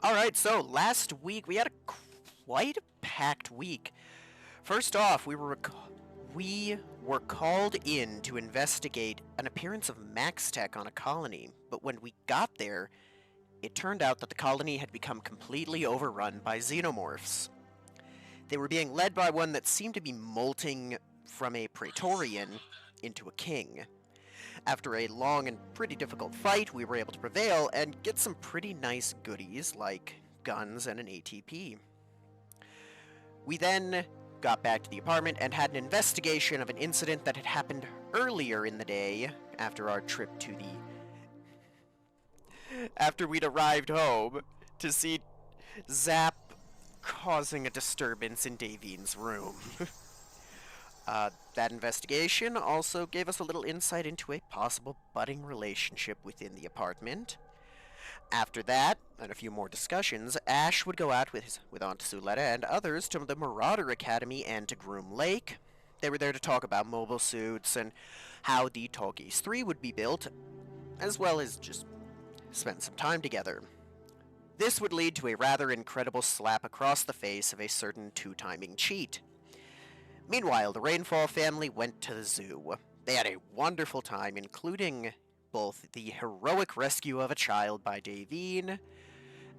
All right, so last week we had a quite packed week. First off, we were called in to investigate an appearance of Max Tech on a colony, but when we got there, it turned out that the colony had become completely overrun by xenomorphs. They were being led by one that seemed to be molting from a Praetorian into a king. After a long and pretty difficult fight, we were able to prevail and get some pretty nice goodies like guns and an ATP. We then got back to the apartment and had an investigation of an incident that had happened earlier in the day after our trip to the. After we'd arrived home to see Zap causing a disturbance in Davine's room. That investigation also gave us a little insight into a possible budding relationship within the apartment. After that, and a few more discussions, Ash would go out with Aunt Suletta and others to the Marauder Academy and to Groom Lake. They were there to talk about mobile suits and how the Tallgeese 3 would be built, as well as just spend some time together. This would lead to a rather incredible slap across the face of a certain two-timing cheat. Meanwhile, the Rainfall family went to the zoo. They had a wonderful time, including both the heroic rescue of a child by Davine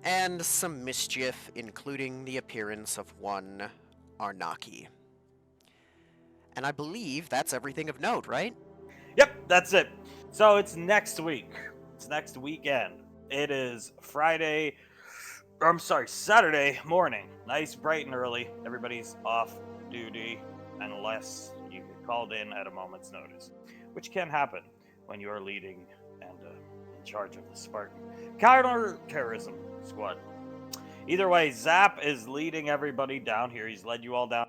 and some mischief, including the appearance of one Arnaki. And I believe that's everything of note, right? Yep, that's it. So it's next week. It's next weekend. It is Saturday morning. Nice, bright and early. Everybody's off duty unless you get called in at a moment's notice, which can happen when you are leading and in charge of the Spartan counter-terrorism squad. Either way, Zap is leading everybody down here. He's led you all down.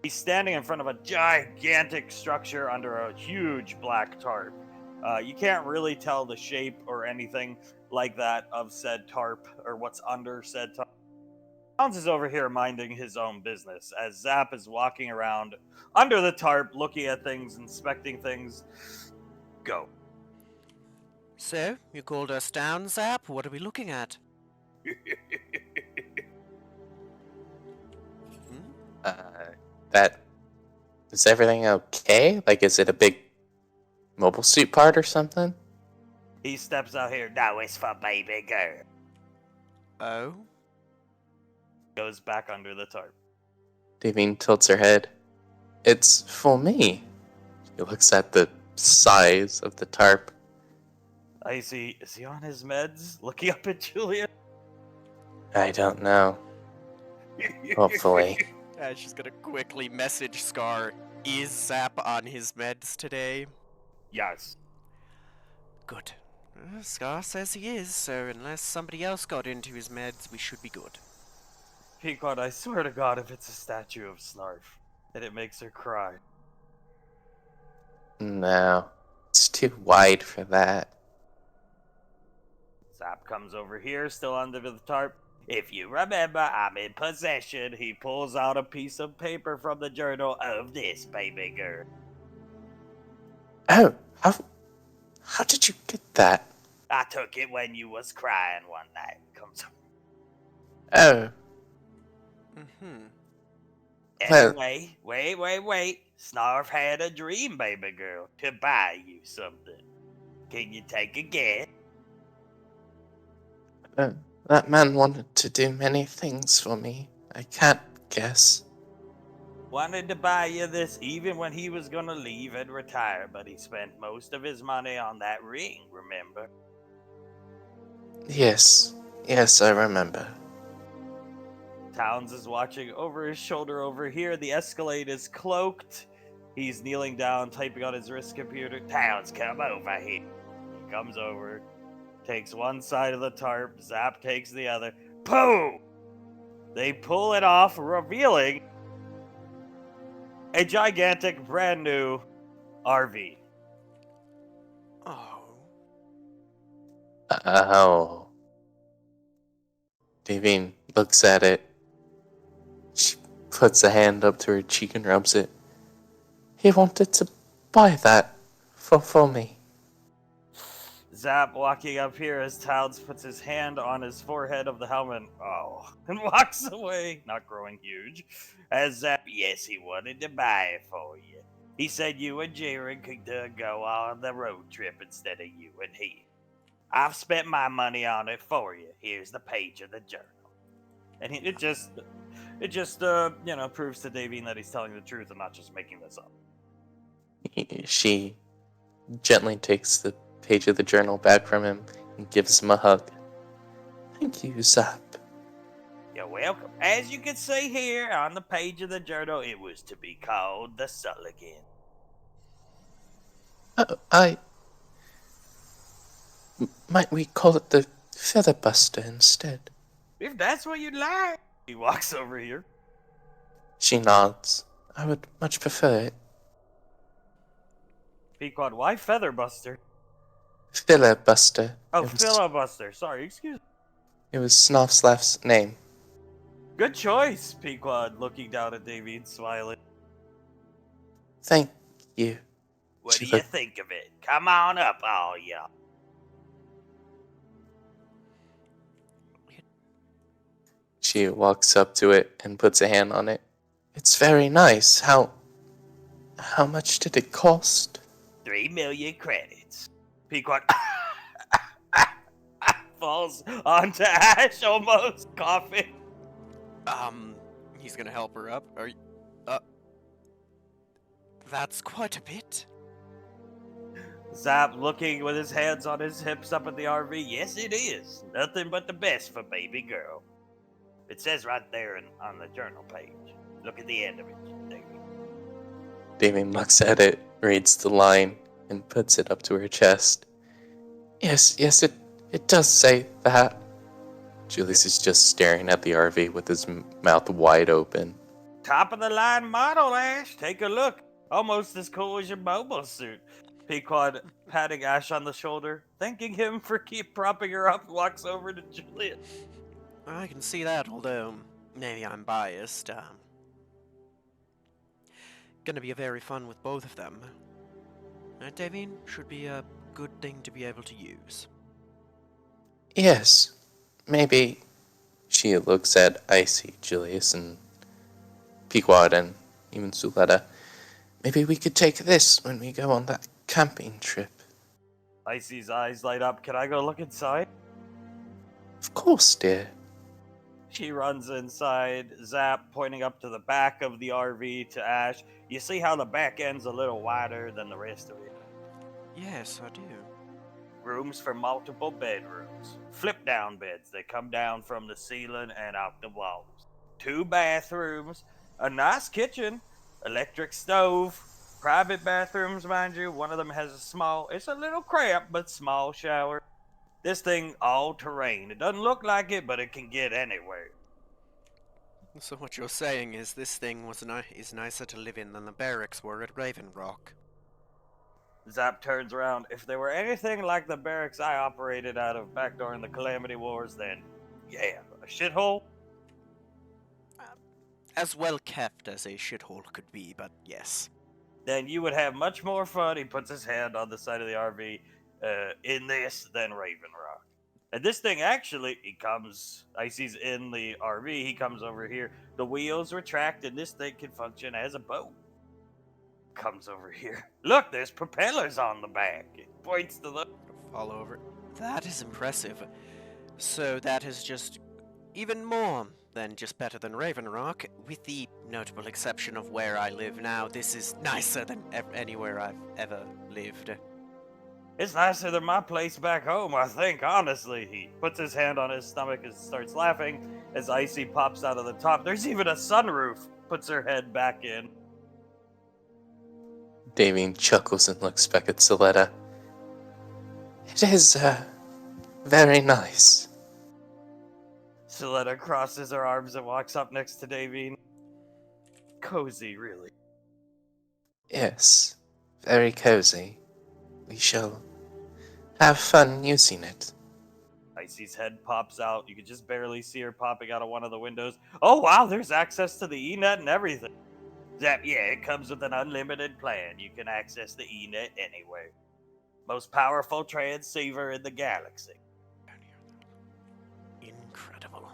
He's standing in front of a gigantic structure under a huge black tarp. You can't really tell the shape or anything like that of said tarp or what's under said tarp. Towns is over here minding his own business as Zap is walking around under the tarp, looking at things, inspecting things. Go. So, you called us down, Zap? What are we looking at? Hmm? That is everything okay? Like, is it a big mobile suit part or something? He steps out here. Now it's for baby girl. Oh? Goes back under the tarp. Davine tilts her head. It's for me. She looks at the size of the tarp. I see. Is he on his meds? Looking up at Julia. I don't know. Hopefully. She's gonna quickly message Scar. Is Zap on his meds today? Yes. Good. Scar says he is, so unless somebody else got into his meds, we should be good. Pequod, I swear to God, if it's a statue of Snarf, and it makes her cry. No. It's too wide for that. Zap comes over here, still under the tarp. If you remember, I'm in possession. He pulls out a piece of paper from the journal of this baby girl. Oh, how did you get that? I took it when you was crying one night. Comes up. Oh, Anyway, wait. Snarf had a dream, baby girl, to buy you something. Can you take a guess? that man wanted to do many things for me. I can't guess. Wanted to buy you this even when he was gonna leave and retire, but he spent most of his money on that ring, remember? Yes, I remember. Towns is watching over his shoulder over here. The Escalade is cloaked. He's kneeling down, typing on his wrist computer. Towns, come over here. He comes over, takes one side of the tarp, Zap takes the other. Boom! They pull it off, revealing a gigantic, brand new RV. Oh. Oh. Davine looks at it. She puts a hand up to her cheek and rubs it. He wanted to buy that for me. Zap walking up here as Towns puts his hand on his forehead of the helmet. Oh, and walks away, not growing huge. As Zap, yes, he wanted to buy it for you. He said you and Jared could go on the road trip instead of you and he. I've spent my money on it for you. Here's the page of the journal. And it just proves to Davine that he's telling the truth and not just making this up. She gently takes the page of the journal back from him and gives him a hug. Thank you, Zap. You're welcome. As you can see here on the page of the journal, it was to be called the Sulligan. Might we call it the Featherbuster instead? If that's what you'd like. He walks over here. She nods. I would much prefer it. Pequod, why Featherbuster? Filibuster. Oh, It was, Filibuster. Sorry, excuse me. it was Snoffslaff's name. Good choice, Pequod, looking down at Davine, smiling. Thank you. What She do you looked- think of it? Come on up, all y'all. She walks up to it and puts a hand on it. It's very nice. How much did it cost? 3 million credits. Pequod falls onto Ash, almost coughing. He's gonna help her up. Are you, that's quite a bit. Zap looking with his hands on his hips up at the RV. Yes, it is. Nothing but the best for baby girl. It says right there on the journal page. Look at the end of it, Davey. Damien looks at it, reads the line, and puts it up to her chest. Yes, it does say that. Julius is just staring at the RV with his mouth wide open. Top of the line model, Ash. Take a look. Almost as cool as your mobile suit. Pequod patting Ash on the shoulder, thanking him for keep propping her up, walks over to Julius. I can see that, although maybe I'm biased. Gonna be a very fun with both of them. Davine, should be a good thing to be able to use. Yes, maybe. She looks at Icy, Julius, and Pequod, and even Suletta. Maybe we could take this when we go on that camping trip. Icy's eyes light up. Can I go look inside? Of course, dear. She runs inside, Zap pointing up to the back of the RV to Ash. You see how the back end's a little wider than the rest of it? Yes, I do. Rooms for multiple bedrooms. Flip down beds. They come down from the ceiling and out the walls. 2 bathrooms. A nice kitchen. Electric stove. Private bathrooms, mind you. One of them has it's a little cramped, but small shower. This thing all terrain. It doesn't look like it, but it can get anywhere. So what you're saying is this thing is nicer to live in than the barracks were at Raven Rock. Zap turns around. If there were anything like the barracks I operated out of back during the Calamity Wars, then yeah, a shithole. As well kept as a shithole could be, but yes. Then you would have much more fun. He puts his hand on the side of the RV in this than Raven Rock. And this thing actually, Icy's in the RV, he comes over here. The wheels retract and this thing can function as a boat. Comes over here. Look, there's propellers on the back. It points to the... Fall over. That is impressive. So that is just even more than just better than Raven Rock, with the notable exception of where I live now. This is nicer than anywhere I've ever lived. It's nicer than my place back home, I think, honestly. He puts his hand on his stomach and starts laughing as Icy pops out of the top. There's even a sunroof. Puts her head back in. Damien chuckles and looks back at Soletta. It is, very nice. Soletta crosses her arms and walks up next to Davine. Cozy, really. Yes, very cozy. We shall have fun using it. Icy's head pops out. You can just barely see her popping out of one of the windows. Oh, wow, there's access to the E-net and everything. Zap, yeah, it comes with an unlimited plan. You can access the E-net anywhere. Most powerful transceiver in the galaxy. Incredible.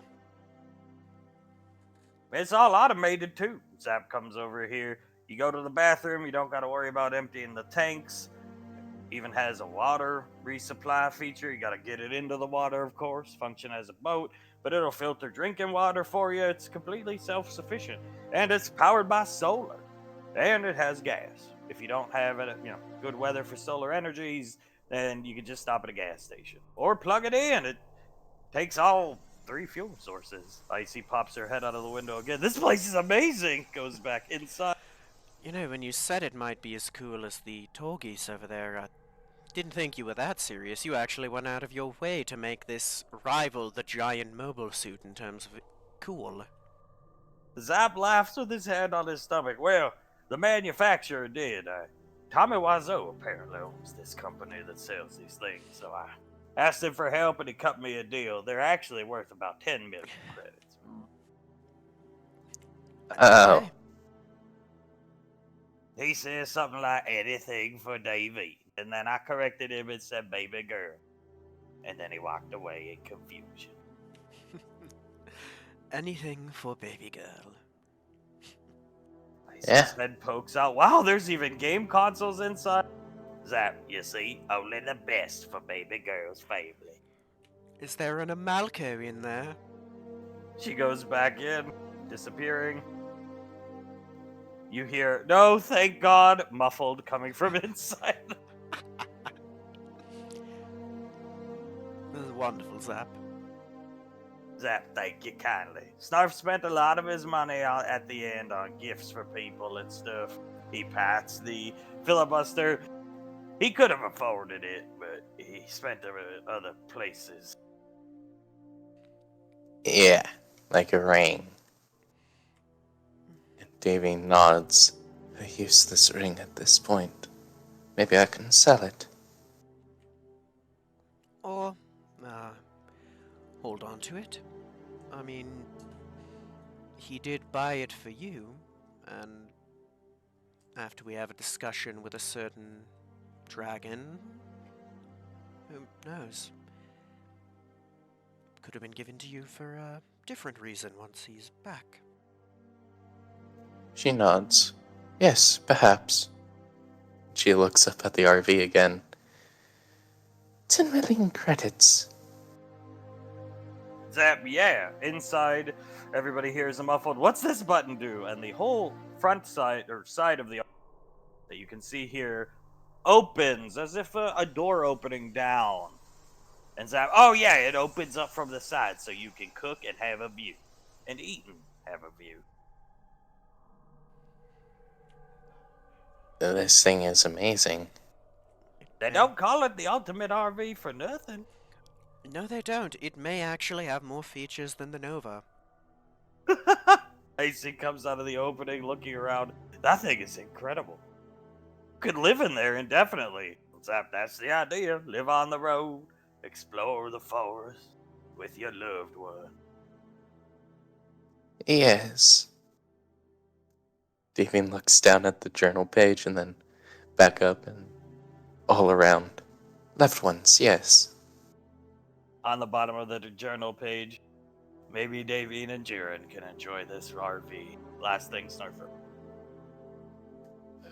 It's all automated too. Zap comes over here. You go to the bathroom, you don't got to worry about emptying the tanks. Even has a water resupply feature. You got to get it into the water, of course, function as a boat, but it'll filter drinking water for you. It's completely self-sufficient, and it's powered by solar, and it has gas. If you don't have it, good weather for solar energies, then you can just stop at a gas station or plug it in. It takes all 3 fuel sources. Icy pops her head out of the window again. This place is amazing. Goes back inside. You know, when you said it might be as cool as the tall geese over there, I didn't think you were that serious. You actually went out of your way to make this rival the giant mobile suit in terms of cool. Zap laughs with his hand on his stomach. Well, the manufacturer did. Tommy Wiseau apparently owns this company that sells these things, so I asked him for help and he cut me a deal. They're actually worth about 10 million credits. Oh. Okay. He says something like anything for Davey, and then I corrected him and said baby girl. And then he walked away in confusion. Anything for baby girl. Yeah. Head pokes out. Wow, there's even game consoles inside. Zap, you see, only the best for baby girl's family. Is there an Amalco in there? She goes back in, disappearing. You hear, no, thank God, muffled coming from inside. This is wonderful, Zap. Zap, thank you kindly. Snarf spent a lot of his money at the end on gifts for people and stuff. He pats the filibuster. He could have afforded it, but he spent it at other places. Yeah, like a ring. Davy nods. I use this ring at this point. Maybe I can sell it. Or, hold on to it. I mean, he did buy it for you, and after we have a discussion with a certain dragon, who knows? Could have been given to you for a different reason once he's back. She nods. Yes, perhaps. She looks up at the RV again. 10 million credits. Zap, yeah. Inside, everybody hears a muffled, what's this button do? And the whole front side, or side of the that you can see here, opens as if a door opening down. And Zap, oh yeah, it opens up from the side so you can cook and have a view. And eat and have a view. This thing is amazing. They don't call it the ultimate RV for nothing. No, they don't. It may actually have more features than the Nova. AC comes out of the opening looking around. That thing is incredible. Could live in there indefinitely. Zap, that's the idea. Live on the road, explore the forest with your loved one. Yes. Davy looks down at the journal page and then back up and all around. Left ones, yes. On the bottom of the journal page, maybe Davine and Jiren can enjoy this RV. Last thing, Snarfer.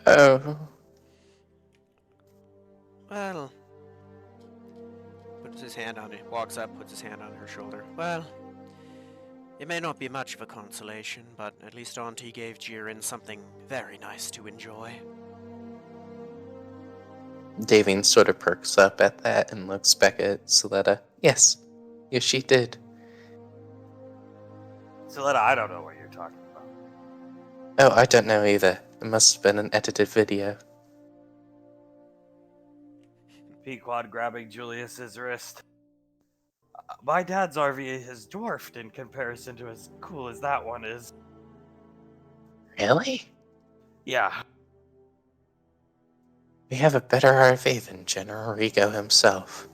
Oh. Well, puts his hand on it, walks up, puts his hand on her shoulder. Well, it may not be much of a consolation, but at least Auntie gave Jiren something very nice to enjoy. Davine sort of perks up at that and looks back at Soletta. Yes. Yes, she did. Soletta, I don't know what you're talking about. Oh, I don't know either. It must have been an edited video. Pequod grabbing Julius's wrist. My dad's RV is dwarfed in comparison to as cool as that one is. Really? Yeah. We have a better RV than General Rigo himself.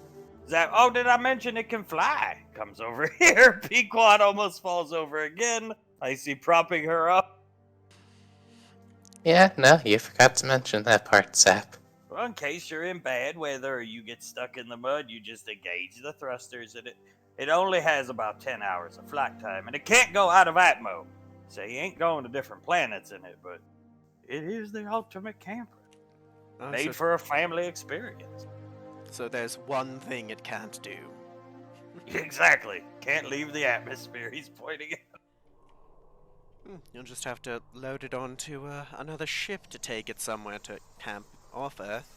Zap, oh, did I mention it can fly? Comes over here. Pequod almost falls over again. I see propping her up. Yeah, no, you forgot to mention that part, Zap. Well, in case you're in bad weather or you get stuck in the mud, you just engage the thrusters in it. It only has about 10 hours of flight time, and it can't go out of atmo. So you ain't going to different planets in it, but it is the ultimate camper. Made for a family experience. So there's one thing it can't do. Exactly. Can't leave the atmosphere, he's pointing at. You'll just have to load it onto another ship to take it somewhere to camp off Earth.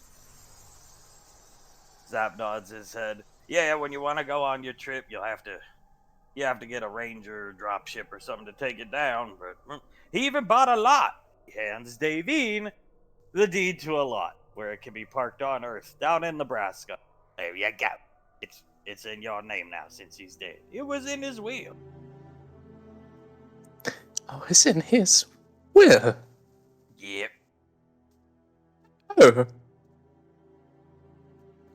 Zap nods his head. Yeah, when you want to go on your trip, you have to get a ranger dropship or something to take it down. But he even bought a lot. He hands Davine the deed to a lot where it can be parked on Earth down in Nebraska. There you go. It's in your name now since he's dead. It was in his will. Oh, it's in his will. Yep. Oh.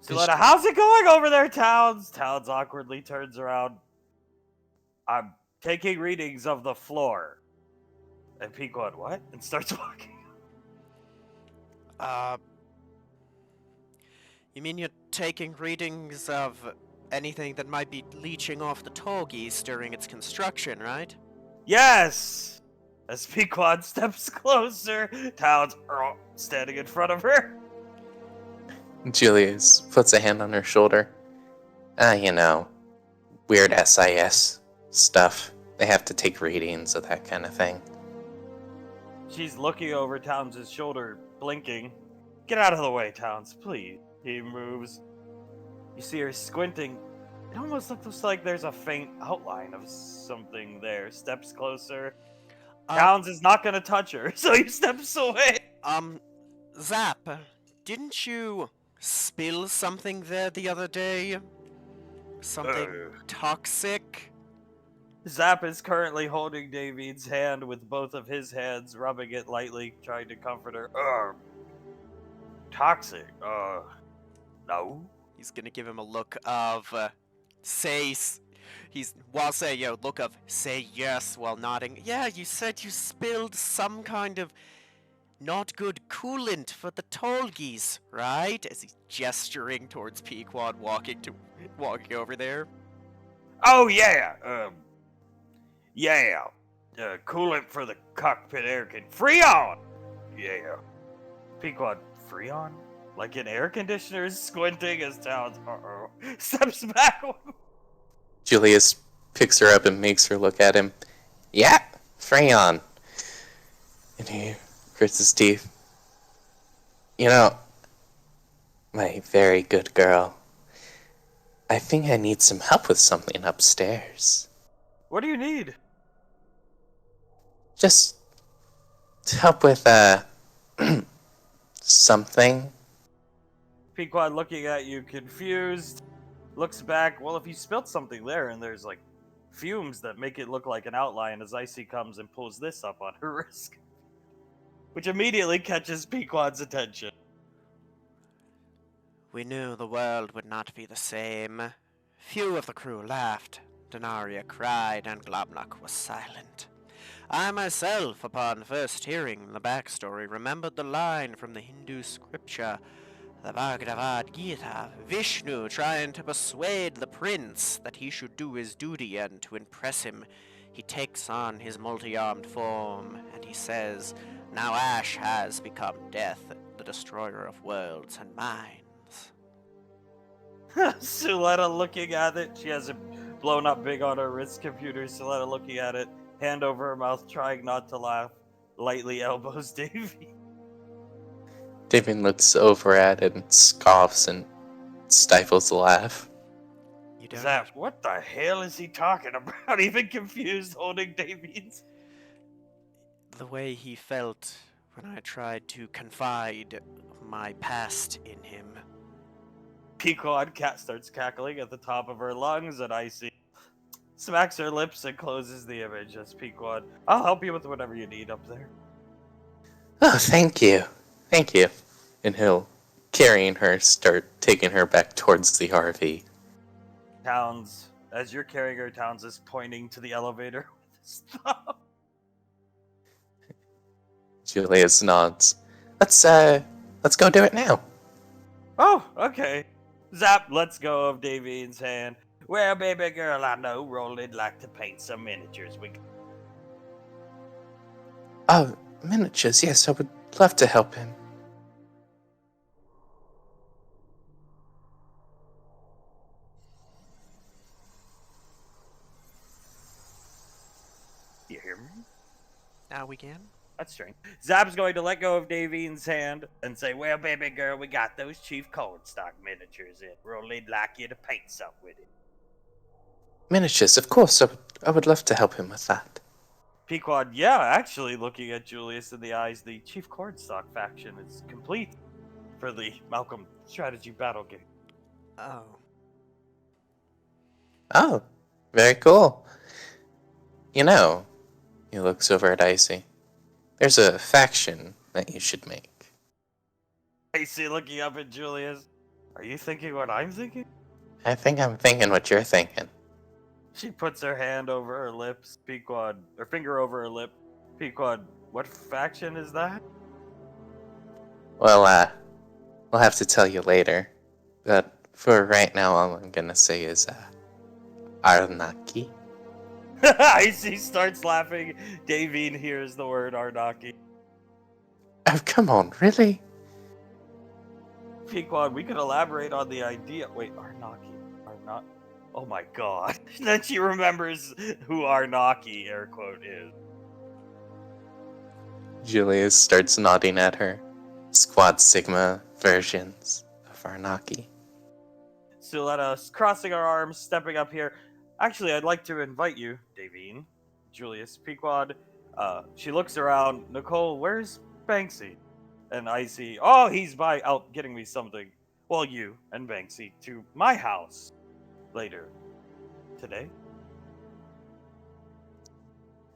So how's it going over there, Towns? Towns awkwardly turns around. I'm taking readings of the floor. And Pequod, what? And starts walking. You mean you're taking readings of anything that might be leaching off the tall geese during its construction, right? Yes! As Pequod steps closer, Towns standing in front of her. Julius puts a hand on her shoulder. Weird SIS stuff. They have to take readings of that kind of thing. She's looking over Towns' shoulder, blinking. Get out of the way, Towns, please. He moves. You see her squinting. It almost looks like there's a faint outline of something there. Steps closer. Towns is not going to touch her, so he steps away. Zap, didn't you spill something there the other day? Something toxic? Zap is currently holding David's hand with both of his hands, rubbing it lightly, trying to comfort her. Toxic? No. He's gonna give him a look of, look of say yes while nodding. Yeah, you said you spilled some kind of not good coolant for the tall geese, right? As he's gesturing towards Pequod walking over there. Oh, yeah. Coolant for the cockpit air Freon! Yeah. Pequod, Freon? Like an air conditioner, squinting as Towns steps back. Julius picks her up and makes her look at him. Yeah, Freon. And he grits his teeth. My very good girl. I think I need some help with something upstairs. What do you need? Just help with, something. Pequod looking at you, confused, looks back. Well, if you spilled something there and there's, fumes that make it look like an outline as Icy comes and pulls this up on her wrist. Which immediately catches Pequod's attention. We knew the world would not be the same. Few of the crew laughed, Denaria cried, and Globnock was silent. I myself, upon first hearing the backstory, remembered the line from the Hindu scripture, the Bhagavad Gita, Vishnu trying to persuade the prince that he should do his duty, and to impress him, he takes on his multi-armed form, and he says, now Ash has become death, the destroyer of worlds and minds. Suletta looking at it. She has it blown up big on her wrist computer. Suletta looking at it, hand over her mouth, trying not to laugh. Lightly elbows Davy. David looks over at it and scoffs and stifles a laugh. Zap, what the hell is he talking about? Even confused, holding Davies. The way he felt when I tried to confide my past in him. Pequod cat starts cackling at the top of her lungs, and Icy smacks her lips and closes the image as Pequod, I'll help you with whatever you need up there. Oh, thank you. Thank you. And he'll, carrying her, start taking her back towards the RV. Towns, as you're carrying her, Towns is pointing to the elevator with his thumb. Julius nods. Let's go do it now. Oh, okay. Zap lets go of Davine's hand. Well, baby girl, I know Roland'd like to paint some miniatures. Oh, miniatures, yes, I would love to help him. You hear me? Now we can. That's strange. Zap's going to let go of Davine's hand and say, well, baby girl, we got those Chief Cornstalk miniatures in. Roland'd like you to paint some with it. Miniatures, of course, I would love to help him with that. Pequod, yeah, actually, looking at Julius in the eyes, the Chief Cornstalk faction is complete for the Malcolm strategy battle game. Oh. Oh, very cool. You know, he looks over at Icy. There's a faction that you should make. Icy looking up at Julius. Are you thinking what I'm thinking? I think I'm thinking what you're thinking. She puts her hand over her lips. Pequod, her finger over her lip. Pequod, what faction is that? Well, we'll have to tell you later. But for right now, all I'm gonna say is, Arnaki. Icy starts laughing. Davine hears the word Arnaki. Oh, come on, really? Pequod, we could elaborate on the idea. Wait, Arnaki. Oh my god. Then she remembers who Arnaki, air quote, is. Julius starts nodding at her. Squad Sigma versions of Arnaki. Suletta crossing her arms, stepping up here. Actually, I'd like to invite you, Davine, Julius, Pequod. She looks around. Nicole, where's Banksy? And Icy, oh, he's out getting me something. Well, you and Banksy to my house later today.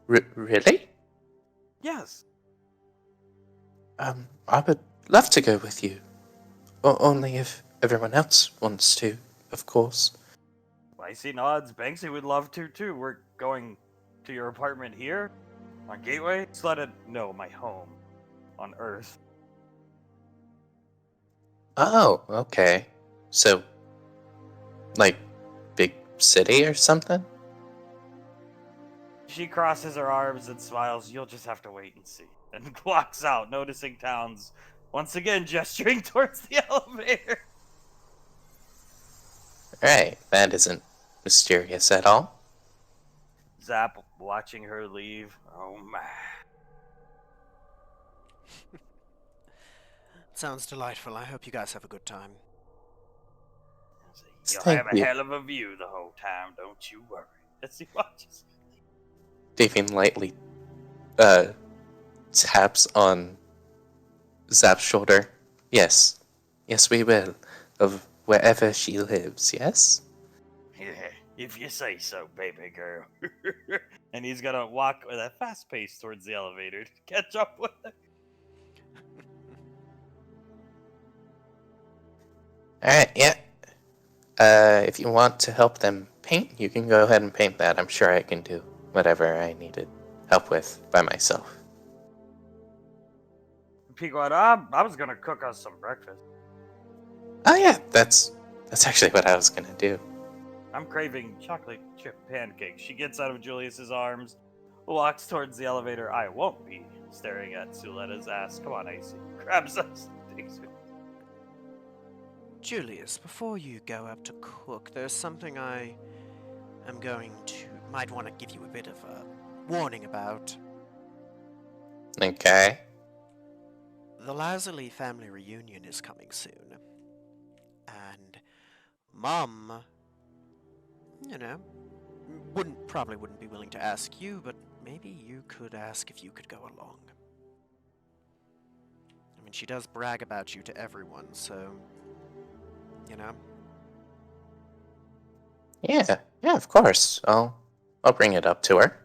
Really? Yes. I would love to go with you. Only if everyone else wants to, of course. Icy nods. Banksy would love to too. We're going to your apartment here on Gateway. Just let it know my home on Earth. Oh, okay. So, like, big city or something? She crosses her arms and smiles. You'll just have to wait and see. And walks out, noticing Towns once again gesturing towards the elevator. Right, that isn't mysterious at all. Zap watching her leave. Oh my. Sounds delightful. I hope you guys have a good time. You'll Thank have a you. hell of a view the whole time, don't you worry. As he watches. Davin lightly taps on Zap's shoulder. Yes, we will. Of wherever she lives, yes? Yeah, if you say so, baby girl. And he's gonna walk with a fast pace towards the elevator to catch up with her. Alright, yeah. If you want to help them paint, you can go ahead and paint that. I'm sure I can do whatever I needed help with by myself. Pequod, I was gonna cook us some breakfast. Oh yeah, that's actually what I was gonna do. I'm craving chocolate chip pancakes. She gets out of Julius's arms, walks towards the elevator. I won't be staring at Suletta's ass. Come on, Icy. Grabs us. Takes it. Julius, before you go up to cook, there's something I am might want to give you a bit of a warning about. Okay. The Lazuli family reunion is coming soon. And Mom, probably wouldn't be willing to ask you, but maybe you could ask if you could go along. I mean, she does brag about you to everyone, so, Yeah, of course. I'll bring it up to her.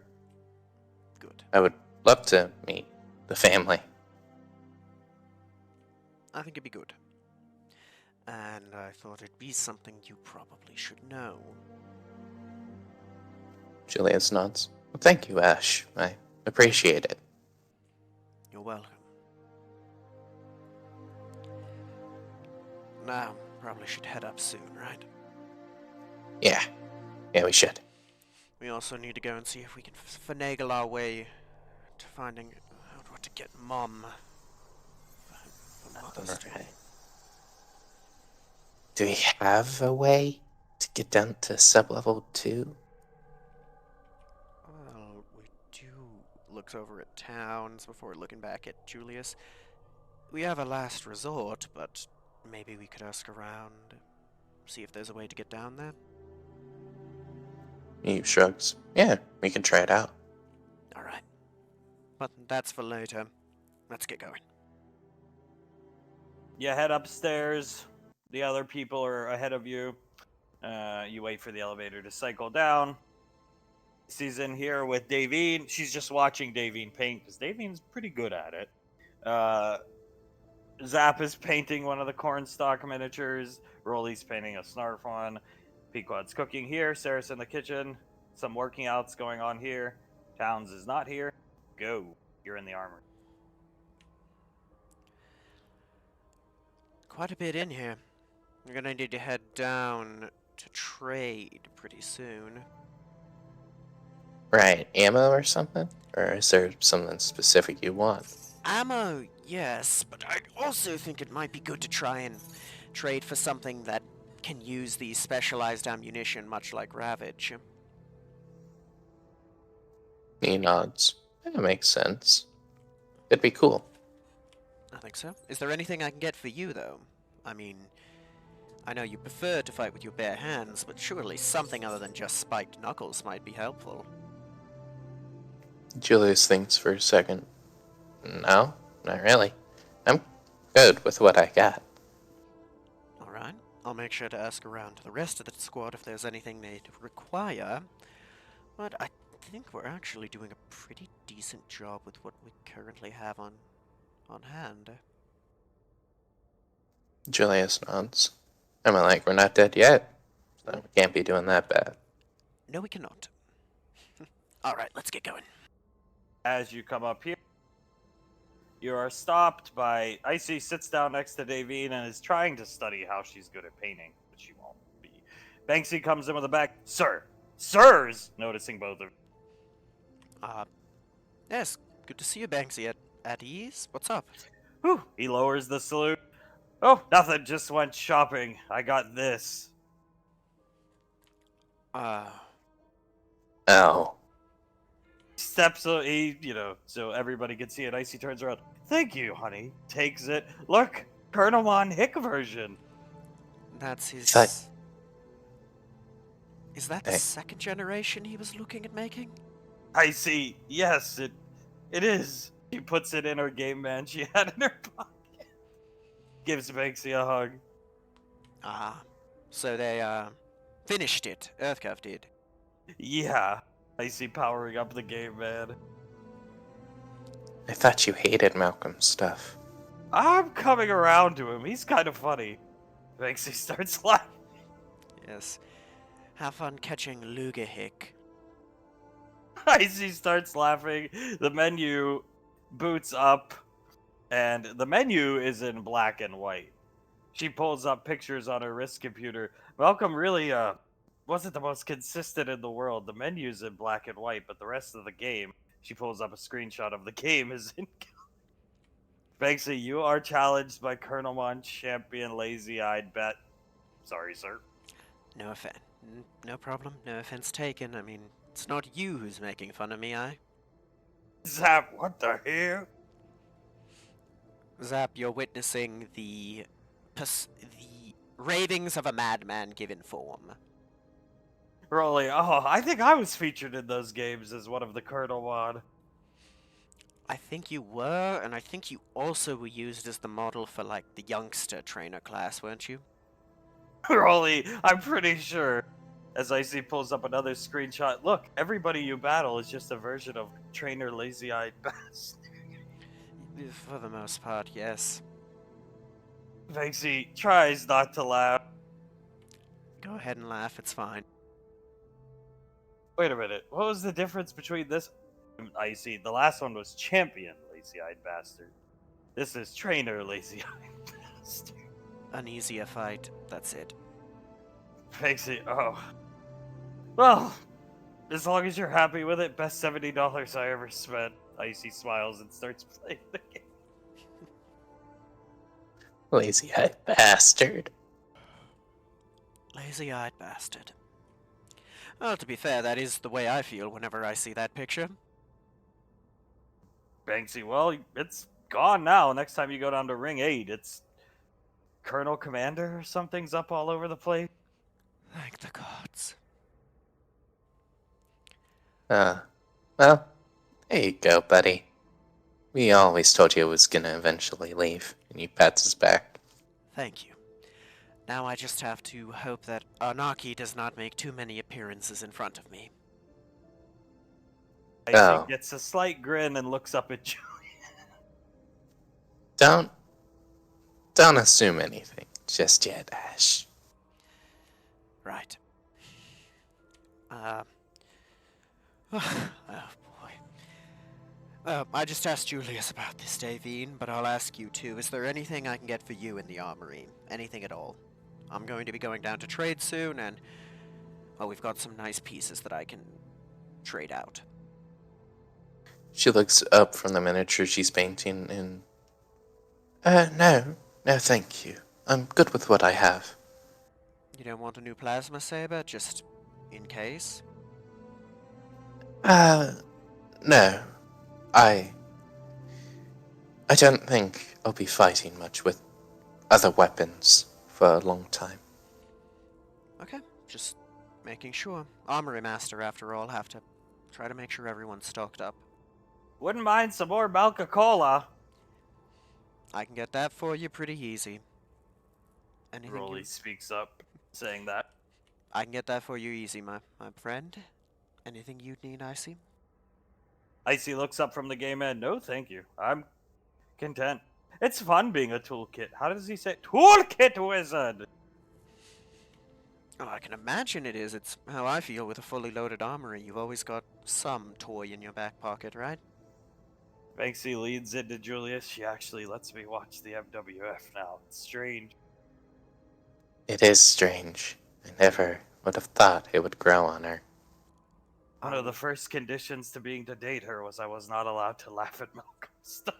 Good. I would love to meet the family. I think it'd be good. And I thought it'd be something you probably should know. Julius nods. Well, thank you, Ash. I appreciate it. You're welcome. Now, probably should head up soon, right? Yeah. Yeah, we should. We also need to go and see if we can finagle our way to finding out what to get Mom for Mother's Day. Alright. Do we have a way to get down to sublevel 2? Well, we do. Looks over at towns before looking back at Julius. We have a last resort, but maybe we could ask around, see if there's a way to get down there. He shrugs. Yeah, we can try it out. Alright. But that's for later. Let's get going. You head upstairs. The other people are ahead of you. You wait for the elevator to cycle down. She's in here with Davine. She's just watching Davine paint because Davine's pretty good at it. Zap is painting one of the cornstalk miniatures. Rolly's painting a snarf one. Pequod's cooking here. Sarah's in the kitchen. Some working outs going on here. Towns is not here. Go. You're in the armory. Quite a bit in here. We're gonna need to head down to trade pretty soon. Right, ammo or something? Or is there something specific you want? Ammo, yes, but I also think it might be good to try and trade for something that can use the specialized ammunition, much like Ravage. He nods. That makes sense. It'd be cool. I think so. Is there anything I can get for you, though? I mean, I know you prefer to fight with your bare hands, but surely something other than just spiked knuckles might be helpful. Julius thinks for a second. No, not really. I'm good with what I got. Alright, I'll make sure to ask around to the rest of the squad if there's anything they'd require, but I think we're actually doing a pretty decent job with what we currently have on hand. Julius nods. I'm like, we're not dead yet. So we can't be doing that bad. No, we cannot. Alright, let's get going. As you come up here, you are stopped by Icy. Sits down next to Davine and is trying to study how she's good at painting, but she won't be. Banksy comes in with a back. Sir! Sirs! Noticing both of you. Yes, good to see you, Banksy. At ease? What's up? Whew. He lowers the salute. Oh, nothing. Just went shopping. I got this. Oh. Steps, so everybody can see it. Icy turns around. Thank you, honey. Takes it. Look, Colonel Mon Hick version. That's his... That- Is that the Hey. second generation he was looking at making? Icy, yes, it is. She puts it in her game man she had in her pocket. Gives Banksy a hug. So they, finished it. Earthcuff did. Yeah. Icy powering up the game man. I thought you hated Malcolm's stuff. I'm coming around to him. He's kind of funny. Banksy starts laughing. Yes. Have fun catching Lugahick. Icy starts laughing. The menu boots up, and the menu is in black and white. She pulls up pictures on her wrist computer. Malcolm really wasn't the most consistent in the world. The menu's in black and white, but the rest of the game, she pulls up a screenshot of the game, is in Banksy, you are challenged by Colonel Mon Champion Lazy-Eyed Bet. Sorry, sir. No offense. No problem. No offense taken. I mean, it's not you who's making fun of me, Zap, what the hell? Zap, you're witnessing the ravings of a madman given form. Rolly, oh, I think I was featured in those games as one of the Colonel Mon. I think you were, and I think you also were used as the model for, like, the youngster trainer class, weren't you? Rolly, I'm pretty sure. As Icy pulls up another screenshot, look, everybody you battle is just a version of Trainer Lazy-Eyed Bastard. For the most part, yes. Banksy tries not to laugh. Go ahead and laugh, it's fine. Wait a minute, what was the difference between this and Icy? The last one was Champion Lazy-Eyed Bastard. This is Trainer Lazy-Eyed Bastard. An easier fight, that's it. Banksy, oh. Well, as long as you're happy with it, best $70 I ever spent. Icy smiles and starts playing the game. Lazy-eyed bastard. Lazy-eyed bastard. Well, to be fair, that is the way I feel whenever I see that picture. Banksy, well, it's gone now. Next time you go down to Ring 8, it's Colonel Commander or something's up all over the place. Thank the gods. Well, there you go, buddy. We always told you it was gonna eventually leave, and he pats his back. Thank you. Now I just have to hope that Arnaki does not make too many appearances in front of me. Icy Oh. gets a slight grin and looks up at you. Don't assume anything just yet, Ash. Right. Oh boy. I just asked Julius about this, Davine, but I'll ask you too. Is there anything I can get for you in the armory? Anything at all? I'm going to be going down to trade soon, and well, we've got some nice pieces that I can trade out. She looks up from the miniature she's painting and... No, thank you. I'm good with what I have. You don't want a new plasma saber, just in case? No. I don't think I'll be fighting much with other weapons for a long time. Okay, just making sure. Armory Master, after all, have to try to make sure everyone's stocked up. Wouldn't mind some more Cola. I can get that for you pretty easy. Anything Rolly speaks up, saying that. I can get that for you easy, my friend. Anything you'd need, Icy? Icy looks up from the game and, no, thank you. I'm content. It's fun being a toolkit. How does he say toolkit wizard? Oh, I can imagine it is. It's how I feel with a fully loaded armory. You've always got some toy in your back pocket, right? Banksy leads into Julius. She actually lets me watch the MWF now. It's strange. It is strange. I never would have thought it would grow on her. One of the first conditions to being to date her was I was not allowed to laugh at Malcolm's stuff.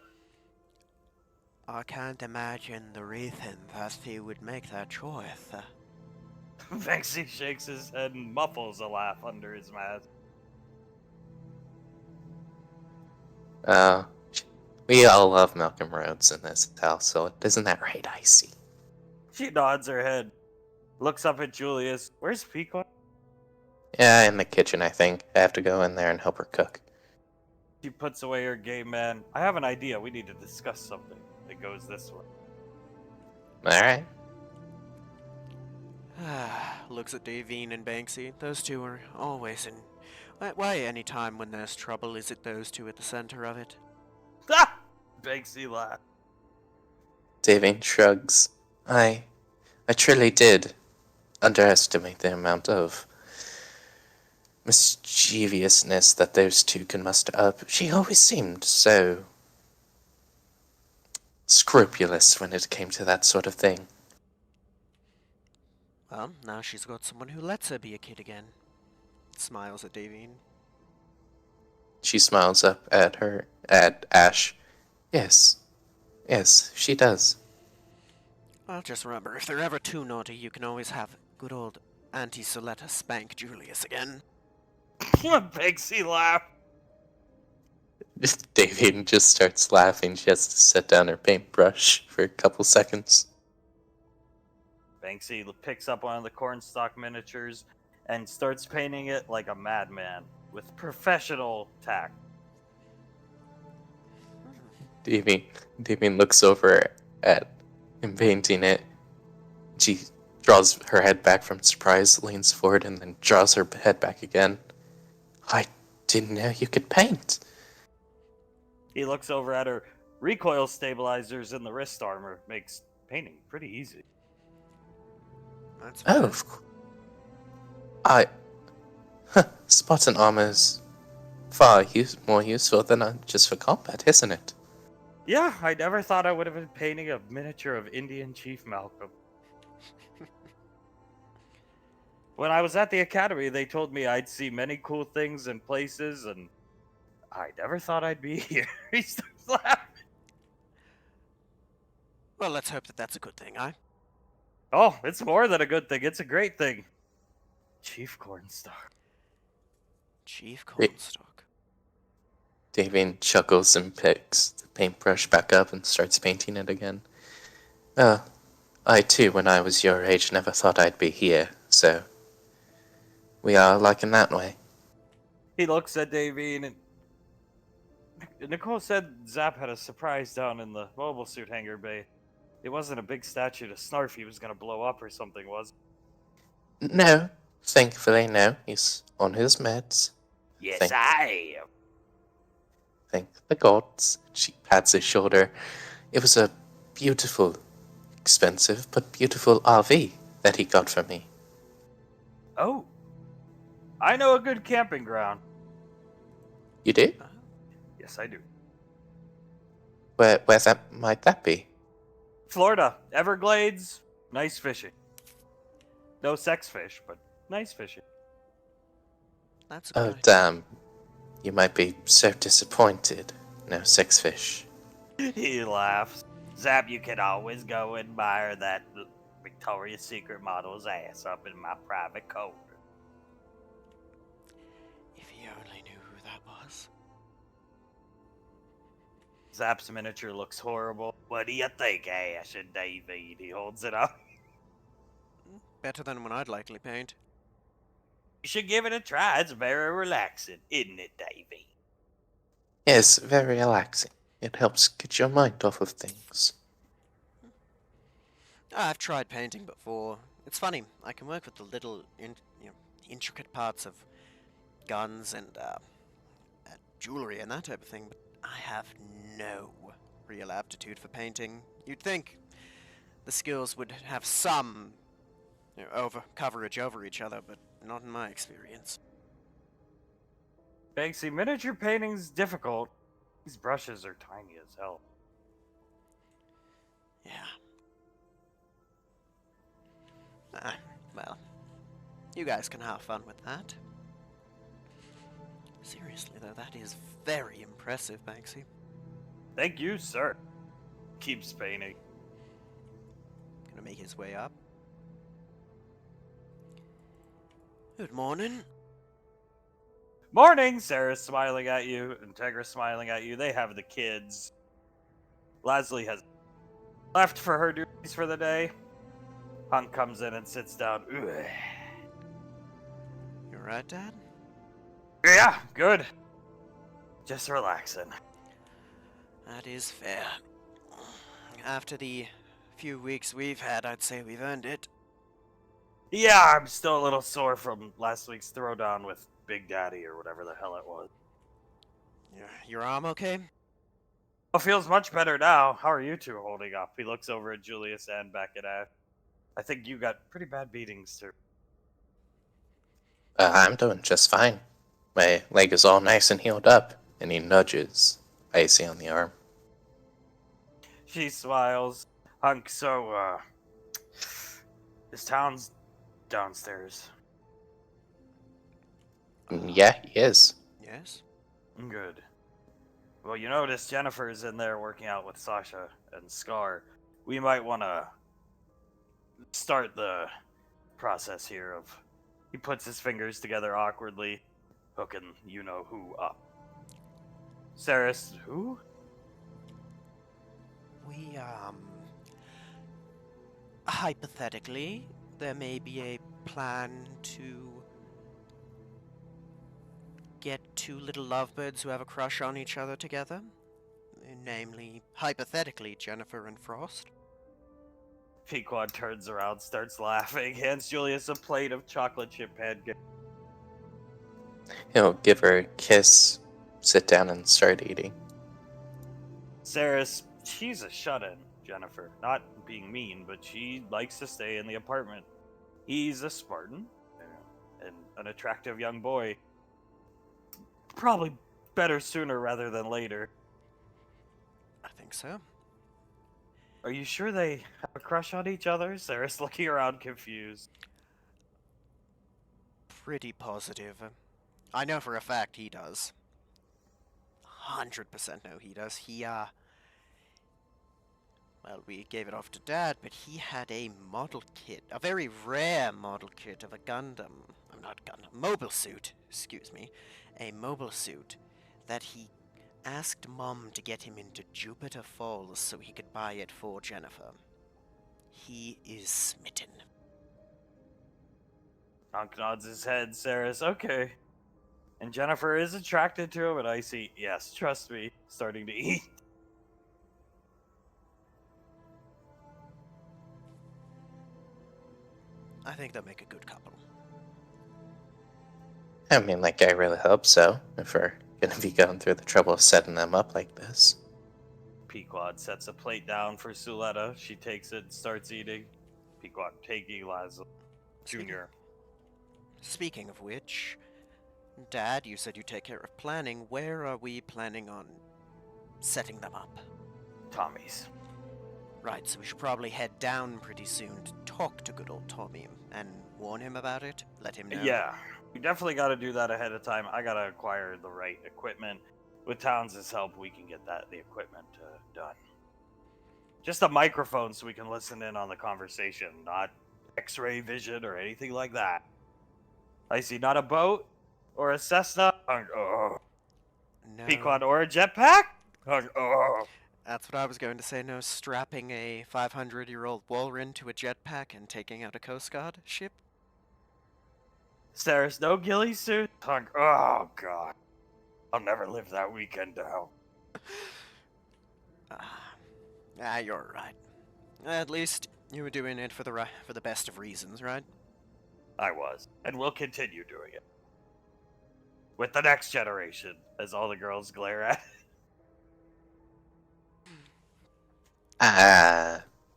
I can't imagine the reason that he would make that choice. Banksy shakes his head and muffles a laugh under his mask. We all love Malcolm Rhodes in this household. Isn't that right, Icy? She nods her head, looks up at Julius. Where's Peacock? Yeah, in the kitchen, I think. I have to go in there and help her cook. She puts away her game man. I have an idea. We need to discuss something. It goes this way. Alright. Looks at Davine and Banksy. Those two are always in... Why any time when there's trouble is it those two at the center of it? Ah! Banksy laughs. Davine shrugs. I truly did underestimate the amount of mischievousness that those two can muster up. She always seemed so scrupulous when it came to that sort of thing. Well, now she's got someone who lets her be a kid again. Smiles at Davine. She smiles up at Ash. Yes, she does. Well, just remember, if they're ever too naughty, you can always have good old Auntie Soletta spank Julius again. Banksy laugh. Davine just starts laughing. She has to set down her paintbrush for a couple seconds. Banksy picks up one of the cornstalk miniatures and starts painting it like a madman with professional tact. Davine looks over at him painting it. She draws her head back from surprise, leans forward, and then draws her head back again. I didn't know you could paint. He looks over at her recoil stabilizers in the wrist armor. Makes painting pretty easy. That's Oh, spots and armor's far more useful than just for combat, isn't it? Yeah, I never thought I would have been painting a miniature of Indian Chief Malcolm. When I was at the academy, they told me I'd see many cool things and places, and I never thought I'd be here. He starts laughing. Well, let's hope that that's a good thing, eh? Oh, it's more than a good thing. It's a great thing. Chief Cornstalk. Chief Da- Cornstalk. Davian chuckles and picks the paintbrush back up and starts painting it again. Oh, I too, when I was your age, never thought I'd be here, so we are alike in that way. He looks at Davine, and Nicole said Zap had a surprise down in the mobile suit hangar bay. It wasn't a big statue to Snarf he was gonna blow up or something, was it? No, thankfully, no. He's on his meds. Yes, Thank, I am. thank the gods. She pats his shoulder. It was a beautiful, expensive, but beautiful RV that he got for me. Oh, I know a good camping ground. You do? Oh. Yes, I do. Where that might that be? Florida, Everglades, nice fishing. No sex fish, but nice fishing. That's a good Oh, idea. damn. You might be so disappointed. No sex fish. He laughs. Zap, you can always go admire that Victoria's Secret model's ass up in my private corner. If he only knew who that was. Zap's miniature looks horrible. What do you think, Ash and David? He holds it up. Better than one I'd likely paint. You should give it a try. It's very relaxing, isn't it, Davy? Yes, very relaxing. It helps get your mind off of things. I've tried painting before. It's funny. I can work with the little, intricate parts of guns and jewelry and that type of thing, but I have no real aptitude for painting. You'd think the skills would have some coverage over each other, but not in my experience. Banksy, miniature painting's difficult. These brushes are tiny as hell. Yeah. Well, you guys can have fun with that. Seriously, though, that is very impressive, Banksy. Thank you, sir. Keeps painting. Gonna make his way up. Good morning. Morning! Sarah's smiling at you, Integra's smiling at you. They have the kids. Leslie has left for her duties for the day. Hunk comes in and sits down. Ugh. You alright, Dad? Yeah, good. Just relaxing. That is fair. After the few weeks we've had, I'd say we've earned it. Yeah, I'm still a little sore from last week's throwdown with Big Daddy or whatever the hell it was. Your arm okay? Oh, feels much better now. How are you two holding up? He looks over at Julius and back at Ash. I think you got pretty bad beatings, too. I'm doing just fine. My leg is all nice and healed up, and he nudges Icy on the arm. She smiles. Hunk, so, this town's downstairs. Yeah, he is. Yes? Good. Well, you notice Jennifer's in there working out with Sasha and Scar. We might want to start the process here of... He puts his fingers together awkwardly, hooking you-know-who up. Saris, who? We, hypothetically, there may be a plan to get two little lovebirds who have a crush on each other together. Namely, hypothetically, Jennifer and Frost. Pequod turns around, starts laughing, hands Julius a plate of chocolate chip pancakes. He'll give her a kiss, sit down, and start eating. Saris, she's a shut-in, Jennifer. Not being mean, but she likes to stay in the apartment. He's a Spartan, and an attractive young boy. Probably better sooner rather than later. I think so. Are you sure they have a crush on each other? Sarah's looking around confused. Pretty positive. I know for a fact he does. 100% know he does. Well, we gave it off to Dad, but he had a model kit, a very rare model kit of a Gundam. I'm not Gundam, mobile suit, excuse me. A mobile suit that he asked Mom to get him into Jupiter Falls so he could buy it for Jennifer. He is smitten. Hunk nods his head. Sarah's okay. And Jennifer is attracted to him, and I see, yes, trust me, starting to eat. I think they'll make a good couple. I mean, like, I really hope so, if we're gonna be going through the trouble of setting them up like this. Pequod sets a plate down for Suletta. She takes it and starts eating. Pequod taking Lazo Jr. Speaking of which, Dad, you said you take care of planning. Where are we planning on setting them up? Tommy's. Right, so we should probably head down pretty soon to talk to good old Tommy and warn him about it, let him know. Yeah, we definitely got to do that ahead of time. I got to acquire the right equipment. With Towns' help, we can get the equipment done. Just a microphone so we can listen in on the conversation, not X-ray vision or anything like that. I see, not a boat or a Cessna. Oh. No. Pequod or a jetpack. Oh. That's what I was going to say. No strapping a 500-year-old Walren to a jetpack and taking out a Coast Guard ship. There's no ghillie suit. Oh god, I'll never live that weekend down. You're right. At least you were doing it for the best of reasons, right? I was, and will continue doing it. With the next generation, as all the girls glare at.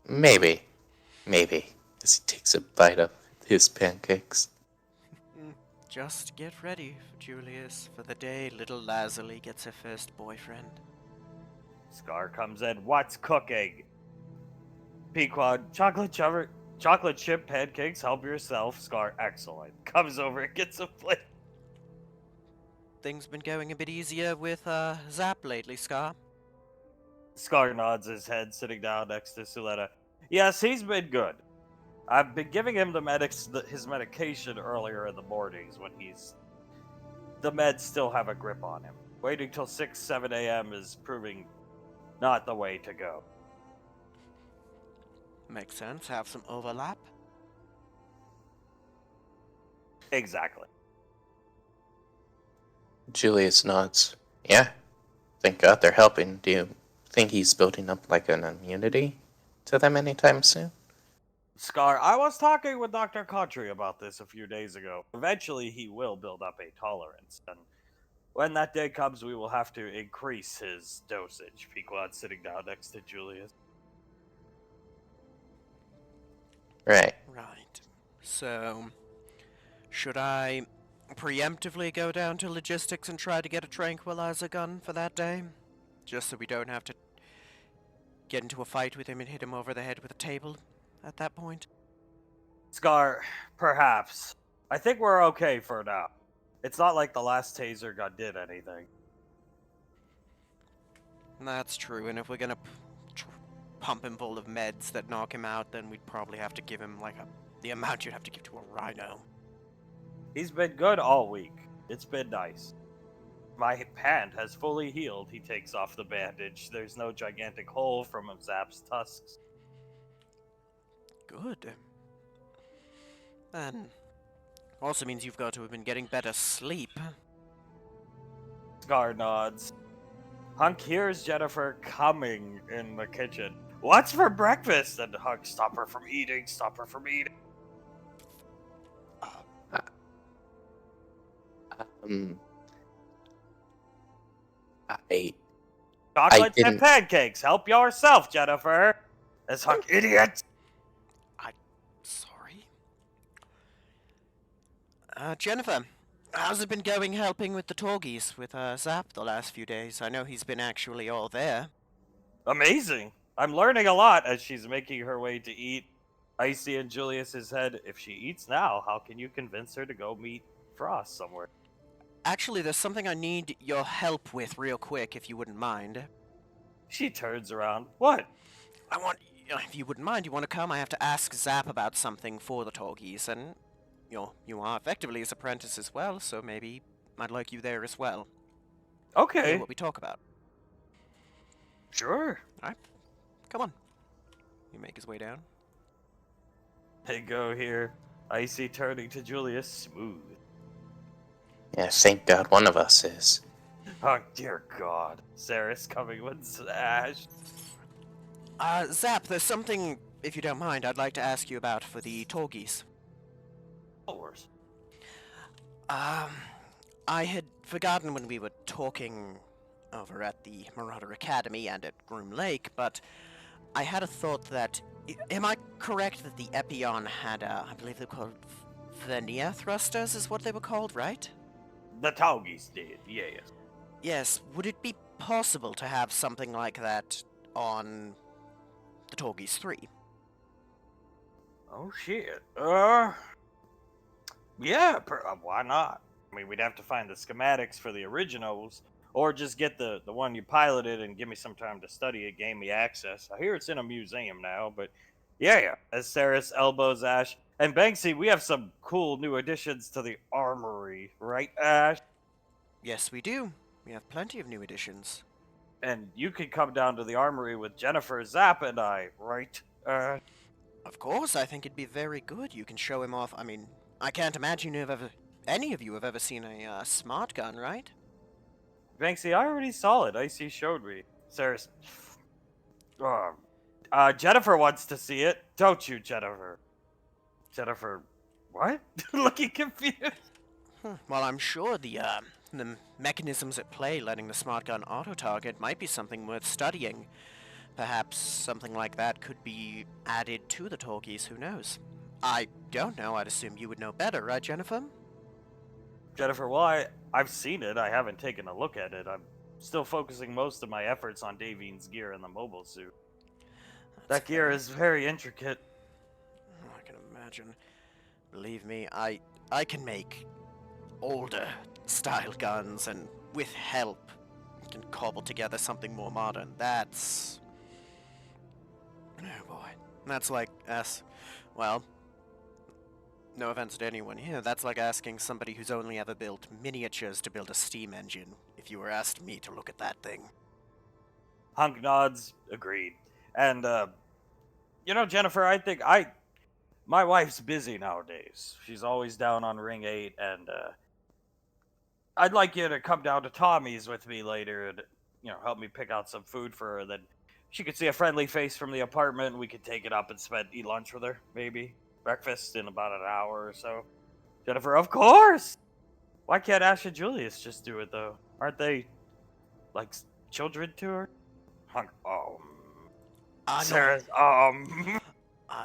Maybe. As he takes a bite of his pancakes. Just get ready, Julius, for the day little Lazuli gets her first boyfriend. Scar comes in. What's cooking? Pequod, chocolate chip pancakes. Help yourself. Scar, excellent. Comes over and gets a plate. Things been going a bit easier with Zap lately, Scar. Scar nods his head, sitting down next to Suletta. Yes, he's been good. I've been giving him his medication earlier in the mornings when the meds still have a grip on him. Waiting till 6, 7 a.m. is proving not the way to go. Makes sense. Have some overlap. Exactly. Julius nods. Yeah. Thank God they're helping. Do you think he's building up like an immunity to them anytime soon? Scar, I was talking with Dr. Contry about this a few days ago. Eventually, he will build up a tolerance, and when that day comes, we will have to increase his dosage. Pequod sitting down next to Julius. Right. Right. So, should I preemptively go down to logistics and try to get a tranquilizer gun for that day? Just so we don't have to get into a fight with him and hit him over the head with a table at that point? Scar, perhaps. I think we're okay for now. It's not like the last taser gun did anything. That's true, and if we're gonna pump him full of meds that knock him out, then we'd probably have to give him like the amount you'd have to give to a rhino. He's been good all week. It's been nice. My hand has fully healed. He takes off the bandage. There's no gigantic hole from Zap's tusks. Good. And also means you've got to have been getting better sleep. Scar nods. Hunk hears Jennifer coming in the kitchen. What's for breakfast? And Hunk, stop her from eating, stop her from eating. Chocolate and pancakes. Help yourself, Jennifer. As Hunk, idiot. Sorry. Jennifer, how's it been going helping with the Torgies with Zap the last few days? I know he's been actually all there. Amazing. I'm learning a lot as she's making her way to eat. Icy and Julius's head. If she eats now, how can you convince her to go meet Frost somewhere? Actually, there's something I need your help with real quick, if you wouldn't mind. She turns around. What? If you wouldn't mind, you want to come? I have to ask Zap about something for the Torgies, and you are effectively his apprentice as well, so maybe I'd like you there as well. Hear Okay, what we talk about. sure. Alright, come on. You make his way down. They go here. Icy turning to Julius. Smooth. Yeah, thank God one of us is. Oh, dear God. Saris coming with Ash. Zap, there's something, if you don't mind, I'd like to ask you about for the Torgies. Horse. I had forgotten when we were talking over at the Marauder Academy and at Groom Lake, but I had a thought that... Am I correct that the Epion had, I believe they were called Veneer thrusters is what they were called, right? The Taugies did, yes. Yes, would it be possible to have something like that on the Torgies 3? Oh, shit. Yeah, why not? I mean, we'd have to find the schematics for the originals, or just get the one you piloted and give me some time to study it, gain me access. I hear it's in a museum now, but yeah. As Saris elbows Ash. And Banksy, we have some cool new additions to the armory, right, Ash? Yes, we do. We have plenty of new additions. And you could come down to the armory with Jennifer, Zap, and I, right? Of course, I think it'd be very good. You can show him off. I mean, I can't imagine any of you have ever seen a smart gun, right? Banksy, I already saw it. Icy showed me. Saris, Jennifer wants to see it, don't you, Jennifer? Jennifer, what? Looking confused. Well, I'm sure the mechanisms at play letting the smart gun auto-target might be something worth studying. Perhaps something like that could be added to the Torgies, who knows? I don't know, I'd assume you would know better, right, Jennifer? Jennifer, well, I've seen it. I haven't taken a look at it. I'm still focusing most of my efforts on Davine's gear and the mobile suit. That gear is very intricate. I can imagine. Believe me, I can make older style guns, and with help, can cobble together something more modern. That's... Oh boy. That's like well, no offense to anyone here, that's like asking somebody who's only ever built miniatures to build a steam engine, if you were asked me to look at that thing. Hunk nods, agreed. And, Jennifer, I think my wife's busy nowadays. She's always down on Ring 8, and, I'd like you to come down to Tommy's with me later and, help me pick out some food for her. Then she could see a friendly face from the apartment, and we could take it up and eat lunch with her, maybe. Breakfast in about an hour or so. Jennifer, of course! Why can't Ash and Julius just do it, though? Aren't they, like, children to her? Sarah,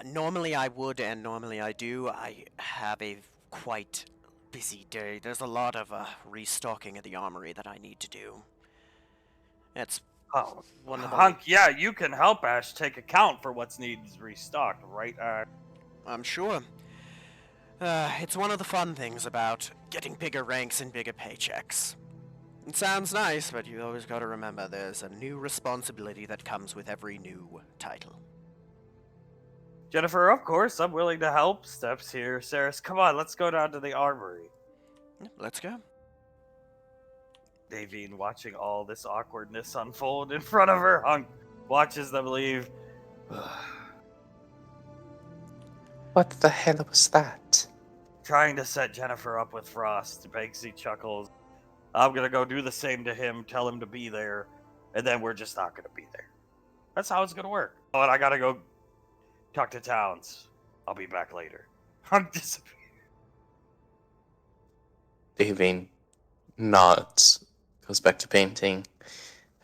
Normally I would, and normally I do. I have a quite busy day. There's a lot of restocking at the armory that I need to do. It's one of the... Hunk, yeah, you can help Ash take account for what's needs restocked, right? I'm sure. It's one of the fun things about getting bigger ranks and bigger paychecks. It sounds nice, but you always gotta remember there's a new responsibility that comes with every new title. Jennifer, of course, I'm willing to help. Steps here. Saris, come on, let's go down to the armory. Let's go. Davine, watching all this awkwardness unfold in front of her, Hunk watches them leave. What the hell was that? Trying to set Jennifer up with Frost. Banksy chuckles. I'm gonna go do the same to him, tell him to be there, and then we're just not gonna be there. That's how it's gonna work. Oh, and I gotta go talk to Towns. I'll be back later. I'm disappearing. Davine nods, goes back to painting.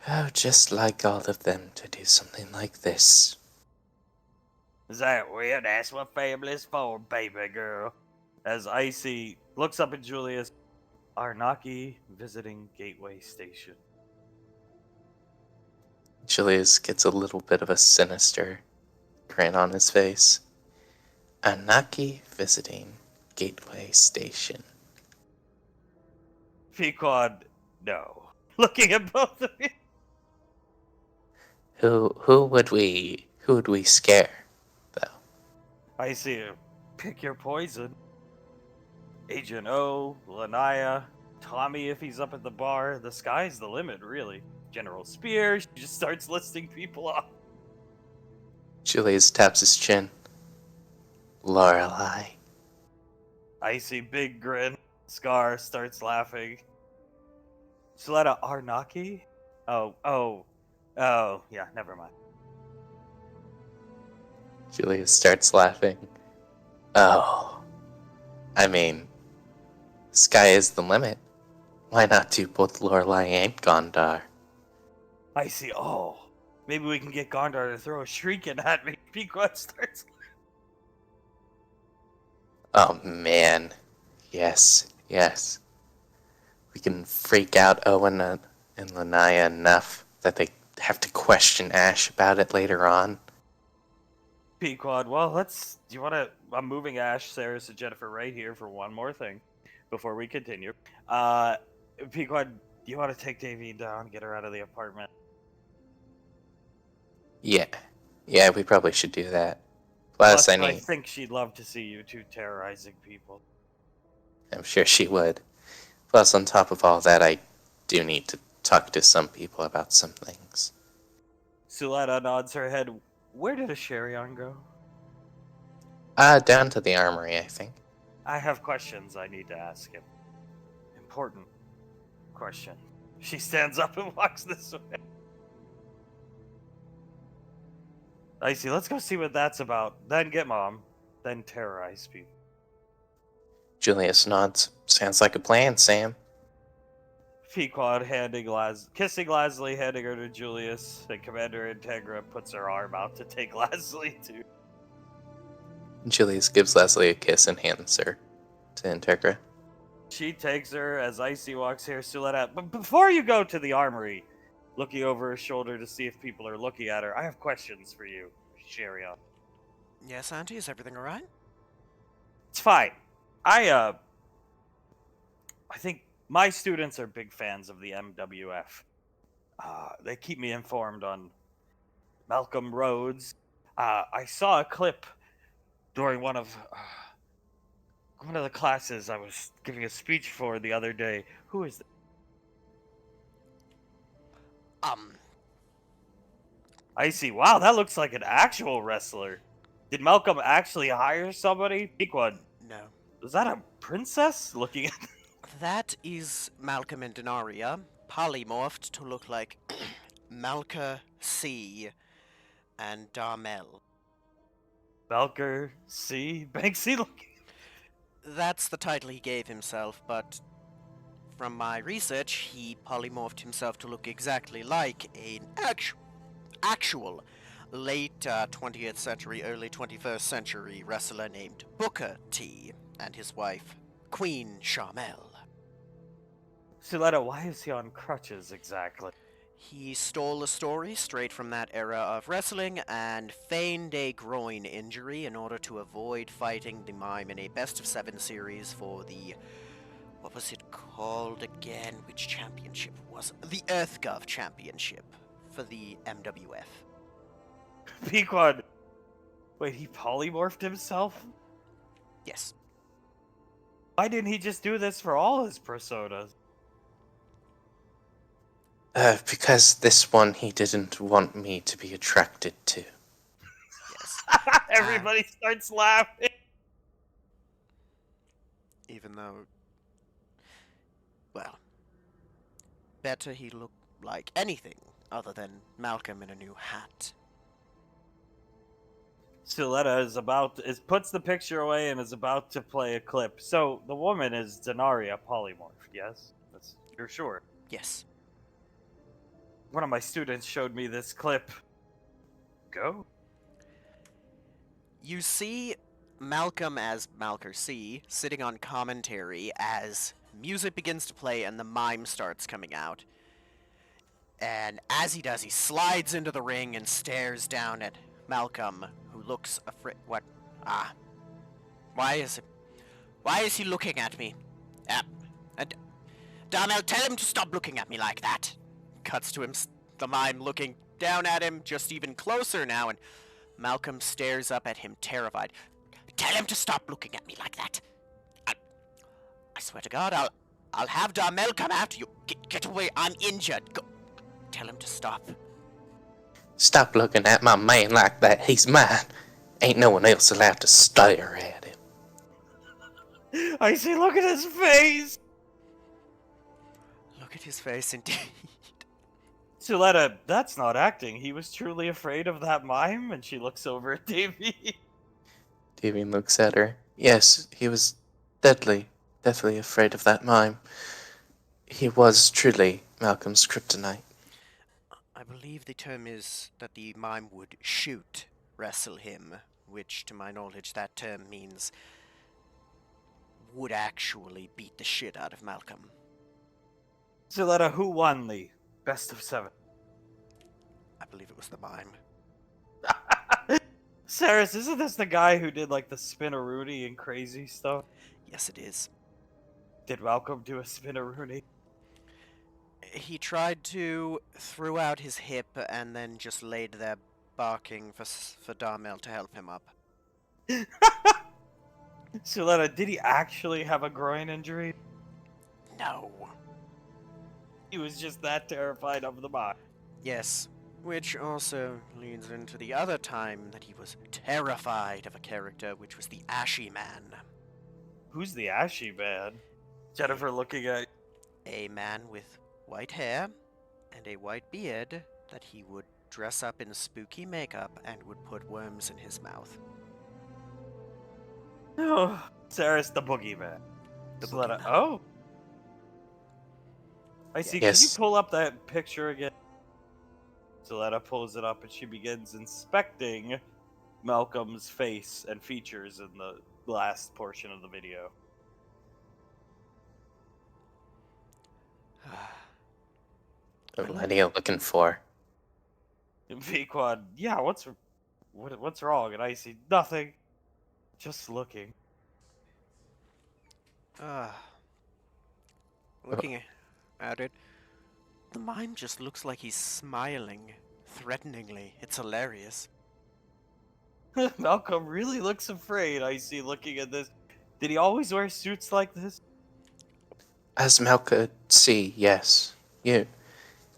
Oh, just like all of them to do something like this. Is that weird? That's what family's for, baby girl. As Icy looks up at Julius, Arnaki visiting Gateway Station. Julius gets a little bit of a sinister grin on his face. Arnaki visiting Gateway Station. Pequod, no. Looking at both of you. Who would we scare, though? I see you. Pick your poison. Agent O, Lanaya, Tommy if he's up at the bar. The sky's the limit, really. General Spear, she just starts listing people off. Julius taps his chin. Lorelei. I see big grin. Scar starts laughing. Shaletta Arnaki? Oh, yeah, never mind. Julius starts laughing. Oh. I mean, sky is the limit. Why not do both Lorelei and Gondar? I see, maybe we can get Gondar to throw a shrieking at me. Pequod starts. Oh man. Yes. We can freak out Owen and Lanaya enough that they have to question Ash about it later on. Pequod, well, do you want to, I'm moving Ash, Sarah, and Jennifer right here for one more thing before we continue. Pequod, do you want to take Davy down, get her out of the apartment? Yeah, we probably should do that. Plus, Plus, I think she'd love to see you two terrorizing people. I'm sure she would. Plus, on top of all that, I do need to talk to some people about some things. Suletta nods her head. Where did Asherion go? Down to the armory, I think. I have questions I need to ask him. Important question. She stands up and walks this way. I see. Let's go see what that's about. Then get Mom. Then terrorize people. Julius nods. Sounds like a plan, Sam. Pequod kissing Lasley, handing her to Julius, and Commander Integra puts her arm out to take Lasley too. Julius gives Leslie a kiss and hands her to Integra. She takes her as Icy walks here. Suletta, but before you go to the armory, looking over her shoulder to see if people are looking at her, I have questions for you, Sherion. Yes, Auntie, is everything alright? It's fine. I think my students are big fans of the MWF. They keep me informed on Malcolm Rhodes. I saw a clip during one of the classes I was giving a speech for the other day. Who is that? I see. Wow, that looks like an actual wrestler. Did Malcolm actually hire somebody? Pequod, No. was that a princess looking at? That is Malcolm and Denaria, polymorphed to look like Malka C. and Darmel. Belker C. Banksy looking. That's the title he gave himself, but from my research, he polymorphed himself to look exactly like an actual late 20th century, early 21st century wrestler named Booker T. and his wife, Queen Charmel. Suletta, why is he on crutches exactly? He stole a story straight from that era of wrestling and feigned a groin injury in order to avoid fighting the mime in a best of 7 series for the... what was it called again? Which championship was it? The EarthGov Championship for the MWF. Pequod, wait, he polymorphed himself? Yes. Why didn't he just do this for all his personas? Because this one he didn't want me to be attracted to. Yes. Everybody starts laughing. Even though... well... better he looked like anything other than Malcolm in a new hat. Suletta puts the picture away and is about to play a clip. So the woman is Denaria polymorphed, yes? You're sure? Yes. One of my students showed me this clip. Go. You see Malcolm as Malker C sitting on commentary as music begins to play and the mime starts coming out. And as he does, he slides into the ring and stares down at Malcolm, who looks afraid. What? Ah. Why is he looking at me? And Darnell, tell him to stop looking at me like that. Cuts to him, the mime looking down at him, just even closer now, and Malcolm stares up at him, terrified. Tell him to stop looking at me like that. I swear to God, I'll have Darnell come after you. Get away, I'm injured. Go. Tell him to stop. Stop looking at my man like that. He's mine. Ain't no one else allowed to stare at him. I see, look at his face! Look at his face, indeed. Suletta, that's not acting. He was truly afraid of that mime, and she looks over at Davy. Damien looks at her. Yes, he was deadly afraid of that mime. He was truly Malcolm's kryptonite. I believe the term is that the mime would wrestle him, which, to my knowledge, that term means would actually beat the shit out of Malcolm. Suletta, who won the best of 7? I believe it was the mime. Saris, isn't this the guy who did like the spinneroonie and crazy stuff? Yes, it is. Did Malcolm do a spinneroonie? He tried to, threw out his hip, and then just laid there barking for Darmel to help him up. Suletta, did he actually have a groin injury? No. He was just that terrified of the mime. Yes, which also leads into the other time that he was terrified of a character, which was the Ashy Man. Who's the Ashy Man? Jennifer looking at... A man with white hair and a white beard that he would dress up in spooky makeup and would put worms in his mouth. Oh, Saris the Boogeyman. The Suletta, Boogeyman. oh. I see. Yes. Can you pull up that picture again? Suletta pulls it up and she begins inspecting Malcolm's face and features in the last portion of the video. What are you looking for? And Pequod, yeah, what's wrong? And I see nothing. Just looking. Looking at it, the mime just looks like he's smiling threateningly. It's hilarious. Malcolm really looks afraid, I see, looking at this. Did he always wear suits like this? As Mal could see, yes.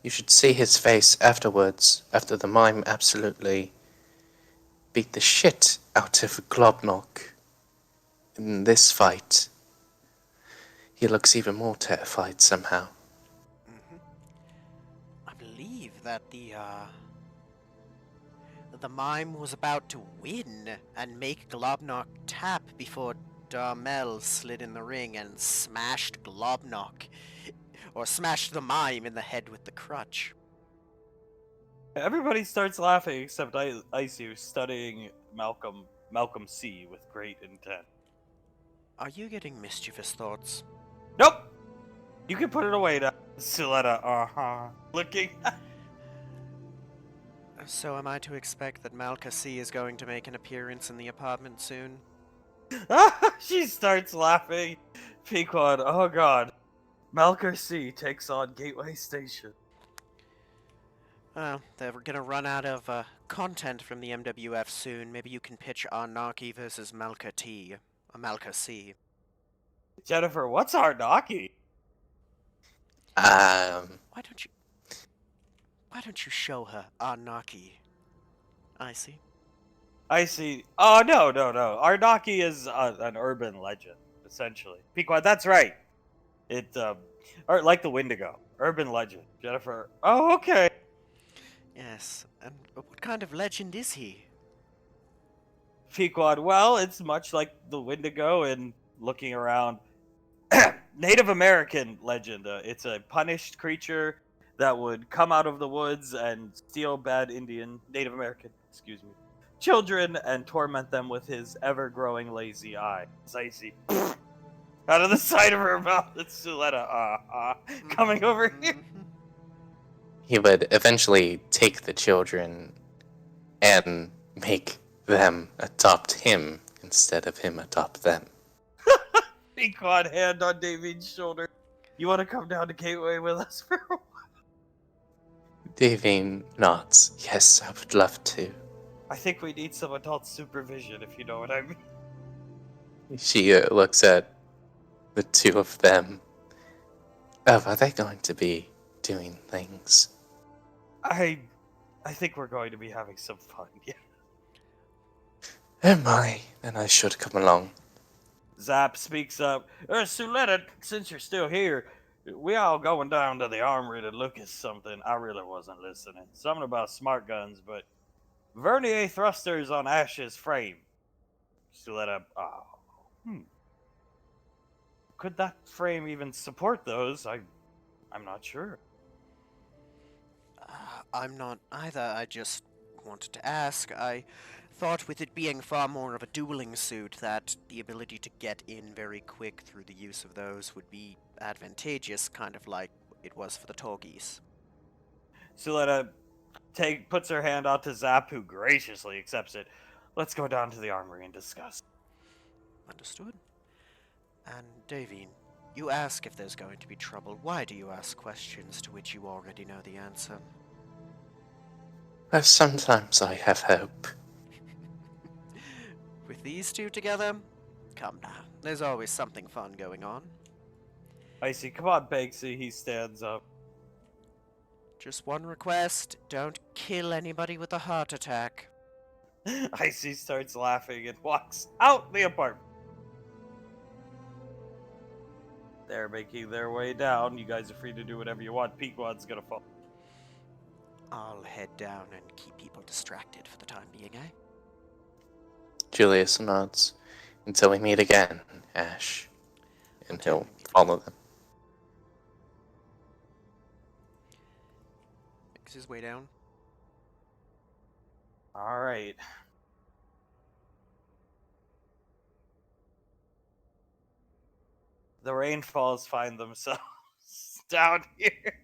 You should see his face afterwards, after the mime absolutely beat the shit out of Globnock in this fight. He looks even more terrified somehow. I believe that the mime was about to win and make Globnock tap before Darmel slid in the ring and smashed Globnock, or smashed the mime in the head with the crutch. Everybody starts laughing except Icy, who's studying Malcolm C with great intent. Are you getting mischievous thoughts? Nope! You can put it away now. Suletta, looking. So am I to expect that Malka C is going to make an appearance in the apartment soon? She starts laughing. Pequod, oh god. Malker C takes on Gateway Station. Well, they're gonna run out of content from the MWF soon. Maybe you can pitch Arnaki versus Malka T. Or Malka C. Jennifer, what's Arnaki? Why don't you show her Arnaki? I see. I see. Oh, no. Arnaki is an urban legend, essentially. Pequod, that's right. Or like the Wendigo. Urban legend. Jennifer, oh, okay. Yes, and what kind of legend is he? Pequod, well, it's much like the Wendigo and looking around. Native American legend. It's a punished creature that would come out of the woods and steal bad Native American, children and torment them with his ever-growing lazy eye. Icy. Out of the side of her mouth, it's Suletta, coming over here. he would eventually take the children and make them adopt him instead of him adopt them. Pequod hand on David's shoulder. You want to come down to Gateway with us for a while? Davine nods. Yes, I would love to. I think we need some adult supervision, if you know what I mean. She looks at the two of them. Oh, are they going to be doing things? I think we're going to be having some fun. Yeah. Oh my, then I should come along. Zap speaks up. Suletta, since you're still here, we all going down to the armory to look at something. I really wasn't listening. Something about smart guns, but Vernier thrusters on Ash's frame. Suletta, could that frame even support those? I'm not sure. I'm not either. I just wanted to ask. I thought with it being far more of a dueling suit that the ability to get in very quick through the use of those would be advantageous, kind of like it was for the Torgies. Suletta puts her hand out to Zap, who graciously accepts it. Let's go down to the armory and discuss. Understood. And Davine, you ask if there's going to be trouble. Why do you ask questions to which you already know the answer? Well, sometimes I have hope. With these two together? Come now, there's always something fun going on. I see. Come on, Banksy. He stands up. Just one request, don't kill anybody with a heart attack. Icy starts laughing and walks out the apartment. They're making their way down. You guys are free to do whatever you want. Pequod's gonna fall. I'll head down and keep people distracted for the time being, eh? Julius nods. Until we meet again, Ash. And he'll follow them. Makes his way down. Alright. The Rainfalls find themselves down here.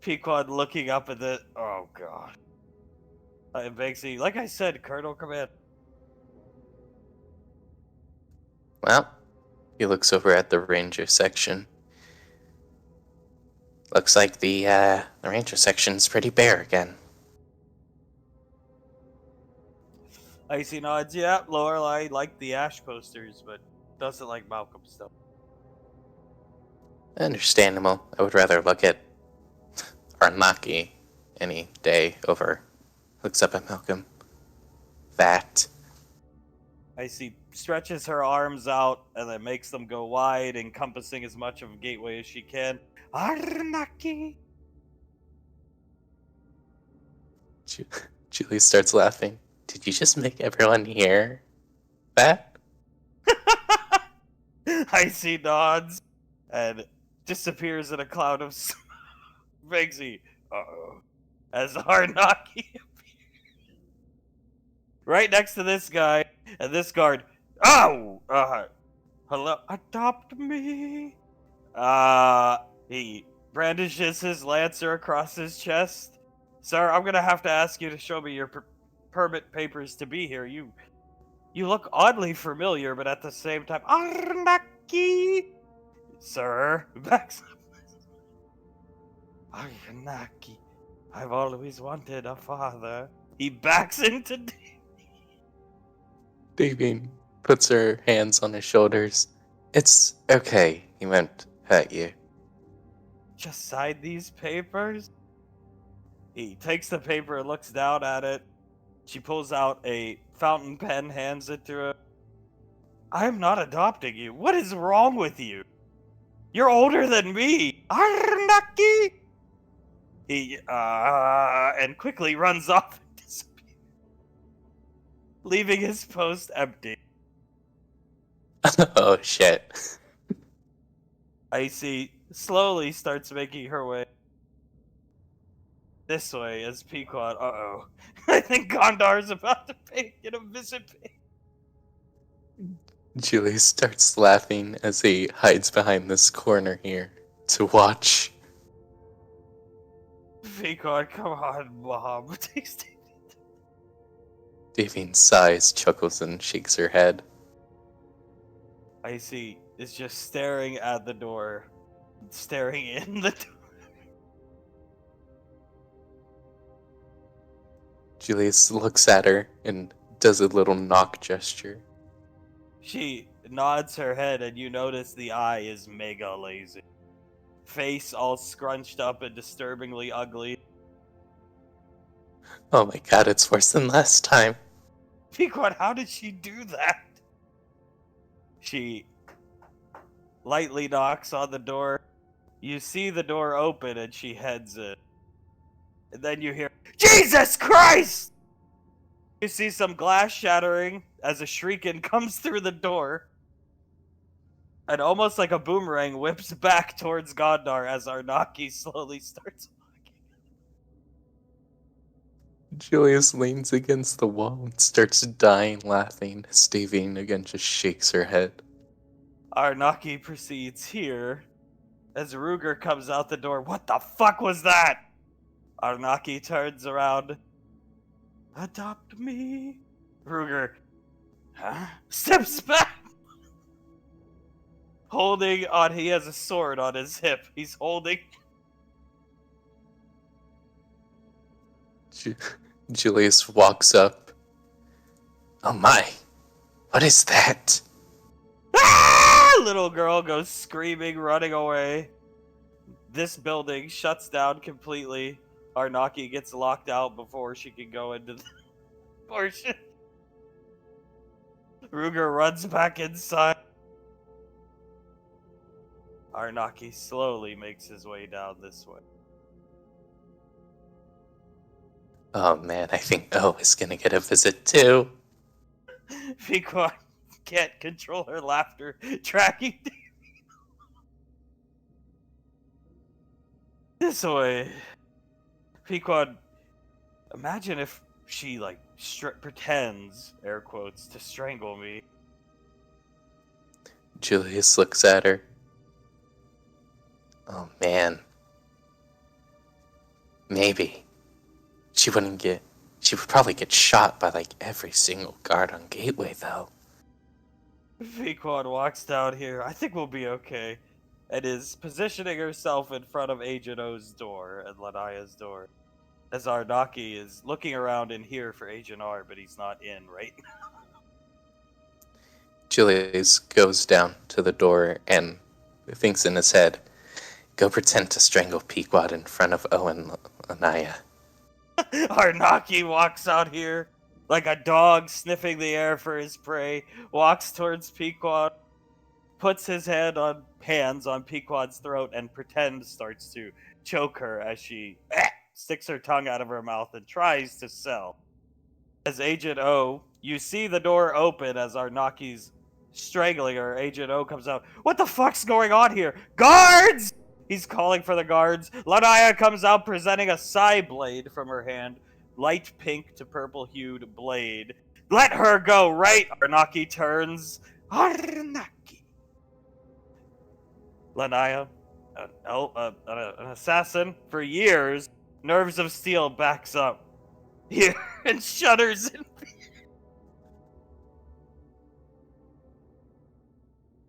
Pequod looking up at the... Oh, God. And Banksy, like I said, Colonel Command. Well, he looks over at the ranger section. Looks like the ranger section's pretty bare again. Icy nods, yeah, Lorelei liked the Ash posters, but doesn't like Malcolm stuff. Understandable. I would rather look at Arnaki any day over. Looks up at Malcolm. That. Icy stretches her arms out and then makes them go wide, encompassing as much of a gateway as she can. Arnaki! Julie starts laughing. Did you just make everyone hear that? Icy nods and disappears in a cloud of Banksy. Uh-oh. As Arnaki appears. Right next to this guy and this guard. Oh! Hello? Adopt me? He brandishes his lancer across his chest. Sir, I'm gonna have to ask you to show me your permit papers to be here. You look oddly familiar, but at the same time, Arnaki, sir, backs up. Arnaki, I've always wanted a father. He backs into Davine puts her hands on his shoulders. It's okay. He won't hurt you. Just sign these papers. He takes the paper and looks down at it. She pulls out a fountain pen, hands it to her. I'm not adopting you. What is wrong with you? You're older than me. Arnaki! He, and quickly runs off and disappears, leaving his post empty. Oh, shit. Icy slowly starts making her way this way as Pequod. Uh-oh. I think Gondar's about to get a visit pay. Julie starts laughing as he hides behind this corner here to watch. Peacock, come on, Mom. Davine sighs, chuckles, and shakes her head. Icy is just staring at the door, staring in the door. Julius looks at her and does a little knock gesture. She nods her head, and you notice the eye is mega lazy. Face all scrunched up and disturbingly ugly. Oh my god, it's worse than last time. Pequod, how did she do that? She lightly knocks on the door. You see the door open, and she heads in. And then you hear, Jesus Christ! You see some glass shattering as a shrieking comes through the door. And almost like a boomerang whips back towards Gondar as Arnaki slowly starts walking. Julius leans against the wall and starts dying laughing as Davine again just shakes her head. Arnaki proceeds here as Ruger comes out the door. What the fuck was that? Arnaki turns around. Adopt me. Ruger, huh? Steps back. Holding on, he has a sword on his hip. He's holding. Julius walks up. Oh my, what is that? Ah! Little girl goes screaming, running away. This building shuts down completely. Arnaki gets locked out before she can go into the portion. Ruger runs back inside. Arnaki slowly makes his way down this way. Oh man, I think O is gonna get a visit too. Pequod can't control her laughter, tracking this way. Pequod, imagine if she, like, pretends, air quotes, to strangle me. Julius looks at her. Oh man. Maybe. She would probably get shot by like every single guard on Gateway though. Pequod walks down here. I think we'll be okay. And is positioning herself in front of Agent O's door and Lanaya's door. As Arnaki is looking around in here for Agent R, but he's not in right now. Julius goes down to the door and thinks in his head, go pretend to strangle Pequod in front of Owen Lanaya. Arnaki walks out here like a dog sniffing the air for his prey, walks towards Pequod, puts his hands on Pequod's throat, and starts to choke her as she sticks her tongue out of her mouth and tries to sell. As Agent O, you see the door open as Arnaki's strangling her. Agent O comes out. What the fuck's going on here? Guards! He's calling for the guards. Lanaya comes out presenting a sai blade from her hand. Light pink to purple-hued blade. Let her go, right? Arnaki turns. Arnaki. Lanaya, an assassin for years, nerves of steel, backs up here and shudders in fear.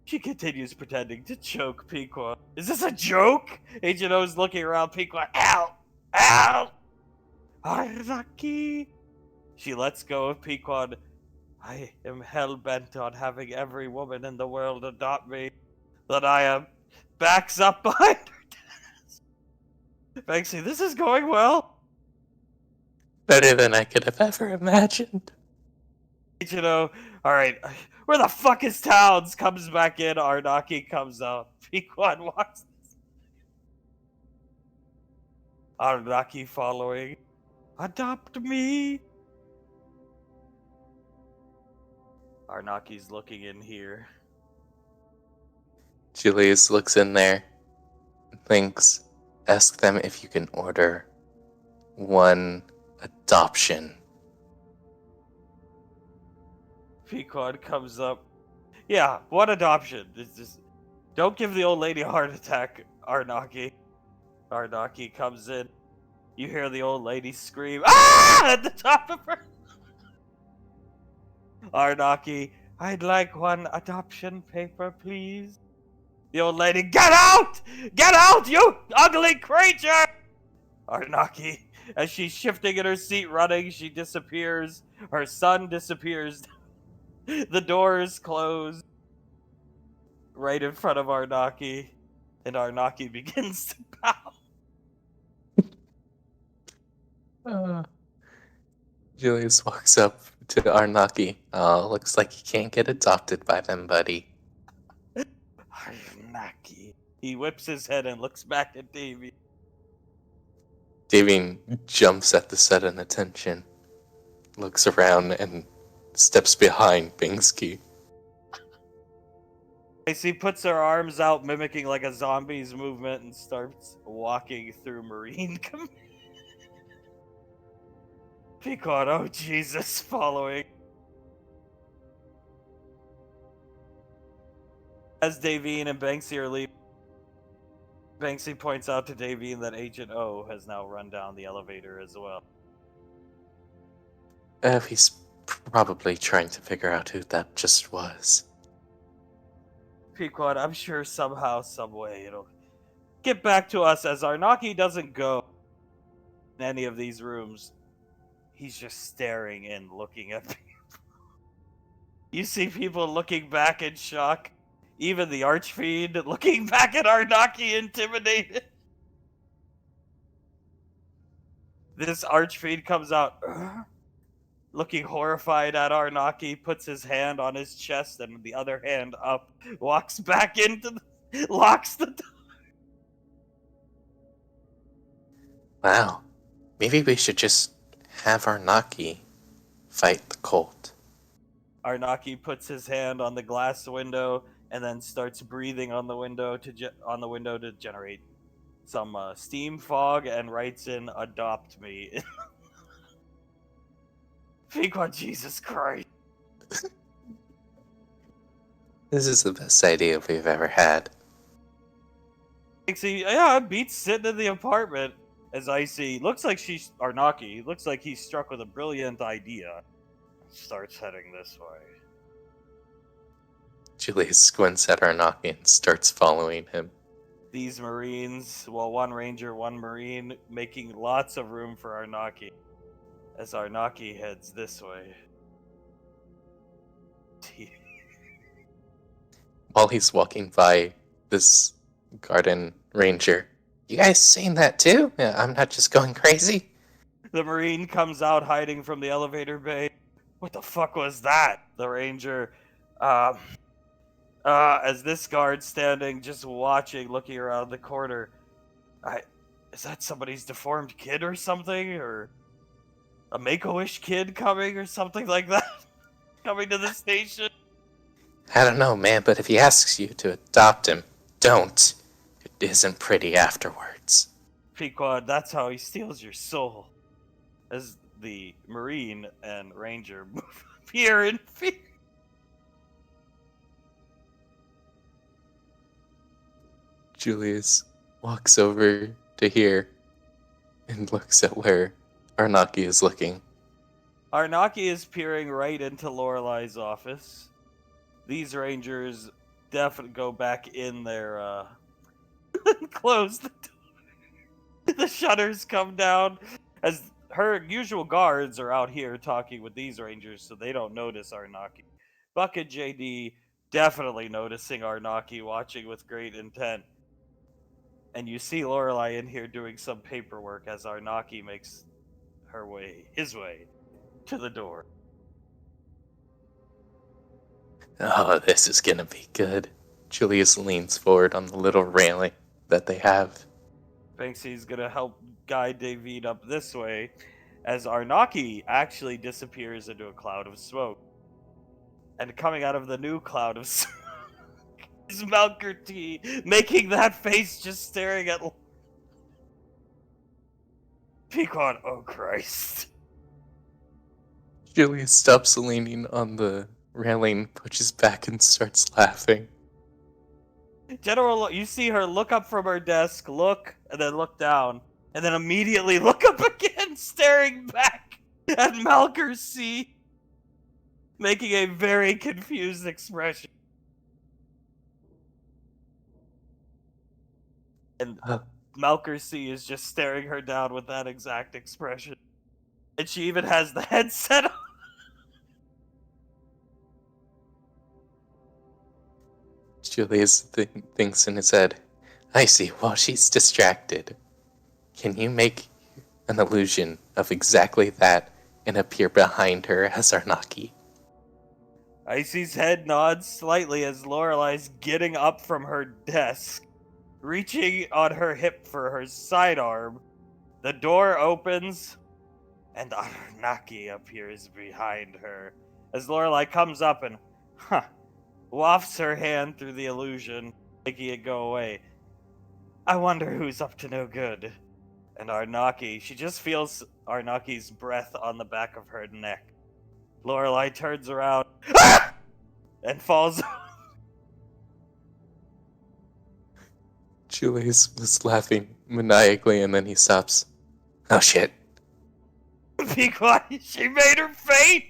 She continues pretending to choke Pequod. Is this a joke? Agent O's looking around Pequod. Ow! Ow! Arnaki! She lets go of Pequod. I am hell-bent on having every woman in the world adopt me. Lanaya backs up behind her desk. Banksy, this is going well. Better than I could have ever imagined. Agent O, alright, where the fuck is Towns? Comes back in, Arnaki comes out. Pequod walks. Arnaki following. Adopt me. Arnaki's looking in here. Julius looks in there and thinks, ask them if you can order one adoption. Pequod comes up. Yeah, one adoption. Don't give the old lady a heart attack, Arnaki. Arnaki comes in. You hear the old lady scream, "Ah!" at the top of her. Arnaki, I'd like one adoption paper, please. The old lady, get out! Get out, you ugly creature! Arnaki, as she's shifting in her seat running, she disappears. Her son disappears. The doors close right in front of Arnaki, and Arnaki begins to pout. Julius walks up to Arnaki. Looks like you can't get adopted by them, buddy. Arnaki. He whips his head and looks back at Davy. Davy jumps at the sudden attention, looks around, and steps behind Bingsky. She puts her arms out, mimicking like a zombie's movement, and starts walking through Marine Command. Peacock, oh Jesus, following. As Davine and Banksy are leaving, Banksy points out to Davine that Agent O has now run down the elevator as well. He's probably trying to figure out who that just was. Pequod, I'm sure somehow, someway, it'll get back to us as Arnaki doesn't go in any of these rooms. He's just staring and looking at people. You see people looking back in shock. Even the Archfiend looking back at Arnaki intimidated. This Archfiend comes out, looking horrified at Arnaki, puts his hand on his chest and the other hand up, walks back into locks the door. Wow. Maybe we should just have Arnaki fight the cult. Arnaki puts his hand on the glass window and then starts breathing on the window to generate some steam fog and writes in "Adopt me." Pequod, Jesus Christ! This is the best idea we've ever had. See, yeah, Beats sitting in the apartment as I see. Looks like Arnaki. Looks like he's struck with a brilliant idea. Starts heading this way. Julius squints at Arnaki and starts following him. These Marines, well, one Ranger, one Marine, making lots of room for Arnaki as Arnaki heads this way. While he's walking by this garden ranger, you guys seen that too? Yeah, I'm not just going crazy. The Marine comes out hiding from the elevator bay. What the fuck was that? The Ranger, as this guard standing, just watching, looking around the corner. Is that somebody's deformed kid or something? Or a Make-A-Wish kid coming or something like that? Coming to the station? I don't know, man, but if he asks you to adopt him, don't. It isn't pretty afterwards. Pequod, that's how he steals your soul. As the Marine and Ranger appear in fear. Julius walks over to here and looks at where Arnaki is looking. Arnaki is peering right into Lorelai's office. These Rangers definitely go back in there, close the door. The shutters come down as her usual guards are out here talking with these Rangers, so they don't notice Arnaki. Buck and JD definitely noticing Arnaki, watching with great intent. And you see Lorelai in here doing some paperwork as Arnaki makes his way to the door. Oh, this is gonna be good. Julius leans forward on the little railing that they have. Banksy's gonna help guide David up this way as Arnaki actually disappears into a cloud of smoke. And coming out of the new cloud of smoke is Melker T, making that face just staring at Pequod. Oh Christ. Julius stops leaning on the railing, pushes back, and starts laughing. General, you see her look up from her desk, look, and then look down. and then immediately look up again, staring back at Malker C, making a very confused expression. And Malker C is just staring her down with that exact expression. And she even has the headset on. Julius thinks in his head, I see, while she's distracted. Can you make an illusion of exactly that and appear behind her as Arnaki? Icy's head nods slightly as Lorelai's getting up from her desk, reaching on her hip for her sidearm. The door opens, and Arnaki appears behind her as Lorelai comes up and, wafts her hand through the illusion, making it go away. I wonder who's up to no good. And Arnaki, she just feels Arnaki's breath on the back of her neck. Lorelai turns around and falls. Julius was laughing maniacally and then he stops. Oh shit. Be quiet, she made her faint!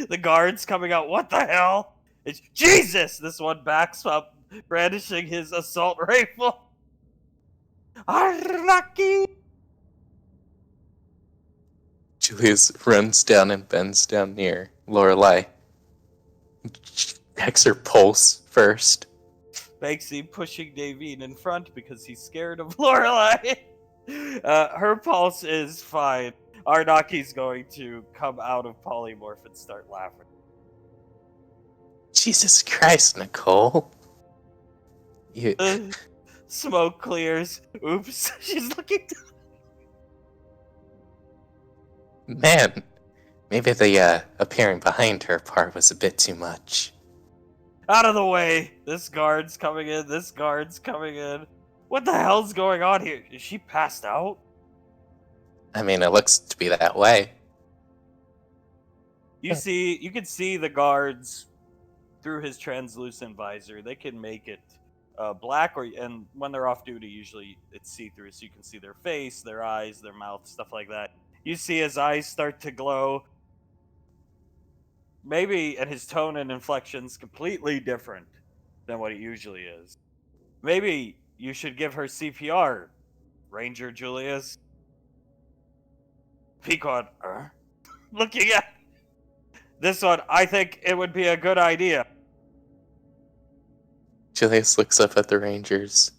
The guard's coming out, what the hell? It's Jesus! This one backs up, brandishing his assault rifle. Arnaki! Julius runs down and bends down near Lorelai. Checks her pulse first. Banksy pushing Davine in front because he's scared of Lorelai. Her pulse is fine. Arnaki's going to come out of polymorph and start laughing. Jesus Christ, Nicole. You... Smoke clears. Oops, she's looking down. Man, maybe the appearing behind her part was a bit too much. Out of the way! This guard's coming in, this guard's coming in. What the hell's going on here? Is she passed out? I mean, it looks to be that way. You can see the guards through his translucent visor. They can make it black, and when they're off duty, usually it's see-through, so you can see their face, their eyes, their mouth, stuff like that. You see his eyes start to glow. Maybe, and his tone and inflection's completely different than what it usually is. Maybe you should give her CPR, Ranger Julius. Pequod, looking at this one, I think it would be a good idea. Julius looks up at the Rangers,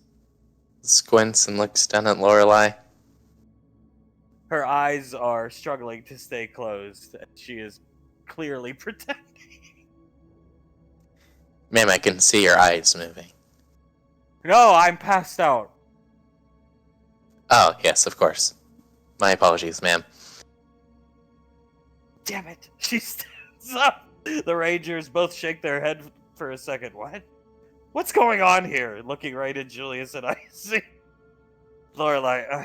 squints and looks down at Lorelai. Her eyes are struggling to stay closed, and she is clearly pretending. Ma'am, I can see your eyes moving. No, I'm passed out. Oh, yes, of course. My apologies, ma'am. Damn it. She stands up. The Rangers both shake their head for a second. What? What's going on here? Looking right at Julius and Icy. Lorelai,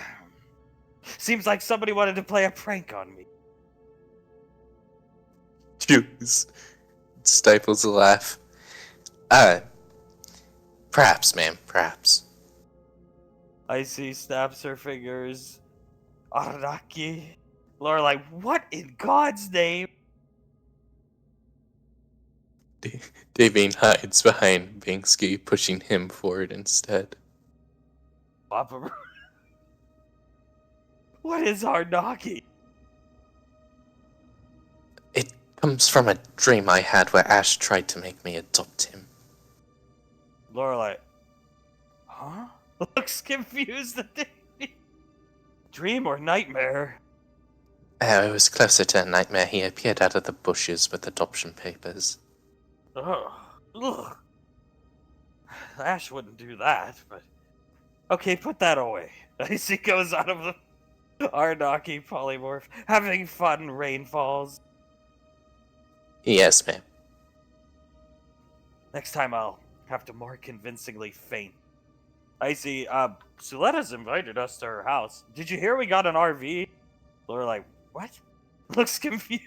seems like somebody wanted to play a prank on me. Julius stifles a laugh. Perhaps, ma'am, perhaps. Icy snaps her fingers. Arnaki. Lorelai, what in God's name? Davine hides behind Banksy, pushing him forward instead. Papa. What is Arnaki? It comes from a dream I had where Ash tried to make me adopt him. Lorelai. Huh? Looks confused at Davine. Dream or nightmare? It was closer to a nightmare. He appeared out of the bushes with adoption papers. Ugh. Ash wouldn't do that, but... Okay, put that away. Icy goes out of the Arnaki polymorph, having fun, rain falls. Yes, ma'am. Next time I'll have to more convincingly faint. Icy, Suletta's invited us to her house. Did you hear we got an RV? Lorelai, what? Looks confused.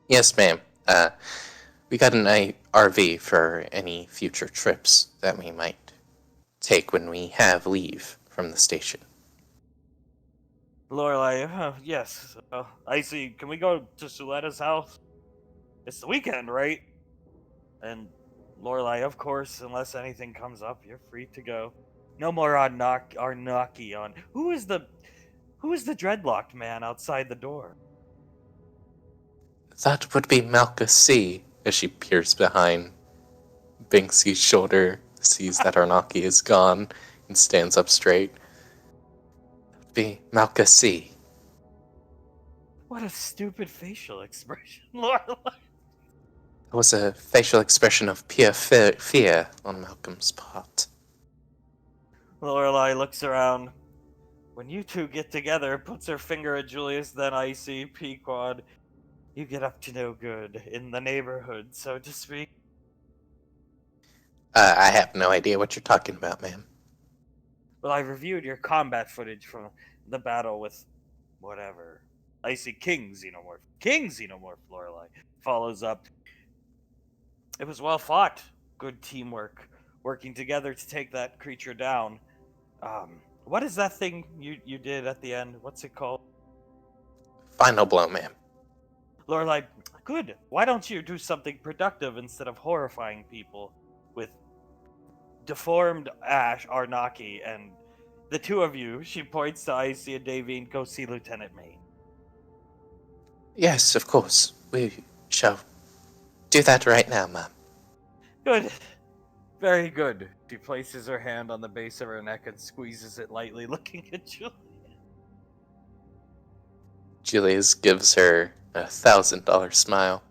Yes, ma'am. We got an RV for any future trips that we might take when we have leave from the station. Lorelai, yes. I see. Can we go to Suletta's house? It's the weekend, right? And Lorelai, of course, unless anything comes up, you're free to go. No more Arnaki on. Who is the dreadlocked man outside the door? That would be Malka C. As she peers behind Binksy's shoulder, sees that Arnaki is gone, and stands up straight. That would be Malka C. What a stupid facial expression, Lorelai. It was a facial expression of pure fear on Malcolm's part. Lorelai looks around. When you two get together, puts her finger at Julius, then Icy, Pequod. You get up to no good in the neighborhood, so to speak. I have no idea what you're talking about, ma'am. Well, I reviewed your combat footage from the battle with whatever. Icy King Xenomorph. King Xenomorph, Lorelai follows up. It was well fought. Good teamwork. Working together to take that creature down. What is that thing you did at the end? What's it called? Final blow, ma'am. Lorelai, good. Why don't you do something productive instead of horrifying people with deformed Ash, Arnaki, and the two of you, she points to Icy and Davine, go see Lieutenant Maine. Yes, of course. We shall do that right now, ma'am. Good. Very good. She places her hand on the base of her neck and squeezes it lightly, looking at you. Julius gives her $1,000 smile.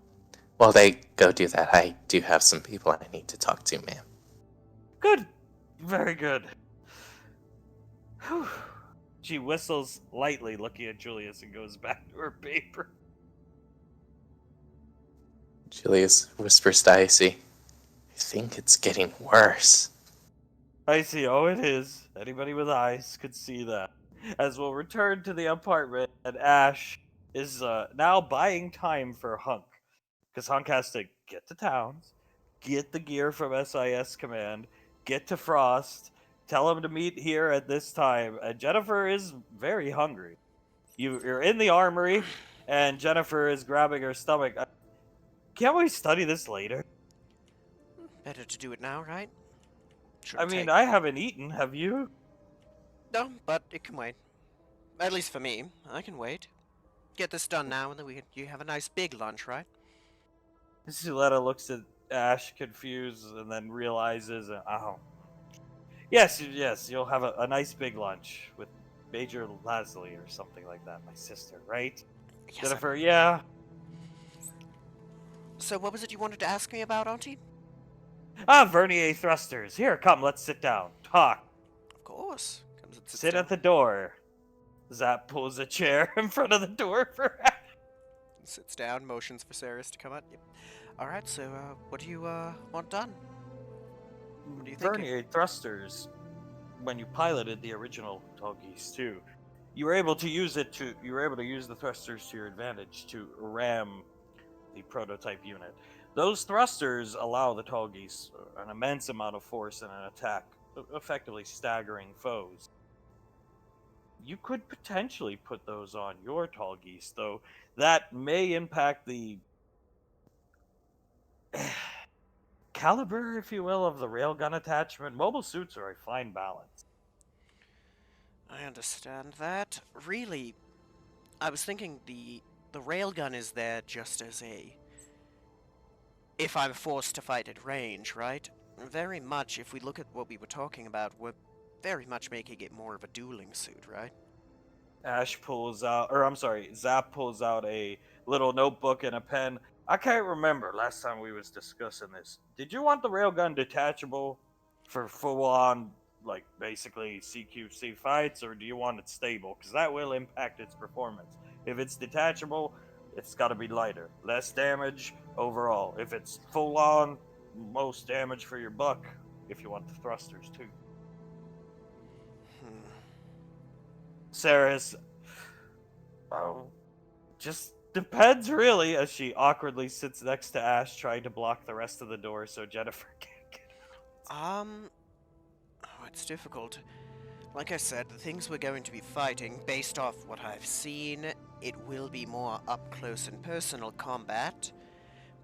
While they go do that, I do have some people I need to talk to, ma'am. Good. Very good. Whew. She whistles lightly, looking at Julius, and goes back to her paper. Julius whispers to Icy, I think it's getting worse. Icy, oh, it is. Anybody with eyes could see that. As we'll return to the apartment, and Ash is now buying time for Hunk. Because Hunk has to get to towns, get the gear from SIS Command, get to Frost, tell him to meet here at this time. And Jennifer is very hungry. You're in the armory, and Jennifer is grabbing her stomach. Can't we study this later? Better to do it now, right? I mean, I haven't eaten. Have you? No, but it can wait. At least for me. I can wait. Get this done now, and then you have a nice big lunch, right? Suletta looks at Ash confused and then realizes, oh. Yes, you'll have a nice big lunch with Major Lasley or something like that, my sister, right? Yes, Jennifer, yeah. So what was it you wanted to ask me about, Auntie? Vernier thrusters. Here, come, let's sit down. Talk. Of course. Comes and sits Sit down. at the door. Zap pulls a chair in front of the door for Ash. Sits down, motions for Ceres to come out. Yep. Alright, so what do you want done? What do you think? Vernier thrusters, when you piloted the original Tallgeese 2, you were able to use the thrusters to your advantage to ram the prototype unit. Those thrusters allow the Tallgeese an immense amount of force in an attack, effectively staggering foes. You could potentially put those on your Tallgeese, though that may impact the caliber, if you will, of the railgun attachment. Mobile suits are a fine balance. I understand that. Really, I was thinking the railgun is there just as a... if I'm forced to fight at range, right? Very much, if we look at what we were talking about, we're very much making it more of a dueling suit, right? Zap pulls out a little notebook and a pen. I can't remember last time we was discussing this. Did you want the railgun detachable for full-on, like, basically CQC fights, or do you want it stable? Because that will impact its performance. If it's detachable, it's got to be lighter. Less damage overall. If it's full-on, most damage for your buck, if you want the thrusters, too. Sarah's, just depends really, as she awkwardly sits next to Ash, trying to block the rest of the door so Jennifer can't get out. Oh, it's difficult. Like I said, the things we're going to be fighting, based off what I've seen, it will be more up close and personal combat,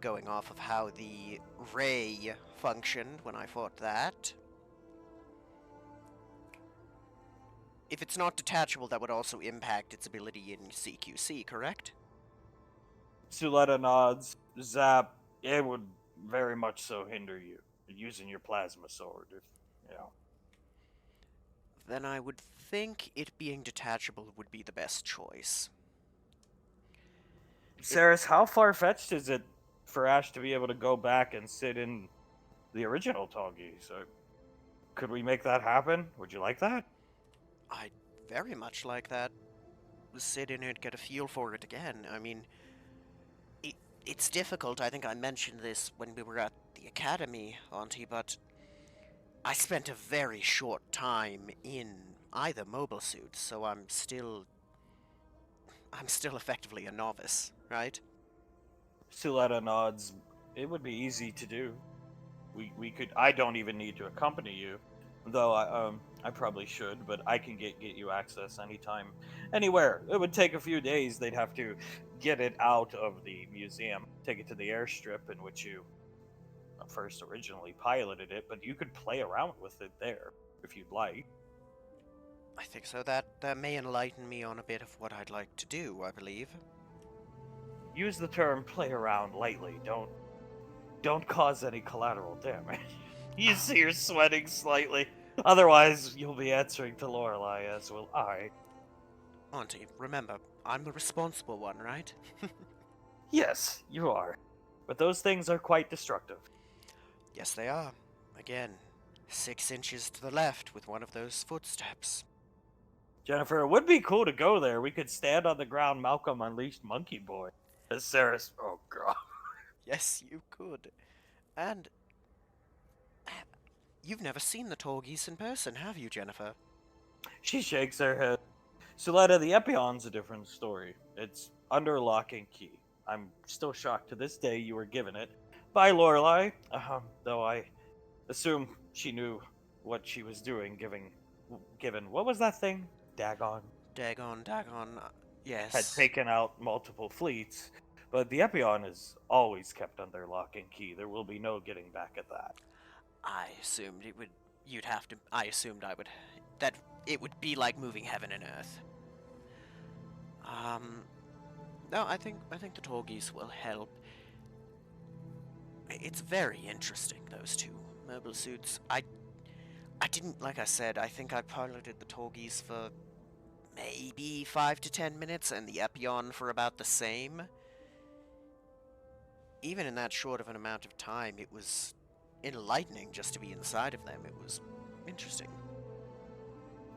going off of how the ray functioned when I fought that. If it's not detachable, that would also impact its ability in CQC, correct? Suletta nods. Zap, it would very much so hinder you using your plasma sword. If, you know. Then I would think it being detachable would be the best choice. It, Saris, how far fetched is it for Ash to be able to go back and sit in the original Togi? So, could we make that happen? Would you like that? I'd very much like that. Sit in it, get a feel for it again. I mean, it, it's difficult. I think I mentioned this when we were at the academy, Auntie, but I spent a very short time in either mobile suit, so I'm still effectively a novice, right? Suletta nods. It would be easy to do. We could. I don't even need to accompany you, though I probably should. But I can get you access anytime, anywhere. It would take a few days. They'd have to get it out of the museum, take it to the airstrip in which you first originally piloted it. But you could play around with it there if you'd like. I think so. That may enlighten me on a bit of what I'd like to do, I believe. Use the term "play around" lightly. Don't cause any collateral damage. You see her sweating slightly. Otherwise, you'll be answering to Lorelei, as will I. Auntie, remember, I'm the responsible one, right? Yes, you are. But those things are quite destructive. Yes, they are. Again, 6 inches to the left with one of those footsteps. Jennifer, it would be cool to go there. We could stand on the ground Malcolm unleashed Monkey Boy. As Sarah's. Oh, God. Yes, you could. And you've never seen the Torgeese in person, have you, Jennifer? She shakes her head. Suletta, the Epion's a different story. It's under lock and key. I'm still shocked to this day you were given it by Lorelei, though I assume she knew what she was doing, given what was that thing? Dagon Dagon, Dagon, had yes. taken out multiple fleets, but the Epion is always kept under lock and key. There will be no getting back at that. I assumed it would. You'd have to. I assumed I would. That it would be like moving heaven and earth. Um. No, I think the Torgeese will help. It's very interesting, those two mobile suits. I didn't, like I said, I think I piloted the Torgeese for maybe 5 to 10 minutes and the Epion for about the same. Even in that short of an amount of time, it was enlightening just to be inside of them. It was interesting.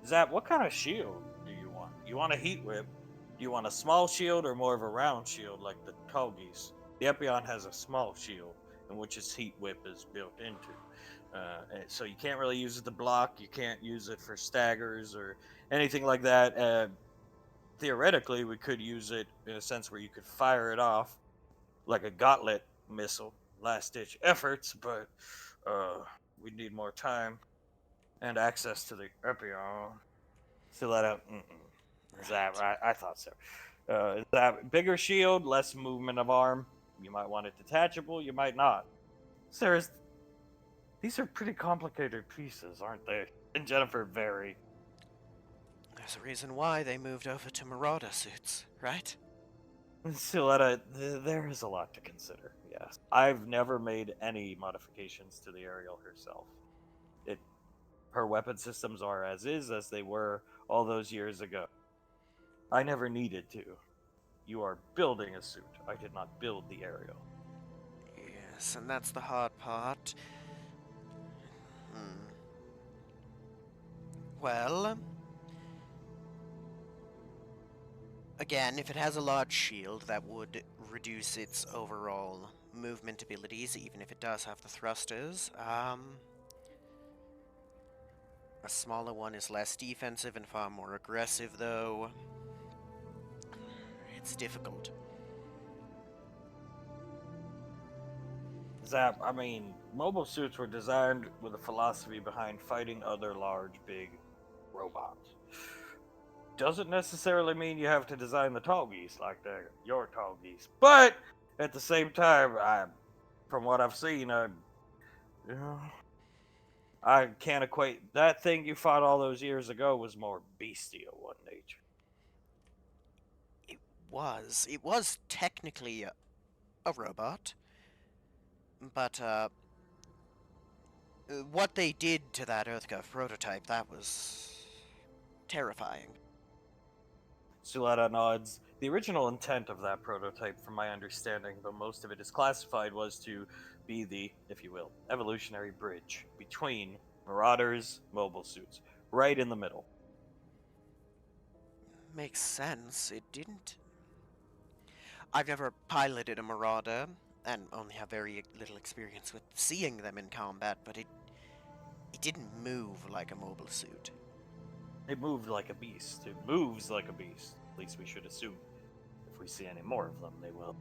Zap, what kind of shield do you want? You want a heat whip? Do you want a small shield or more of a round shield like the Togies? The Epion has a small shield in which its heat whip is built into. So you can't really use it to block. You can't use it for staggers or anything like that. Theoretically, we could use it in a sense where you could fire it off like a gauntlet missile, last ditch efforts, but uh, we need more time and access to the Epion. Fill that out. Is that Right. right? I thought so. Is that bigger shield, less movement of arm? You might want it detachable. You might not. Sarah's. These are pretty complicated pieces, aren't they? And Jennifer, very. There's a reason why they moved over to Marauder suits, right? Siletta, there is a lot to consider. Yes, I've never made any modifications to the Ariel herself. It, her weapon systems are as is as they were all those years ago. I never needed to. You are building a suit. I did not build the Ariel. Yes, and that's the hard part. Hmm. Well, again, if it has a large shield, that would reduce its overall movement abilities, even if it does have the thrusters. A smaller one is less defensive and far more aggressive, though. It's difficult. Zap, I mean, mobile suits were designed with a philosophy behind fighting other large, big robot. Doesn't necessarily mean you have to design the tall geese like they're your tall geese. But at the same time, from what I've seen, you know, I can't equate that thing you fought all those years ago was more bestial one nature. It was. It was technically a robot, but what they did to that EarthGov prototype, that was terrifying. Suletta nods. The original intent of that prototype, from my understanding, though most of it is classified, was to be the, if you will, evolutionary bridge between Marauders' mobile suits, right in the middle. Makes sense. It didn't. I've never piloted a Marauder, and only have very little experience with seeing them in combat, but it didn't move like a mobile suit. It moved like a beast. It moves like a beast. At least we should assume. If we see any more of them, they will.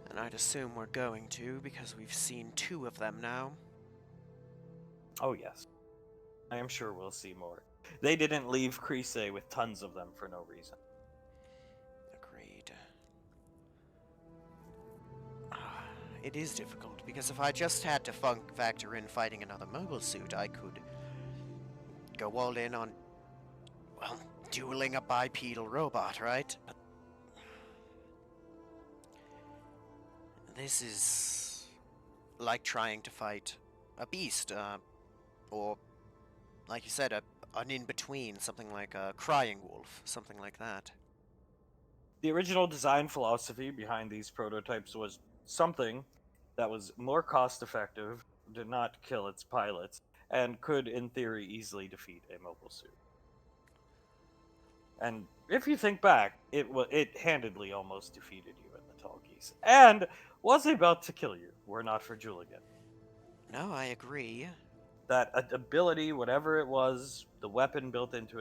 And I'd assume we're going to, because we've seen 2 of them now. Oh, yes. I am sure we'll see more. They didn't leave Crise with tons of them for no reason. Agreed. It is difficult, because if I just had to factor in fighting another mobile suit, I could go all in on, well, dueling a bipedal robot, right? But this is like trying to fight a beast, or, like you said, an in-between, something like a crying wolf, something like that. The original design philosophy behind these prototypes was something that was more cost effective, did not kill its pilots, and could, in theory, easily defeat a mobile suit. And if you think back, it handedly almost defeated you in the Tall Geese, and was about to kill you, were not for Julian. No, I agree. That ability, whatever it was, the weapon built into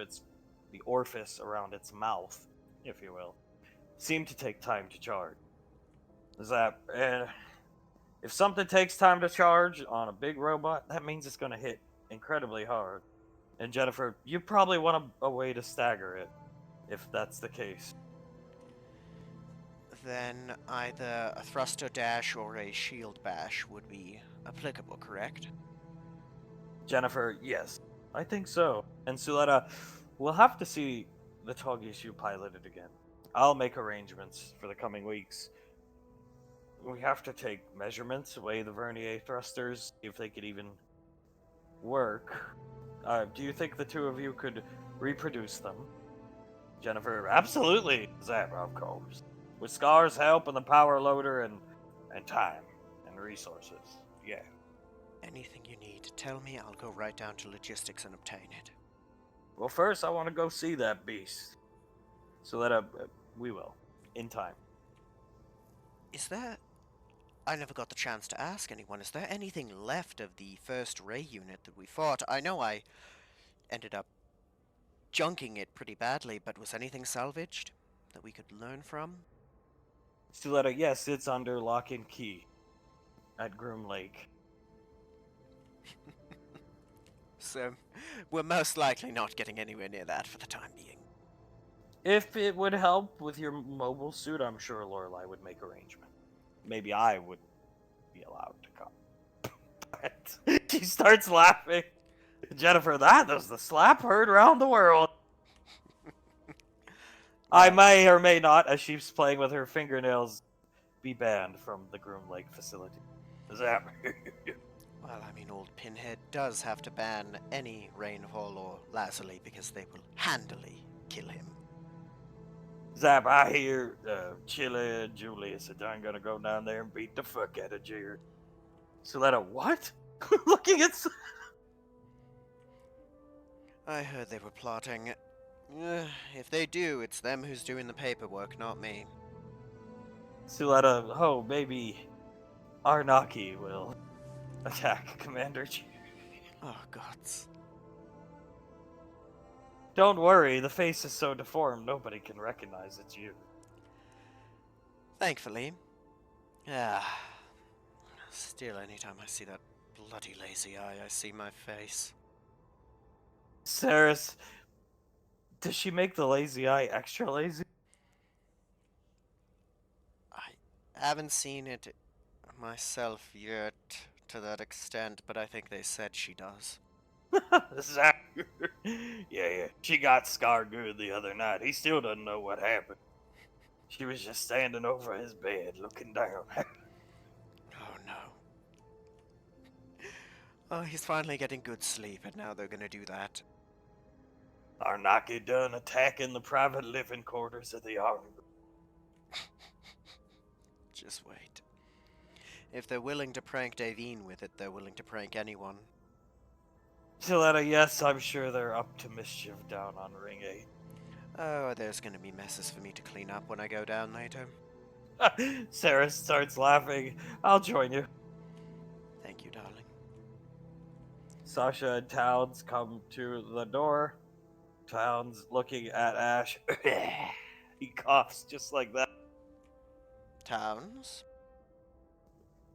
the orifice around its mouth, if you will, seemed to take time to charge. Is that if something takes time to charge on a big robot, that means it's going to hit incredibly hard. And Jennifer, you probably want a way to stagger it, if that's the case. Then either a thruster dash or a shield bash would be applicable, correct? Jennifer, yes, I think so. And Suletta, we'll have to see the Togishu piloted again. I'll make arrangements for the coming weeks. We have to take measurements, weigh the Vernier thrusters, see if they could even work. Do you think the 2 of you could reproduce them? Jennifer, absolutely. Zap, of course. With Scar's help and the power loader and time and resources. Yeah. Anything you need, tell me, I'll go right down to logistics and obtain it. Well, first I want to go see that beast. So that we will. In time. Is there... I never got the chance to ask anyone, is there anything left of the first Ray unit that we fought? I know I ended up junking it pretty badly, but was anything salvaged that we could learn from? Suletta, yes, it's under lock and key at Groom Lake. So, we're most likely not getting anywhere near that for the time being. If it would help with your mobile suit, I'm sure Lorelei would make arrangement. Maybe I would be allowed to come. But she starts laughing. Jennifer, that is the slap heard around the world. I may or may not, as she's playing with her fingernails, be banned from the Groom Lake facility. Is that? Well, I mean, old Pinhead does have to ban any Rainfall or Lazuli because they will handily kill him. Zap, I hear Chile and Julius said I'm gonna go down there and beat the fuck out of Jared. Suletta, what? Looking at... I heard they were plotting. If they do, it's them who's doing the paperwork, not me. Suletta, oh, maybe Arnaki will attack Commander Jared. Oh, gods. Don't worry, the face is so deformed nobody can recognize it's you. Thankfully. Ah. Still, anytime I see that bloody lazy eye, I see my face. Saris, does she make the lazy eye extra lazy? I haven't seen it myself yet to that extent, but I think they said she does. Zach. Yeah. She got Scar good the other night. He still doesn't know what happened. She was just standing over his bed, looking down. Oh no. Oh, he's finally getting good sleep, and now they're gonna do that. Arnaki done attacking the private living quarters of the army. Just wait. If they're willing to prank Davine with it, they're willing to prank anyone. Gilletta, yes, I'm sure they're up to mischief down on Ring 8. Oh, there's gonna be messes for me to clean up when I go down later. Sarah starts laughing. I'll join you. Thank you, darling. Sasha and Towns come to the door. Towns looking at Ash. He coughs just like that. Towns?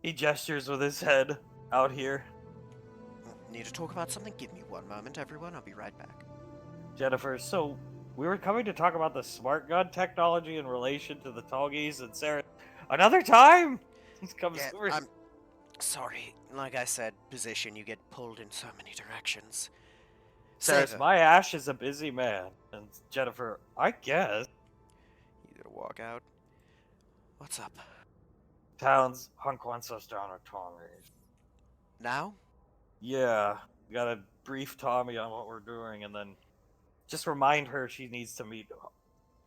He gestures with his head out here. Need to talk about something? Give me one moment, everyone. I'll be right back. Jennifer, so we were coming to talk about the smart gun technology in relation to the Tallgeese, and Sarah. Another time! Comes Yeah, over. I'm sorry. Like I said, position, you get pulled in so many directions. Sarah's, Save her. my Ash is a busy man. And Jennifer, I guess. You gotta walk out. What's up? Towns, Hunk wants us down at Tommy's. Now? Yeah, we gotta brief Tommy on what we're doing, and then just remind her she needs to meet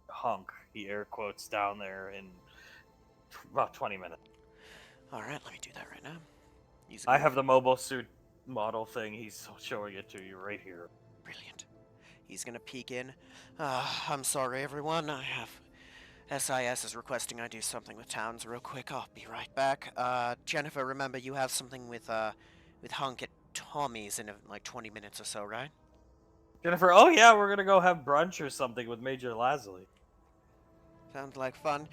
Hunk. He air quotes down there in about 20 minutes. Alright, let me do that right now. I have the mobile suit model thing. He's showing it to you right here. Brilliant. He's gonna peek in. I'm sorry, everyone. I have... SIS is requesting I do something with Towns real quick. I'll be right back. Jennifer, remember you have something with Hunk at Tommy's in like 20 minutes or so, right? Jennifer, oh yeah, we're gonna go have brunch or something with Major Lasley. Sounds like fun.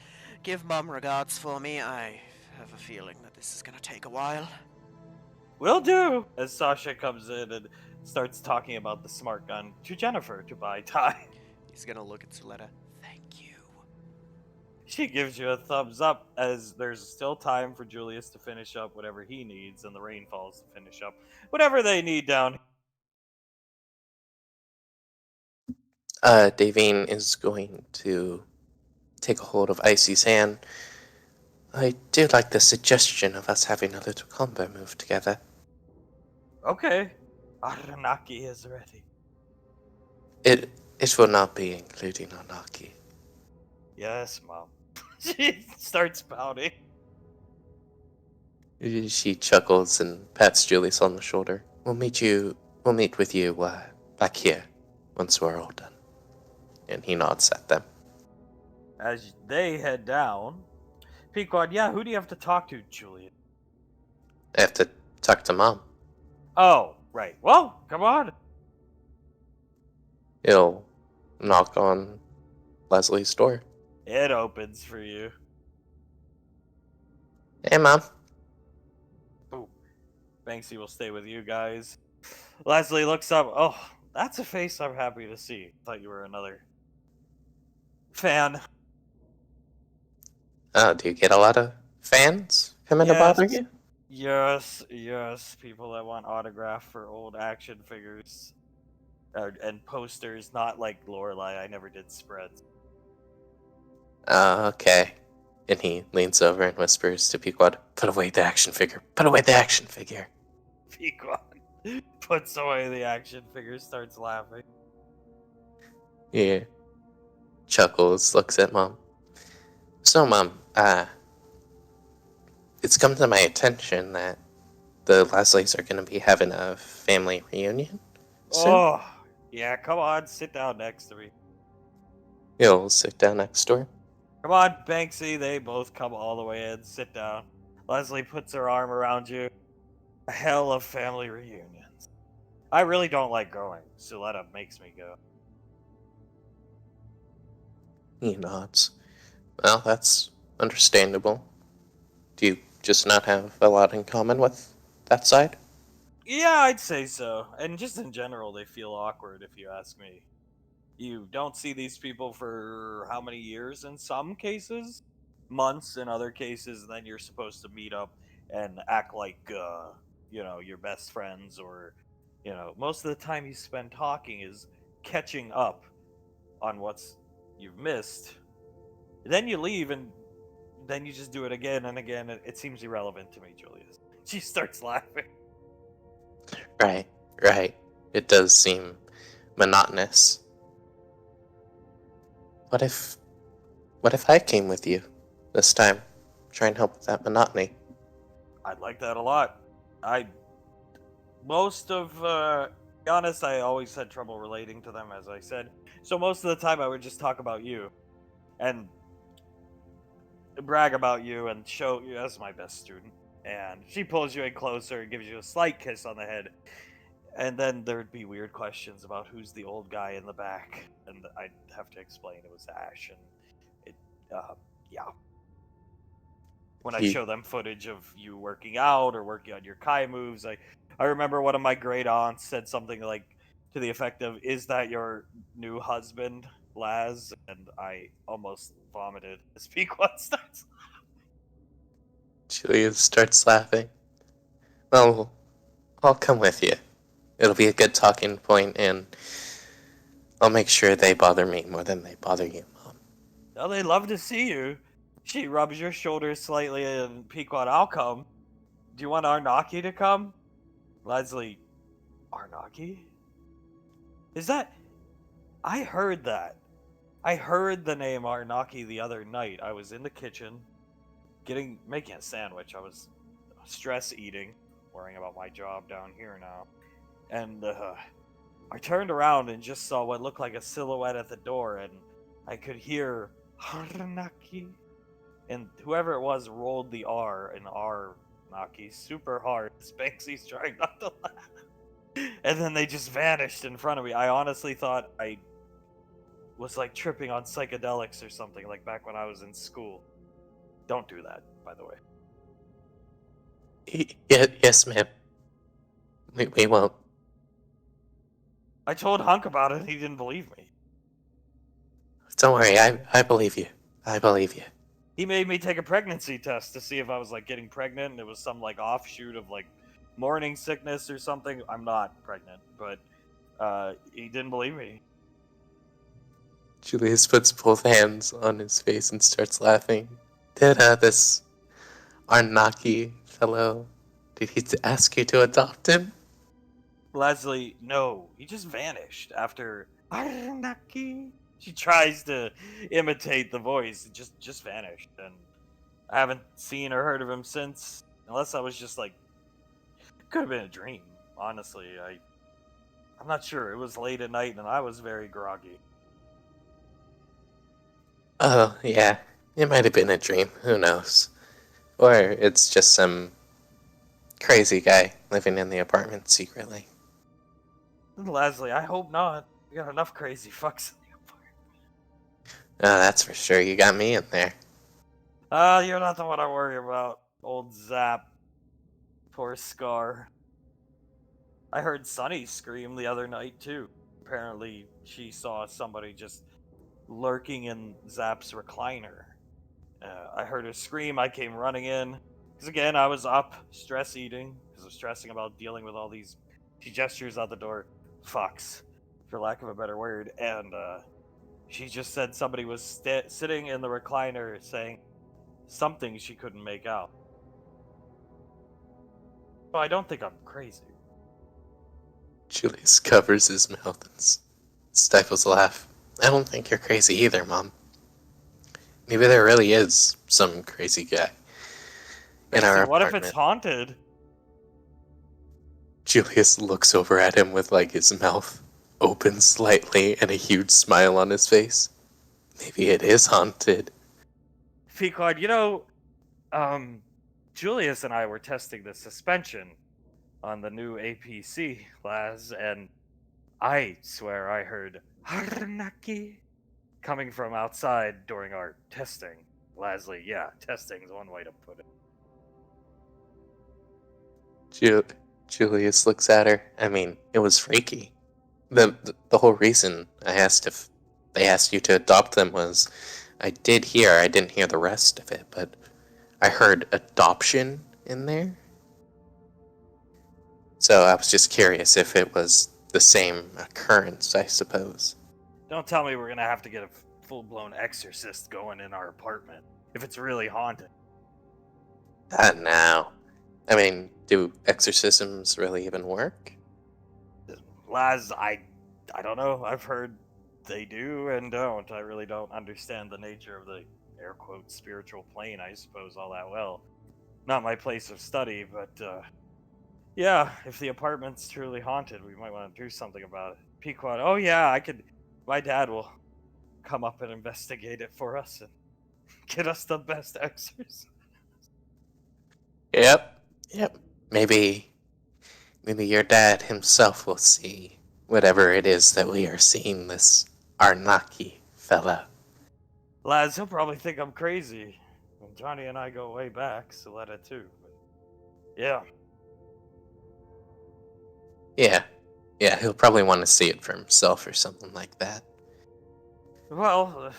Give Mum regards for me. I have a feeling that this is gonna take a while. Will do! As Sasha comes in and starts talking about the smart gun to Jennifer to buy time. He's gonna look at Suletta. Thank you. She gives you a thumbs up as there's still time for Julius to finish up whatever he needs and the Rainfalls to finish up whatever they need down here. Davine is going to take a hold of Icy's hand. I do like the suggestion of us having a little combo move together. Okay. Arnaki is ready. It will not be including Arnaki. Yes, Mom. She starts pouting. She chuckles and pats Julius on the shoulder. We'll meet with you back here once we're all done. And he nods at them. As they head down, Pequod, yeah, who do you have to talk to, Julian? I have to talk to Mom. Oh, right. Well, come on. He'll knock on Leslie's door. It opens for you. Hey, Mom. Ooh. Banksy will stay with you guys. Leslie looks up. Oh, that's a face I'm happy to see. Thought you were another fan. Oh, do you get a lot of fans coming to bother you? Yes. People that want autograph for old action figures and posters, not like Lorelai. I never did spreads. Okay. And he leans over and whispers to Pequod, put away the action figure. Put away the action figure. Pequod puts away the action figure, starts laughing. Yeah. Chuckles, looks at Mom. So, Mom, it's come to my attention that the Leslies are going to be having a family reunion soon. Oh, yeah, come on, sit down next to me. He'll sit down next door. Come on, Banksy, they both come all the way in, sit down. Leslie puts her arm around you. A hell of family reunions. I really don't like going. Suletta makes me go. He nods. Well, that's understandable. Do you just not have a lot in common with that side? Yeah, I'd say so. And just in general, they feel awkward if you ask me. You don't see these people for how many years in some cases? Months in other cases, and then you're supposed to meet up and act like, your best friends, or, most of the time you spend talking is catching up on what's you've missed. Then you leave, and then you just do it again and again. It seems irrelevant to me, Julius. She starts laughing. Right, right. It does seem monotonous. What if what if I came with you this time? Try and help with that monotony. I'd like that a lot. I most of be honest, I always had trouble relating to them, as I said. So most of the time I would just talk about you and brag about you and show you as my best student. And she pulls you in closer and gives you a slight kiss on the head. And then there'd be weird questions about who's the old guy in the back. And I'd have to explain it was Ash. And it, yeah. When I He, show them footage of you working out or working on your Kai moves, I remember one of my great aunts said something like to the effect of, "Is that your new husband, Laz?" And I almost vomited as Pequod starts. Julius starts laughing. Well, I'll come with you. It'll be a good talking point, and I'll make sure they bother me more than they bother you, Mom. Oh, they love to see you. She rubs your shoulders slightly, and Pequod, I'll come. Do you want Arnaki to come? Leslie, Arnaki? Is that? I heard that. I heard the name Arnaki the other night. I was in the kitchen, making a sandwich. I was stress eating, worrying about my job down here now, and I turned around and just saw what looked like a silhouette at the door, and I could hear Arnaki, and whoever it was rolled the R in Arnaki super hard. Spanksy's trying not to laugh, and then they just vanished in front of me. I honestly thought I was like tripping on psychedelics or something, like back when I was in school. Don't do that, by the way. Yes, ma'am. We won't. I told Hunk about it, and he didn't believe me. Don't worry, I believe you. I believe you. He made me take a pregnancy test to see if I was like getting pregnant, and it was some like offshoot of like morning sickness or something. I'm not pregnant, but he didn't believe me. Julius puts both hands on his face and starts laughing. Did this Arnaki fellow, did he ask you to adopt him? Leslie, no, he just vanished after Arnaki. She tries to imitate the voice, it just vanished, and I haven't seen or heard of him since. Unless I was just like, it could have been a dream. Honestly, I'm not sure. It was late at night, and I was very groggy. Oh, yeah. It might have been a dream. Who knows? Or it's just some crazy guy living in the apartment secretly. Leslie, I hope not. We got enough crazy fucks in the apartment. Oh, that's for sure. You got me in there. You're not the one I worry about. Old Zap. Poor Scar. I heard Sunny scream the other night, too. Apparently, she saw somebody just lurking in Zap's recliner. I heard her scream. I came running in. Because again, I was up, stress eating, because I'm stressing about dealing with all these. She gestures out the door. Fucks, for lack of a better word. And she just said somebody was sitting in the recliner saying something she couldn't make out. Well, I don't think I'm crazy. Julius covers his mouth and stifles a laugh. I don't think you're crazy either, Mom. Maybe there really is some crazy guy in our What if it's apartment. haunted? Julius looks over at him with like his mouth open slightly and a huge smile on his face. Maybe it is haunted. Pequod, Julius and I were testing the suspension on the new APC, Laz, and I swear I heard Arnaki coming from outside during our testing. Leslie, yeah, testing is one way to put it. Julius looks at her. I mean, it was freaky. The whole reason I asked if they asked you to adopt them was I didn't hear the rest of it, but I heard adoption in there. So I was just curious if it was the same occurrence, I suppose. Don't tell me we're gonna have to get a full-blown exorcist going in our apartment if it's really haunted. Now. I mean, do exorcisms really even work? Laz, I don't know. I've heard they do and don't. I really don't understand the nature of the air quote spiritual plane, I suppose, all that well. Not my place of study, but yeah, if the apartment's truly haunted, we might want to do something about it. Pequod, oh yeah, I could. My dad will come up and investigate it for us and get us the best exorcist. Yep. Maybe your dad himself will see whatever it is that we are seeing this Arnaki fella. Laz, he'll probably think I'm crazy. And Johnny and I go way back, Soletta too. But yeah. Yeah, he'll probably want to see it for himself or something like that. Well,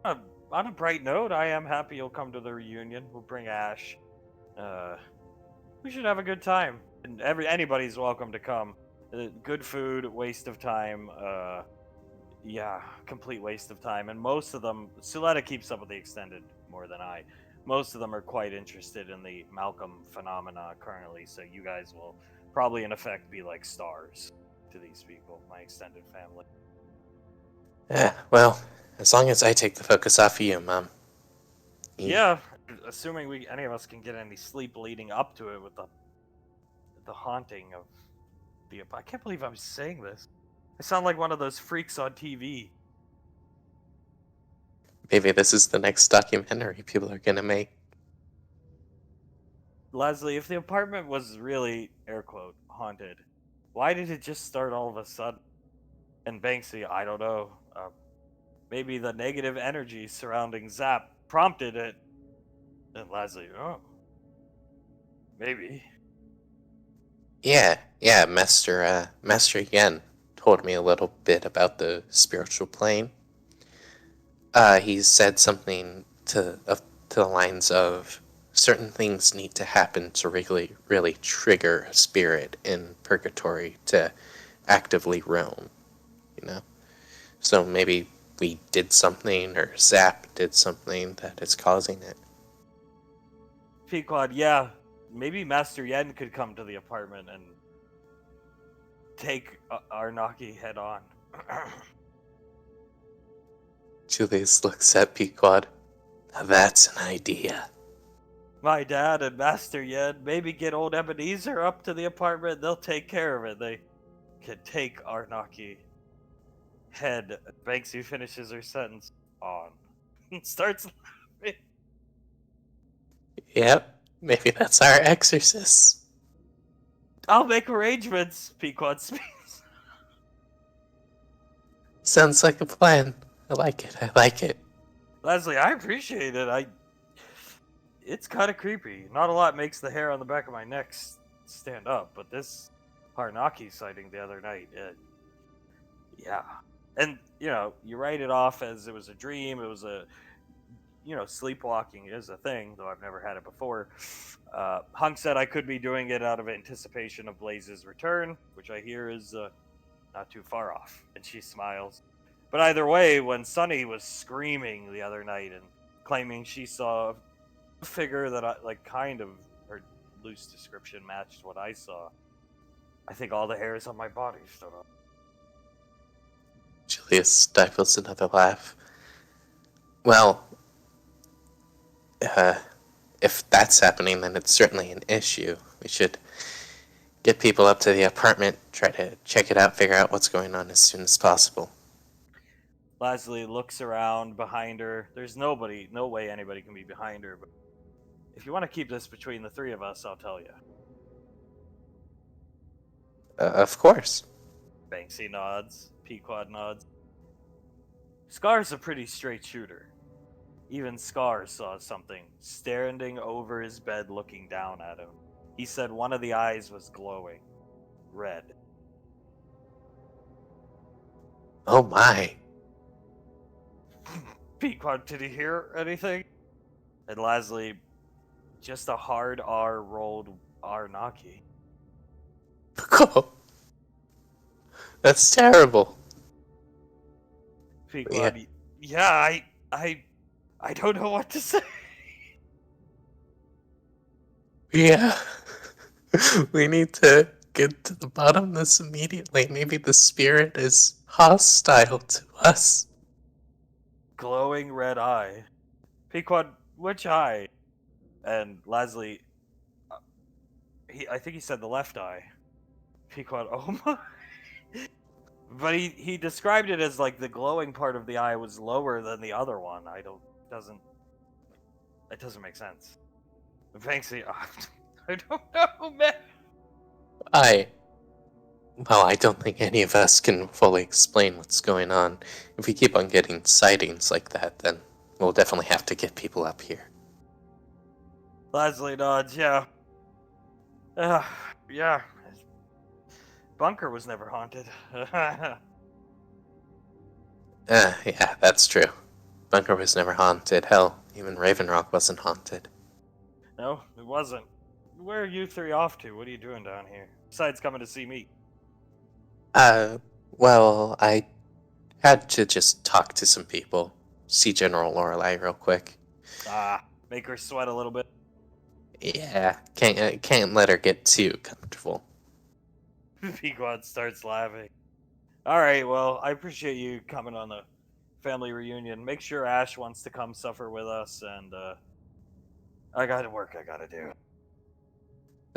on a bright note, I am happy you'll come to the reunion. We'll bring Ash. We should have a good time, and anybody's welcome to come. Good food, waste of time. Yeah, complete waste of time. And most of them, Suletta keeps up with the extended more than I. Most of them are quite interested in the Malcolm phenomena currently, so you guys will probably, in effect, be like stars to these people, my extended family. Yeah, well, as long as I take the focus off of you, Mom. Yeah, assuming any of us can get any sleep leading up to it with the haunting of the. I can't believe I'm saying this. I sound like one of those freaks on TV. Maybe this is the next documentary people are gonna make. Leslie, if the apartment was really, air quote, haunted, why did it just start all of a sudden? And Banksy, I don't know. Maybe the negative energy surrounding Zap prompted it. And Leslie, oh, maybe. Yeah, Master Yen told me a little bit about the spiritual plane. He said something to the lines of certain things need to happen to really trigger a spirit in purgatory to actively roam, you know? So maybe we did something, or Zap did something that is causing it. Pequod, yeah, maybe Master Yen could come to the apartment and take Arnaki head on. Julius looks at Pequod. Now that's an idea. My dad and Master Yen, maybe get old Ebenezer up to the apartment. They'll take care of it. They can take Arnaki head. Banksy finishes her sentence on. Starts laughing. Yep, maybe that's our exorcist. I'll make arrangements, Pequod speaks. Sounds like a plan. I like it. Leslie, I appreciate it. It's kind of creepy. Not a lot makes the hair on the back of my neck stand up, but this Harnaki sighting the other night, yeah. And, you write it off as it was a dream, it was sleepwalking is a thing, though I've never had it before. Hunk said I could be doing it out of anticipation of Blaze's return, which I hear is not too far off. And she smiles. But either way, when Sunny was screaming the other night and claiming she saw a figure that kind of her loose description matched what I saw, I think all the hairs on my body stood up. Julius stifles another laugh. Well, if that's happening, then it's certainly an issue. We should get people up to the apartment, try to check it out, figure out what's going on as soon as possible. Leslie looks around behind her. There's no way anybody can be behind her, but if you want to keep this between the three of us, I'll tell you. Of course. Banksy nods. Pequod nods. Scar's a pretty straight shooter. Even Scar saw something standing over his bed looking down at him. He said one of the eyes was glowing red. Oh my. Pequod, did he hear anything? And Lasley, just a hard R rolled Arnaki. That's terrible. Yeah. Pequod, yeah, I don't know what to say. Yeah. We need to get to the bottom of this immediately. Maybe the spirit is hostile to us. Glowing red eye. Pequod, which eye? And Lasley, I think he said the left eye. Pequod, oh my. But he described it as like the glowing part of the eye was lower than the other one. Doesn't it doesn't make sense. Banksy, I don't know, man. Well, I don't think any of us can fully explain what's going on. If we keep on getting sightings like that, then we'll definitely have to get people up here. Lasley nods, yeah. Yeah. Bunker was never haunted. Yeah, that's true. Bunker was never haunted. Hell, even Raven Rock wasn't haunted. No, it wasn't. Where are you three off to? What are you doing down here? Besides coming to see me. Well, I had to just talk to some people. See General Lorelei real quick. Make her sweat a little bit. Yeah, can't let her get too comfortable. Pequod starts laughing. Alright, well, I appreciate you coming on the family reunion. Make sure Ash wants to come suffer with us, and I got work I gotta do.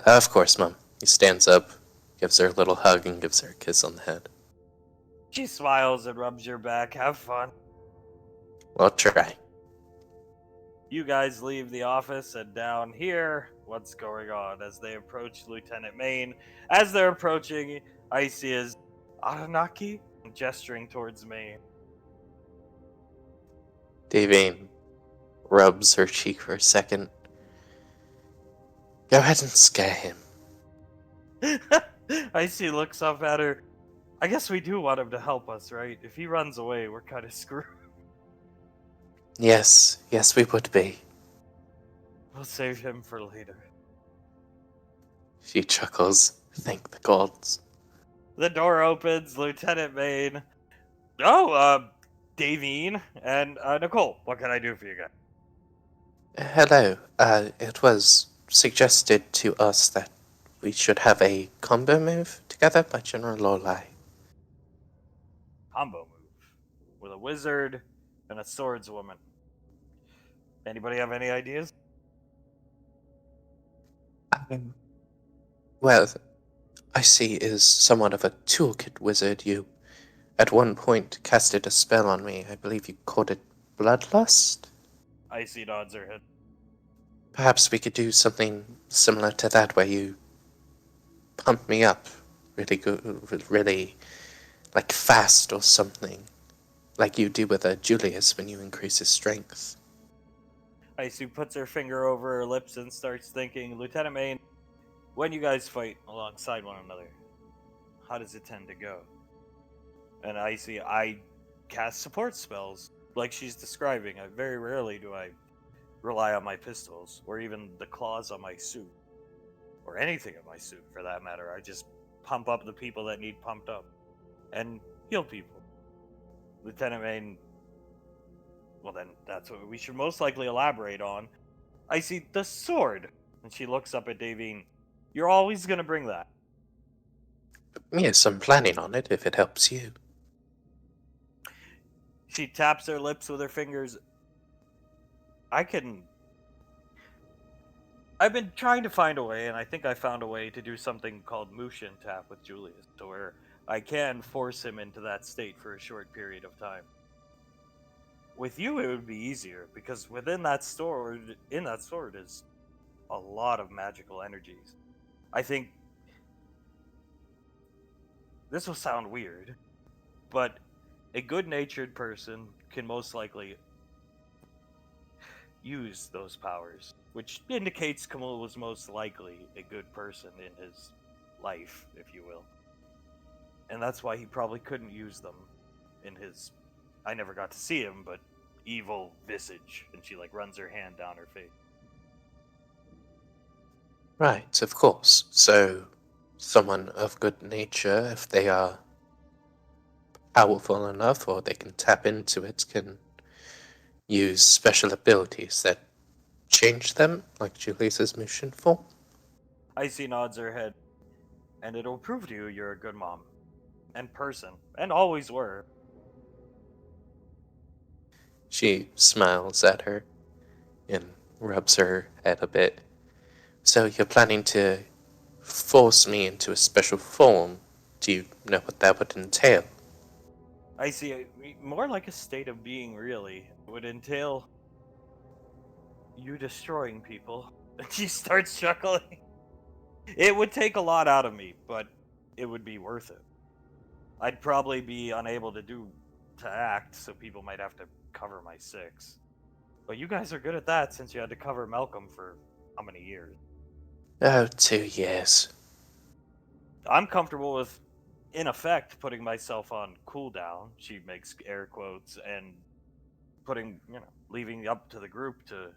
Of course, Mom. He stands up, gives her a little hug, and gives her a kiss on the head. She smiles and rubs your back. Have fun. We'll try. You guys leave the office, and down here, what's going on as they approach Lieutenant Maine. As they're approaching, Icy is Arnaki gesturing towards Maine. Davine rubs her cheek for a second. Go ahead and scare him. Icy looks up at her. I guess we do want him to help us, right? If he runs away, we're kind of screwed. Yes, we would be. We'll save him for later. She chuckles. Thank the gods. The door opens, Lieutenant Maine. Davine and Nicole. What can I do for you guys? Hello. It was suggested to us that we should have a combo move together by General Lorelei. Combo move with a wizard and a swordswoman. Anybody have any ideas? Well, Icy is somewhat of a toolkit wizard. You, at one point, casted a spell on me. I believe you called it Bloodlust? Icy nods her head. Perhaps we could do something similar to that, where you pump me up really good, really, like, fast or something. Like you do with Julius when you increase his strength. Icy puts her finger over her lips and starts thinking, Lieutenant Maine, when you guys fight alongside one another, how does it tend to go? And I cast support spells, like she's describing. Very rarely do I rely on my pistols, or even the claws on my suit, or anything in my suit for that matter. I just pump up the people that need pumped up, and heal people. Lieutenant Maine, well then, that's what we should most likely elaborate on. I see the sword. And she looks up at Davine. You're always gonna bring that. Yes, I'm planning on it if it helps you. She taps her lips with her fingers. I've been trying to find a way, and I think I found a way to do something called Mushin Tap with Julius, to where I can force him into that state for a short period of time. With you, it would be easier, because in that sword is a lot of magical energies. I think this will sound weird, but a good-natured person can most likely use those powers, which indicates Camille was most likely a good person in his life, if you will. And that's why he probably couldn't use them in his. I never got to see him, but evil visage. And she like runs her hand down her face. Right, of course. So, someone of good nature, if they are powerful enough or they can tap into it, can use special abilities that change them, like Julius's mission form. Icy nods her head, and it'll prove to you you're a good mom and person, and always were. She smiles at her and rubs her head a bit. So you're planning to force me into a special form? Do you know what that would entail? Icy, more like a state of being, really. It would entail you destroying people. And she starts chuckling. It would take a lot out of me, but it would be worth it. I'd probably be unable to act, so people might have to cover my six. But you guys are good at that since you had to cover Malcolm for how many years? Oh, 2 years. I'm comfortable with, in effect, putting myself on cooldown. She makes air quotes and leaving up to the group to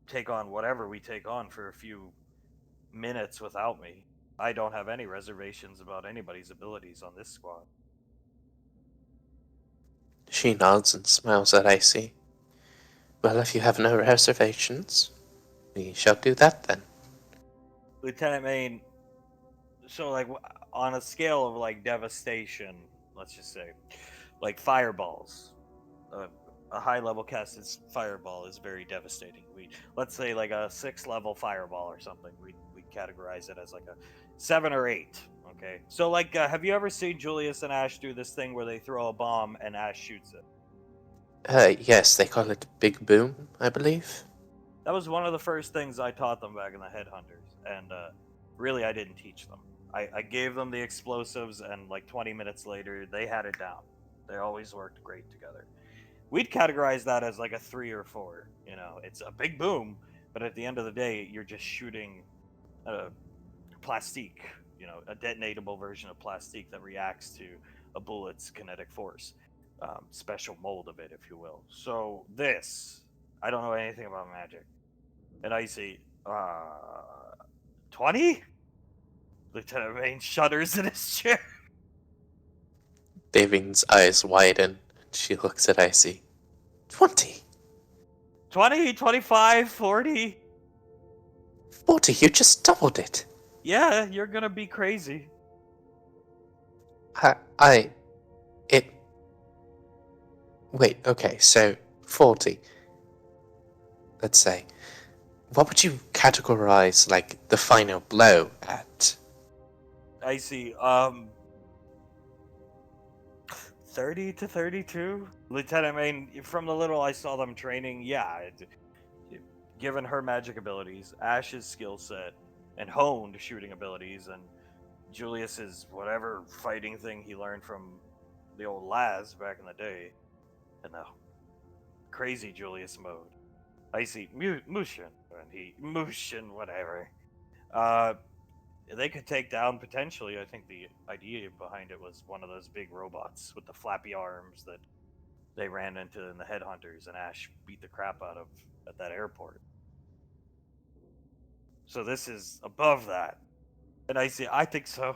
take on whatever we take on for a few minutes without me. I don't have any reservations about anybody's abilities on this squad. She nods and smiles at Icy. Well, if you have no reservations, we shall do that then. Lieutenant Main, so like on a scale of like devastation, let's just say, like fireballs, a high level casted fireball is very devastating. Let's say like a 6 level fireball or something. We categorize it as like a 7 or 8. Okay, so like, have you ever seen Julius and Ash do this thing where they throw a bomb and Ash shoots it? Yes, they call it Big Boom, I believe. That was one of the first things I taught them back in the Headhunters, and really I didn't teach them. I gave them the explosives, and like 20 minutes later, they had it down. They always worked great together. We'd categorize that as like a 3 or 4. You know, it's a big boom, but at the end of the day, you're just shooting a plastique, a detonatable version of plastique that reacts to a bullet's kinetic force. Special mold of it, if you will. So this, I don't know anything about magic. And I say, 20? Lieutenant Main shudders in his chair. Davin's eyes widen. She looks at Icy. 20! 20, 25, 40. 40, you just doubled it! Yeah, you're gonna be crazy. Wait, okay, so 40. Let's say. What would you categorize, like, the final blow at? I see. 30 to 32? Lieutenant Main, from the little I saw them training, yeah. Given her magic abilities, Ash's skill set, and honed shooting abilities, and Julius's whatever fighting thing he learned from the old Laz back in the day, and the crazy Julius mode. I see Mushin, whatever. They could take down potentially. I think the idea behind it was one of those big robots with the flappy arms that they ran into in the Headhunters, and Ash beat the crap out of at that airport. So this is above that, and I think so.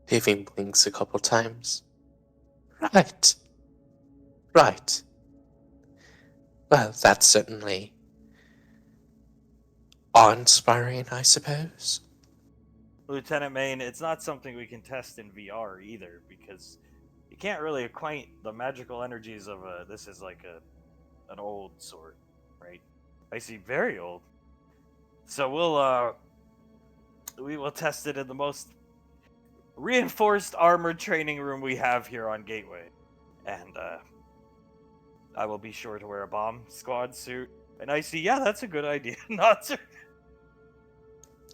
Davin blinks a couple times. Right. Right. Well, that's certainly awe-inspiring, I suppose. Lieutenant Main, it's not something we can test in VR either, because you can't really acquaint the magical energies of this is like an old sort, right? I see, very old. So we will test it in the most reinforced armored training room we have here on Gateway, and I will be sure to wear a bomb squad suit. And I see, yeah, that's a good idea. Not sir.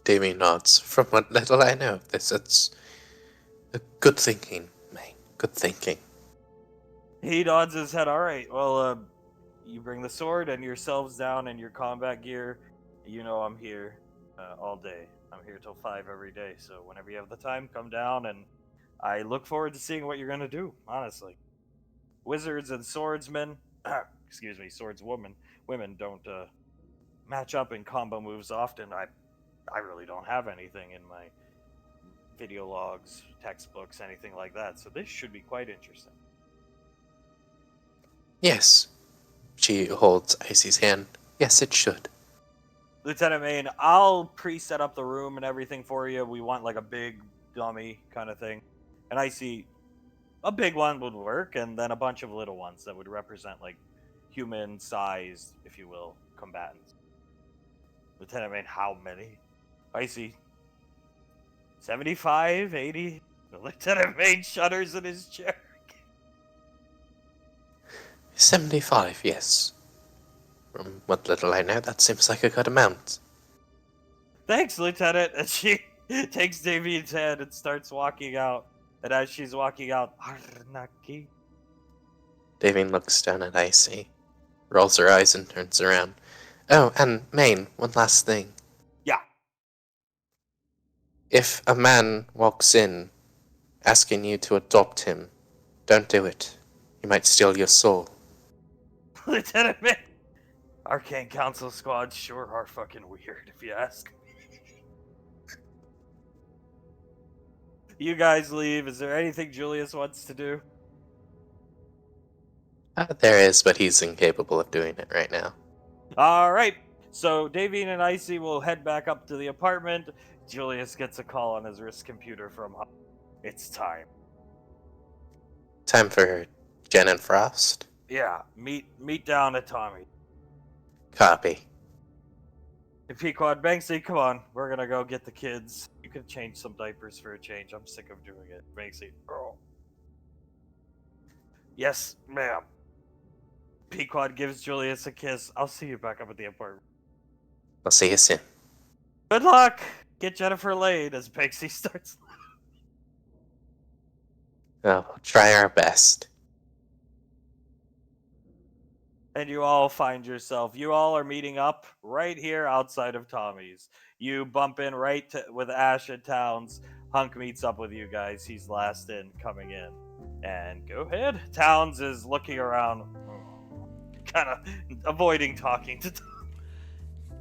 Davy nods. From what little I know of this, it's a good thinking, mate. Good thinking. He nods his head. All right. Well, you bring the sword and yourselves down in your combat gear. You know I'm here all day. I'm here till 5 every day. So whenever you have the time, come down, and I look forward to seeing what you're gonna do. Honestly, wizards and swordsmen, excuse me, women don't match up in combo moves often. I really don't have anything in my video logs, textbooks, anything like that. So this should be quite interesting. Yes. She holds Icy's hand. Yes, it should. Lieutenant Main, I'll pre-set up the room and everything for you. We want like a big dummy kind of thing. And I see a big one would work, and then a bunch of little ones that would represent like human-sized, if you will, combatants. Lieutenant Main, how many? I see 75, 80. The Lieutenant Main shudders in his chair. 75, yes. From what little I know, that seems like a good amount. Thanks, Lieutenant. And she takes Davine's hand and starts walking out. And as she's walking out, Arnaki. Davine looks down at Icy, rolls her eyes and turns around. Oh, and Maine, one last thing. Yeah. If a man walks in asking you to adopt him, don't do it. He might steal your soul. Lieutenant Main. Arcane Council squads sure are fucking weird, if you ask me. You guys leave. Is there anything Julius wants to do? There is, but he's incapable of doing it right now. Alright. So Davine and Icy will head back up to the apartment. Julius gets a call on his wrist computer from home. It's time. Time for Jen and Frost. Yeah, meet down at Tommy. Copy. Hey, Pequod, Banksy, come on. We're gonna go get the kids. You can change some diapers for a change. I'm sick of doing it. Banksy, girl. Yes, ma'am. Pequod gives Julius a kiss. I'll see you back up at the apartment. I'll see you soon. Good luck! Get Jennifer laid as Banksy starts. We'll try our best. And you all find yourself. You all are meeting up right here outside of Tommy's. You bump in with Ash and Towns. Hunk meets up with you guys. He's last in, coming in. And go ahead. Towns is looking around, kind of avoiding talking to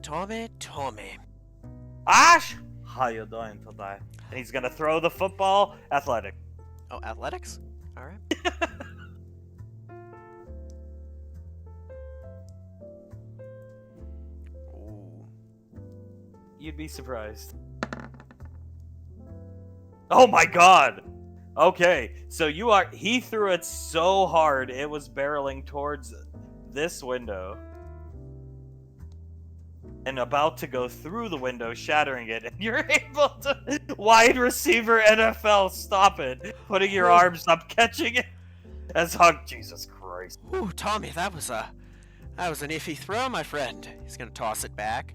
Tommy. Ash! How you doing today? And he's gonna throw the football. Athletic. Oh, athletics? Alright. Ooh. You'd be surprised. Oh my god! Okay, so he threw it so hard it was barreling towards this window. And about to go through the window, shattering it, and you're able to wide receiver NFL stop it, putting your arms up, catching it as Hunk. Jesus Christ! Ooh, Tommy, that was an iffy throw, my friend. He's gonna toss it back.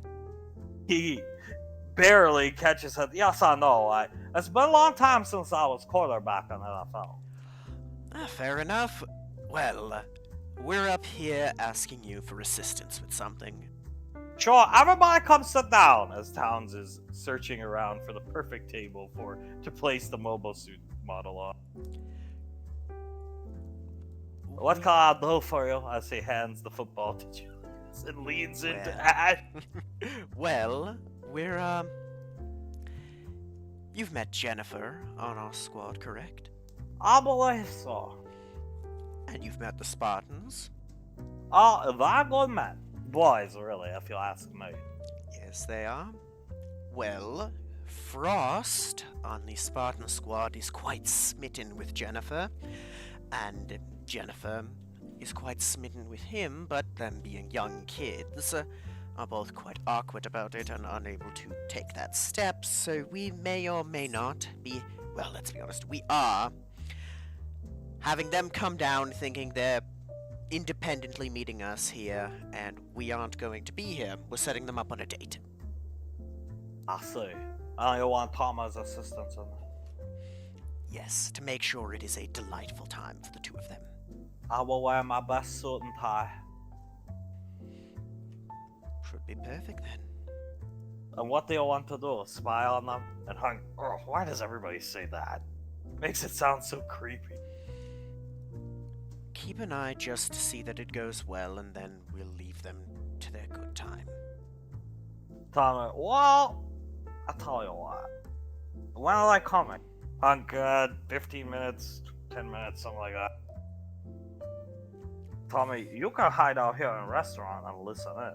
He barely catches it. Yes, I know. It's been a long time since I was quarterback in NFL. Fair enough. Well, we're up here asking you for assistance with something. Sure, everybody come sit down, as Towns is searching around for the perfect table to place the mobile suit model on. What can I do for you? As he hands the football to Julius and leans into Ash. Well, you've met Jennifer on our squad, correct? I believe so. And you've met the Spartans? They're good men. Boys, really, if you ask me. Yes, they are. Well, Frost on the Spartan squad is quite smitten with Jennifer, and Jennifer is quite smitten with him, but them being young kids are both quite awkward about it and unable to take that step, so we may or may not be, well, let's be honest, we are having them come down thinking they're independently meeting us here, and we aren't going to be here. We're setting them up on a date. I see. You want Thomas' assistance in that? Yes, to make sure it is a delightful time for the two of them. I will wear my best suit and tie. Should be perfect then. And what do you want to do? Spy on them? And Hunk, oh, why does everybody say that? Makes it sound so creepy. Keep an eye just to see that it goes well, and then we'll leave them to their good time. Tommy, well, I'll tell you what. When are they coming? Hunk, 15 minutes, 10 minutes, something like that. Tommy, you can hide out here in a restaurant and listen in.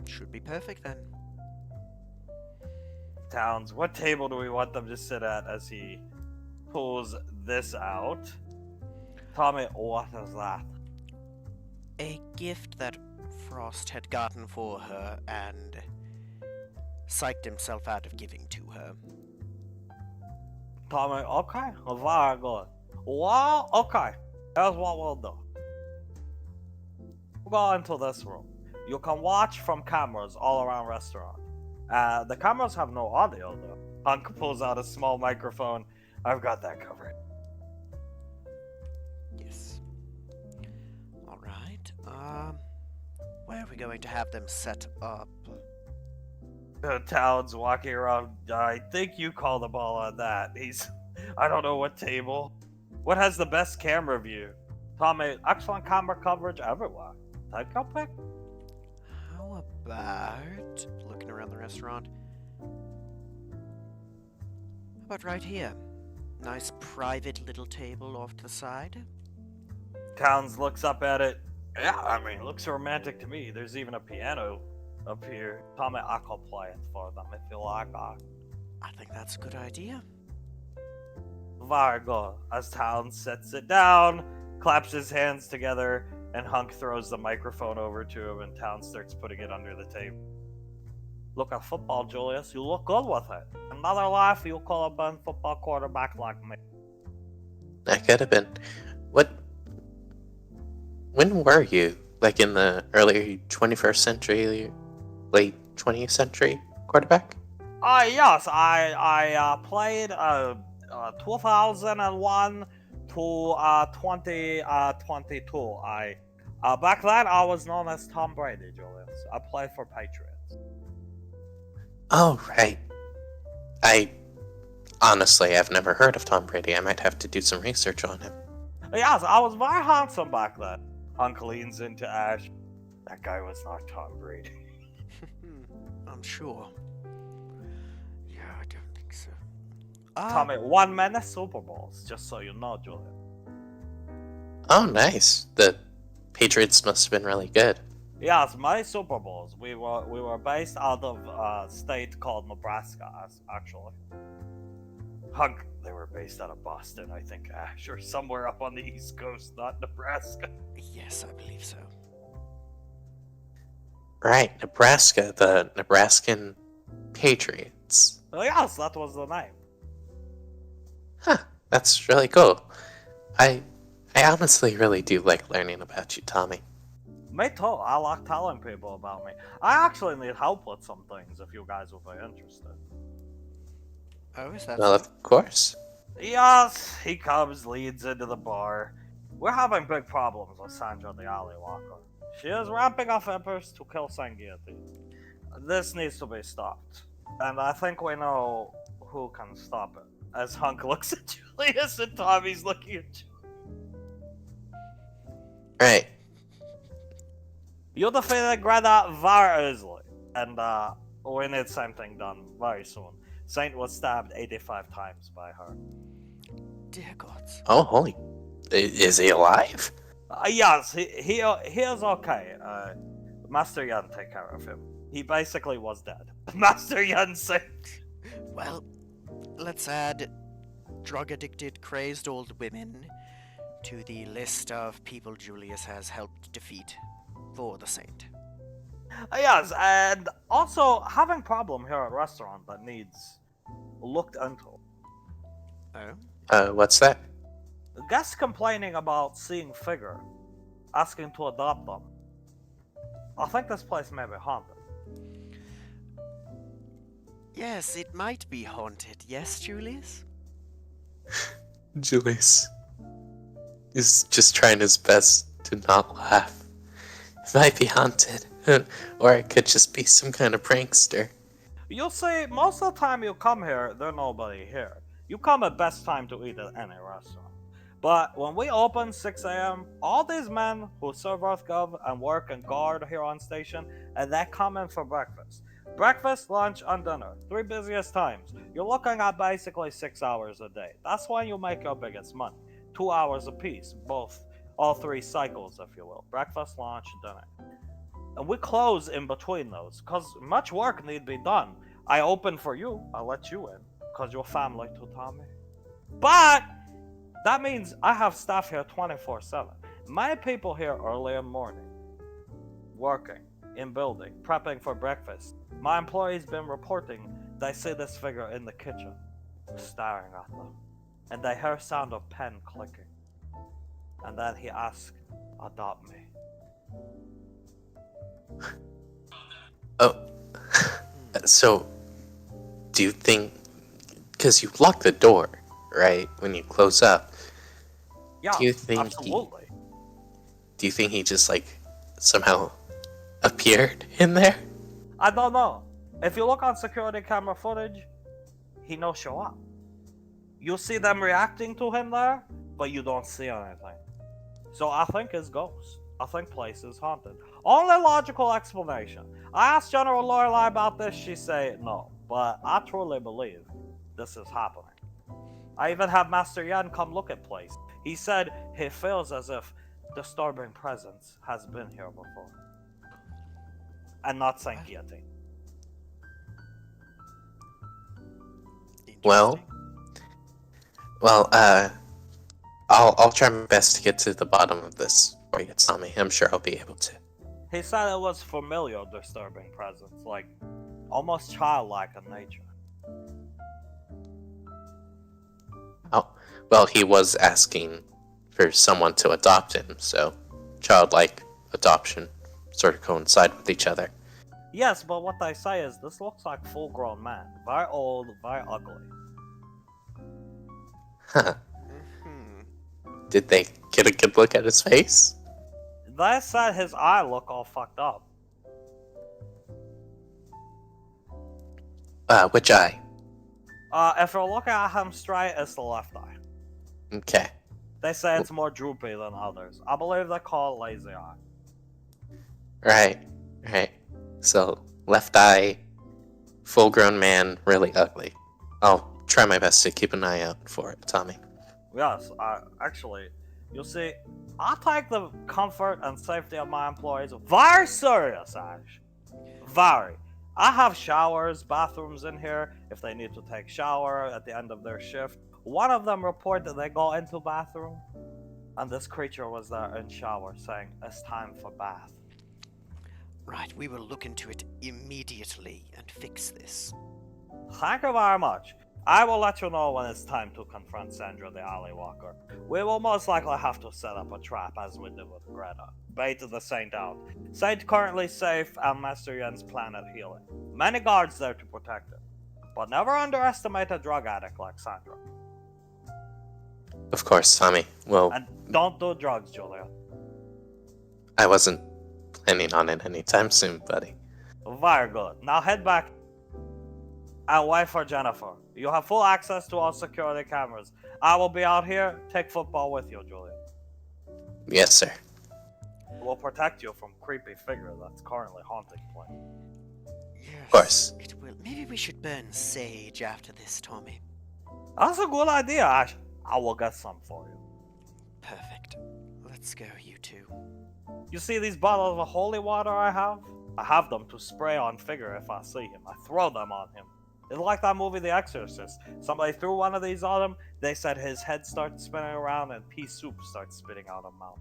Should be perfect then. Towns, what table do we want them to sit at as he pulls this out? Tommy, what is that? A gift that Frost had gotten for her and psyched himself out of giving to her. Tommy, okay, very good. Well, okay, here's what we'll do. We'll go into this room. You can watch from cameras all around restaurant. The cameras have no audio though. Hunk pulls out a small microphone. I've got that covered. Yes. Alright, where are we going to have them set up? Town's walking around. I think you call the ball on that. I don't know what table. What has the best camera view? Tommy, excellent camera coverage everywhere. Take your pick. How about looking around the restaurant? How about right here? Nice private little table off to the side. Towns looks up at it. Yeah, I mean, it looks romantic to me. There's even a piano up here. Tommy, I can play it for them if you like. I think that's a good idea. Very good. As Towns sets it down, claps his hands together, and Hunk throws the microphone over to him, and Towns starts putting it under the table. Look at football, Julius. You look good with it. Another life, you could have been football quarterback like me. I could have been. When were you? Like in the early 21st century, late 20th century quarterback? Yes, I played 2001 to 2022. Back then I was known as Tom Brady, Julius. I played for Patriots. Oh, right. I honestly have never heard of Tom Brady. I might have to do some research on him. Yes, I was very handsome back then. Hunk leans into Ash. That guy was not Tom Brady. I'm sure. Yeah, I don't think so. Tommy won many Super Bowls, just so you know, Julian. Oh, nice. The Patriots must have been really good. Yes, my Super Bowls. We were based out of a state called Nebraska, actually. Hunk, they were based out of Boston, I think, Ash, or somewhere up on the East Coast, not Nebraska. Yes, I believe so. Right, Nebraska, the Nebraskan Patriots. Oh, yes, that was the name. Huh, that's really cool. I honestly really do like learning about you, Tommy. Me too. I like telling people about me. I actually need help with some things if you guys would be interested. Oh, is that Well, so? of course. Yes, he comes, leads into the bar. We're having big problems with Sandra the Alley Walker. She is ramping up efforts to kill Sangiati. This needs to be stopped. And I think we know who can stop it. As Hunk looks at Julius and Tommy's looking at you. Right. You defeated Greta very easily. And we need something done very soon. Saint was stabbed 85 times by her. Dear gods. Oh, holy. Is he alive? Yes, he is okay. Master Yan take care of him. He basically was dead. Master Yan said. Well, let's add drug-addicted, crazed old women to the list of people Julius has helped defeat for the Saint. Yes, and also having problem here at restaurant that needs looked into. Oh? What's that? Guests complaining about seeing figure, asking to adopt them. I think this place may be haunted. Yes, it might be haunted. Yes, Julius? Julius is just trying his best to not laugh might be haunted. Or it could just be some kind of prankster. You'll see, most of the time you come here, there's nobody here. You come at best time to eat at any restaurant. But when we open 6 a.m., all these men who serve EarthGov and work and guard here on station, and they come in for breakfast. Breakfast, lunch, and dinner. 3 busiest times. You're looking at basically 6 hours a day. That's when you make your biggest money. 2 hours apiece, all 3 cycles, if you will. Breakfast, lunch, dinner. And we close in between those, because much work need be done. I open for you, I let you in, because you're family to Tommy. But that means I have staff here 24/7. Many people here early in the morning, working, in building, prepping for breakfast. My employees been reporting they see this figure in the kitchen, staring at them, and they hear sound of pen clicking. And then he asks, "Adopt me." Oh, so do you think, because you lock the door, right, when you close up, Yeah, do you think absolutely. do you think he just like somehow appeared in there? I don't know. If you look on security camera footage, he no show up. You see them reacting to him there, but you don't see anything. So I think it's ghost. I think place is haunted. Only logical explanation. I asked General Lorelei about this, she said no. But I truly believe this is happening. I even had Master Yan come look at place. He said he feels as if disturbing presence has been here before. And not Saint Guillotine. Well, I'll try my best to get to the bottom of this before you tell me. I'm sure I'll be able to. He said it was familiar disturbing presence, like almost childlike in nature. Oh, well, he was asking for someone to adopt him, so childlike adoption sort of coincide with each other. Yes, but what they say is this looks like full-grown man. Very old, very ugly. Huh. Did they get a good look at his face? They said his eye look all fucked up. Which eye? If you're looking at him straight, it's the left eye. Okay. They say it's more droopy than others. I believe they call it lazy eye. Right. So, left eye, full grown man, really ugly. I'll try my best to keep an eye out for it, Tommy. Yes, actually, you see, I take the comfort and safety of my employees very serious, Ash. Very. I have showers, bathrooms in here if they need to take shower at the end of their shift. One of them reported they go into bathroom, and this creature was there in shower saying, "It's time for bath." Right, we will look into it immediately and fix this. Thank you very much. I will let you know when it's time to confront Sandra the Alley Walker. We will most likely have to set up a trap as we did with Greta. Bait the Saint out. Saint currently safe and Master Yen's planet healing. Many guards there to protect him. But never underestimate a drug addict like Sandra. Of course, Tommy. Well, And don't do drugs, Julia. I wasn't planning on it anytime soon, buddy. Very good. Now head back and wait for Jennifer. You have full access to all security cameras. I will be out here. Take football with you, Julia. Yes, sir. We'll protect you from creepy figure that's currently haunting Flint. Yes, Of course. it will. Maybe we should burn sage after this, Tommy. That's a good idea, Ash. I will get some for you. Perfect. Let's go, you two. You see these bottles of holy water I have? I have them to spray on figure if I see him. I throw them on him. It's like that movie The Exorcist. Somebody threw one of these on him, they said his head starts spinning around and pea soup starts spitting out of mouth.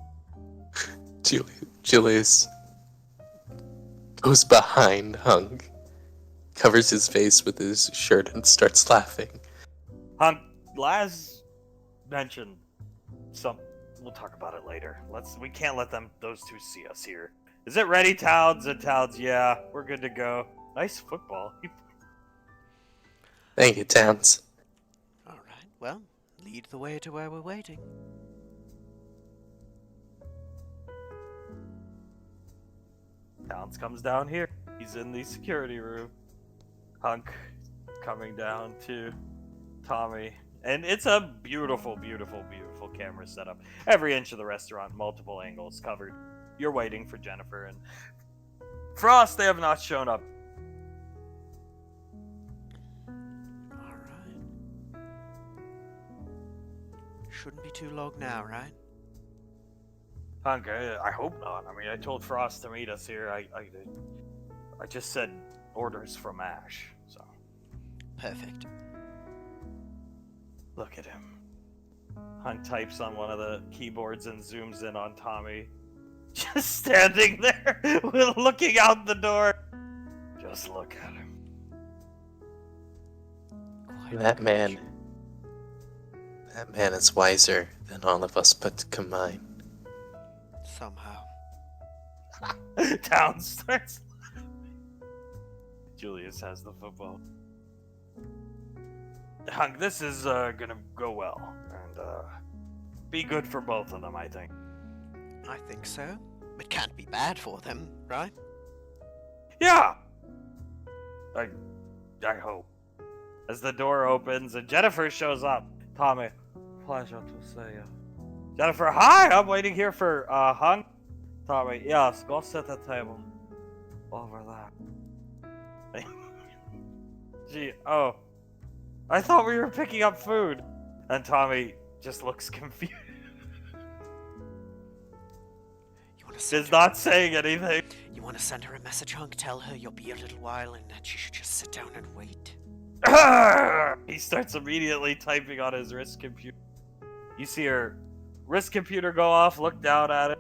Julius goes behind Hunk, covers his face with his shirt, and starts laughing. Hunt, Laz mentioned some. We'll talk about it later. We can't let those two see us here. Is it ready, Towns? And Towns, yeah, we're good to go. Nice football. Thank you, Towns. Alright, well, lead the way to where we're waiting. Franz comes down here. He's in the security room. Hunk coming down to Tommy. And it's a beautiful, beautiful, beautiful camera setup. Every inch of the restaurant, multiple angles covered. You're waiting for Jennifer and Frost. They have not shown up. Alright. Shouldn't be too long now, right? Hunk, I hope not. I mean, I told Frost to meet us here. I just said orders from Ash, so. Perfect. Look at him. Hunk types on one of the keyboards and zooms in on Tommy. Just standing there, looking out the door. Just look at him. Quite That a man. picture. That man is wiser than all of us put combined. Somehow. Town starts. Julius has the football. Hunk, this is gonna go well, and be good for both of them, I think. I think so. It can't be bad for them, right? Yeah! I hope. As the door opens and Jennifer shows up. Tommy, pleasure to see you. Jennifer, hi! I'm waiting here for Hunk. Tommy, yes, go sit at the table. Over there. Gee, oh. I thought we were picking up food. And Tommy just looks confused. Is not saying anything. You want to send her a message, Hunk? Tell her you'll be a little while and that she should just sit down and wait. He starts immediately typing on his wrist computer. You see her wrist computer go off, look down at it.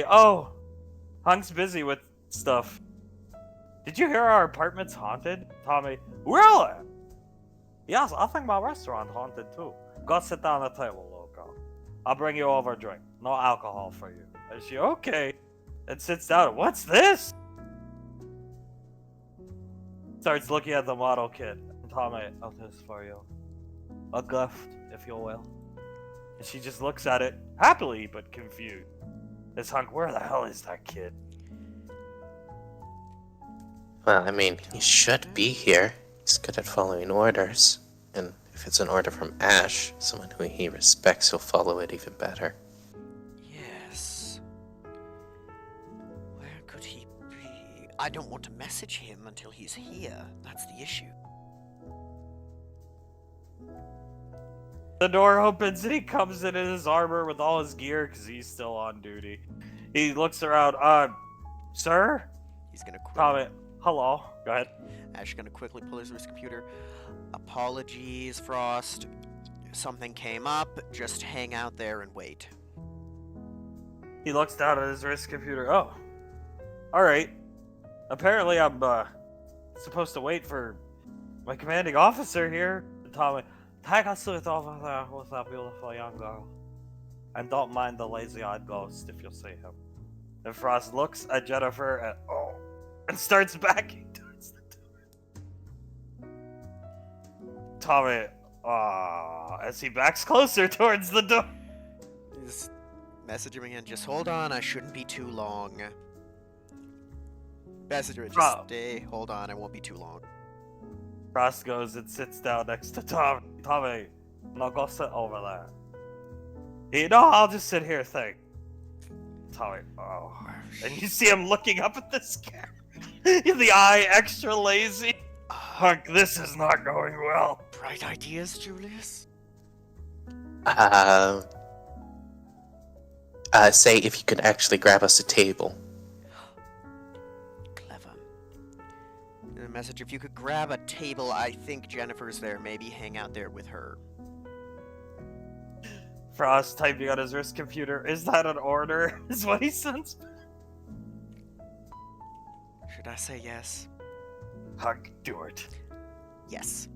Oh, Hunk's busy with stuff. Did you hear our apartment's haunted? Tommy, really? Yes, I think my restaurant haunted too. Go sit down at the table, loco. I'll bring you over a drink. No alcohol for you. And she, okay. And sits down. What's this? Starts looking at the model kit. Tommy, I'll do this for you. A gift, if you will. And she just looks at it, happily but confused. This Hunk, where the hell is that kid? Well, I mean, he should be here. He's good at following orders. And if it's an order from Ash, someone who he respects, he'll follow it even better. Yes. Where could he be? I don't want to message him until he's here. That's the issue. The door opens and he comes in his armor with all his gear because he's still on duty. He looks around. Sir? He's gonna Tommy, hello. Go ahead. Ash gonna quickly pull his wrist computer. Apologies, Frost. Something came up. Just hang out there and wait. He looks down at his wrist computer. Oh. Alright. Apparently I'm, supposed to wait for my commanding officer here. Tommy, take a seat over there with that beautiful young girl. And don't mind the lazy-eyed ghost if you see him. And Frost looks at Jennifer and starts backing towards the door. Tommy, as he backs closer towards the door. Just message him again. Just hold on. I shouldn't be too long. Message him. Just stay. Hold on. I won't be too long. Frost goes and sits down next to Tommy. Tommy, no, go sit over there. No, I'll just sit here, think. Tommy, and you see him looking up at this camera. The eye extra lazy. Hunk, this is not going well. Bright ideas, Julius? Say if you could actually grab us a table. Clever. And a message, if you could grab a table, I think Jennifer's there. Maybe hang out there with her. Frost typing on his wrist computer. Is that an order? Is what he sends. Should I say yes? Hunk, do it. Yes.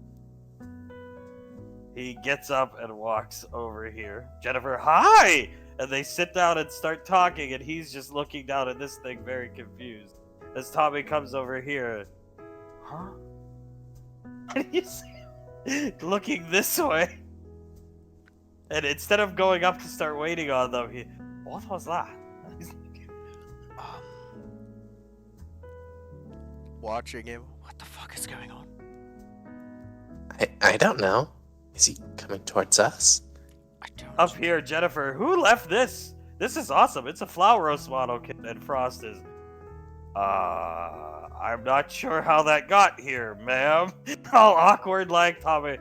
He gets up and walks over here. Jennifer, hi! And they sit down and start talking, and he's just looking down at this thing very confused. As Tommy comes over here. Huh? And you see him looking this way. And instead of going up to start waiting on them, what was that? watching him. What the fuck is going on? I don't know. Is he coming towards us? I don't. Up here, Jennifer. Who left this? This is awesome. It's a flower roast model kit, and Frost is. I'm not sure how that got here, ma'am. All awkward like Tommy.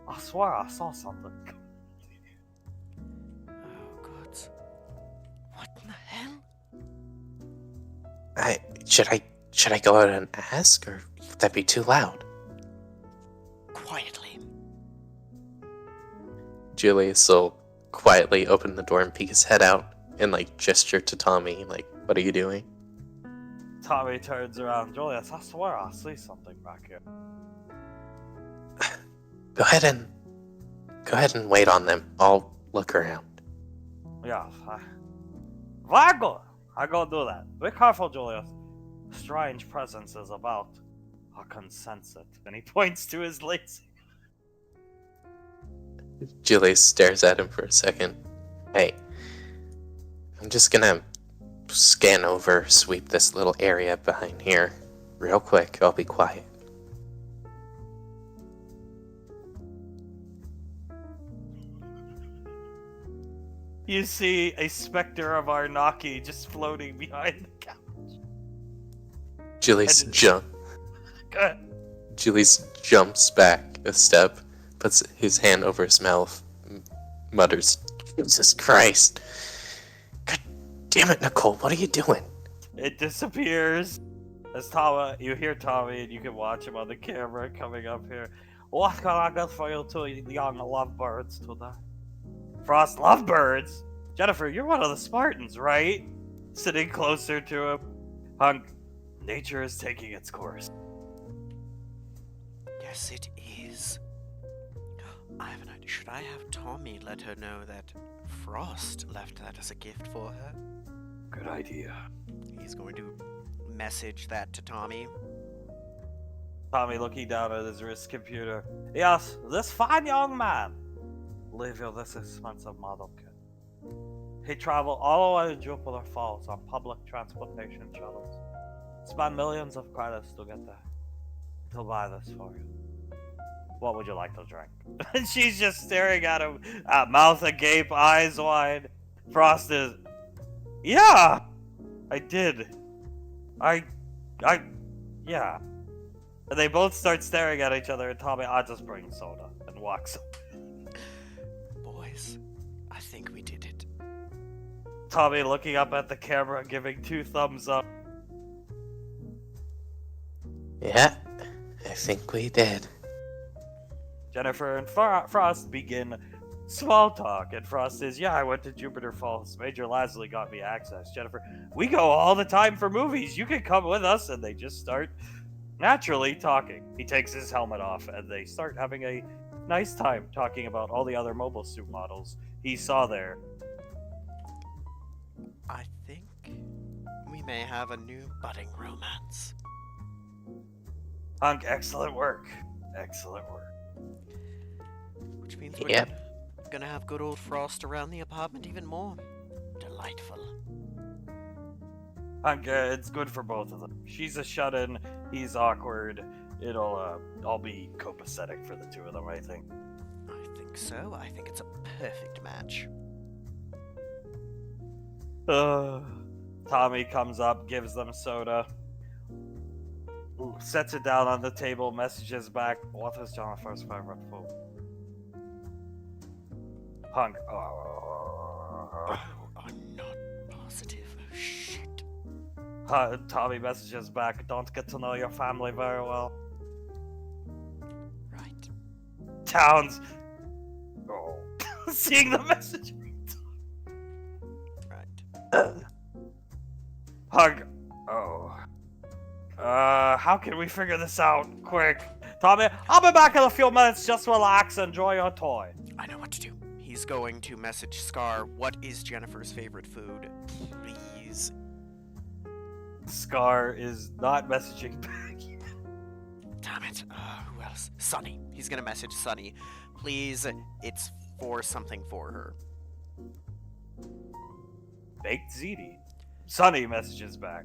I swear I saw something. Oh god. What in the hell? Should I go out and ask, or would that be too loud? Quietly. Julius will quietly open the door and peek his head out and like gesture to Tommy, like, "What are you doing?" Tommy turns around. Julius, I swear I see something back here. Go ahead and wait on them. I'll look around. Yeah, I go do that. Be careful, Julius. Strange presence is about. I can sense it. And he points to his lacy. Julius stares at him for a second. Hey, I'm just gonna sweep this little area behind here. Real quick, I'll be quiet. You see a specter of Arnaki just floating behind the couch. Julius Good. Julius jumps back a step, puts his hand over his mouth, mutters, "Jesus Christ. God damn it, Nicole, what are you doing?" It disappears. As you hear Tommy, and you can watch him on the camera coming up here. What can I get for you two young lovebirds today? Frost lovebirds? Jennifer, you're one of the Spartans, right? Sitting closer to him. Hunk, nature is taking its course. Yes, it is. I have an idea. Should I have Tommy let her know that Frost left that as a gift for her? Good idea. He's going to message that to Tommy. Tommy looking down at his wrist computer. Yes, this fine young man leave you this expensive model kit. He traveled all the way to Jupiter Falls on public transportation shuttles. Spent millions of credits to get there. To buy this for you. What would you like to drink? And she's just staring at him, mouth agape, eyes wide. Frost is, yeah, I did. Yeah. And they both start staring at each other, and Tommy, I just bring soda, and walks up. Boys, I think we did it. Tommy looking up at the camera, giving 2 thumbs up. Yeah, I think we did. Jennifer and Frost begin small talk, and Frost says, yeah, I went to Jupiter Falls. Major Lasley got me access. Jennifer, we go all the time for movies. You can come with us. And they just start naturally talking. He takes his helmet off, and they start having a nice time talking about all the other mobile suit models he saw there. I think we may have a new budding romance. Hunk, excellent work. Excellent work. Which means we're Yep. gonna have good old Frost around the apartment even more. Delightful. Hunk, it's good for both of them. She's a shut-in, he's awkward. It'll all be copacetic for the two of them, I think. I think so. I think it's a perfect match. Tommy comes up, gives them soda. Ooh, sets it down on the table, messages back, what is Jennifer's favorite food? Hunk. Oh, I'm not positive. Oh, shit. Tommy messages back, don't get to know your family very well. Right. Towns. Oh. Seeing the message. Right. Hug. Oh. How can we figure this out? Quick. Tommy, I'll be back in a few minutes. Just relax, enjoy your toy. I know what to do. He's going to message Scar, what is Jennifer's favorite food? Please. Scar is not messaging back. Damn it. Who else? Sunny. He's gonna message Sunny. Please, it's for something for her. Baked ziti. Sunny messages back.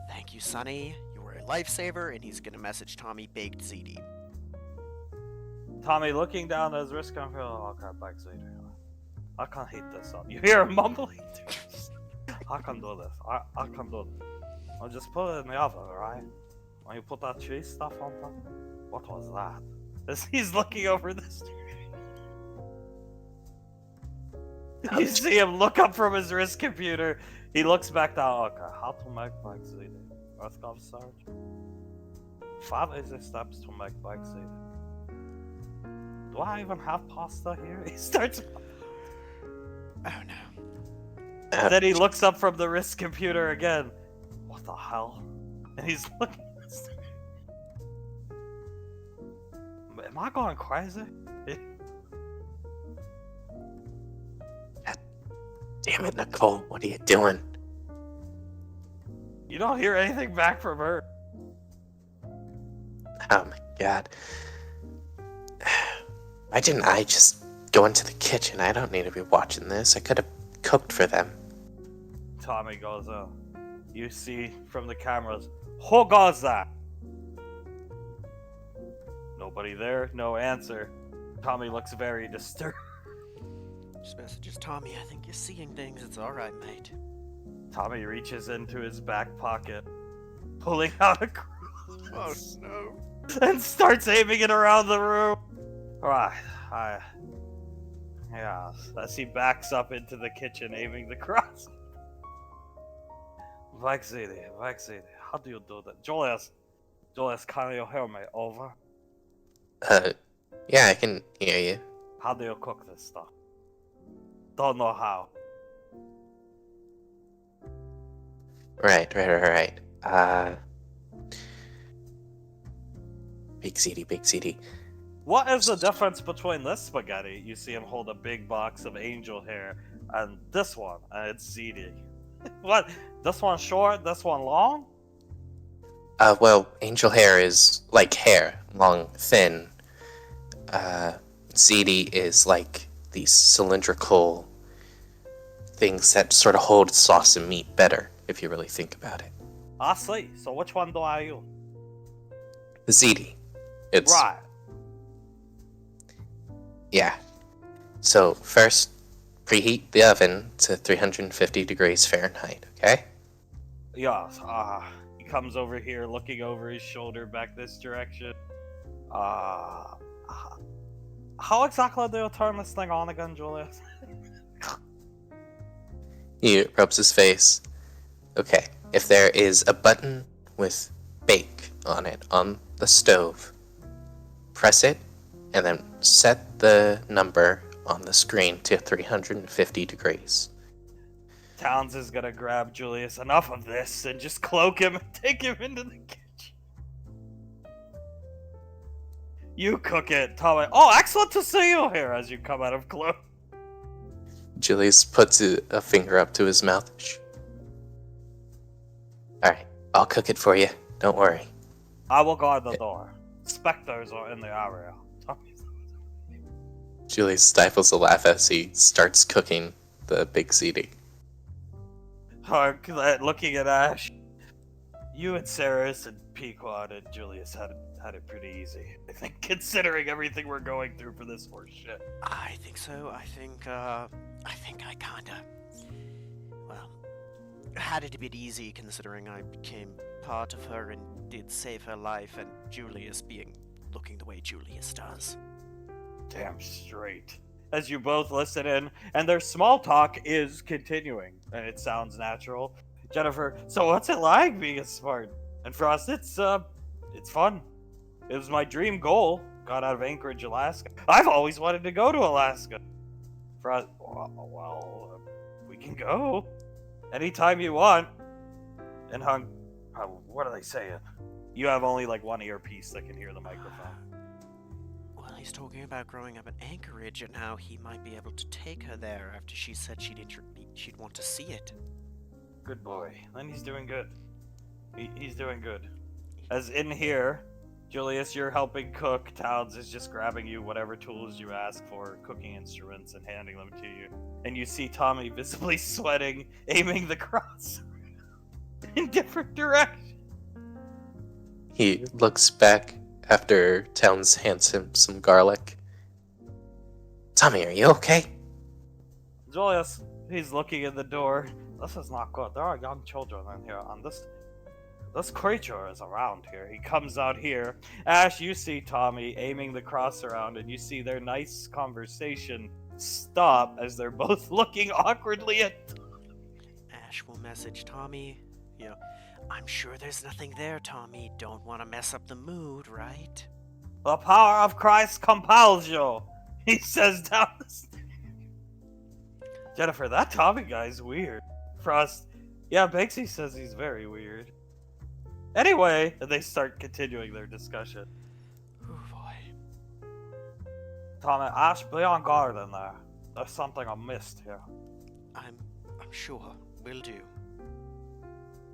Thank you, Sunny. You are a lifesaver, and he's gonna message Tommy baked ziti. Tommy looking down at his wrist, kind of feel, oh, okay, back later. I can't heat this up. You hear him mumbling? I can do this. I can do this. I'll just put it in the oven, alright? When you put that cheese stuff on top, what was that? As he's looking over this. You see him look up from his wrist computer. He looks back down. Okay, how to make bike ziti? Let's go search. 5 easy steps to make bike ziti. Do I even have pasta here? He starts. Oh no. Then he looks up from the wrist computer again. What the hell? And he's looking. Am I going crazy? Damn it, Nicole, what are you doing? You don't hear anything back from her. Oh my god. Why didn't I just go into the kitchen? I don't need to be watching this. I could have cooked for them. Tommy goes out. You see from the cameras, who goes that? Nobody there, no answer. Tommy looks very disturbed. Just messages Tommy, I think you're seeing things. It's alright, mate. Tommy reaches into his back pocket, pulling out a cross. Oh no. And starts aiming it around the room. Alright, yeah, as he backs up into the kitchen, aiming the cross. Vaxidi, how do you do that? Julius, can you hear me? Over. Yeah, I can hear you. How do you cook this stuff? Don't know how. Right. Big ziti. What is the difference between this spaghetti? You see him hold a big box of angel hair, and this one, and it's ziti. What? This one short, this one long? Well, angel hair is like hair, long, thin. Ziti is like these cylindrical things that sort of hold sauce and meat better, if you really think about it. I see. So which one do I use? The ziti. It's Right. Yeah. So first, preheat the oven to 350 degrees Fahrenheit, okay? Yes. He comes over here, looking over his shoulder back this direction. How exactly do you turn this thing on again, Julius? He rubs his face. Okay, if there is a button with bake on it on the stove, press it and then set the number on the screen to 350 degrees. Towns is gonna grab Julius. Enough of this, and just cloak him and take him into the kitchen. You cook it, Tommy. Oh, excellent to see you here as you come out of cloak. Julius puts a finger up to his mouth. Shh. Alright, I'll cook it for you. Don't worry. I will guard the door. Spectres are in the area. Julius stifles a laugh as he starts cooking the big ziti. Looking at Ash, you and Saris and Pequod and Julius had it pretty easy. I think, considering everything we're going through for this horse shit. I think so. I think I kinda, well, had it a bit easy considering I became part of her and did save her life, and Julius looking the way Julius does. Damn straight. As you both listen in, and their small talk is continuing, and it sounds natural. Jennifer, so what's it like being a Spartan? And Frost, it's fun. It was my dream goal. Got out of Anchorage, Alaska. I've always wanted to go to Alaska. Frost, well, we can go anytime you want. And Hung, what are they saying? You have only like one earpiece that can hear the microphone. Well, he's talking about growing up in Anchorage and how he might be able to take her there after she said she'd want to see it. Good boy. Then he's doing good. He's doing good. As in here, Julius, you're helping cook. Towns is just grabbing you whatever tools you ask for, cooking instruments, and handing them to you. And you see Tommy visibly sweating, aiming the cross in different directions. He looks back after Towns hands him some garlic. Tommy, are you okay? Julius, he's looking in the door. This is not good. There are young children in here, and this creature is around here. He comes out here. Ash, you see Tommy aiming the cross around, and you see their nice conversation stop as they're both looking awkwardly at. Ash will message Tommy, I'm sure there's nothing there, Tommy. Don't want to mess up the mood, right? The power of Christ compels you, he says down the stairs. Jennifer, that Tommy guy's weird. Frost, yeah, Banksy says he's very weird. Anyway, they start continuing their discussion. Oh boy. Tommy, Ash, be on guard in there. There's something I missed here. I'm sure. Will do.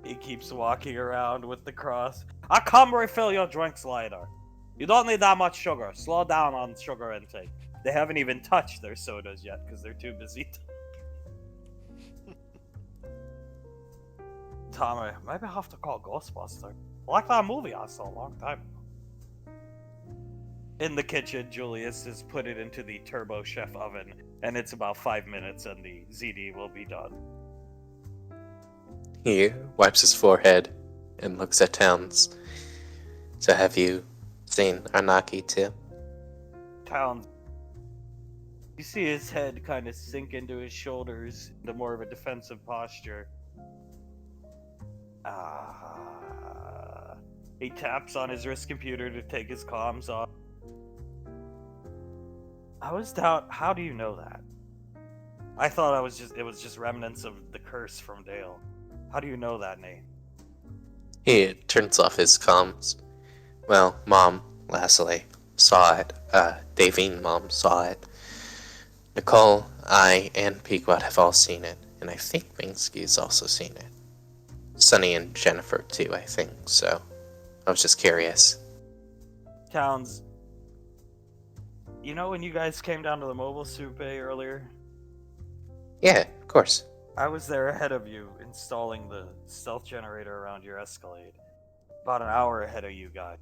He keeps walking around with the cross. I'll come refill your drinks later. You don't need that much sugar. Slow down on sugar intake. They haven't even touched their sodas yet because they're too busy. Tommy, maybe I have to call Ghostbuster. I like that movie I saw a long time ago. In the kitchen, Julius has put it into the Turbo Chef oven, and it's about 5 minutes and the ZD will be done. He wipes his forehead and looks at Towns. So have you seen Arnaki too? Towns. You see his head kind of sink into his shoulders into more of a defensive posture. He taps on his wrist computer to take his comms off. I was down. How do you know that? I thought it was just remnants of the curse from Dale. How do you know that name? He turns off his comms. Well, Mom, lastly, saw it. Davine Mom saw it. Nicole, I, and Pequot have all seen it, and I think Minsky's also seen it. Sunny and Jennifer too, I think, so I was just curious. Towns, you know when you guys came down to the mobile suit bay earlier? Yeah, of course. I was there ahead of you, installing the stealth generator around your Escalade. About an hour ahead of you guys.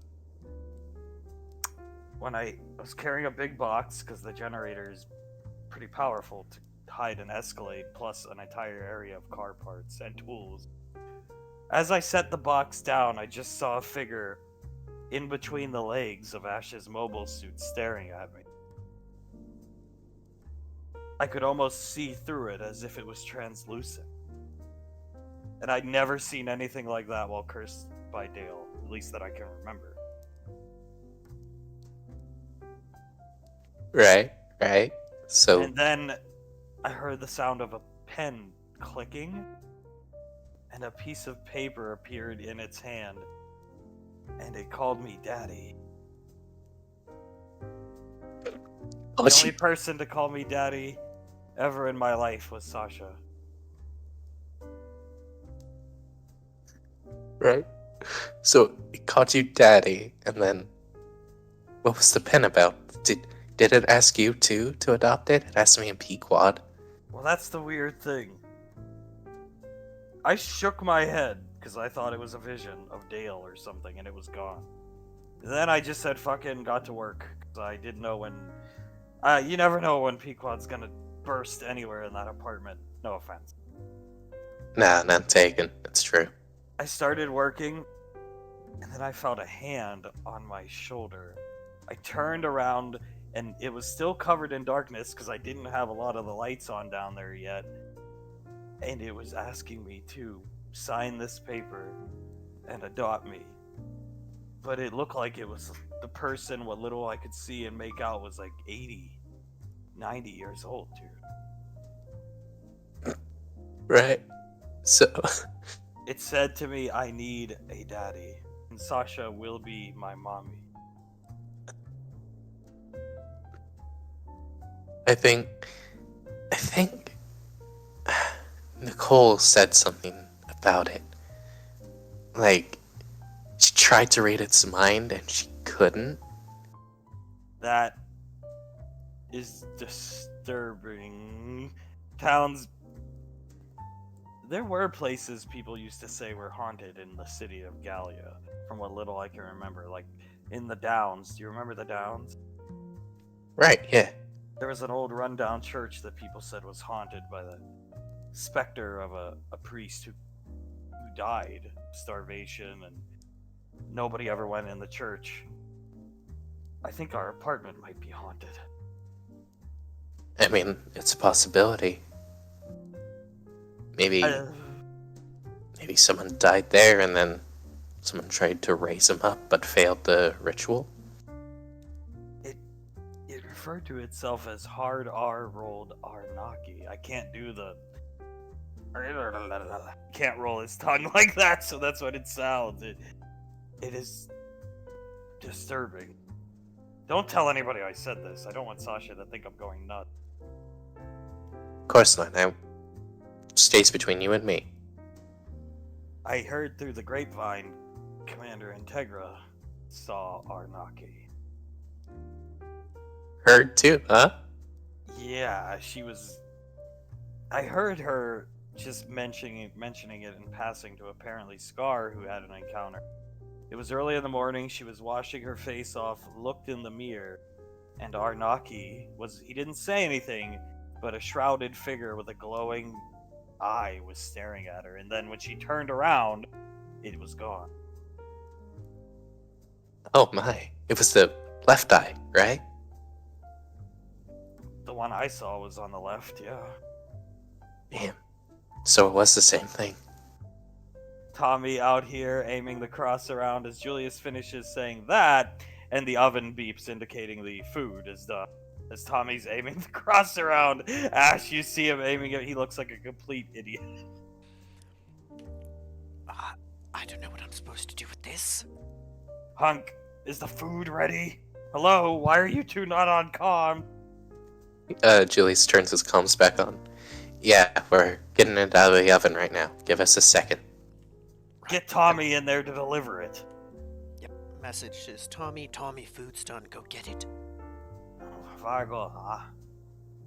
When I was carrying a big box, because the generator is pretty powerful to hide an Escalade, plus an entire area of car parts and tools. As I set the box down, I just saw a figure in between the legs of Ash's mobile suit staring at me. I could almost see through it as if it was translucent. And I'd never seen anything like that while cursed by Dale, at least that I can remember. Right. So. And then I heard the sound of a pen clicking, and a piece of paper appeared in its hand, and it called me Daddy. Oh, The only person to call me Daddy ever in my life was Sasha. Right? So it called you Daddy, and then what was the pen about? Did it ask you too to adopt it? It asked me and Pequod. Well, that's the weird thing. I shook my head because I thought it was a vision of Dale or something, and it was gone. Then I just said fucking got to work because I didn't know when. You never know when Pequod's gonna burst anywhere in that apartment. No offense. Nah, none taken. It's true. I started working, and then I felt a hand on my shoulder. I turned around, and it was still covered in darkness because I didn't have a lot of the lights on down there yet. And it was asking me to sign this paper and adopt me. But it looked like it was the person, what little I could see and make out was like 80, 90 years old, dude. Right. So. It said to me, I need a daddy. And Sasha will be my mommy. I think Nicole said something about it. Like, she tried to read its mind and she couldn't. That is disturbing. Towns, there were places people used to say were haunted in the city of Gallia, from what little I can remember. Like in the Downs. Do you remember the Downs? Right, yeah. There was an old rundown church that people said was haunted by the specter of a priest who died of starvation, and nobody ever went in the church. I think our apartment might be haunted. I mean, it's a possibility. Maybe Uh, maybe someone died there and then someone tried to raise him up but failed the ritual. it referred to itself as hard R rolled Arnaki. I can't do the can't roll his tongue like that, so that's what it sounds. It is disturbing. Don't tell anybody I said this. I don't want Sasha to think I'm going nuts. Of course not. Now, stays between you and me. I heard through the grapevine Commander Integra saw Arnaki. Heard too, huh? Yeah, she was. I heard her just mentioning it in passing to apparently Scar, who had an encounter. It was early in the morning. She was washing her face off, looked in the mirror, and Arnaki was. He didn't say anything, but a shrouded figure with a glowing eye was staring at her. And then when she turned around, it was gone. Oh my. It was the left eye, right? The one I saw was on the left, yeah. Damn. So it was the same thing. Tommy out here aiming the cross around as Julius finishes saying that, and the oven beeps indicating the food is done. As Tommy's aiming the cross around, Ash, you see him aiming it, he looks like a complete idiot. I don't know what I'm supposed to do with this. Hunk, is the food ready? Hello, why are you two not on comm? Julius turns his comms back on. Yeah, we're getting it out of the oven right now. Give us a second. Get Tommy in there to deliver it. Yep. Message is Tommy, food's done. Go get it. Vargo,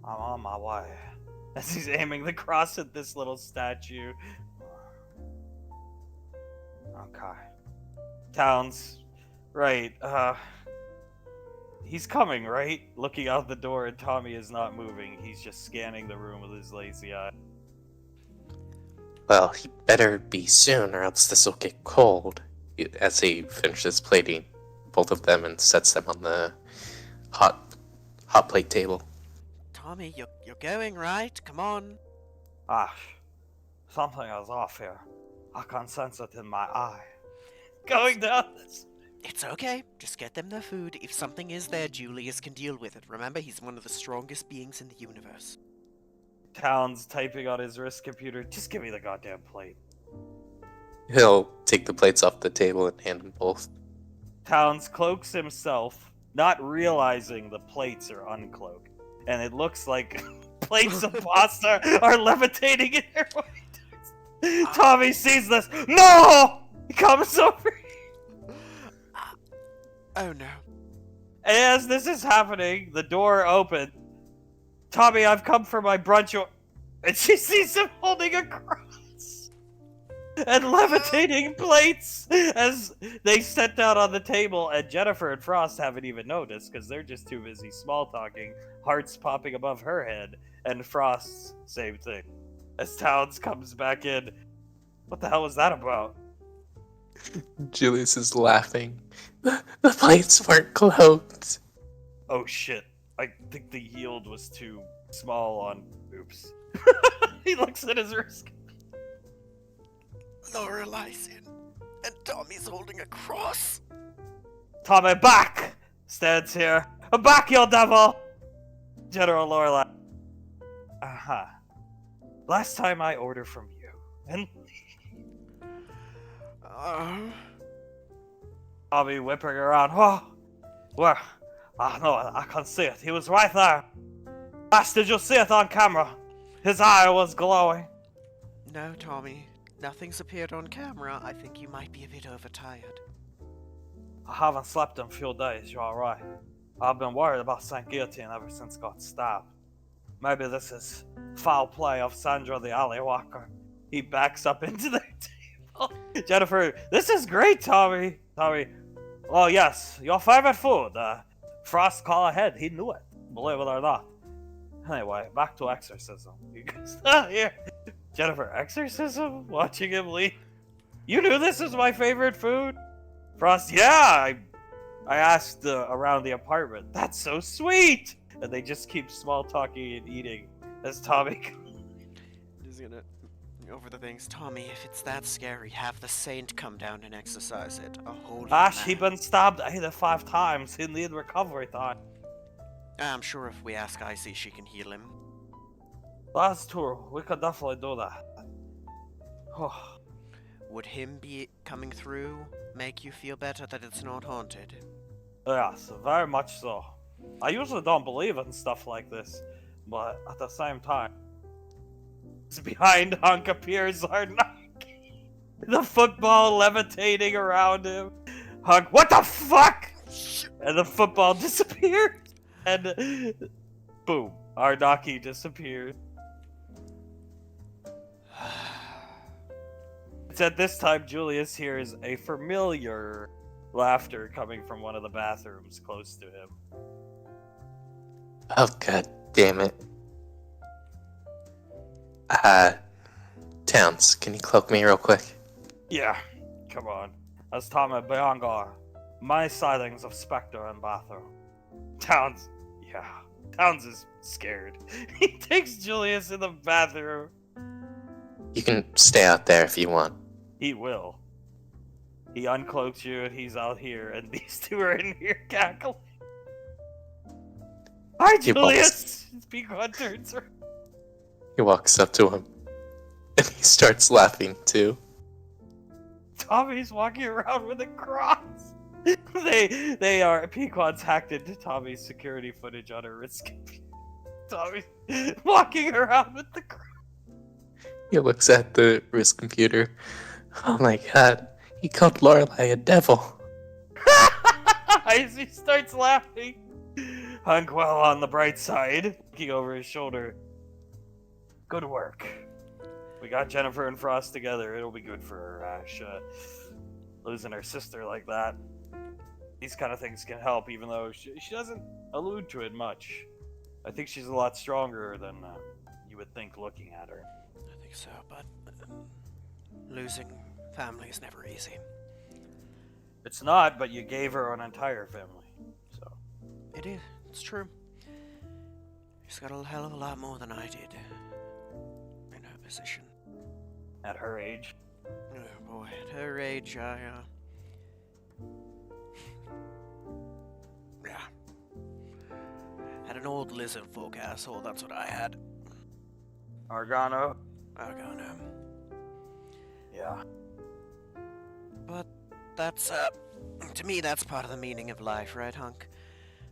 I'm on my way. As he's aiming the cross at this little statue. Okay. Towns. Right, he's coming, right? Looking out the door, and Tommy is not moving. He's just scanning the room with his lazy eye. Well, he better be soon, or else this will get cold. As he finishes plating both of them and sets them on the hot plate table. Tommy, you're going, right? Come on. Ash, something is off here. I can sense it in my eye. Going down this. It's okay. Just get them their food. If something is there, Julius can deal with it. Remember, he's one of the strongest beings in the universe. Towns typing on his wrist computer. Just give me the goddamn plate. He'll take the plates off the table and hand them both. Towns cloaks himself, not realizing the plates are uncloaked. And it looks like plates of pasta are levitating in their way. Tommy sees this. No! He comes over. Oh no. As this is happening, the door opens. Tommy, I've come for my brunch. And she sees him holding a cross and levitating plates as they sit down on the table. And Jennifer and Frost haven't even noticed because they're just too busy small talking, hearts popping above her head. And Frost's same thing. As Towns comes back in, what the hell was that about? Julius is laughing. The plates weren't closed. Oh shit. I think the yield was too small on. Oops. He looks at his wrist. Lorelai's in, and Tommy's holding a cross. Tommy, back! Stands here. Back, you devil! General Lorelai. Uh-huh. Last time I ordered from you. And Tommy whipping around. Oh, where? Ah, no, I can see it. He was right there. Last, did you see it on camera? His eye was glowing. No, Tommy. Nothing's appeared on camera. I think you might be a bit overtired. I haven't slept in a few days, you're right. I've been worried about St. Guillotine ever since got stabbed. Maybe this is foul play of Sandra the Alley Walker. He backs up into the table. Jennifer, this is great, Tommy. Tommy, oh yes, your favorite food. Frost call ahead. He knew it, believe it or not. Anyway, back to exorcism. He goes, here. Jennifer, exorcism? Watching him leave. You knew this was my favorite food? Frost, yeah, I asked around the apartment. That's so sweet! And they just keep small talking and eating as Tommy. He's gonna over the things. Tommy, if it's that scary, have the saint come down and exorcise it. A holy Ash, man. he been stabbed either 5 times. He'll need recovery time. I'm sure if we ask Icy, she can heal him. That's true. We could definitely do that. Oh, Would him be coming through make you feel better that it's not haunted? yes, very much so. I usually don't believe in stuff like this, but at the same time, behind Hunk appears Arnaki. The football levitating around him. Hunk, what the fuck? And the football disappeared. And boom, Arnaki disappeared. It's at this time Julius hears a familiar laughter coming from one of the bathrooms close to him. Oh, god damn it. Towns, can you cloak me real quick? Yeah, come on. As Tommy Beyongar, my sightings of Spectre in bathroom. Towns is scared. He takes Julius in the bathroom. You can stay out there if you want. He will. He uncloaks you and he's out here, and these two are in here cackling. Hi, Julius! Peacock turns around. He walks up to him, and he starts laughing too. Tommy's walking around with a cross. Pequod's hacked into Tommy's security footage on her wrist computer. Tommy's walking around with the cross. He looks at the wrist computer. Oh my god, he called Lorelai a devil. As he starts laughing. Hunk well on the bright side, looking over his shoulder. Good work. We got Jennifer and Frost together. It'll be good for her, Ash. Losing her sister like that. These kind of things can help, even though she doesn't allude to it much. I think she's a lot stronger than you would think looking at her. I think so, but losing family is never easy. It's not, but you gave her an entire family, so. It is. It's true. She's got a hell of a lot more than I did in her position. At her age. Oh boy, at her age, yeah. Had an old lizard folk asshole, that's what I had. Argano. Argano. Yeah. But that's, to me, that's part of the meaning of life, right, Hunk?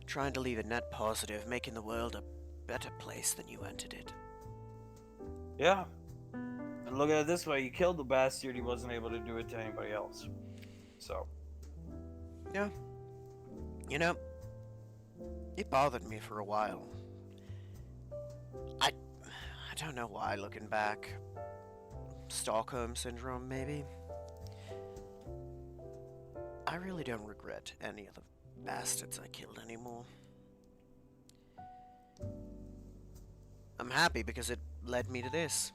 Trying to leave a net positive, making the world a better place than you entered it. Yeah. And look at it this way, you killed the bastard, he wasn't able to do it to anybody else. So. Yeah. You know, it bothered me for a while. I don't know why, looking back. Stockholm Syndrome, maybe? I really don't regret any of the bastards I killed anymore. I'm happy because it led me to this.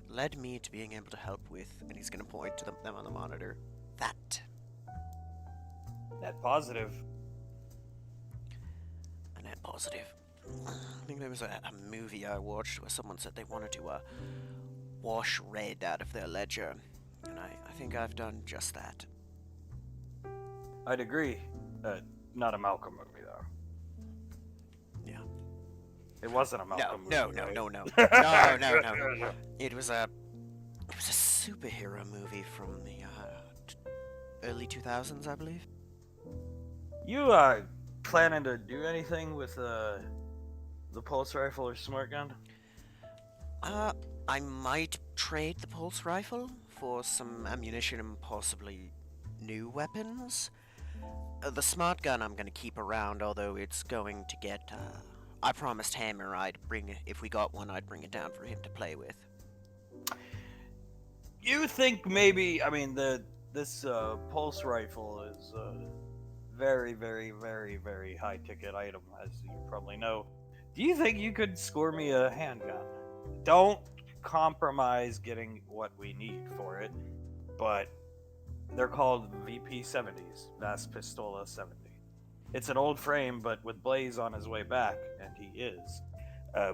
Led me to being able to help with, and he's gonna point to them on the monitor. That. Net positive. A net positive. I think there was a movie I watched where someone said they wanted to wash red out of their ledger, and I think I've done just that. I'd agree. Not a Malcolm movie, though. Yeah. It wasn't a Malcolm movie. No. Right? No. It was a superhero movie from the early 2000s, I believe. You planning to do anything with the pulse rifle or smart gun? I might trade the pulse rifle for some ammunition and possibly new weapons. The smart gun I'm gonna keep around, although it's going to get, I promised Hammer if we got one, I'd bring it down for him to play with. You think maybe? I mean, this pulse rifle is very, very, very, very high ticket item, as you probably know. Do you think you could score me a handgun? Don't compromise getting what we need for it, but they're called VP 70s, Vas Pistola 70. It's an old frame, but with Blaze on his way back, and he is.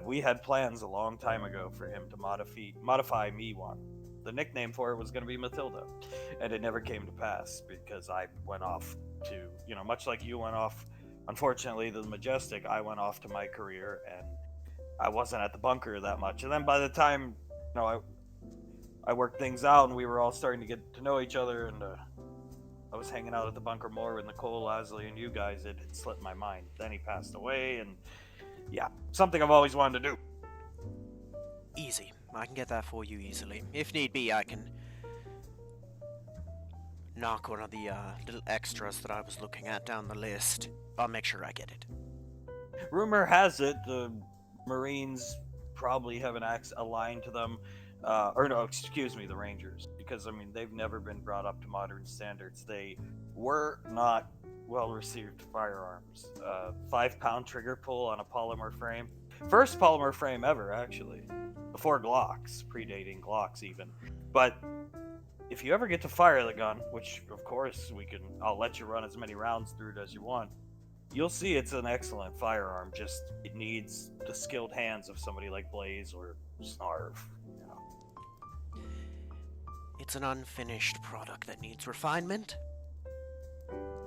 We had plans a long time ago for him to modify me one. The nickname for it was going to be Matilda, and it never came to pass because I went off to, much like you went off, unfortunately, the Majestic, I went off to my career, and I wasn't at the bunker that much. And then by the time, I worked things out, and we were all starting to get to know each other, and I was hanging out at the bunker more with Nicole, Lasley, and you guys. It had slipped my mind. Then he passed away, and yeah, something I've always wanted to do. Easy. I can get that for you easily. If need be, I can knock one of the little extras that I was looking at down the list. I'll make sure I get it. Rumor has it the Marines probably have an axe aligned to them. Or no, excuse me, the Rangers. Because, they've never been brought up to modern standards. They were not well-received firearms. 5-pound trigger pull on a polymer frame. First polymer frame ever, actually. Before Glocks, predating Glocks even. But if you ever get to fire the gun, which of course I'll let you run as many rounds through it as you want, you'll see it's an excellent firearm. Just it needs the skilled hands of somebody like Blaze or Snarv. It's an unfinished product that needs refinement.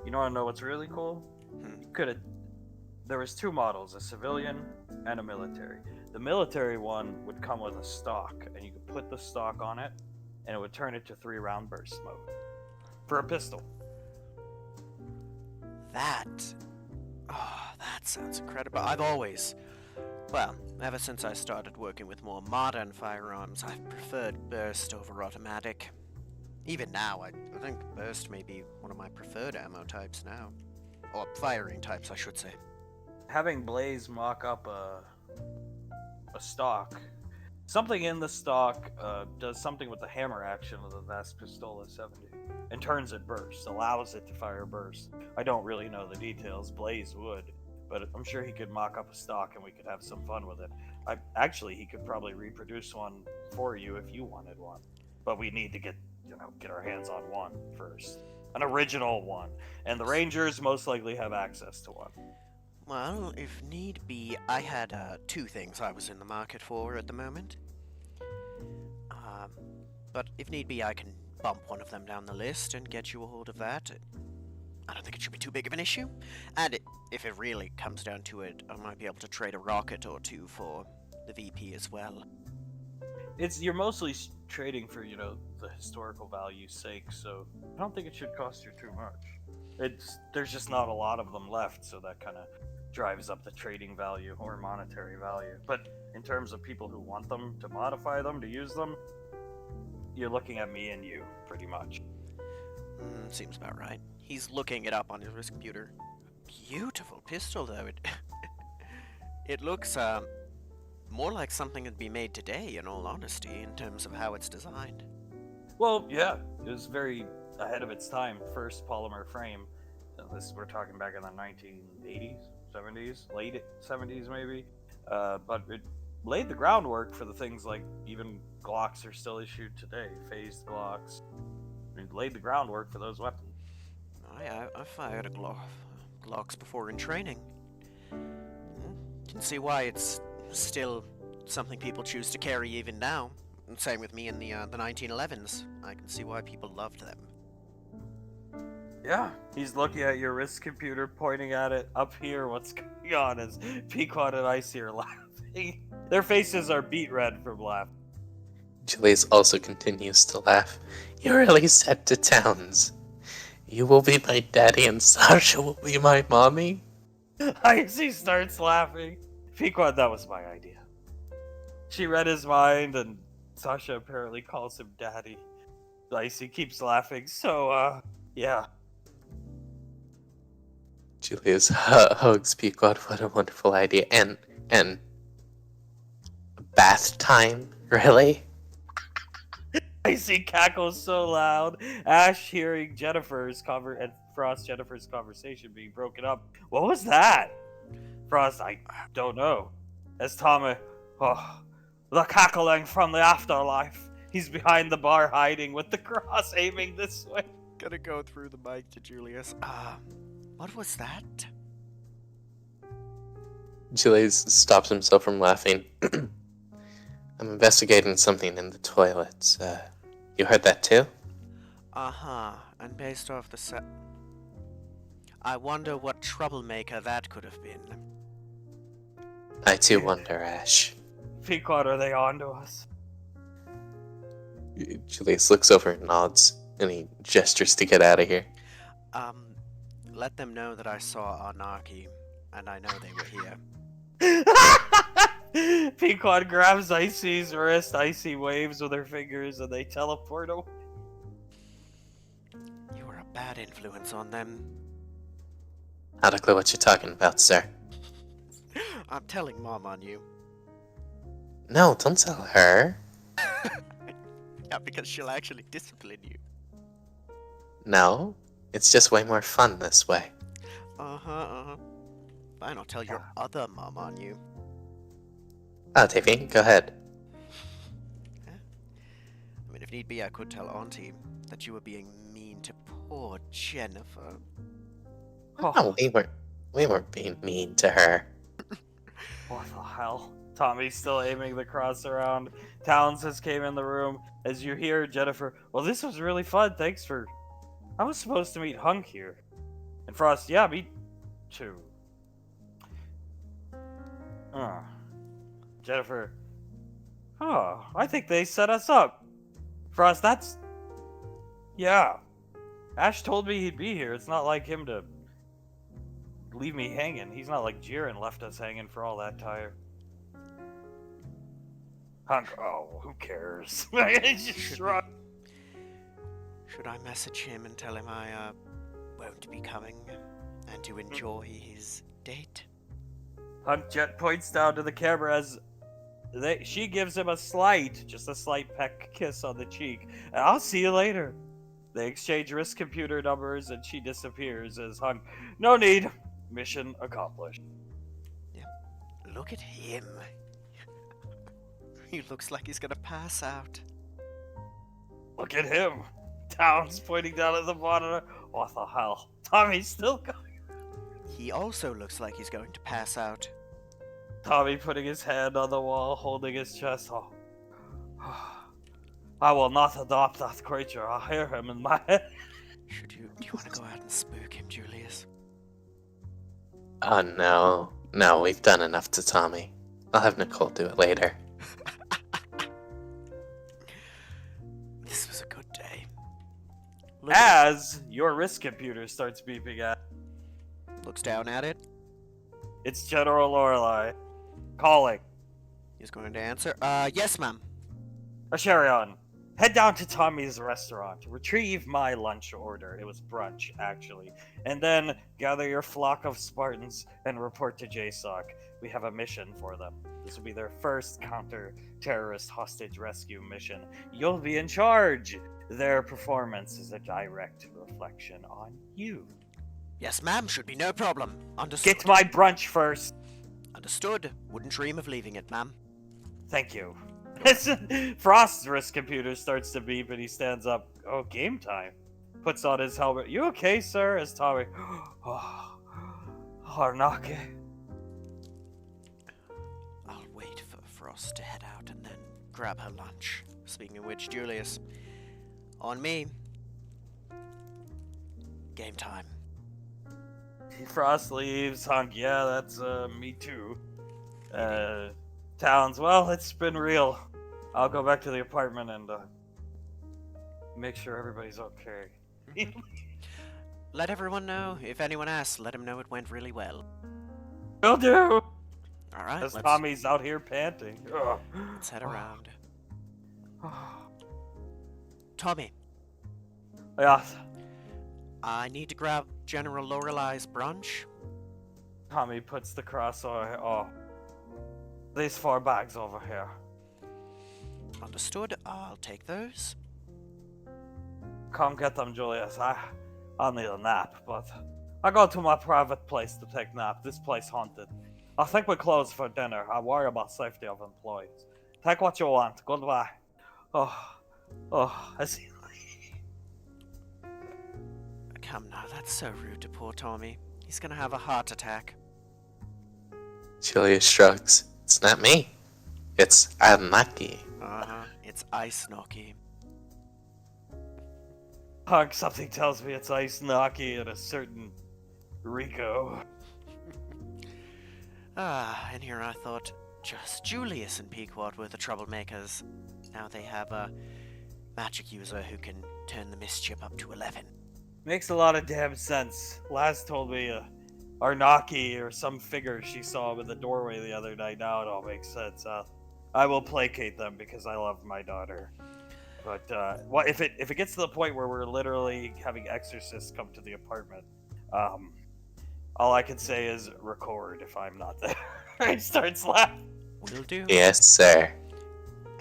You want to know what's really cool? There was 2 models, a civilian and a military. The military one would come with a stock, and you could put the stock on it, and it would turn it to 3-round burst mode for a pistol. That sounds incredible. Ever since I started working with more modern firearms, I've preferred burst over automatic. Even now, I think burst may be one of my preferred ammo types now. Or firing types, I should say. Having Blaze mock up a stock, something in the stock does something with the hammer action of the Vas Pistola 70 and turns it burst, allows it to fire burst. I don't really know the details. Blaze would, but I'm sure he could mock up a stock and we could have some fun with it. He could probably reproduce one for you if you wanted one, but we need to get our hands on one first, an original one, and the Rangers most likely have access to one. Well, if need be, I had 2 things I was in the market for at the moment. But if need be, I can bump one of them down the list and get you a hold of that. I don't think it should be too big of an issue. And if it really comes down to it, I might be able to trade a rocket or 2 for the VP as well. You're mostly trading for, the historical value's sake, so I don't think it should cost you too much. There's just not a lot of them left, so that kind of drives up the trading value or monetary value. But in terms of people who want them, to modify them, to use them, you're looking at me and you, pretty much. Seems about right. He's looking it up on his computer. Beautiful pistol, though. It looks, more like something that'd be made today, in all honesty, in terms of how it's designed. Well, yeah, it was very ahead of its time. First polymer frame. We're talking back in the 1980s, 70s, late 70s maybe. But it laid the groundwork for the things like even Glocks are still issued today, phased Glocks. It laid the groundwork for those weapons. I fired a Glocks before in training. Can see why it's still something people choose to carry even now. And same with me in the 1911s. I can see why people loved them. Yeah, he's looking at your wrist computer, pointing at it. Up here, what's going on is Pequod and Icy are laughing. Their faces are beet red from laughing. Julius also continues to laugh. You're really set to towns. You will be my daddy and Sasha will be my mommy? Icy starts laughing. Pequod, that was my idea. She read his mind, and Sasha apparently calls him daddy. Icy keeps laughing, so, yeah. Julius hugs Pequod. What a wonderful idea. And bath time? Really? Icy cackles so loud. Ash hearing and Jennifer's conversation being broken up. What was that? Frost, I don't know. As Tommy, oh, the cackling from the afterlife. He's behind the bar hiding with the cross aiming this way. Gonna go through the mic to Julius. What was that? Julius stops himself from laughing. I'm investigating something in the toilets. You heard that too? Uh-huh, and based off the set... I wonder what troublemaker that could have been. I too wonder, Ash. Pequod, are they on to us? Julius looks over and nods, and he gestures to get out of here. Let them know that I saw Arnaki, and I know they were here. Pequod grabs Icy's wrist, Icy waves with her fingers, and they teleport away. You were a bad influence on them. Not a clue what you're talking about, sir. I'm telling Mom on you. No, don't tell her. Yeah, because she'll actually discipline you. No, it's just way more fun this way. Fine, I'll tell your other Mom on you. Oh, Davey, go ahead. I mean, if need be, I could tell Auntie that you were being mean to poor Jennifer. No, we weren't being mean to her. What the hell? Tommy's still aiming the cross around. Towns has came in the room. As you hear Jennifer, well, this was really fun. Thanks for... I was supposed to meet Hunk here. And Frost, yeah, me too. Jennifer, oh, I think they set us up. Frost, that's... Yeah. Ash told me he'd be here. It's not like him to leave me hanging. He's not like Jiren left us hanging for all that time. Hunk, oh, who cares? Just shrug. Should I message him and tell him I, won't be coming and to enjoy his date? Hunk Jet points down to the camera as she gives him just a slight peck kiss on the cheek. And I'll see you later. They exchange wrist computer numbers and she disappears as Hunk, no need. Mission accomplished. Yeah. Look at him. He looks like he's gonna pass out. Look at him. Towns pointing down at the monitor. What the hell? Tommy's still going. He also looks like he's going to pass out. Tommy putting his hand on the wall, holding his chest. Oh. I will not adopt that creature. I'll hear him in my head. Do you want to go out and spook him, Julius? Oh no. No, we've done enough to Tommy. I'll have Nicole do it later. This was a good day. As your wrist computer starts beeping at. Looks down at it. It's General Lorelei. Calling. He's going to answer. Yes, ma'am. Asherion, head down to Tommy's restaurant. Retrieve my lunch order. It was brunch, actually. And then gather your flock of Spartans and report to JSOC. We have a mission for them. This will be their first counter-terrorist hostage rescue mission. You'll be in charge. Their performance is a direct reflection on you. Yes, ma'am. Should be no problem. Understood. Get my brunch first. Understood. Wouldn't dream of leaving it, ma'am. Thank you. Frost's wrist computer starts to beep and he stands up. Oh, game time. Puts on his helmet. You okay, sir? As Tommy. Oh, Arnaki. I'll wait for Frost to head out and then grab her lunch. Speaking of which, Julius. On me. Game time. Frost leaves. Hunk, yeah, that's me too. Towns, well, it's been real. I'll go back to the apartment and make sure everybody's okay. Let everyone know. If anyone asks, let them know it went really well. Will do. All right. As Tommy's out here panting. Let's head around. Tommy. Yeah. I need to grab General Lorelei's brunch. Tommy puts the cross on. Oh. These 4 bags over here. Understood. I'll take those. Come get them, Julius. I'll need a nap, but I go to my private place to take nap. This place haunted. I think we close for dinner. I worry about safety of employees. Take what you want. Goodbye. Oh, I see. Come now, that's so rude to poor Tommy. He's gonna have a heart attack. Julius shrugs. It's not me. It's Arnaki. It's Ice Knocky. Hug, something tells me it's Ice Knocky and a certain Rico. And here I thought just Julius and Pequot were the troublemakers. Now they have a magic user who can turn the mischief up to 11. Makes a lot of damn sense. Laz told me Arnaki or some figure she saw in the doorway the other night. Now it all makes sense. I will placate them because I love my daughter. But what if it gets to the point where we're literally having exorcists come to the apartment? All I can say is record if I'm not there. He starts laughing. Will do. Yes, sir.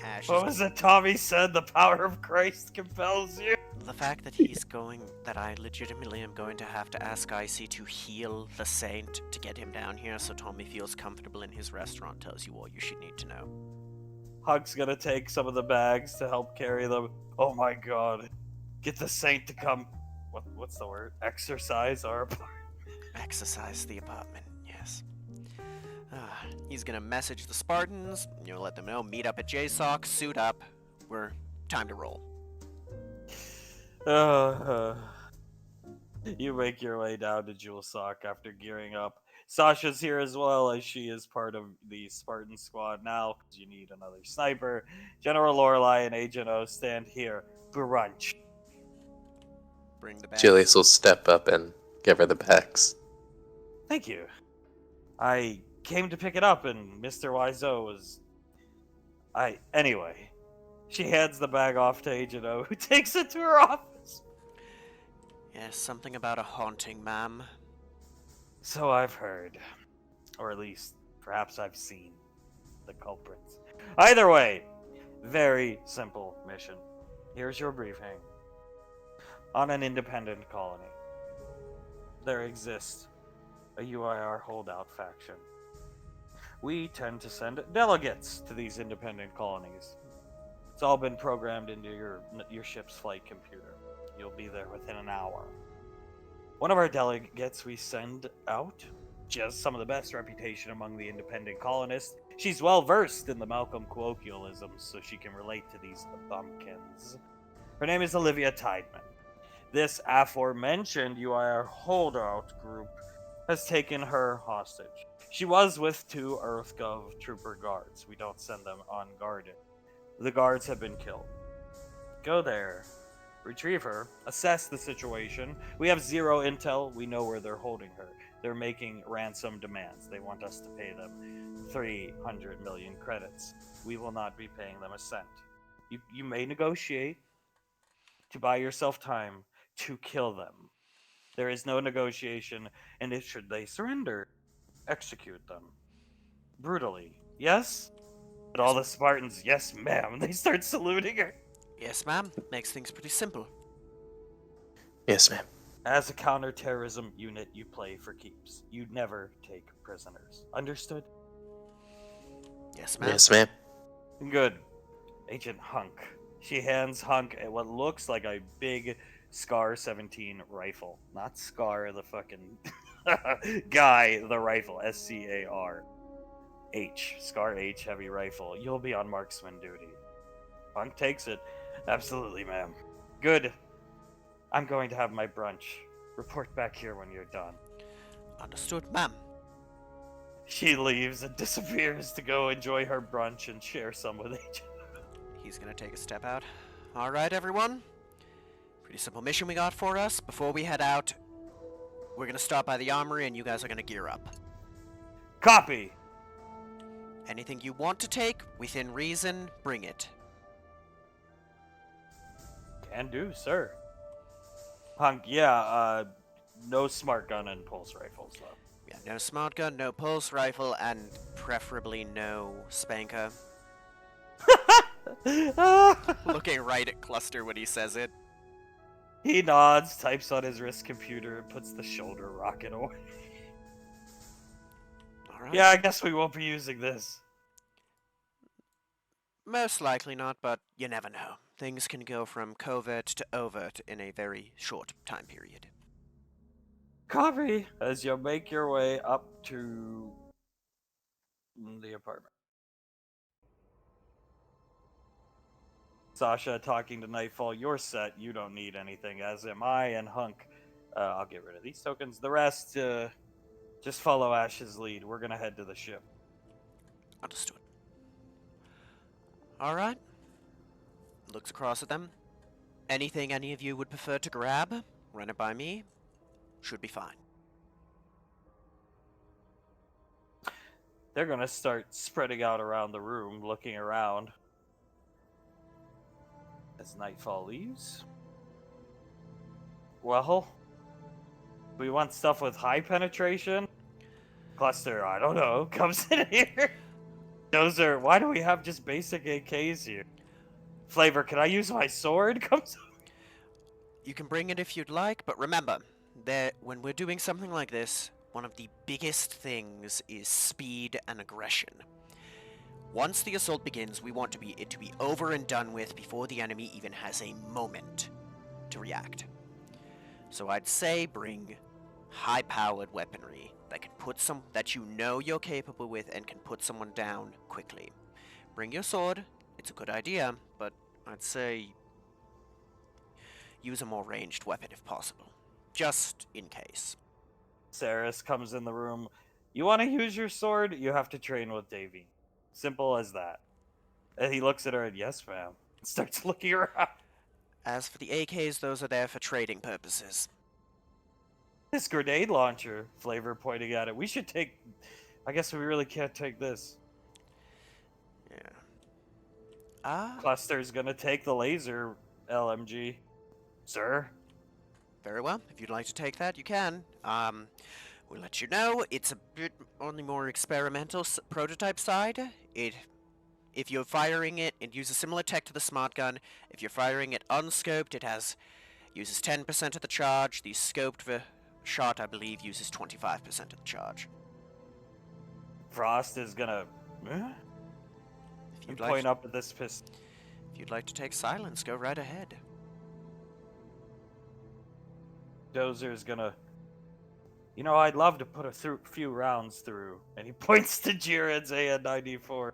Ash What was it Tommy said? The power of Christ compels you. The fact that that I legitimately am going to have to ask Icy to heal the saint to get him down here so Tommy feels comfortable in his restaurant tells you all you should need to know. Hug's gonna take some of the bags to help carry them. Oh my god. Get the saint to come. What's the word? Exercise our apartment. Exercise the apartment, yes. He's gonna message the Spartans, let them know, meet up at JSOC, suit up, time to roll. You make your way down to Jewel Sock after gearing up. Sasha's here as well, as she is part of the Spartan squad now, because you need another sniper. General Lorelei and Agent O stand here. Brunch. Bring the bags. Julius will step up and give her the bags. Thank you. I came to pick it up, and Mr. Wiseau was... Anyway, she hands the bag off to Agent O, who takes it to her office. Yes, something about a haunting, ma'am. So I've heard. Or at least, perhaps I've seen the culprits. Either way, very simple mission. Here's your briefing. On an independent colony, there exists a UIR holdout faction. We tend to send delegates to these independent colonies. It's all been programmed into your ship's flight computer. You'll be there within an hour. One of our delegates we send out, she has some of the best reputation among the independent colonists. She's well versed in the Malcolm colloquialisms, so she can relate to these bumpkins. Her name is Olivia Tideman. This aforementioned UIR holdout group has taken her hostage. She was with 2 EarthGov trooper guards. We don't send them unguarded. The guards have been killed. Go there, retrieve her, assess the situation. We have 0 intel. We know where they're holding her. They're making ransom demands. They want us to pay them 300 million credits. We will not be paying them a cent. You may negotiate to buy yourself time to kill them. There is no negotiation, and if should they surrender, execute them. Brutally. Yes? But all the Spartans, yes ma'am, they start saluting her. Yes, ma'am. Makes things pretty simple. Yes, ma'am. As a counterterrorism unit, you play for keeps. You never take prisoners. Understood? Yes, ma'am. Yes, ma'am. Good. Agent Hunk. She hands Hunk what looks like a big Scar 17 rifle. Not Scar, the fucking guy, the rifle. SCAR. H. Scar H heavy rifle. You'll be on marksman duty. Hunk takes it. Absolutely, ma'am. Good. I'm going to have my brunch. Report back here when you're done. Understood, ma'am. She leaves and disappears to go enjoy her brunch and share some with Agent. He's gonna take a step out. Alright, everyone. Pretty simple mission we got for us. Before we head out, we're gonna stop by the armory and you guys are gonna gear up. Copy! Anything you want to take, within reason, bring it. Can do, sir. Hunk, yeah, no smart gun and pulse rifles, though. Yeah, no smart gun, no pulse rifle, and preferably no spanker. Looking right at Cluster when he says it. He nods, types on his wrist computer, and puts the shoulder rocket away. All right. Yeah, I guess we won't be using this. Most likely not, but you never know. Things can go from covert to overt in a very short time period. Copy as you make your way up to the apartment. Sasha talking to Nightfall, you're set. You don't need anything, as am I and Hunk. I'll get rid of these tokens. The rest, just follow Ash's lead. We're gonna head to the ship. Understood. All right. Looks across at them. Anything any of you would prefer to grab? Run it by me. Should be fine. They're gonna start spreading out around the room, looking around. As Nightfall leaves. Well, we want stuff with high penetration. Cluster, I don't know, comes in here. Dozer, why do we have just basic AKs here? Flavor, can I use my sword? Comes. You can bring it if you'd like, but remember that when we're doing something like this, one of the biggest things is speed and aggression. Once the assault begins, we want it to be over and done with before the enemy even has a moment to react. So I'd say bring high-powered weaponry that you know you're capable with and can put someone down quickly. Bring your sword. It's a good idea, but I'd say use a more ranged weapon if possible, just in case. Saris comes in the room. You want to use your sword? You have to train with Davy. Simple as that. And he looks at her and, yes, ma'am. Starts looking around. As for the AKs, those are there for trading purposes. This grenade launcher, Flavor pointing at it. We should take. I guess we really can't take this. Yeah. Cluster's gonna take the laser LMG. Sir? Very well. If you'd like to take that, you can. We'll let you know. It's a bit on the more experimental prototype side. If you're firing it, it uses similar tech to the smart gun. If you're firing it unscoped, uses 10% of the charge. The scoped shot, I believe, uses 25% of the charge. Frost is gonna If you'd point up at this pistol. If you'd like to take silence, go right ahead. Dozer's gonna. You know, I'd love to put a few rounds through. And he points to Jiren's AN-94.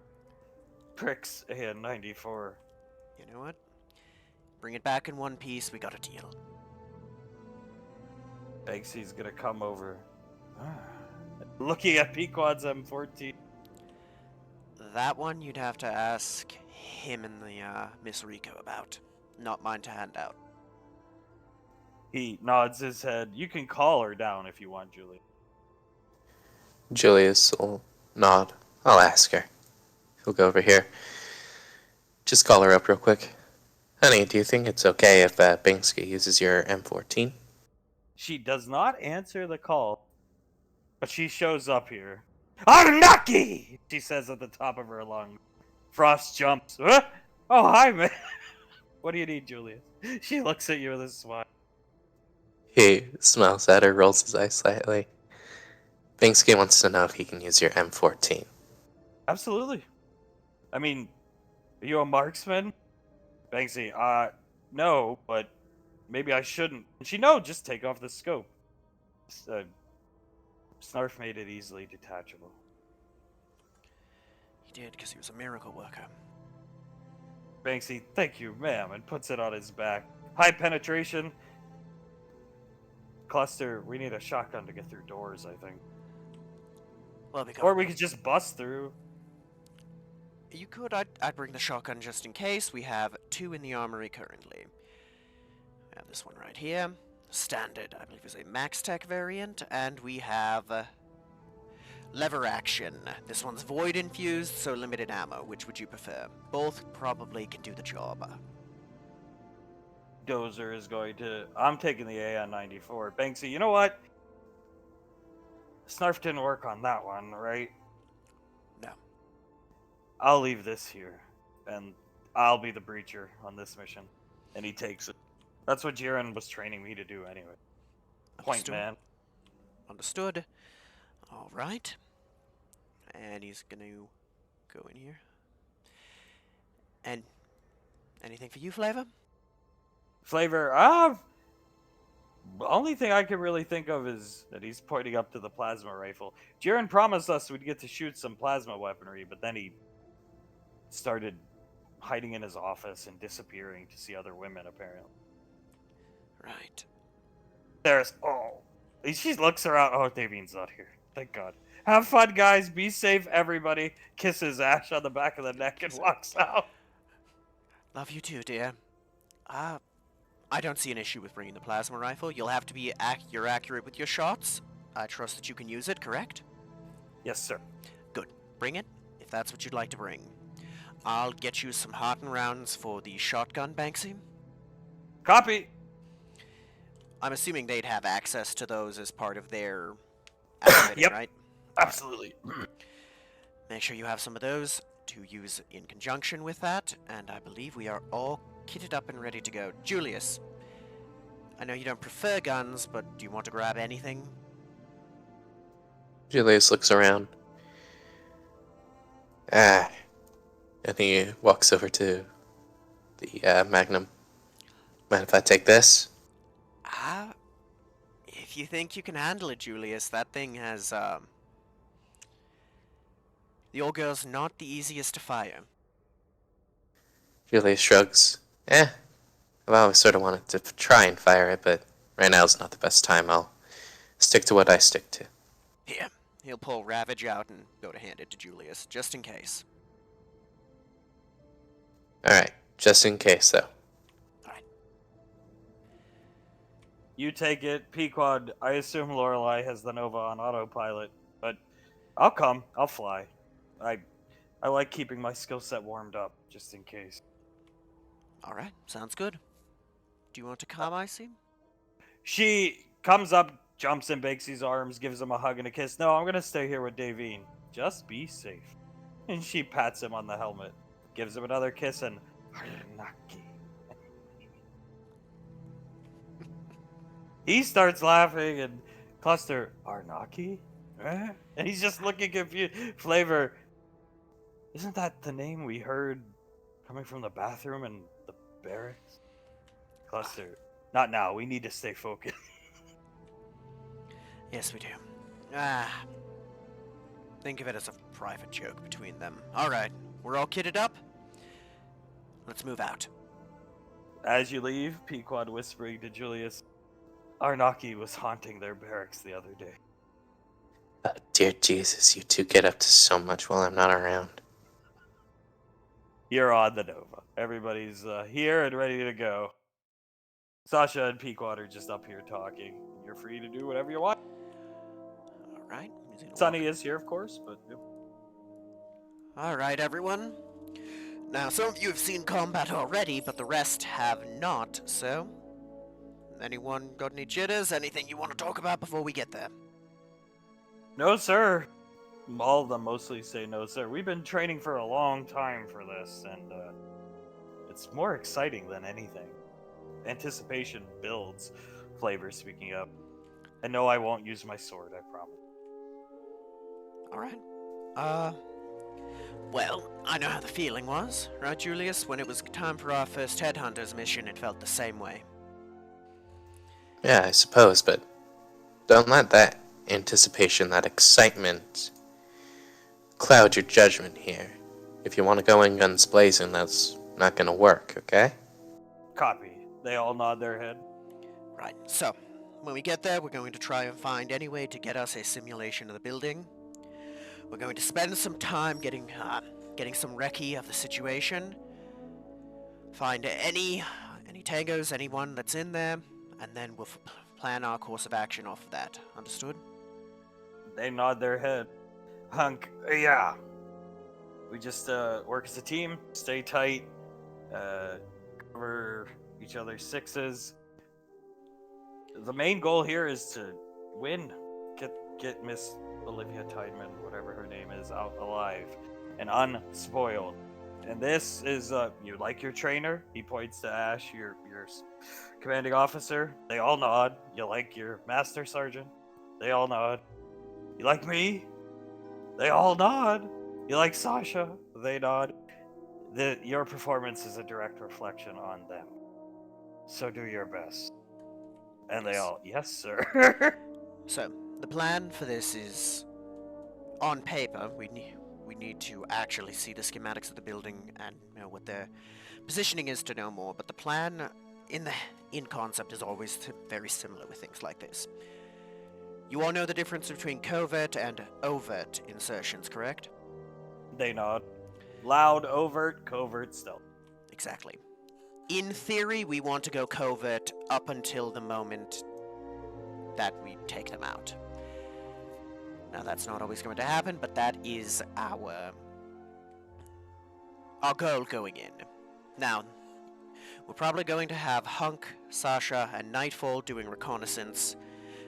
Prick's AN-94. You know what? Bring it back in one piece. We got a deal. Banksy's gonna come over. Looking at Pequod's M14. That one you'd have to ask him and the Miss Rico about. Not mine to hand out. He nods his head. You can call her down if you want, Julie. Julius will nod. I'll ask her. He'll go over here. Just call her up real quick. Honey, do you think it's okay if Bingsky uses your M14? She does not answer the call, but she shows up here. Arnaki! She says at the top of her lungs. Frost jumps. Huh? Oh, hi, man. What do you need, Julius? She looks at you with a smile. He smiles at her, rolls his eyes slightly. Bingsky wants to know if he can use your M14. Absolutely. I mean, are you a marksman? Banksy, no, but maybe I shouldn't. And she, no, just take off the scope. Snarf made it easily detachable. He did, because he was a miracle worker. Banksy, thank you, ma'am, and puts it on his back. High penetration. Cluster, we need a shotgun to get through doors, I think. Well, Or we could just bust through. You could. I'd bring the shotgun just in case. We have 2 in the armory currently. We have this one right here. Standard, I believe, is a Max Tech variant. And we have lever action. This one's void infused, so limited ammo. Which would you prefer? Both probably can do the job. Dozer is going to... I'm taking the AN-94. Banksy, you know what? Snarf didn't work on that one, right? No. I'll leave this here, and I'll be the breacher on this mission. And he takes it. That's what Jiren was training me to do anyway. Point Understood. man. Understood. All right. And he's gonna go in here. And anything for you, Flavor? Flavor, the only thing I can really think of is that he's pointing up to the plasma rifle. Jiren promised us we'd get to shoot some plasma weaponry, but then he started hiding in his office and disappearing to see other women, apparently. Right. She looks around. Oh, Davine's not here. Thank God. Have fun, guys. Be safe, everybody. Kisses Ash on the back of the neck and walks out. Love you too, dear. I don't see an issue with bringing the plasma rifle. You'll have to be you're accurate with your shots. I trust that you can use it, correct? Yes, sir. Good. Bring it, if that's what you'd like to bring. I'll get you some hardened rounds for the shotgun, Banksy. Copy. I'm assuming they'd have access to those as part of their outfitting, Yep. right? Absolutely. Make sure you have some of those to use in conjunction with that, and I believe we are all kitted up and ready to go. Julius, I know you don't prefer guns, but do you want to grab anything? Julius looks around. And he walks over to the Magnum. Mind if I take this? If you think you can handle it, Julius, that thing has, the old girl's not the easiest to fire. Julius shrugs. I've always sort of wanted to try and fire it, but right now is not the best time. I'll stick to what I stick to. Here, he'll pull Ravage out and go to hand it to Julius, just in case. Alright, just in case, though. Alright. You take it. Pequod, I assume Lorelei has the Nova on autopilot, but I'll come. I'll fly. I like keeping my skill set warmed up, just in case. Alright, sounds good. Do you want to come, Icy? She comes up, jumps in Bakesy's arms, gives him a hug and a kiss. No, I'm gonna stay here with Davine. Just be safe. And she pats him on the helmet, gives him another kiss, and Arnaki. He starts laughing, and Cluster, Arnaki? And he's just looking confused. Flavor, isn't that the name we heard coming from the bathroom in the barracks? Cluster, not now. We need to stay focused. Yes, we do. Think of it as a private joke between them. Alright, we're all kitted up? Let's move out. As you leave, Pequod whispering to Julius, Arnaki was haunting their barracks the other day. Oh, dear Jesus, you two get up to so much while I'm not around. You're on the Nova. Everybody's here and ready to go. Sasha and Pequod are just up here talking. You're free to do whatever you want. Alright. Sunny is here, of course, but... Yep. Alright, everyone. Now, some of you have seen combat already, but the rest have not, so... Anyone got any jitters? Anything you want to talk about before we get there? No, sir. All of them mostly say no, sir. We've been training for a long time for this, and it's more exciting than anything. Anticipation builds. Flavor, speaking up. And no, I won't use my sword, I promise. Alright. Well, I know how the feeling was, right, Julius? When it was time for our first Headhunters mission, it felt the same way. Yeah, I suppose, but don't let that anticipation, that excitement, cloud your judgment here. If you want to go in guns blazing, that's not going to work, okay? Copy. They all nod their head. Right, so, when we get there, we're going to try and find any way to get us a simulation of the building. We're going to spend some time getting some recce of the situation. Find any tangos, anyone that's in there, and then we'll plan our course of action off of that. Understood? They nod their head. Hunk, yeah. We just work as a team, stay tight, cover each other's sixes. The main goal here is to win. Get Miss Olivia Tideman, whatever her name is, out alive and unspoiled. And this is, you like your trainer? He points to Ash, your commanding officer. They all nod. You like your master sergeant? They all nod. You like me? They all nod. You like Sasha? They nod. Your performance is a direct reflection on them. So do your best. And they Yes. all, yes, sir. So, the plan for this is, on paper, we need to actually see the schematics of the building and know what their positioning is to know more. But the plan, in concept, is always very similar with things like this. You all know the difference between covert and overt insertions, correct? They nod. Loud, overt, covert, stealth. Exactly. In theory, we want to go covert up until the moment that we take them out. Now, that's not always going to happen, but that is our goal going in. Now, we're probably going to have Hunk, Sasha, and Nightfall doing reconnaissance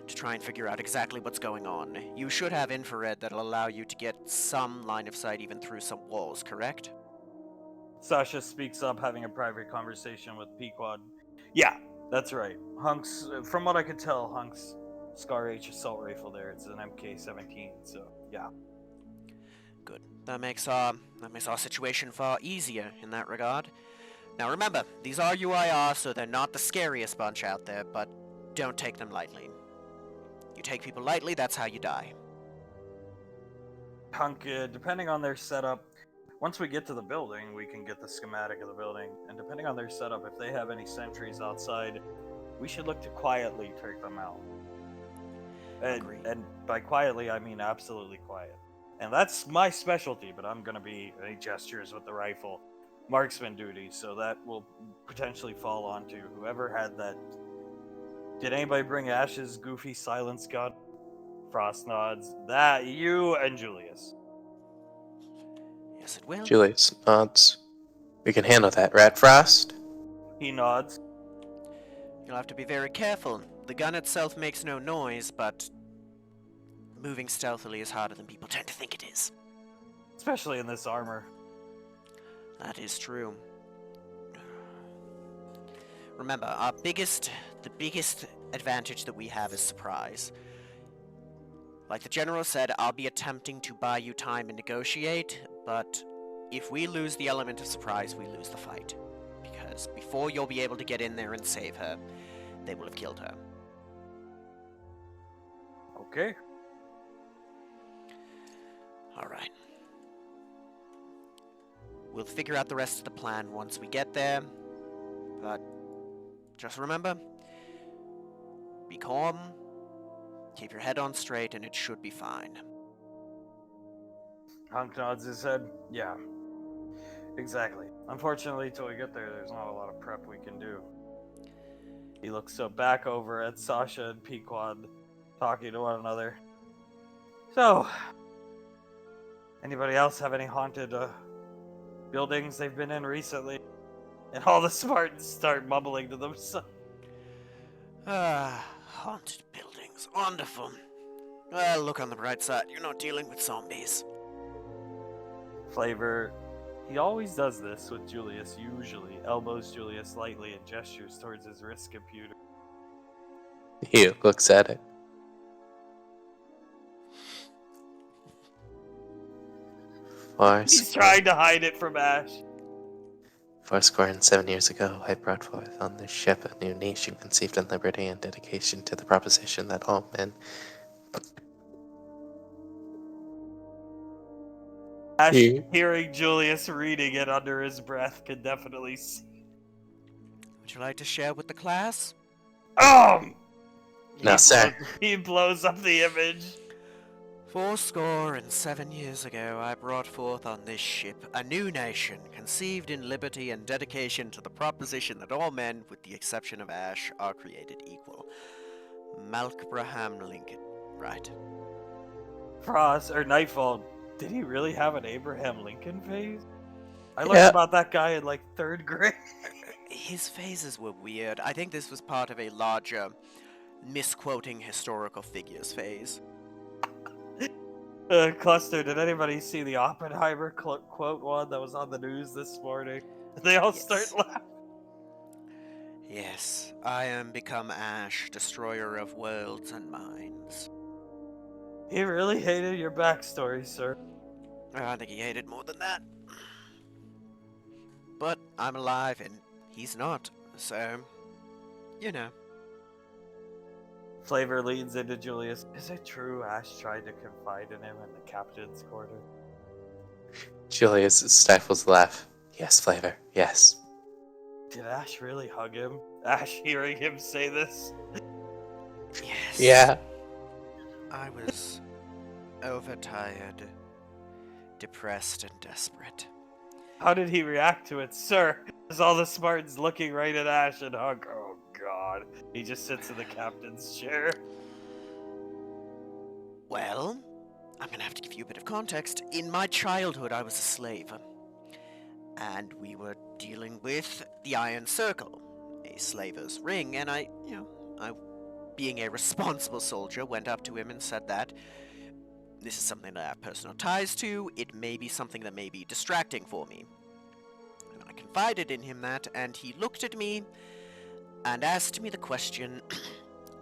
to try and figure out exactly what's going on. You should have infrared that'll allow you to get some line of sight even through some walls, correct? Sasha speaks up, having a private conversation with Pequod. Yeah, that's right. Hunk's, from what I could tell, Hunk's Scar H assault rifle there, it's an MK-17, so yeah. Good. That makes our situation far easier in that regard. Now remember, these are UIR, so they're not the scariest bunch out there, but don't take them lightly. You take people lightly, that's how you die. Hunk, depending on their setup, once we get to the building, we can get the schematic of the building, and depending on their setup, if they have any sentries outside, we should look to quietly take them out. And by quietly, I mean absolutely quiet. And that's my specialty, but I'm going to be any gestures with the rifle, marksman duty, so that will potentially fall onto whoever had that. Did anybody bring Ash's goofy silence gun? Frost nods. That, you and Julius. Yes, it will. Julius nods. We can handle that, right, Frost? He nods. You'll have to be very careful. The gun itself makes no noise, but moving stealthily is harder than people tend to think it is. Especially in this armor. That is true. Remember, the biggest advantage that we have is surprise. Like the general said, I'll be attempting to buy you time and negotiate, but if we lose the element of surprise, we lose the fight. Because before you'll be able to get in there and save her, they will have killed her. Okay. Alright. We'll figure out the rest of the plan once we get there, but just remember, be calm, keep your head on straight, and it should be fine. Hunk nods his head. Yeah. Exactly. Unfortunately, till we get there, there's not a lot of prep we can do. He looks back over at Sasha and Pequod, talking to one another. So, anybody else have any haunted buildings they've been in recently? And all the Spartans start mumbling to themselves. Haunted buildings. Wonderful. Well, look on the bright side. You're not dealing with zombies. Flavor, he always does this with Julius, usually. Elbows Julius lightly and gestures towards his wrist computer. He looks at it. He's trying to hide it from Ash. 7 years ago, I brought forth on this ship a new nation conceived in liberty and dedication to the proposition that all men. Ash, hearing Julius reading it under his breath, can definitely see. Would you like to share with the class? No, sir. He blows up the image. 7 years ago, I brought forth on this ship a new nation, conceived in liberty and dedication to the proposition that all men, with the exception of Ash, are created equal. Malbraham Lincoln, right? Frost, or Nightfall, did he really have an Abraham Lincoln phase? I learned about that guy in like 3rd grade. His phases were weird. I think this was part of a larger misquoting historical figures phase. Cluster, did anybody see the Oppenheimer quote one that was on the news this morning? They all start Yes. laughing. Yes, I am become Ash, destroyer of worlds and minds. He really hated your backstory, sir. I think he hated more than that. But I'm alive and he's not, so, you know. Flavor leans into Julius. Is it true Ash tried to confide in him in the captain's quarter? Julius stifles a laugh. Yes, Flavor, yes. Did Ash really hug him? Ash hearing him say this? Yes. Yeah. I was overtired, depressed, and desperate. How did he react to it, sir? As all the Spartans looking right at Ash and hug. Oh god. He just sits in the captain's chair. Well, I'm gonna have to give you a bit of context. In my childhood, I was a slave. And we were dealing with the Iron Circle, a slaver's ring, and I, being a responsible soldier, went up to him and said that this is something that I have personal ties to, it may be something that may be distracting for me. And I confided in him that, and he looked at me and asked me the question,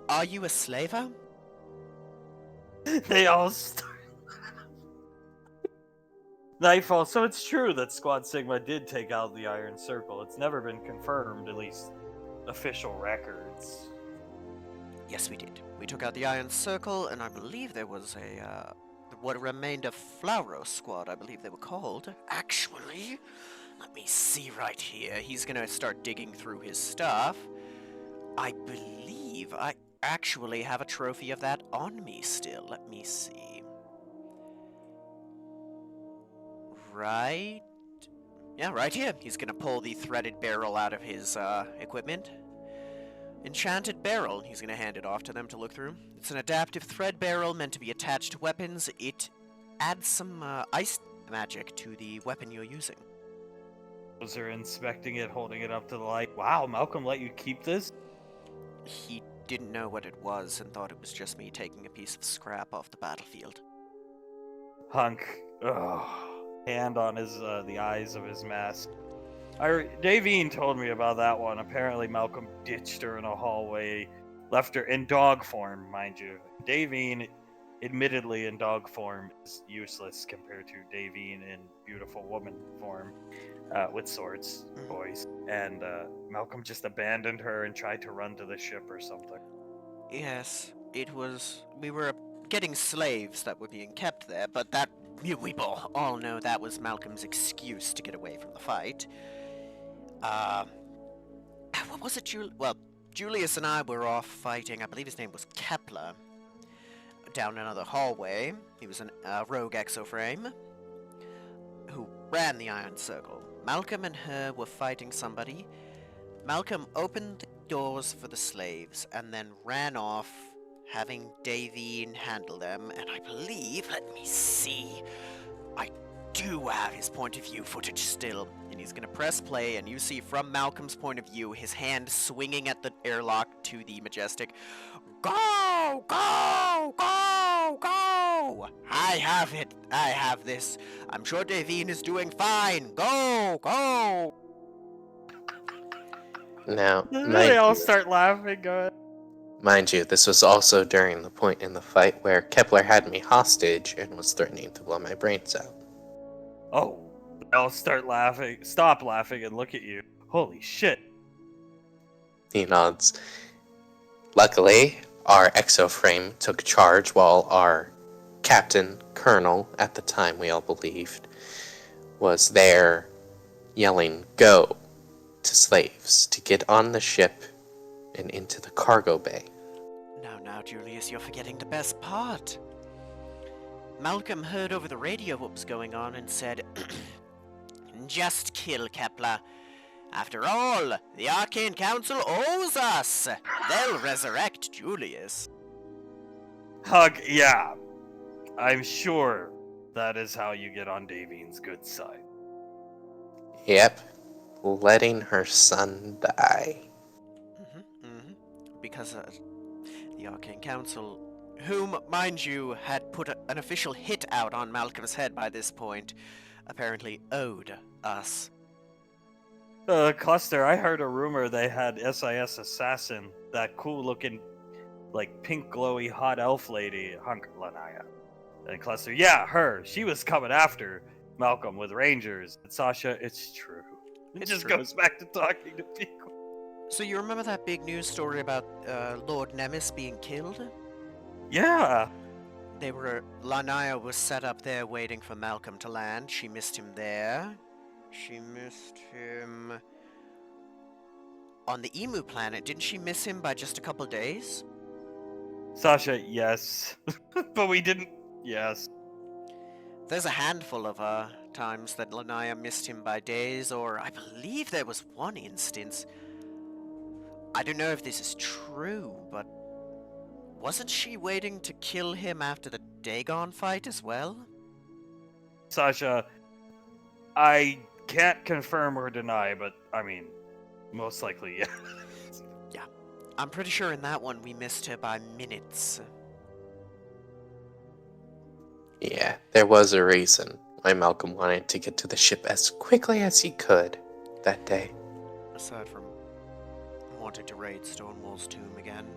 are you a slaver? They all start. Nightfall. So it's true that Squad Sigma did take out the Iron Circle. It's never been confirmed, at least official records. Yes, we did. We took out the Iron Circle, and I believe there was what remained of Flauro Squad, I believe they were called. Actually, let me see right here. He's gonna start digging through his stuff. I believe I actually have a trophy of that on me still. Let me see. Right? Yeah, right here. He's gonna pull the threaded barrel out of his equipment. Enchanted barrel. He's gonna hand it off to them to look through. It's an adaptive thread barrel meant to be attached to weapons. It adds some ice magic to the weapon you're using. Those are inspecting it, holding it up to the light. Wow, Malcolm let you keep this? He didn't know what it was and thought it was just me taking a piece of scrap off the battlefield. Hunk. Ugh. Hand on his the eyes of his mask. Davine told me about that one. Apparently Malcolm ditched her in a hallway, left her in dog form, mind you. Davine, admittedly in dog form, is useless compared to Davine in beautiful woman form, with swords, boys. And Malcolm just abandoned her and tried to run to the ship or something. Yes, it was. We were getting slaves that were being kept there, but that. We all know that was Malcolm's excuse to get away from the fight. What was it, Well, Julius and I were off fighting, I believe his name was Kepler, down another hallway. He was a rogue exoframe who ran the Iron Circle. Malcolm and her were fighting somebody. Malcolm opened the doors for the slaves and then ran off, having Davine handle them, and I believe, let me see, I do have his point of view footage still, and he's gonna press play, and you see from Malcolm's point of view, his hand swinging at the airlock to the Majestic. Go! Go! Go! Go! I have it! I have this! I'm sure Davine is doing fine! Go! Go! Now, They all start laughing. Go ahead. mind you, this was also during the point in the fight where Kepler had me hostage and was threatening to blow my brains out. Oh, they all start laughing. Stop laughing and look at you. Holy shit. He nods. Luckily, our exoframe took charge while our captain, colonel, at the time we all believed, was there yelling, "Go!" to slaves to get on the ship and into the cargo bay. Now, Julius, you're forgetting the best part. Malcolm heard over the radio what was going on and said, just kill Kepler. After all, the Arcane Council owes us. They'll resurrect Julius. Hug, yeah. I'm sure that is how you get on Davine's good side. Yep, letting her son die. Because the Arcane Council, whom, mind you, had put an official hit out on Malcolm's head by this point, apparently owed us. Cluster, I heard a rumor they had SIS Assassin, that cool-looking, like, pink glowy hot elf lady, Lanaya. And Cluster, yeah, her. She was coming after Malcolm with Rangers. And Sasha, it's true. It It's just true. goes back to talking to people. So you remember that big news story about Lord Nemes being killed? Yeah. Lanaya was set up there waiting for Malcolm to land. She missed him there. She missed him on the Emu planet. Didn't she miss him by just a couple days? Sasha, yes. But we didn't. Yes. There's a handful of times that Lanaya missed him by days, or I believe there was one instance. I don't know if this is true, but wasn't she waiting to kill him after the Dagon fight as well? Sasha, I can't confirm or deny, but I mean, most likely, yeah. Yeah. I'm pretty sure in that one we missed her by minutes. Yeah, there was a reason why Malcolm wanted to get to the ship as quickly as he could that day. Aside from wanting to raid Stonewall's tomb again.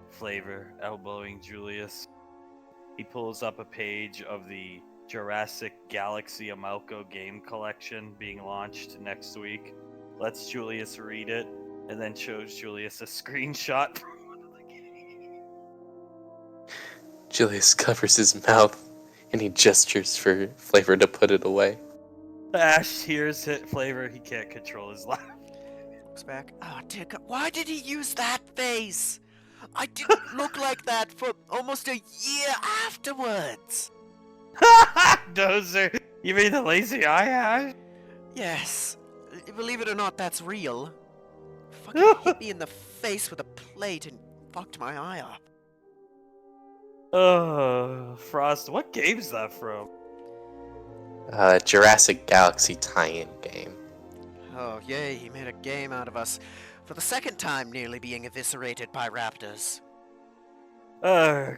Flavor elbowing Julius. He pulls up a page of the Jurassic Galaxy Amalco game collection being launched next week. Lets Julius read it, and then shows Julius a screenshot from one of the games. Julius covers his mouth and he gestures for Flavor to put it away. Ash hears it, Flavor, he can't control his laugh. Looks back. Oh, dear God. Why did he use that face? I didn't look like that for almost a year afterwards. Dozer, you mean the lazy eye, Ash? Yes. Believe it or not, that's real. Fucking hit me in the face with a plate and fucked my eye up. Oh, Frost, what game's that from? Jurassic Galaxy tie-in game. Oh, yay, he made a game out of us. For the second time nearly being eviscerated by raptors.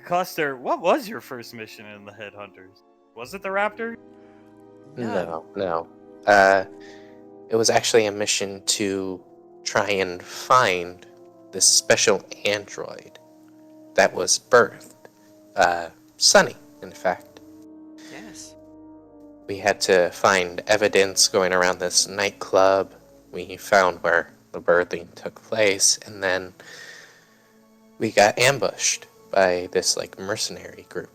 Cluster, what was your first mission in the Headhunters? Was it the Raptor? No. It was actually a mission to try and find this special android that was birthed. Sunny, in fact. Yes. We had to find evidence going around this nightclub. We found where the birthing took place, and then we got ambushed by this mercenary group.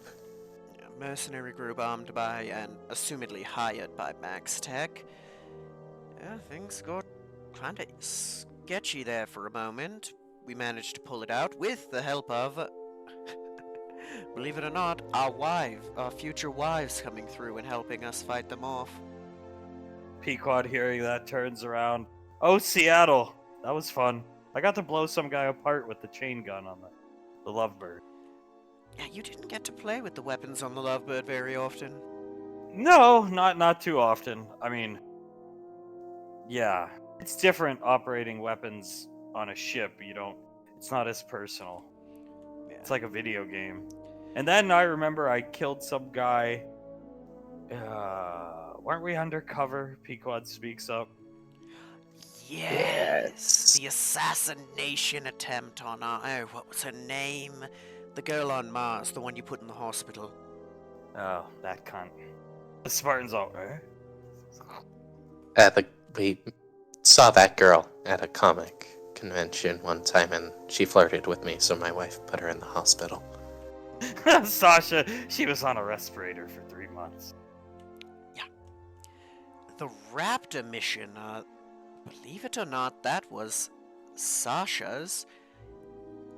A mercenary group armed by and assumedly hired by Max Tech. Yeah, things got kinda sketchy there for a moment. We managed to pull it out with the help of, believe it or not, our future wives coming through and helping us fight them off. Pequod hearing that turns around. Oh, Seattle! That was fun. I got to blow some guy apart with the chain gun on the Lovebird. Yeah, you didn't get to play with the weapons on the Lovebird very often. No, not too often. I mean, yeah, it's different operating weapons on a ship. It's not as personal. Yeah. It's like a video game. And then I remember I killed some guy. Weren't we undercover? Pequod speaks up. Yes, the assassination attempt on what was her name? The girl on Mars, the one you put in the hospital. Oh, that cunt. The Spartans all We saw that girl at a comic convention one time, and she flirted with me, so my wife put her in the hospital. Sasha, she was on a respirator for 3 months. Yeah. The Raptor mission, believe it or not, that was Sasha's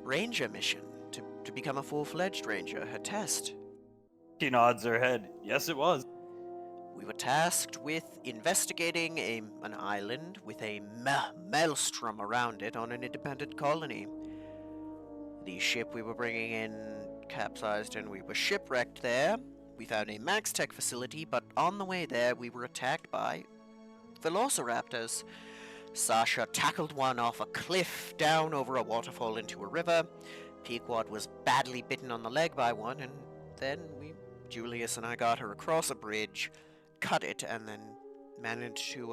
Ranger mission to become a full-fledged Ranger, her test. She nods her head. Yes, it was. We were tasked with investigating an island with a maelstrom around it on an independent colony. The ship we were bringing in capsized and we were shipwrecked there. We found a Max Tech facility, but on the way there we were attacked by velociraptors. Sasha tackled one off a cliff down over a waterfall into a river. Pequod was badly bitten on the leg by one, and then Julius and I got her across a bridge, cut it, and then managed to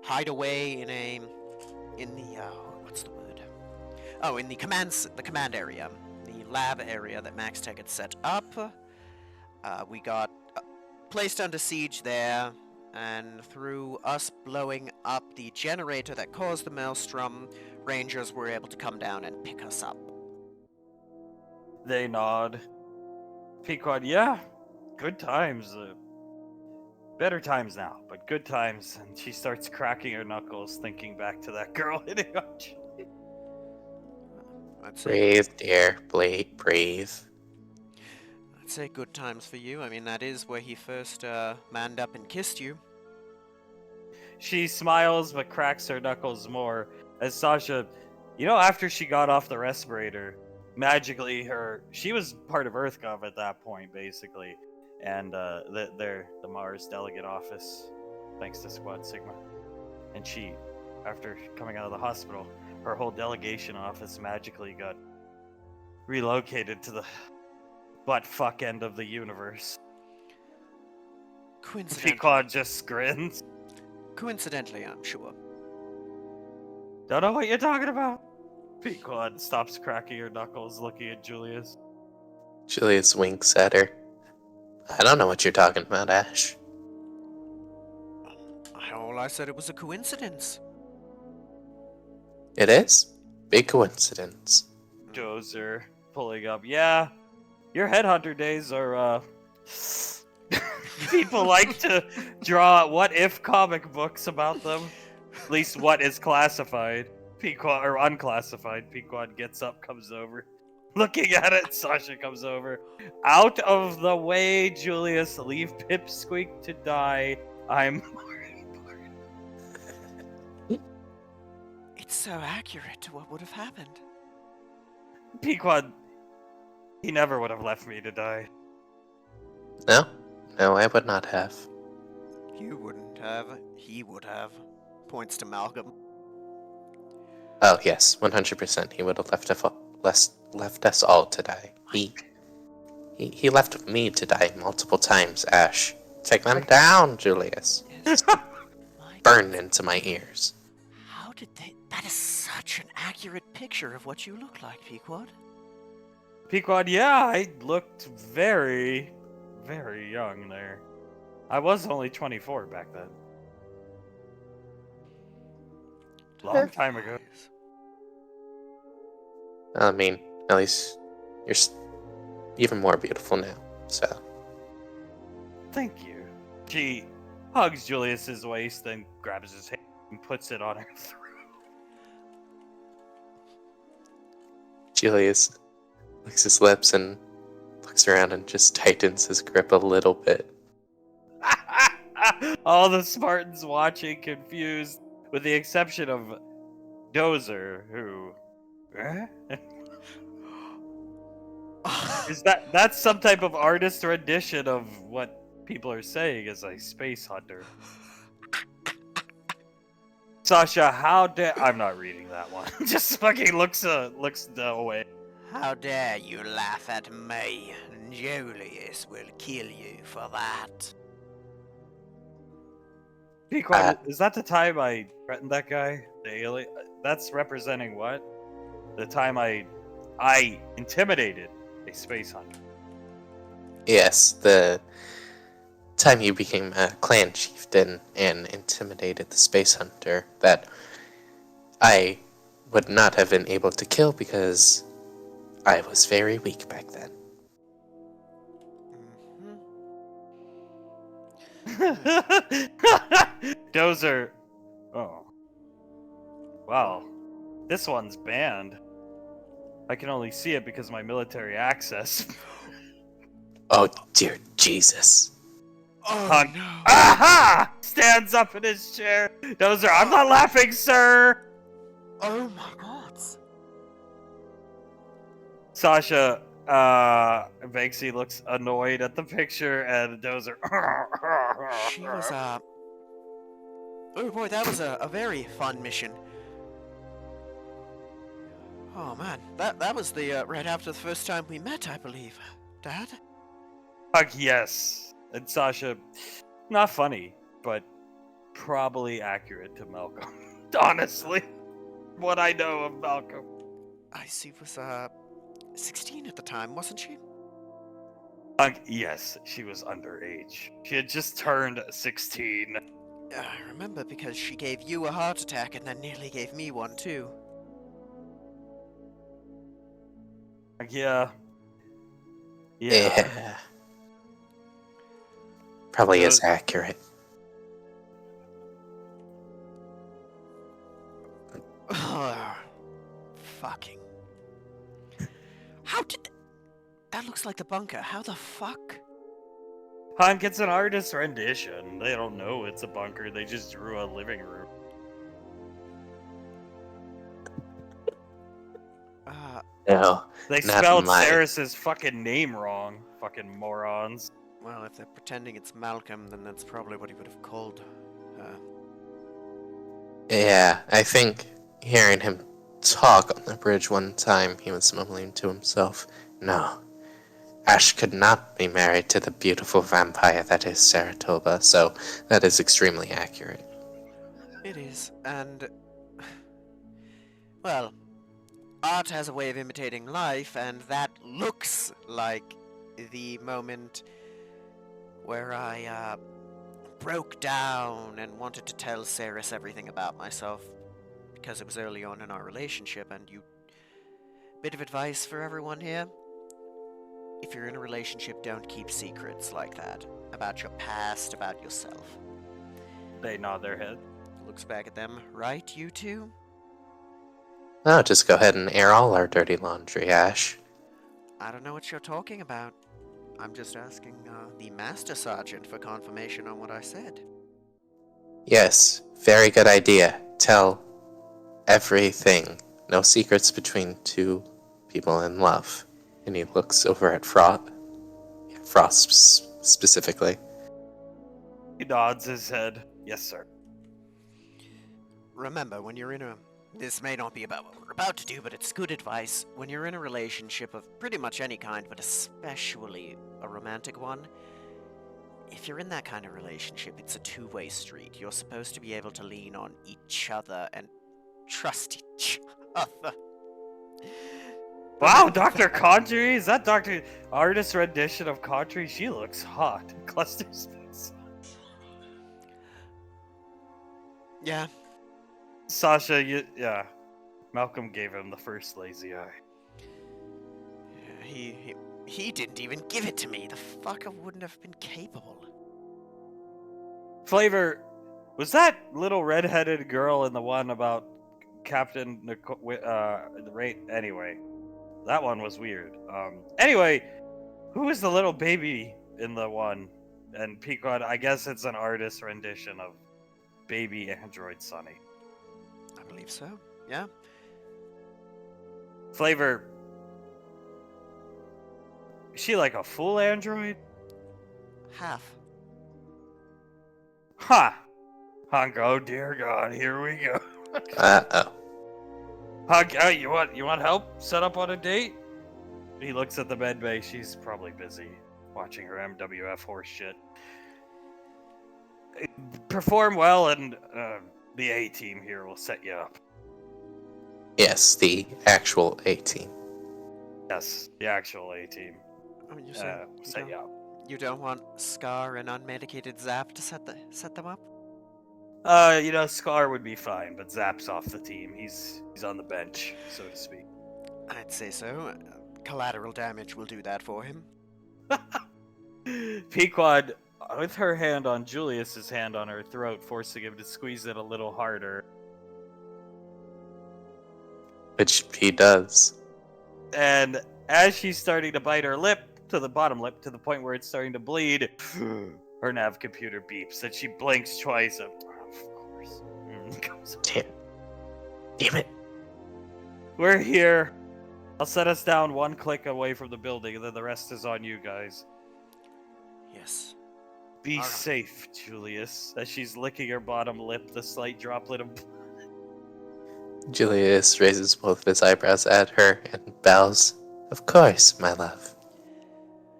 hide away in the what's the word? Oh, in the command area, the lab area that Max Tech had set up. We got placed under siege there, and through us blowing up the generator that caused the maelstrom, Rangers were able to come down and pick us up. They nod. Pequod, yeah, good times. Better times now, but good times. And she starts cracking her knuckles, thinking back to that girl hitting on Julius. I'd say Breathe, dear. Breathe. I'd say good times for you. I mean, that is where he first manned up and kissed you. She smiles but cracks her knuckles more as Sasha, after she got off the respirator, magically she was part of EarthGov at that point, basically, and the Mars delegate office, thanks to Squad Sigma. And she, after coming out of the hospital, her whole delegation office magically got relocated to the butt fuck end of the universe. Coincidentally. Pequod just grins. Coincidentally, I'm sure. Don't know what you're talking about. Pequod stops cracking her knuckles, looking at Julius. Julius winks at her. I don't know what you're talking about, Ash. All I said it was a coincidence. It is? Big coincidence. Dozer pulling up. Yeah, your headhunter days are, people like to draw what-if comic books about them. At least what is classified. Pequod, or unclassified. Pequod gets up, comes over. Looking at it, Sasha comes over. Out of the way, Julius. Leave Pipsqueak to die. I'm... It's so accurate to what would have happened. Pequod, he never would have left me to die. No, I would not have. You wouldn't have. He would have. Points to Malcolm. Oh, yes, 100%. He would have left us all to die. He left me to die multiple times, Ash. Take them down, Julius. Yes. Burn into my ears. How did they... That is such an accurate picture of what you look like, Pequod. Pequod, yeah, I looked very, very young there. I was only 24 back then. Long time ago. I mean, at least you're even more beautiful now, so. Thank you. She hugs Julius's waist, then grabs his hand and puts it on her throat. Julius licks his lips and looks around and just tightens his grip a little bit. All the Spartans watching, confused, with the exception of Dozer, who... That's some type of artist rendition of what people are saying as a space hunter. Sasha, how dare... I'm not reading that one. Just fucking looks away. How dare you laugh at me? Julius will kill you for that. Pequod, is that the time I threatened that guy? The alien? That's representing what? The time I intimidated a space hunter. Yes, the time you became a clan chieftain and intimidated the space hunter that I would not have been able to kill because I was very weak back then. Dozer. Oh. Wow. This one's banned. I can only see it because of my military access. Oh, dear Jesus. Oh, no. Aha! Stands up in his chair. Dozer, I'm not laughing, sir! Oh my god. Sasha, Banksy looks annoyed at the picture, and Dozer... She was, Oh boy, that was a very fun mission. Oh man, that was the right after the first time we met, I believe. Dad? Yes. And Sasha, not funny, but probably accurate to Malcolm. Honestly, what I know of Malcolm. Icy was 16 at the time, wasn't she? Yes, she was underage. She had just turned 16. I remember because she gave you a heart attack and then nearly gave me one too. Yeah. Yeah. Probably is accurate. Fucking. How did... That looks like the bunker. How the fuck? Hank, it's an artist's rendition. They don't know it's a bunker. They just drew a living room. No, They not spelled mine. Saris's fucking name wrong. Fucking morons. Well, if they're pretending it's Malcolm, then that's probably what he would have called her. Yeah, I think hearing him talk on the bridge one time, he was mumbling to himself, no, Ash could not be married to the beautiful vampire that is Saratoga, so that is extremely accurate. It is, and... Well, art has a way of imitating life, and that looks like the moment where I, broke down and wanted to tell Saris everything about myself, because it was early on in our relationship, and you... Bit of advice for everyone here. If you're in a relationship, don't keep secrets like that. About your past, about yourself. They nod their head. Looks back at them. Right, you two? No, just go ahead and air all our dirty laundry, Ash. I don't know what you're talking about. I'm just asking the Master Sergeant for confirmation on what I said. Yes, very good idea. Tell everything. No secrets between two people in love. And he looks over at Frost specifically. He nods his head. Yes, sir. Remember, when you're in a... This may not be about what we're about to do, but it's good advice. When you're in a relationship of pretty much any kind, but especially a romantic one, if you're in that kind of relationship, it's a two-way street. You're supposed to be able to lean on each other and trust each other. Wow, Dr. Condry? Is that Dr. Artist rendition of Condry? She looks hot. Cluster space. Yeah. Sasha, yeah. Malcolm gave him the first lazy eye. Yeah, he didn't even give it to me. The fucker wouldn't have been capable. Flavor, was that little redheaded girl in the one about Captain anyway, that one was weird. Anyway, who was the little baby in the one? And Pequod, I guess it's an artist rendition of baby android Sonny. I believe so, yeah. Flavor, is she like a full android? Half. Huh. Hunk, oh dear God, here we go. Uh-oh. Hunk, you want help set up on a date? He looks at the med bay. She's probably busy watching her MWF horse shit. Perform well, and the A team here will set you up. Yes, the actual A team. Yes, the actual A team. Oh, you Set you up. You don't want Scar and unmedicated Zap to set them up? Scar would be fine, but Zap's off the team. He's on the bench, so to speak. I'd say so. Collateral damage will do that for him. Pequod, with her hand on Julius's hand on her throat, forcing him to squeeze it a little harder. Which he does. And as she's starting to bite her lip, to the bottom lip, to the point where it's starting to bleed, her nav computer beeps, and she blinks twice. And, of course. Damn it. We're here. I'll set us down one click away from the building, and then the rest is on you guys. Yes. Be All right. safe, Julius. As she's licking her bottom lip, the slight droplet of blood. Julius raises both of his eyebrows at her and bows. Of course, my love.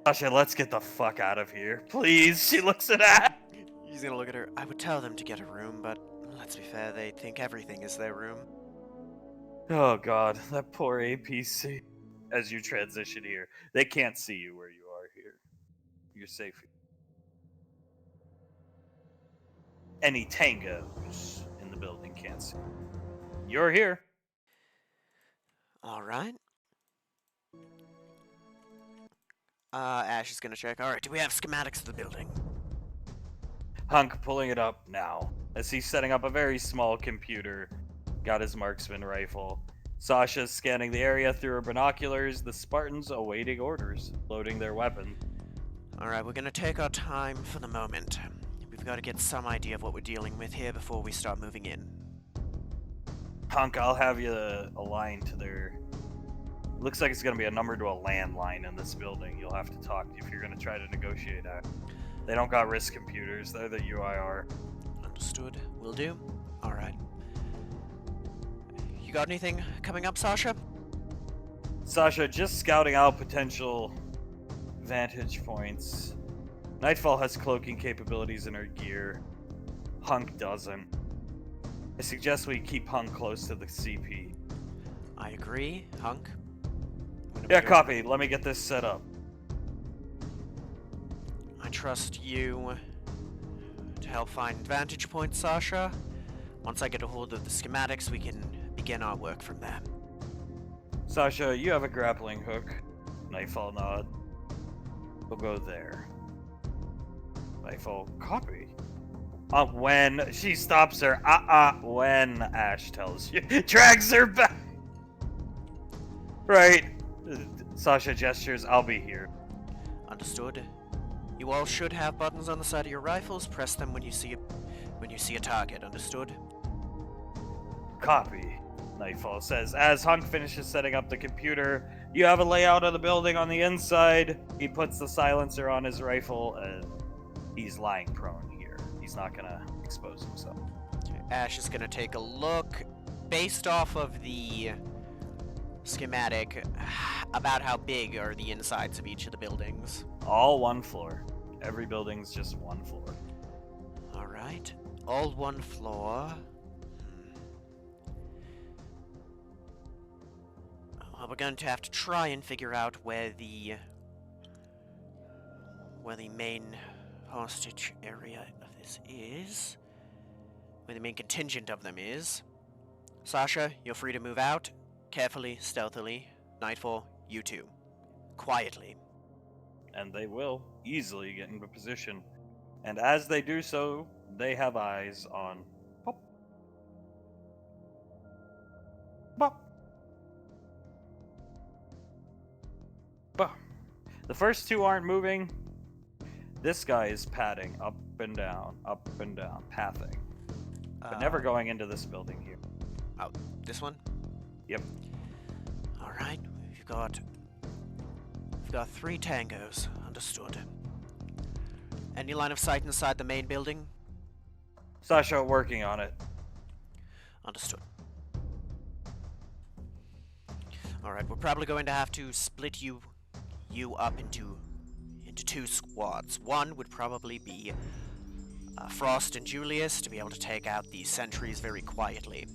Sasha, let's get the fuck out of here. Please, she looks at Ash. He's gonna look at her. I would tell them to get a room, but let's be fair, they think everything is their room. Oh god, that poor APC. As you transition here, they can't see you where you are here. You're safe here. Any tangos in the building can't see. You're here. Alright. Ash is gonna check. Alright, do we have schematics of the building? Hunk pulling it up now as he's setting up a very small computer. Got his marksman rifle. Sasha's scanning the area through her binoculars. The Spartans awaiting orders, loading their weapons. Alright, we're gonna take our time for the moment. We've got to get some idea of what we're dealing with here before we start moving in. Hunk, I'll have you align to their... Looks like it's going to be a number to a landline in this building. You'll have to talk if you're going to try to negotiate that. They don't got risk computers. They're the UIR. Understood. Will do. Alright. You got anything coming up, Sasha? Sasha, just scouting out potential vantage points. Nightfall has cloaking capabilities in her gear. Hunk doesn't. I suggest we keep Hunk close to the CP. I agree. Hunk? Yeah, copy. Let me get this set up. I trust you to help find vantage points, Sasha. Once I get a hold of the schematics, we can begin our work from there. Sasha, you have a grappling hook. Nightfall nod. We'll go there. Nightfall copy. When she stops her, when Ash tells you, drags her back. Right. Sasha gestures, I'll be here. Understood. You all should have buttons on the side of your rifles. Press them when you see a target. Understood? Copy. Nightfall says, as Hunk finishes setting up the computer, you have a layout of the building on the inside. He puts the silencer on his rifle, and he's lying prone here. He's not gonna expose himself. Okay. Ash is gonna take a look based off of the schematic about how big are the insides of each of the buildings. All one floor. Every building's just one floor. Alright. All one floor. Well, we're going to have to try and figure out where the main hostage area of this is. Where the main contingent of them is. Sasha, you're free to move out. Carefully, stealthily. Nightfall, you too. Quietly. And they will easily get into position. And as they do so, they have eyes on Pop. Pop. Pop. The first two aren't moving. This guy is padding up and down, pathing. But never going into this building here. Oh, this one? Yep. Alright, we've got 3 tangos. Understood. Any line of sight inside the main building? Sasha working on it. Understood. Alright, we're probably going to have to split you up into 2 squads. One would probably be Frost and Julius to be able to take out these sentries very quietly.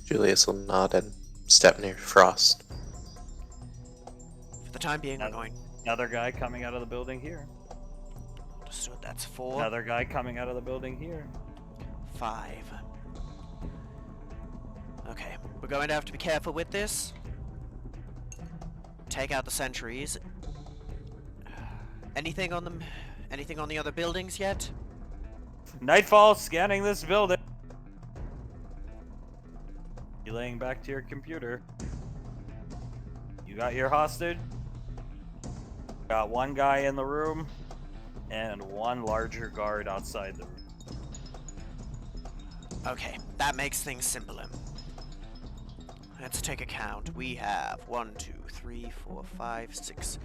Julius will nod and step near Frost. For the time being, we're going... Another guy coming out of the building here. Understood, that's 4. Another guy coming out of the building here. 5. Okay, we're going to have to be careful with this. Take out the sentries. Anything on them? Anything on the other buildings yet? Nightfall scanning this building. You laying back to your computer. You got your hostage. Got one guy in the room and one larger guard outside the room. Okay, that makes things simpler. Let's take a count. We have 1, 2, 3, 4, 5, 6,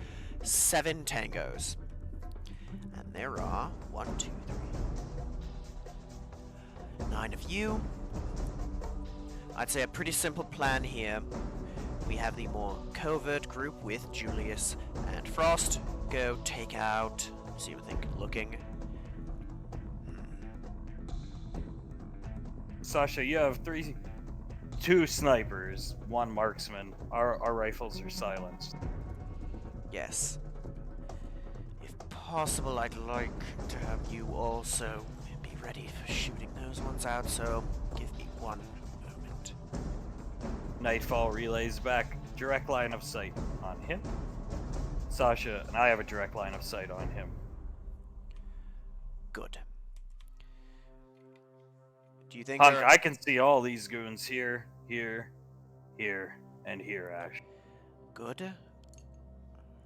7 tangos. And there are 1, 2, 3. 9 of you. I'd say a pretty simple plan here. We have the more covert group with Julius and Frost go take out. See what they're looking. Sasha, you have two snipers, one marksman. Our rifles are silenced. Yes. If possible, I'd like to have you also be ready for shooting those ones out, so give me one moment. Nightfall relays back. Direct line of sight on him. Sasha and I have a direct line of sight on him. Good. Do you think Hunk, there are... I can see all these goons here, here, here, and here, Ash. Good.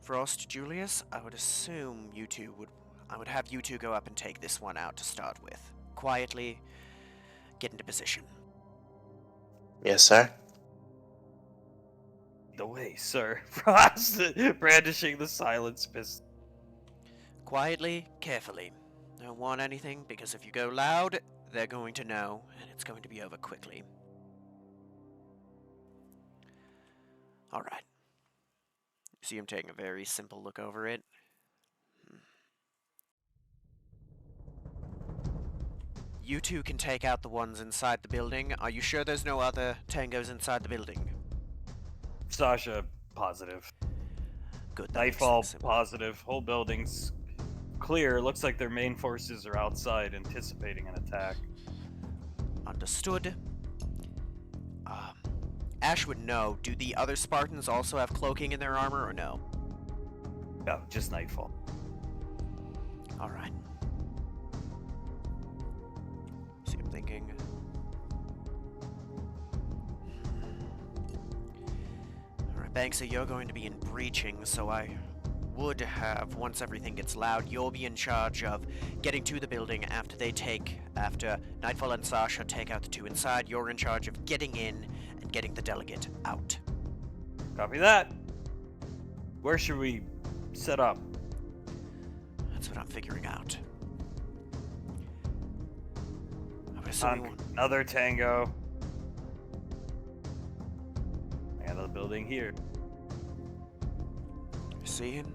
Frost, Julius, I would assume you two would... I would have you two go up and take this one out to start with. Quietly, get into position. Yes, sir. The way, sir. Frost brandishing the silence pistol. Quietly, carefully. Don't want anything, because if you go loud, they're going to know, and it's going to be over quickly. Alright. See him taking a very simple look over it. You two can take out the ones inside the building. Are you sure there's no other tangos inside the building? Sasha, positive. Good. That makes Nightfall, things simple. positive. Whole building's clear. Looks like their main forces are outside anticipating an attack. Understood. Ash would know. Do the other Spartans also have cloaking in their armor, or no? No, just Nightfall. Alright. See, I'm thinking... Alright, Banksy, you're going to be in breaching, so I would have, once everything gets loud, you'll be in charge of getting to the building after Nightfall and Sasha take out the two inside. You're in charge of getting in and getting the delegate out. Copy that. Where should we set up? That's what I'm figuring out. I would assume Hunk, another tango. Another building here. see him.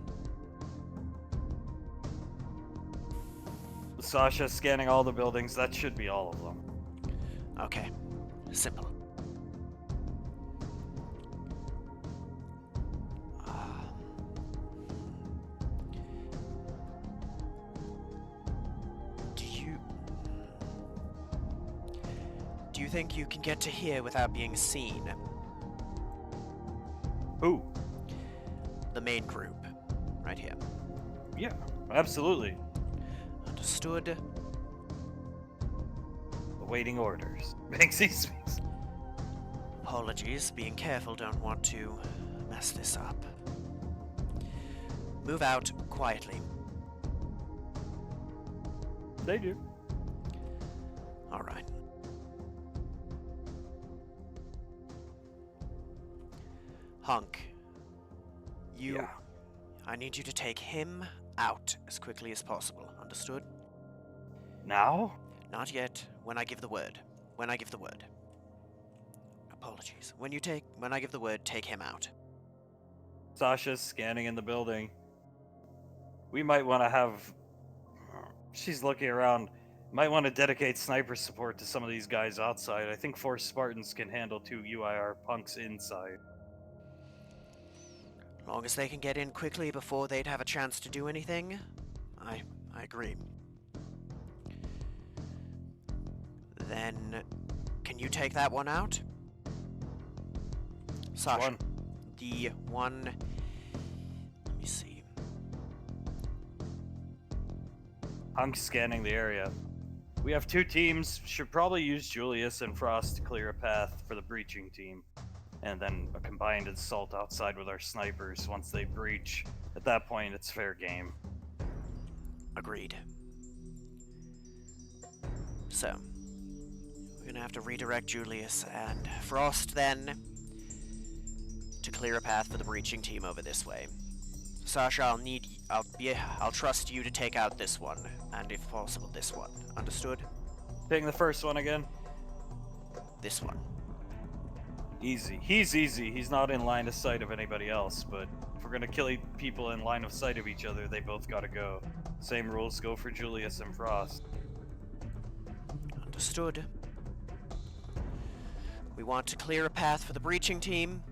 Sasha scanning all the buildings. That should be all of them. Okay. Simple. Do you think you can get to here without being seen? Who? The main group. Right here. Yeah, absolutely. Understood. Awaiting orders. Banksy speaks. Apologies, being careful, don't want to mess this up. Move out quietly. They do. Alright. Hunk. Yeah. I need you to take him out as quickly as possible. Understood? Now? Not yet. When I give the word. When I give the word. Apologies. When I give the word, take him out. Sasha's scanning in the building. We might want to have... She's looking around. Might want to dedicate sniper support to some of these guys outside. I think 4 Spartans can handle 2 UIR punks inside. As long as they can get in quickly before they'd have a chance to do anything, I agree. Then, can you take that one out? Sasha. One. The one... Let me see. Hunk scanning the area. We have 2 teams. Should probably use Julius and Frost to clear a path for the breaching team. And then a combined assault outside with our snipers once they breach. At that point, it's fair game. Agreed. So, we're gonna have to redirect Julius and Frost then to clear a path for the breaching team over this way. Sasha, I'll trust you to take out this one, and if possible, this one. Understood? Ping the first one again. This one. Easy. He's easy. He's not in line of sight of anybody else, but if we're gonna kill people in line of sight of each other, they both gotta go. Same rules go for Julius and Frost. Understood. We want to clear a path for the breaching team.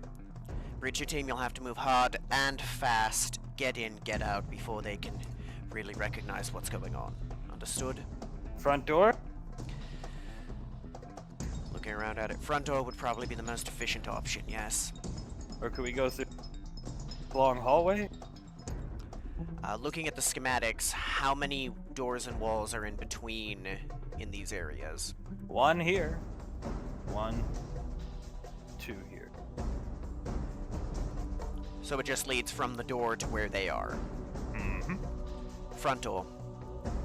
Breaching team, you'll have to move hard and fast. Get in, get out before they can really recognize what's going on. Understood? Front door? Looking around at it, front door would probably be the most efficient option, yes. Or could we go through the long hallway? Looking at the schematics, how many doors and walls are in between in these areas? One here. 1, 2 here. So it just leads from the door to where they are. Mm-hmm. Front door.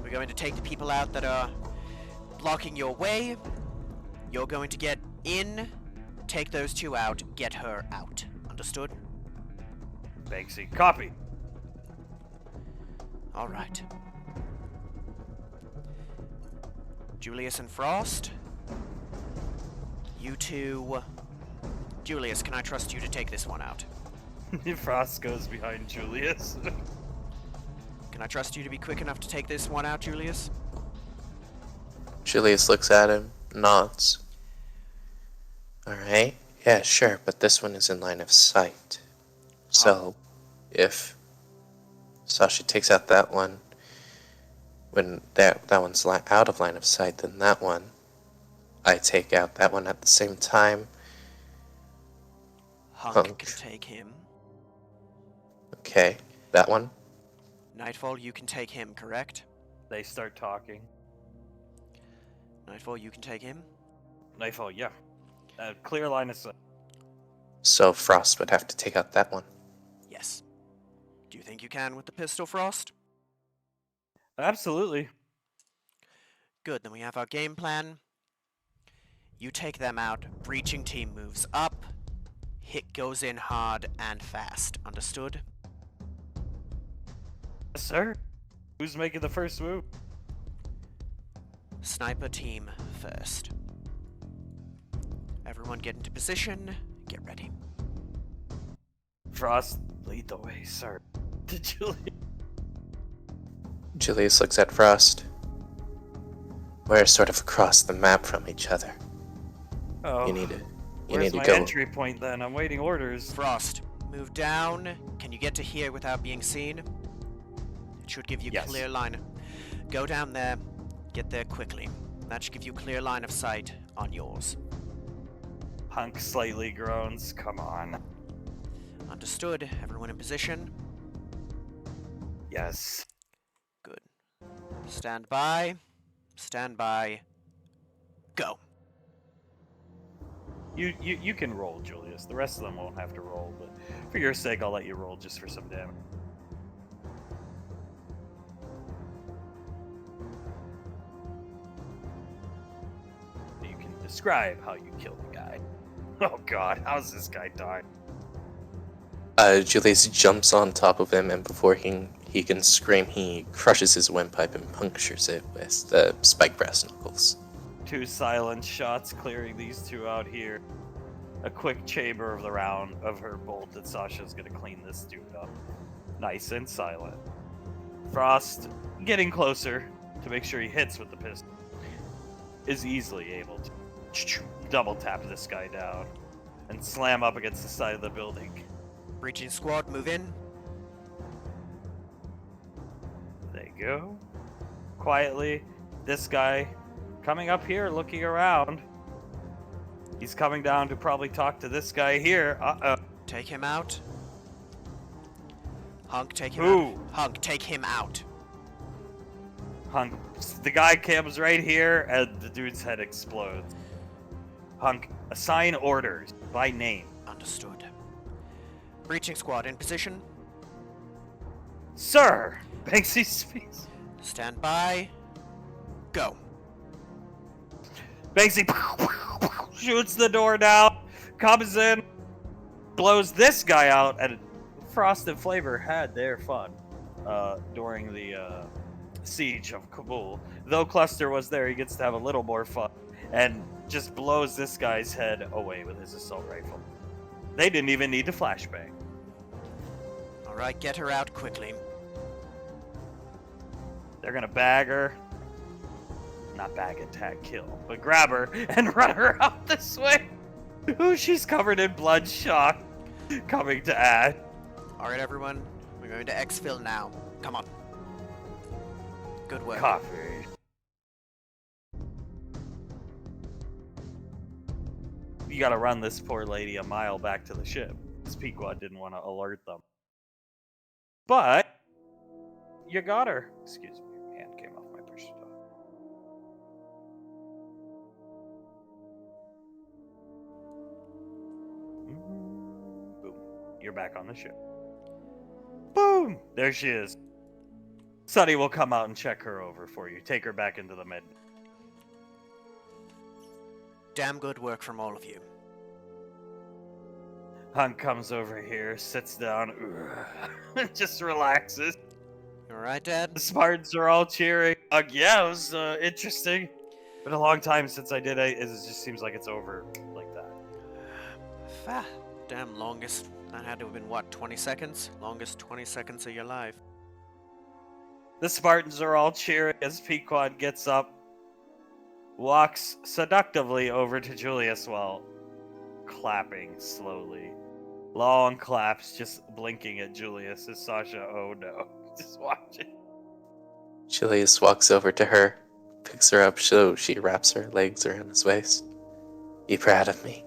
We're going to take the people out that are blocking your way. You're going to get in, take those two out, get her out. Understood? Banksy, copy. Alright. Julius and Frost. You two... Julius, can I trust you to take this one out? Frost goes behind Julius. Can I trust you to be quick enough to take this one out, Julius? Julius looks at him, nods. Alright, yeah, sure, but this one is in line of sight. So, if Sasha takes out that one, when that one's out of line of sight, then that one, I take out that one at the same time. Hunk can take him. Okay, that one. Nightfall, you can take him, correct? They start talking. Nightfall, you can take him? Nightfall, yeah. Clear line of sight. So Frost would have to take out that one. Yes. Do you think you can with the pistol, Frost? Absolutely. Good, then we have our game plan. You take them out, breaching team moves up, hit goes in hard and fast. Understood? Yes, sir. Who's making the first move? Sniper team first. Everyone get into position, get ready. Frost, lead the way, sir. To Julius. Julius looks at Frost. We're sort of across the map from each other. Oh. You need to Where's my go. entry point then? I'm waiting orders. Frost, move down. Can you get to here without being seen? It should give you Yes. clear line. Go down there, get there quickly. That should give you clear line of sight on yours. Hunk slightly groans. Come on. Understood. Everyone in position. Yes. Good. Stand by. Stand by. Go. You can roll, Julius. The rest of them won't have to roll, but for your sake, I'll let you roll just for some damage. You can describe how you killed the guy. Oh God, how's this guy die? Julius jumps on top of him, and before he can scream, he crushes his windpipe and punctures it with the spike brass knuckles. 2 silent shots clearing these two out here. A quick chamber of the round of her bolt that Sasha's gonna clean this dude up. Nice and silent. Frost, getting closer to make sure he hits with the pistol, is easily able to double tap this guy down and slam up against the side of the building. Breaching squad, move in. There you go. Quietly, this guy coming up here, looking around. He's coming down to probably talk to this guy here. Uh-oh. Take him out. Hunk, take him Who? out. Hunk, take him out. Hunk, the guy comes right here, and the dude's head explodes. Hunk, assign orders by name. Understood. Breaching squad in position. Sir! Banksy speaks. Stand by. Go. Banksy shoots the door down, comes in, blows this guy out, and Frost and Flavor had their fun during the siege of Kabul. Though Cluster was there, he gets to have a little more fun and just blows this guy's head away with his assault rifle. They didn't even need to flashbang. Alright, get her out quickly. They're gonna bag her. Not bag, attack, kill, but grab her and run her out this way. Ooh, she's covered in blood, shock, coming to add. Alright, everyone. We're going to exfil now. Come on. Good work. Coffee. You gotta run this poor lady a mile back to the ship. This Pequod didn't want to alert them. But you got her. Excuse me, hand came off my push to talk. Boom. You're back on the ship. Boom! There she is. Sonny will come out and check her over for you. Take her back into the med. Damn good work from all of you. Hunt comes over here, sits down, and just relaxes. You alright, Dad? The Spartans are all cheering. Yeah, it was interesting. Been a long time since I did it. It just seems like it's over like that. Damn, longest. That had to have been, what, 20 seconds? Longest 20 seconds of your life. The Spartans are all cheering as Pequod gets up, walks seductively over to Julius while clapping slowly. Long claps, just blinking at Julius as Sasha, oh no, just watching. Julius walks over to her, picks her up so she wraps her legs around his waist. Be proud of me.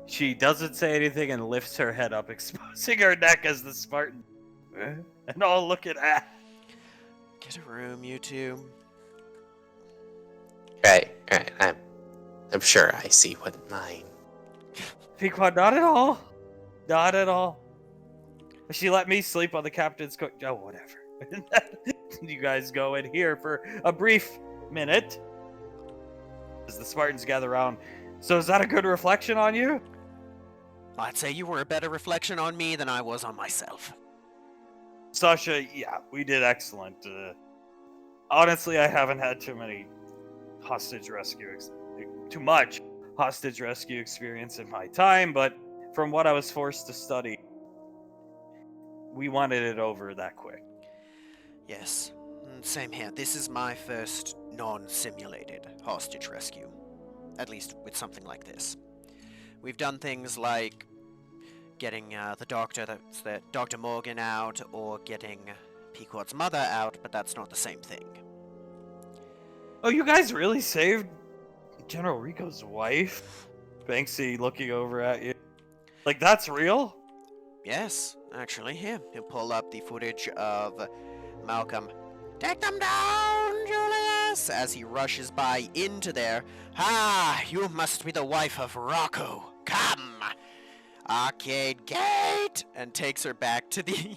She doesn't say anything and lifts her head up, exposing her neck as the Spartan. And all look at. Get a room, you two. Right. I'm sure I see wouldn't mind. Pequod, not at all. Not at all. She let me sleep on the captain's coat. Oh, whatever. You guys go in here for a brief minute as the Spartans gather around. So is that a good reflection on you? I'd say you were a better reflection on me than I was on myself. Sasha, yeah, we did excellent. Honestly, I haven't had too much hostage rescue experience in my time, but from what I was forced to study, we wanted it over that quick. Yes, same here. This is my first non-simulated hostage rescue. At least with something like this. We've done things like getting Dr. Morgan out, or getting Pequod's mother out, but that's not the same thing. Oh, you guys really saved General Rico's wife? Banksy looking over at you. Like, that's real? Yes, actually, here. He'll pull up the footage of Malcolm. Take them down, Julius! As he rushes by into there. Ah, you must be the wife of Rocco. Come! Arcade gate! And takes her back to the...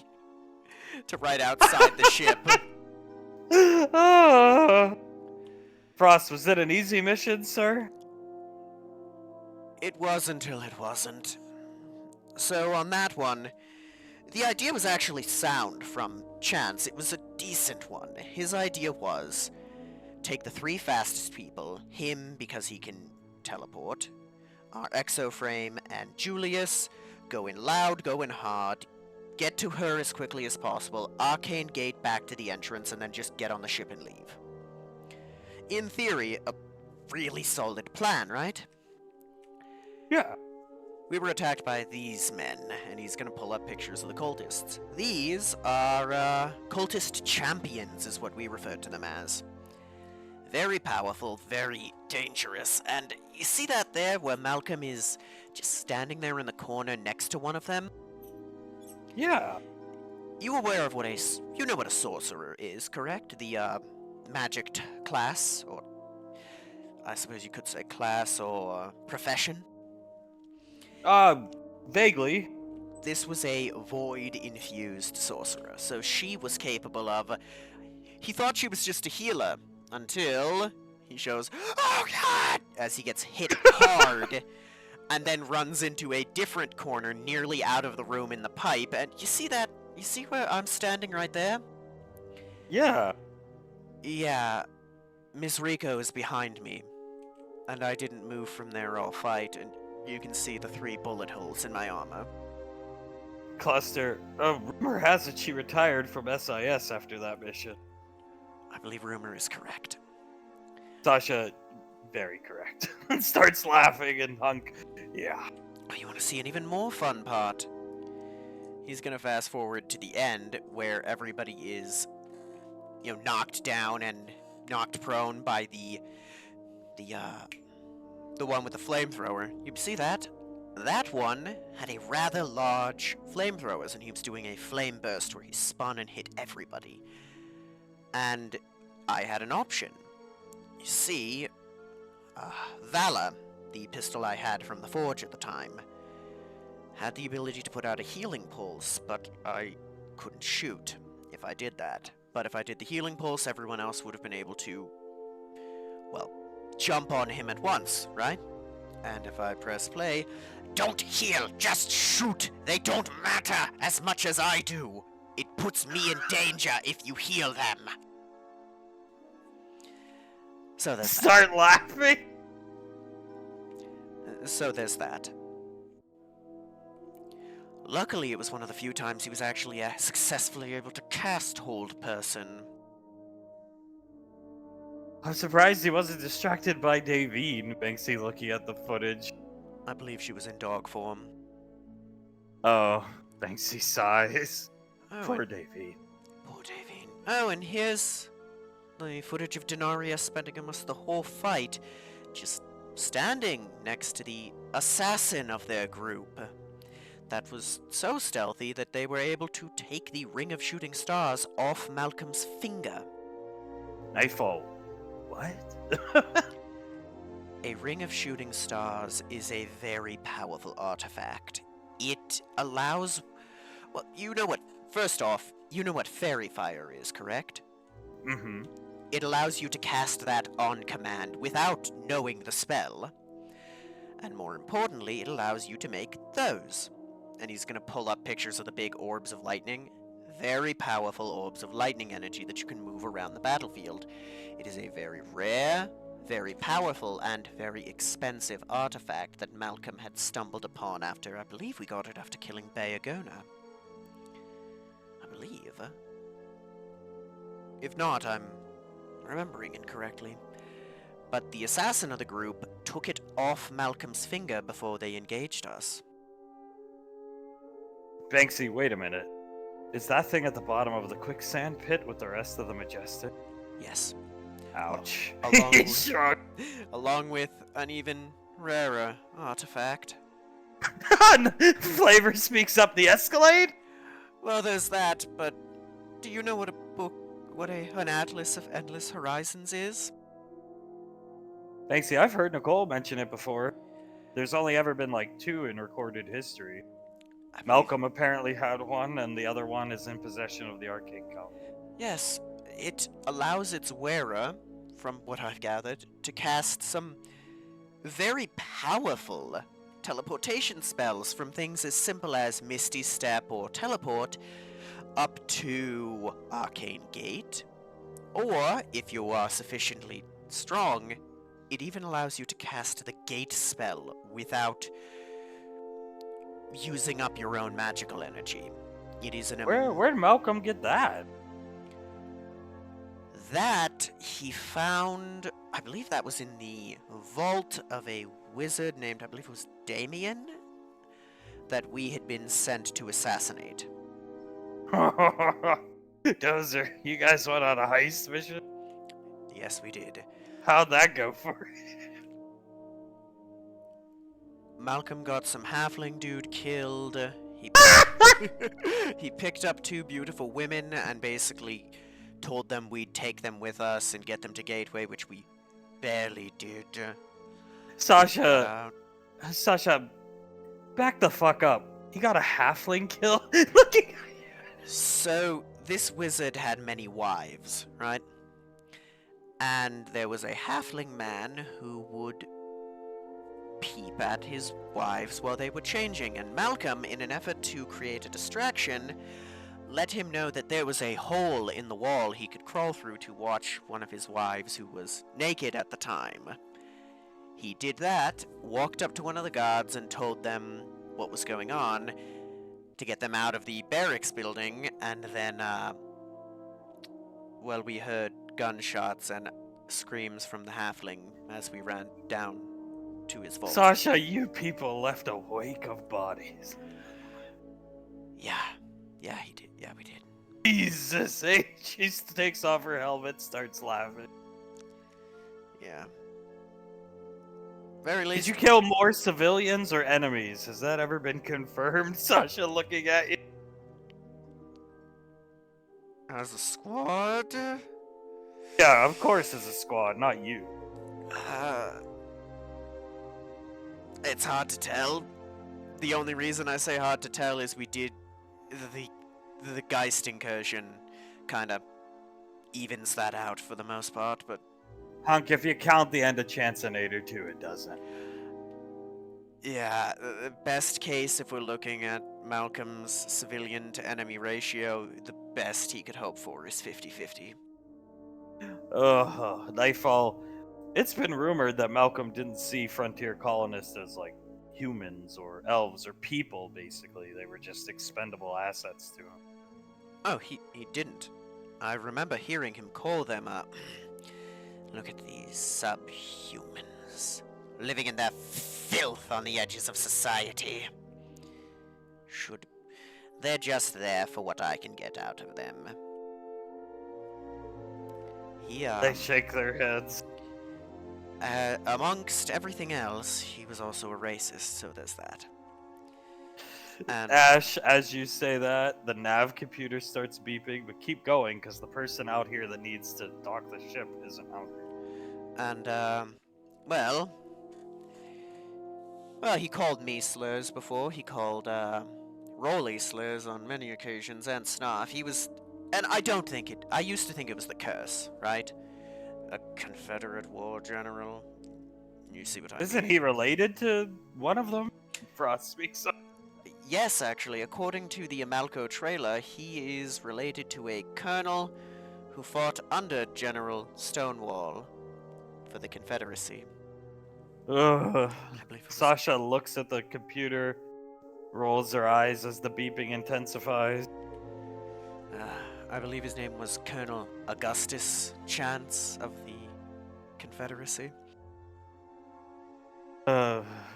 to right outside the ship. Frost, was it an easy mission, sir? It was until it wasn't. So on that one, the idea was actually sound from Chance. It was a decent one. His idea was take the 3 fastest people, him because he can teleport, our exoframe, and Julius, go in loud, go in hard, get to her as quickly as possible, arcane gate back to the entrance, and then just get on the ship and leave. In theory, a really solid plan, right? Yeah. We were attacked by these men, and he's gonna pull up pictures of the cultists. These are, cultist champions, is what we referred to them as. Very powerful, very dangerous, and you see that there, where Malcolm is just standing there in the corner next to one of them? Yeah. You aware of you know what a sorcerer is, correct? The, magic class, or I suppose you could say class, or profession? Vaguely. This was a void-infused sorcerer, so she was capable of... He thought she was just a healer, until he shows, "Oh God!" as he gets hit hard, and then runs into a different corner nearly out of the room in the pipe, and you see that? You see where I'm standing right there? Yeah. Yeah, Miss Rico is behind me, and I didn't move from there all fight, and you can see the 3 bullet holes in my armor. Cluster. Rumor has it she retired from SIS after that mission. I believe rumor is correct. Sasha, very correct. Starts laughing and Hunk. Yeah. Oh, you want to see an even more fun part? He's gonna fast forward to the end where everybody is, knocked down and knocked prone by the one with the flamethrower. You see that? That one had a rather large flamethrowers, and he was doing a flame burst where he spun and hit everybody. And I had an option. You see, Vala, the pistol I had from the forge at the time, had the ability to put out a healing pulse, but I couldn't shoot if I did that. But if I did the healing pulse, everyone else would have been able to, well, jump on him at once, right? And if I press play, don't heal, just shoot! They don't matter as much as I do! It puts me in danger if you heal them! So there's Start laughing. So there's that. Luckily, it was one of the few times he was actually successfully able to cast Hold Person. I'm surprised he wasn't distracted by Davine, Banksy looking at the footage. I believe she was in dog form. Oh, Banksy sighs. Oh, Poor and- Davine. Poor Davine. Oh, and here's the footage of Denaria spending almost the whole fight just standing next to the assassin of their group. That was so stealthy that they were able to take the Ring of Shooting Stars off Malcolm's finger. Nightfall. What? A Ring of Shooting Stars is a very powerful artifact. It allows... Well, first off, you know what Fairy Fire is, correct? Mm-hmm. It allows you to cast that on command without knowing the spell. And more importantly, it allows you to make those. And he's going to pull up pictures of the big orbs of lightning. Very powerful orbs of lightning energy that you can move around the battlefield. It is a very rare, very powerful, and very expensive artifact that Malcolm had stumbled upon after, I believe we got it after killing Bayagona. I believe. If not, I'm remembering incorrectly. But the assassin of the group took it off Malcolm's finger before they engaged us. Banksy, wait a minute. Is that thing at the bottom of the quicksand pit with the rest of the Majestic? Yes. Ouch. Along He's with- shocked. Along with an even rarer artifact. Flavor speaks up the Escalade? Well, there's that, but do you know what an Atlas of Endless Horizons is? Banksy, I've heard Nicole mention it before. There's only ever been like 2 in recorded history. I believe- Malcolm apparently had one, and the other one is in possession of the Arcane Cone. Yes, it allows its wearer, from what I've gathered, to cast some very powerful teleportation spells from things as simple as Misty Step or Teleport up to Arcane Gate. Or, if you are sufficiently strong, it even allows you to cast the Gate spell without using up your own magical energy. It is an Where'd Malcolm get that? That he found, I believe that was in the vault of a wizard named, I believe it was Damien, that we had been sent to assassinate. Dozer, you guys went on a heist mission? Yes, we did. How'd that go for you? Malcolm got some halfling dude killed. He picked up 2 beautiful women and basically told them we'd take them with us and get them to Gateway, which we barely did. Sasha, back the fuck up. You got a halfling kill? Looking at you. So, this wizard had many wives, right? And there was a halfling man who would peep at his wives while they were changing, and Malcolm, in an effort to create a distraction, let him know that there was a hole in the wall he could crawl through to watch one of his wives who was naked at the time. He did that, walked up to one of the guards and told them what was going on to get them out of the barracks building, and then, well, we heard gunshots and screams from the halfling as we ran down to his vault. Sasha, you people left a wake of bodies. Yeah, he did. Yeah, we did. Jesus, eh? She takes off her helmet, starts laughing. Yeah. Very least. Did you kill more civilians or enemies? Has that ever been confirmed? Sasha looking at you. As a squad? Yeah, of course as a squad, not you. It's hard to tell. The only reason I say hard to tell is we did the Geist incursion kind of evens that out for the most part, but Hunk, if you count the end of Chancinator too, it doesn't. yeah, the best case if we're looking at Malcolm's civilian to enemy ratio, the best he could hope for is 50-50. Nightfall. It's been rumored that Malcolm didn't see frontier colonists as like humans or elves or people, basically. They were just expendable assets to him. Oh, he didn't. I remember hearing him call them, look at these subhumans, living in their filth on the edges of society. They're just there for what I can get out of them. They shake their heads. Amongst everything else, he was also a racist, so there's that. And Ash, as you say that, the nav computer starts beeping, but keep going, because the person out here that needs to dock the ship isn't out here. And, well, he called me slurs before. He called, Rolly slurs on many occasions, and Snarf. He was... And I don't think it... I used to think it was the curse, right? A Confederate war general. You see what I mean? Isn't he related to one of them? Frost speaks up. Yes, actually. According to the Amalco trailer, he is related to a colonel who fought under General Stonewall for the Confederacy. Ugh. I believe it was... Sasha looks at the computer, rolls her eyes as the beeping intensifies. I believe his name was Colonel Augustus Chance of the Confederacy.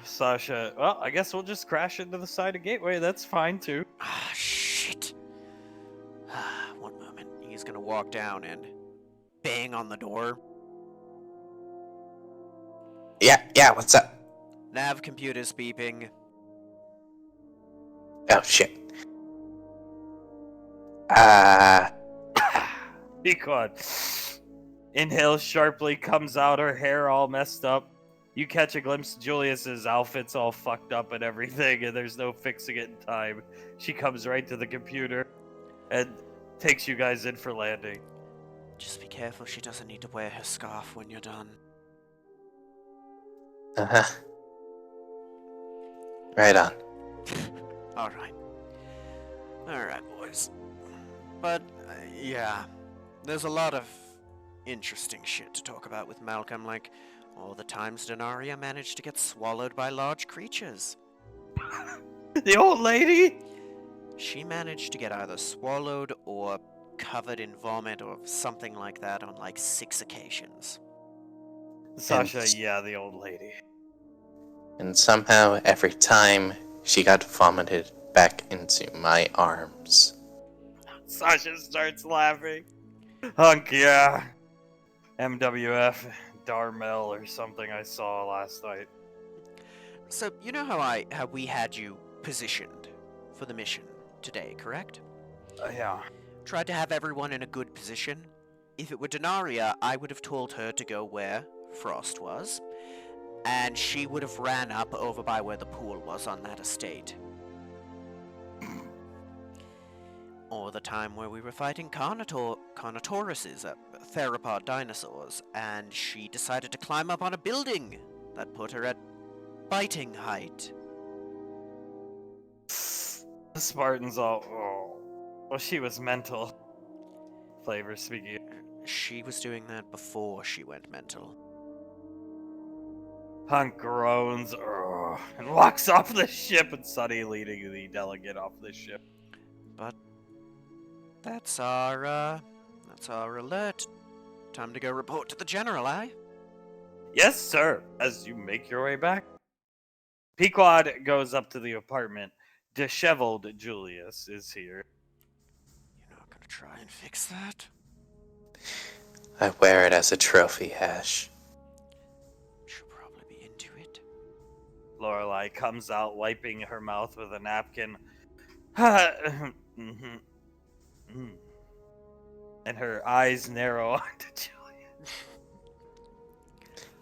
Sasha, well, I guess we'll just crash into the side of Gateway. That's fine, too. Ah, shit. One moment. He's gonna walk down and bang on the door. Yeah, what's up? Nav computer's beeping. Oh, shit. Be gone. Inhales sharply, comes out, her hair all messed up. You catch a glimpse of Julius's outfit's all fucked up and everything, and there's no fixing it in time. She comes right to the computer and takes you guys in for landing. Just be careful she doesn't need to wear her scarf when you're done. Uh-huh. Right on. Alright, boys. But, yeah, there's a lot of interesting shit to talk about with Malcolm, like all the times Denaria managed to get swallowed by large creatures. The old lady? She managed to get either swallowed or covered in vomit or something like that on like 6 occasions. Sasha, yeah, the old lady. And somehow, every time, she got vomited back into my arms. Sasha starts laughing. Hunk, yeah. MWF, Darmel or something I saw last night. So, you know how we had you positioned for the mission today, correct? Yeah. Tried to have everyone in a good position. If it were Denaria, I would have told her to go where Frost was, and she would have ran up over by where the pool was on that estate. Or the time where we were fighting Carnotauruses, theropod dinosaurs, and she decided to climb up on a building that put her at biting height. The Spartans all, oh. Well, she was mental. Flavor speaking. She was doing that before she went mental. Hunk groans "Ugh," and walks off the ship, and Sunny leading the delegate off the ship. But that's our alert. Time to go report to the general, eh? Yes, sir. As you make your way back, Pequod goes up to the apartment. Disheveled Julius is here. You're not gonna try and fix that? I wear it as a trophy, Ash. She'll probably be into it. Lorelei comes out, wiping her mouth with a napkin. Mhm. Mm. And her eyes narrow onto Julius.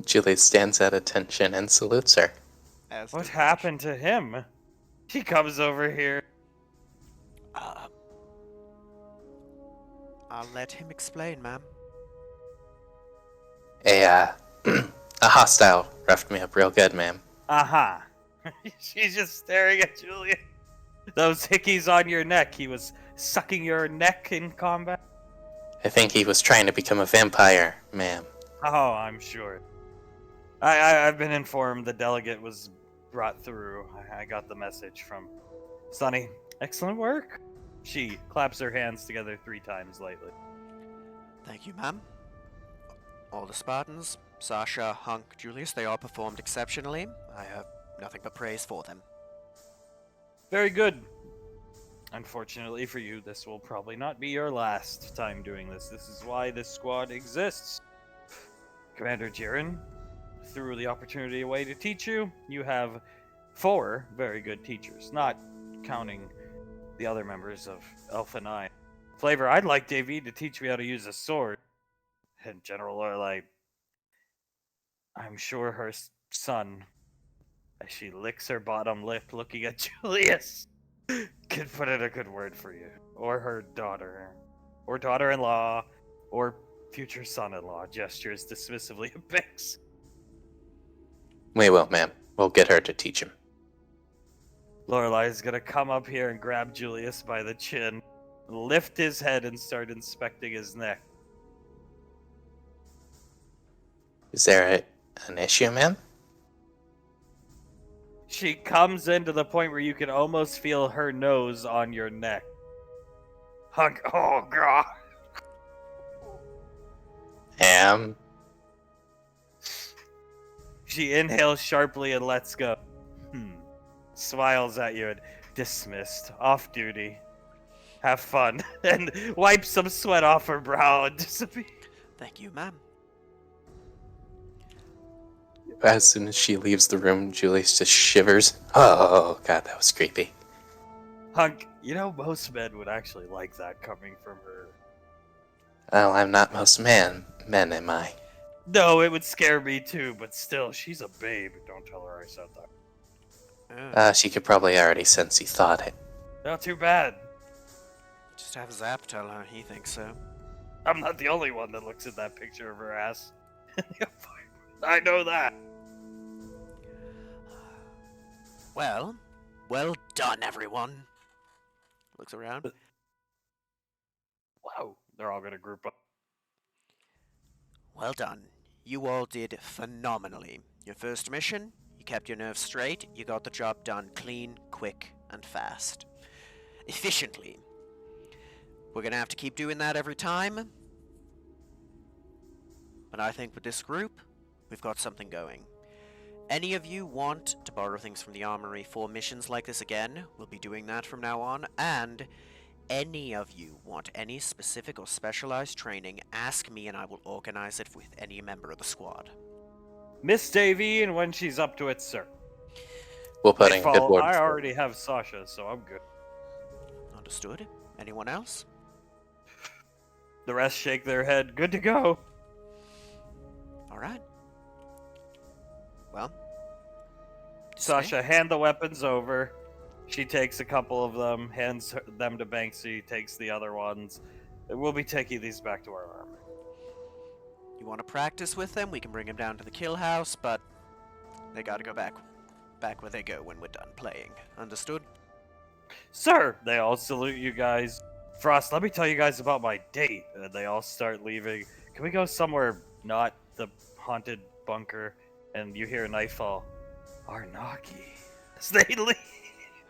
Julius stands at attention and salutes her. As What does happened to him? She comes over here. Ash. I'll let him explain, ma'am. A hostile roughed me up real good, ma'am. Uh-huh. She's just staring at Julius. Those hickeys on your neck. He was sucking your neck in combat? I think he was trying to become a vampire, ma'am. Oh, I'm sure. I've been informed the delegate was brought through. I got the message from Sunny. Excellent work. She claps her hands together 3 times lightly. Thank you, ma'am. All the Spartans, Sasha, Hunk, Julius, they all performed exceptionally. I have nothing but praise for them. Very good. Unfortunately for you, this will probably not be your last time doing this. This is why this squad exists. Commander Jiren threw the opportunity away to teach you. You have 4 very good teachers, not counting the other members of Alpha 9. Flavor, I'd like Davey to teach me how to use a sword. And General Lorelei, I'm sure her son, as she licks her bottom lip looking at Julius, could put in a good word for you. Or her daughter. Or daughter-in-law. Or future son-in-law, gestures dismissively at Bix. We will, ma'am. We'll get her to teach him. Lorelei is gonna come up here and grab Julius by the chin, lift his head, and start inspecting his neck. Is there an issue, ma'am? She comes in to the point where you can almost feel her nose on your neck. Hunk. Oh, God. Ma'am? She inhales sharply and lets go. Smiles at you and dismissed. Off duty. Have fun. And wipes some sweat off her brow and disappears. Thank you, ma'am. As soon as she leaves the room, Julius just shivers. Oh, God, that was creepy. Hunk, you know, most men would actually like that coming from her. Well, I'm not most men, am I? No, it would scare me too, but still, she's a babe. Don't tell her I said that. She could probably already sense he thought it. Not too bad. Just have Zap tell her he thinks so. I'm not the only one that looks at that picture of her ass in the apartment. I know that. Well done, everyone. Looks around. Wow, they're all gonna group up. Well done. You all did phenomenally. Your first mission, you kept your nerves straight, you got the job done clean, quick, and fast. Efficiently. We're gonna have to keep doing that every time. But I think with this group, we've got something going. Any of you want to borrow things from the armory for missions like this again, we'll be doing that from now on, and any of you want any specific or specialized training, ask me and I will organize it with any member of the squad. Miss Davy, and when she's up to it, sir. We'll put in a good word. I already have Sasha, so I'm good. Understood? Anyone else? The rest shake their head. Good to go. Alright. Well. Sasha, hand the weapons over. She takes a couple of them, hands them to Banksy, takes the other ones. We'll be taking these back to our army. You want to practice with them? We can bring them down to the kill house, but they gotta go back where they go when we're done playing. Understood? Sir, they all salute you guys. Frost, let me tell you guys about my date. And they all start leaving. Can we go somewhere not the haunted bunker? And you hear a knife fall. Arnaki. As they leave.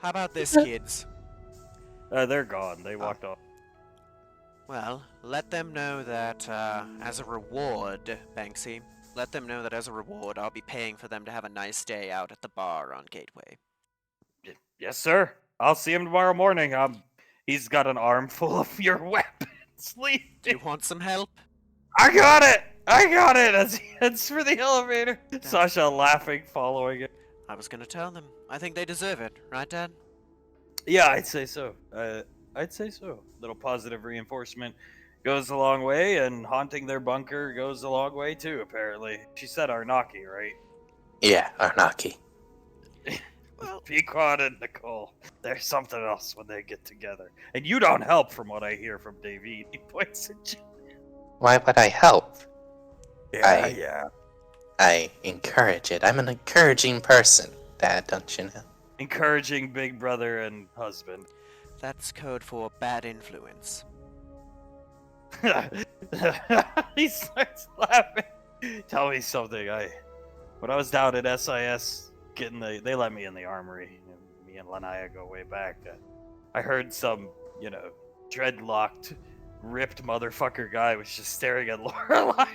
How about this, kids? They're gone. They walked off. Well, let them know that, as a reward, Banksy, let them know that as a reward, I'll be paying for them to have a nice day out at the bar on Gateway. Yes, sir. I'll see him tomorrow morning. He's got an armful of your weapons. Do you want some help? I got it! I got it! As he heads for the elevator. Sasha laughing, following it. I was gonna tell them. I think they deserve it, right, Dad? Yeah, I'd say so. I'd say so. Little positive reinforcement goes a long way, and haunting their bunker goes a long way too, apparently. She said Arnaki, right? Yeah, Arnaki. Well, Pequod and Nicole. There's something else when they get together. And you don't help from what I hear from David. He points at you. Why would I help? Yeah, I- I encourage it. I'm an encouraging person, Dad, don't you know? Encouraging big brother and husband. that's code for bad influence. He starts laughing. Tell me something. When I was down at SIS getting they let me in the armory. Me and Lanaya go way back. I heard some, dreadlocked, ripped motherfucker guy was just staring at Lorelai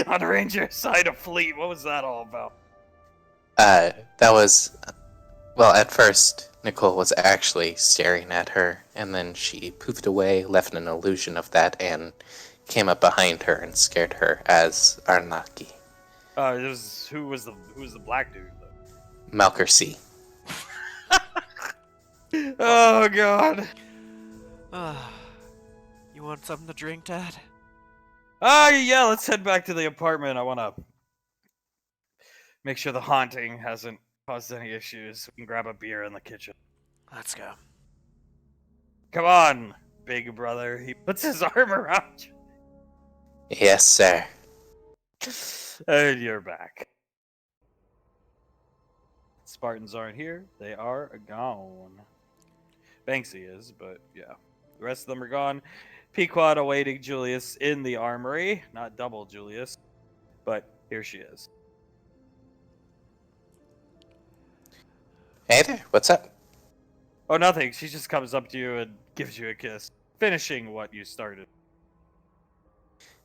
on Ranger side of fleet. What was that all about? That was... Well, at first, Nicole was actually staring at her, and then she poofed away, left an illusion of that, and came up behind her and scared her as Arnaki. Who was the black dude though? Malkersey. Oh god. You want something to drink, Dad? Yeah, let's head back to the apartment. I want to make sure the haunting hasn't caused any issues. We can grab a beer in the kitchen. Let's go. Come on, big brother. He puts his arm around you. Yes, sir. And you're back. Spartans aren't here. They are gone. Banksy is, but yeah. The rest of them are gone. Pequod awaiting Julius in the armory. Not double Julius, but here she is. Hey there, what's up? Oh, nothing. She just comes up to you and gives you a kiss, finishing what you started.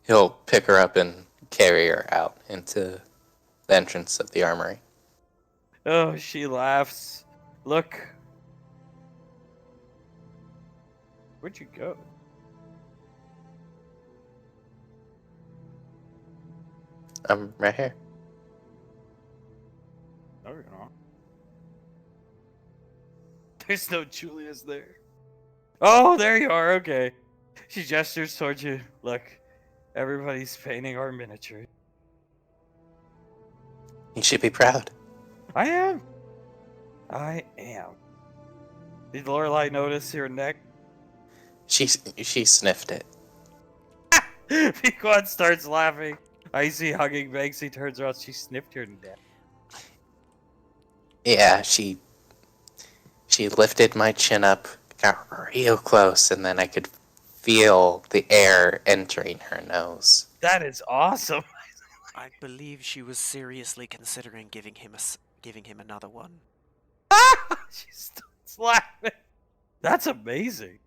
He'll pick her up and carry her out into the entrance of the armory. Oh, she laughs. Look. Where'd you go? I'm right here. No, you're not. There's no Julius there. Oh, there you are. Okay. She gestures towards you. Look, everybody's painting our miniature. You should be proud. I am. Did Lorelai notice your neck? She sniffed it. Pequod starts laughing. Icy hugging Banksy turns around. She sniffed your neck. Yeah, she lifted my chin up, got real close, and then I could feel the air entering her nose. That is awesome. I believe she was seriously considering giving him another one. She starts laughing. That's amazing.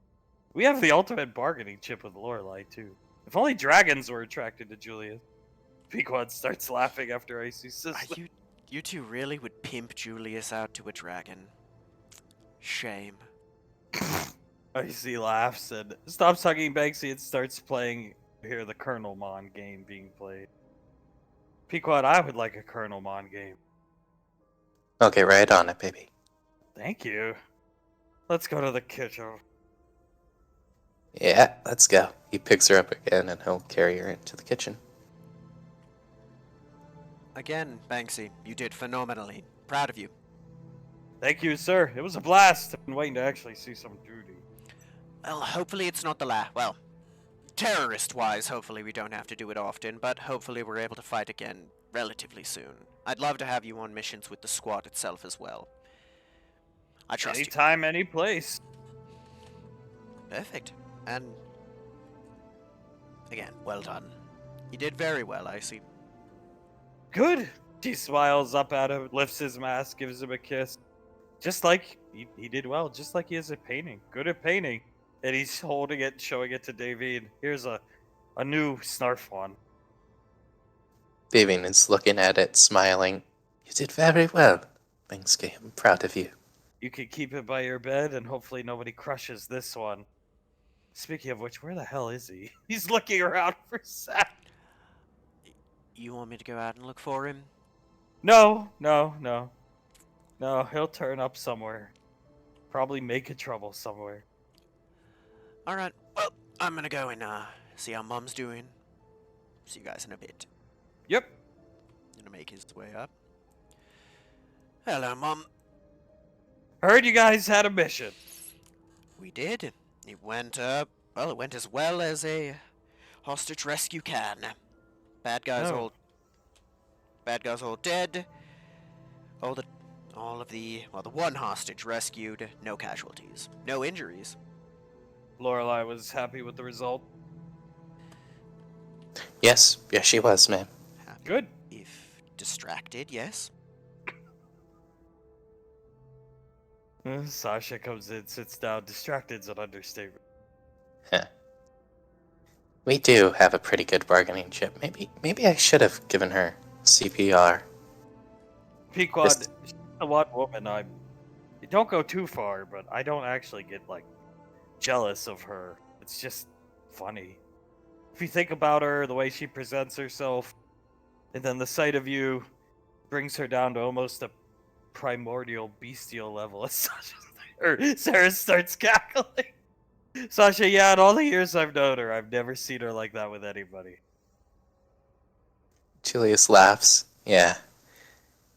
We have the ultimate bargaining chip with Lorelai too. If only dragons were attracted to Julius. Pequod starts laughing after Icy says, You two really would pimp Julius out to a dragon. Shame. Icy laughs and stops hugging Banksy and starts playing. You hear the Colonel Mon game being played. Pequod, I would like a Colonel Mon game. I'll get right on it, baby. Thank you. Let's go to the kitchen. Yeah, let's go. He picks her up again and he'll carry her into the kitchen. Again, Banksy, you did phenomenally. Proud of you. Thank you, sir. It was a blast. I've been waiting to actually see some duty. Well, hopefully it's not the last. Well, terrorist-wise, hopefully we don't have to do it often, but hopefully we're able to fight again relatively soon. I'd love to have you on missions with the squad itself as well. I trust Anytime, any place. you. Perfect. And again, well done. You did very well, I see. Good. She smiles up at him, lifts his mask, gives him a kiss. Just like he did well, just like he is at painting. Good at painting. And he's holding it, showing it to Davine. Here's a new Snarf one. Vivian is looking at it, smiling. You did very well, Linsky. I'm proud of you. You can keep it by your bed, and hopefully nobody crushes this one. Speaking of which, where the hell is he? He's looking around for Seth. You want me to go out and look for him? No. He'll turn up somewhere. Probably making trouble somewhere. Alright, well, I'm gonna go and see how Mom's doing. See you guys in a bit. Yep. Gonna make his way up. Hello, Mom. Heard you guys had a mission. We did. It went, well, it went as well as a hostage rescue can. Bad guys Oh. all dead. The one hostage rescued. No casualties. No injuries. Lorelai was happy with the result. Yes, she was, ma'am. Happy. Good. If distracted, yes. Sasha comes in, sits down. Distracted's an understatement. We do have a pretty good bargaining chip. Maybe I should have given her CPR. Pequod, Just- she's the one woman you don't go too far, but I don't actually get, jealous of her. It's just funny. If you think about her, the way she presents herself, and then the sight of you brings her down to almost a primordial bestial level. Sarah starts cackling. Sasha, yeah, in all the years I've known her, I've never seen her like that with anybody. Julius laughs. Yeah.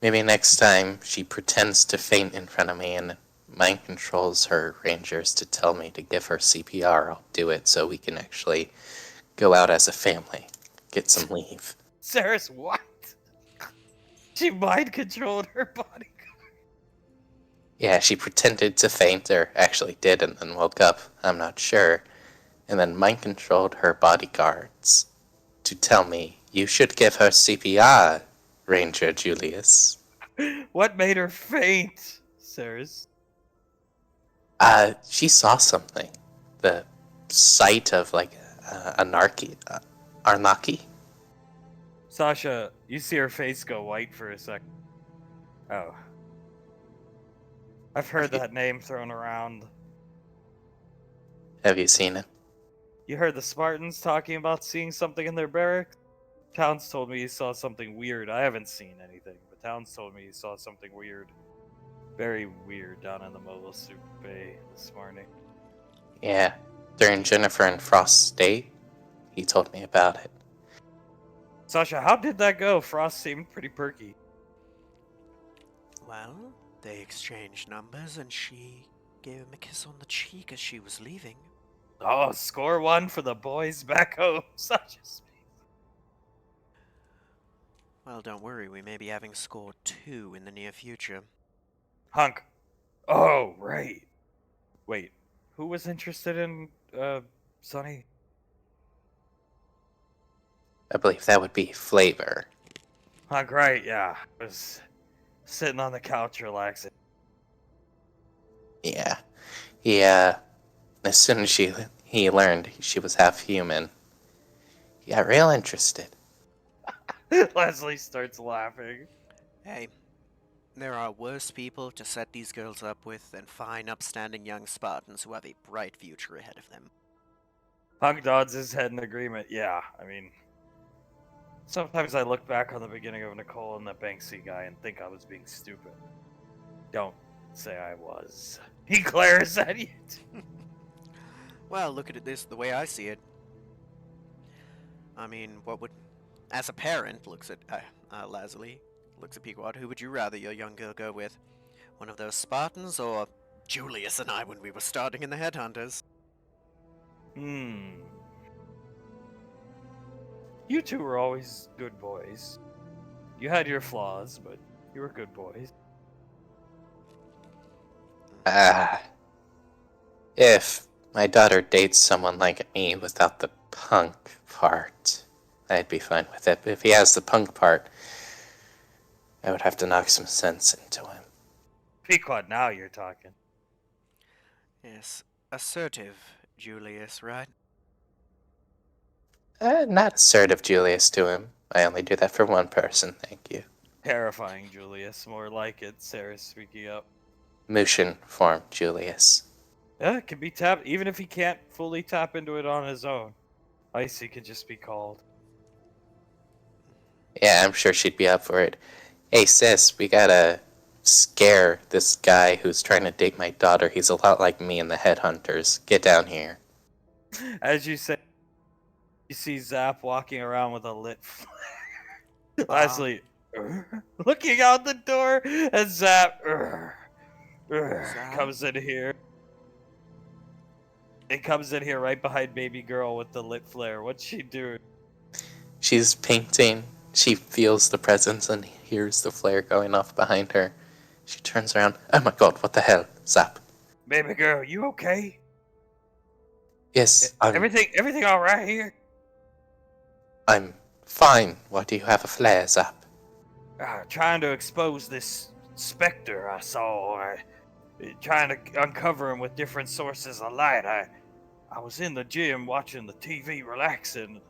Maybe next time she pretends to faint in front of me and mind controls her rangers to tell me to give her CPR. I'll do it so we can actually go out as a family. Get some leave. Sarah's what? She mind controlled her body. Yeah, she pretended to faint, or actually did, and then woke up. I'm not sure. And then mind controlled her bodyguards to tell me, you should give her CPR, Ranger Julius. What made her faint, Sarah's? She saw something. The sight of, Arnaki. Sasha, you see her face go white for a second. Oh. I've heard that name thrown around. Have you seen it? You heard the Spartans talking about seeing something in their barracks? Towns told me he saw something weird. I haven't seen anything, but Towns told me he saw something weird. Very weird down in the Mobile Soup Bay this morning. Yeah, during Jennifer and Frost's date, he told me about it. Sasha, how did that go? Frost seemed pretty perky. Well, they exchanged numbers and she gave him a kiss on the cheek as she was leaving. Oh, score one for the boys back home. Sasha's. Well, don't worry, we may be having score 2 in the near future. Hunk. Oh, right. Wait, who was interested in, Sonny? I believe that would be Flavor. Hunk, right, yeah. I was sitting on the couch relaxing. Yeah. As soon as he learned she was half human, he got real interested. Leslie starts laughing. Hey, there are worse people to set these girls up with than fine, upstanding young Spartans who have a bright future ahead of them. Hunk nods his head in agreement. Yeah, I mean, sometimes I look back on the beginning of Nicole and the Banksy guy and think I was being stupid. Don't say I was. He glares at you. Well, look at it the way I see it. I mean, as a parent, looks at Lazuli, looks at Pequod, who would you rather your young girl go with? One of those Spartans or Julius and I when we were starting in the Headhunters? You two were always good boys. You had your flaws, but you were good boys. If My daughter dates someone like me without the punk part. I'd be fine with it, but if he has the punk part, I would have to knock some sense into him. Pequod, now you're talking. Yes, assertive, Julius, right? Not assertive, Julius, to him. I only do that for one person, thank you. Terrifying, Julius. More like it, Sarah speaking up. Motion form, Julius. Yeah, it can be tapped, even if he can't fully tap into it on his own. Icy could just be called. Yeah, I'm sure she'd be up for it. Hey, sis, we gotta scare this guy who's trying to date my daughter. He's a lot like me in the Headhunters. Get down here. As you say, you see Zap walking around with a lit flare. Wow. Lastly, looking out the door, and Zap Zap? comes in here. It comes in here right behind baby girl with the lit flare. What's she doing? She's painting. She feels the presence and hears the flare going off behind her. She turns around. Oh my god, what the hell? Zap. Baby girl, you okay? Yes, Everything all right here? I'm fine. Why do you have a flare, Zap? Trying to expose this specter I saw. Trying to uncover him with different sources of light. I was in the gym watching the TV, relaxing.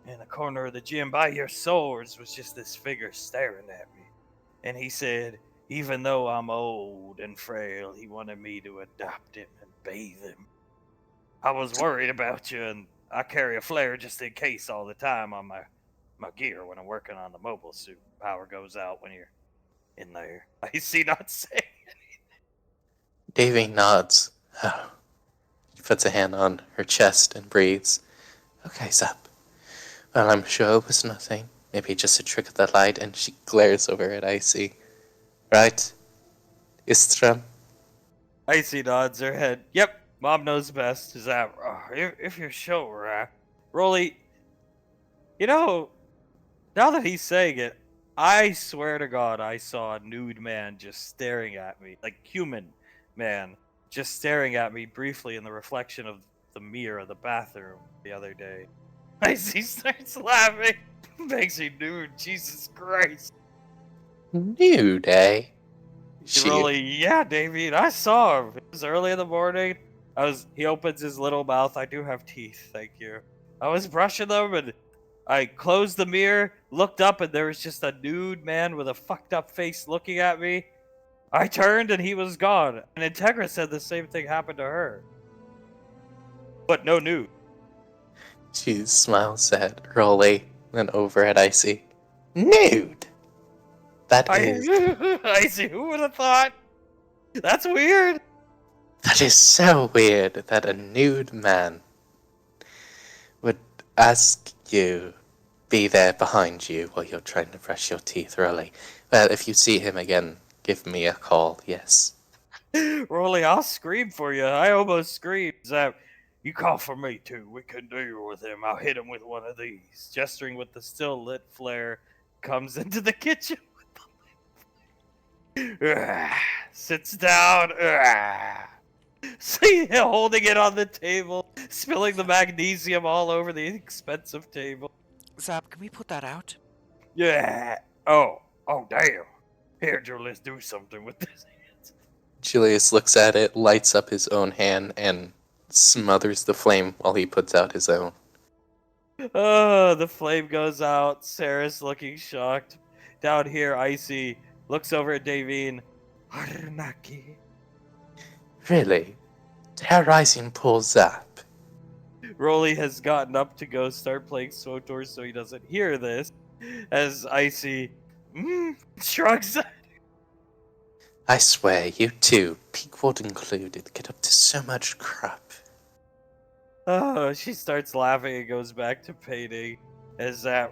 In the corner of the gym by your swords was just this figure staring at me. And he said, even though I'm old and frail, he wanted me to adopt him and bathe him. I was worried about you, and I carry a flare just in case all the time on my gear when I'm working on the mobile suit. Power goes out when you're in there. I see not saying. Davy nods. Oh. She puts a hand on her chest and breathes. Okay, Zap. Well, I'm sure it was nothing. Maybe just a trick of the light, and she glares over at Icy. Right? Istram? Icy nods her head. Yep, mom knows best. Is that if you're sure, Rolly? You know, now that he's saying it, I swear to God, I saw a nude man just staring at me, like human man, just staring at me briefly in the reflection of the mirror of the bathroom the other day. Icy starts laughing. Makes me nude. Jesus Christ. Nude, eh? She. Rolly, yeah, David, I saw him. It was early in the morning. He opens his little mouth. I do have teeth, thank you. I was brushing them and I closed the mirror, looked up, and there was just a nude man with a fucked up face looking at me. I turned and he was gone. And Integra said the same thing happened to her. But no nude. She smiles at Rolly, then over at Icy. Nude! That is. I see. Who would have thought? That's weird. That is so weird that a nude man would ask you be there behind you while you're trying to brush your teeth, Rolly. Well, if you see him again, give me a call, yes. Rolly, I'll scream for you. I almost screamed. Zap, you call for me too. We can deal with him. I'll hit him with one of these. Gesturing with the still lit flare, comes into the kitchen with the lit. Sits down. See him holding it on the table, spilling the magnesium all over the expensive table. Zap, can we put that out? Yeah. Oh, damn. Here, Joe, let's do something with this. Julius looks at it, lights up his own hand, and smothers the flame while he puts out his own. Oh, the flame goes out. Sarah's looking shocked. Down here, Icy looks over at Davine. Arnaki. Really? Terrorizing poor Zap? Rolly has gotten up to go start playing SWOTOR so he doesn't hear this. As Icy shrugs. I swear, you two, Pequod included, get up to so much crap. Oh, she starts laughing and goes back to painting. As that.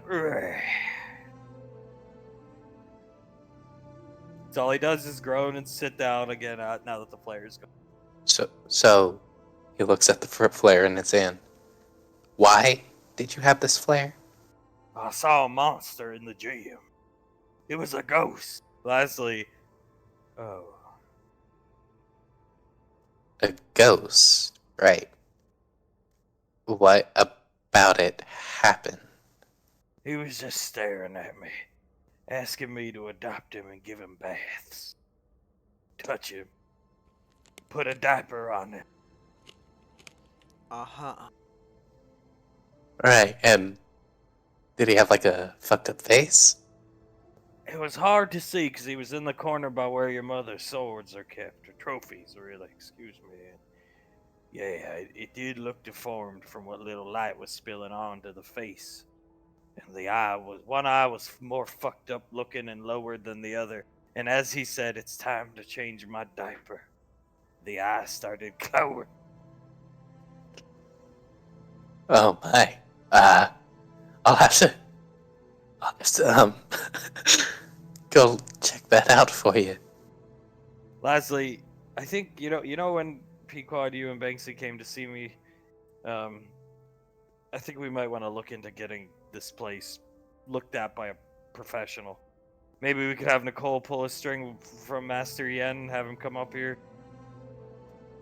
So all he does is groan and sit down again now that the flare's gone. So, he looks at the flare in his hand. Why did you have this flare? I saw a monster in the gym. It was a ghost. Lastly, A ghost? Right. What about it happened? He was just staring at me, asking me to adopt him and give him baths. Touch him. Put a diaper on him. Uh-huh. Right, and did he have like a fucked up face? It was hard to see because he was in the corner by where your mother's swords are kept, or trophies, really, excuse me. Yeah, it did look deformed from what little light was spilling onto the face. And one eye was more fucked up looking and lowered than the other. And as he said, it's time to change my diaper, the eye started glowing. Oh my. I'll have to. I'll have to, go check that out for you. Lastly, I think you know when Pequod, you and Banksy came to see me. I think we might want to look into getting this place looked at by a professional. Maybe we could have Nicole pull a string from Master Yen and have him come up here.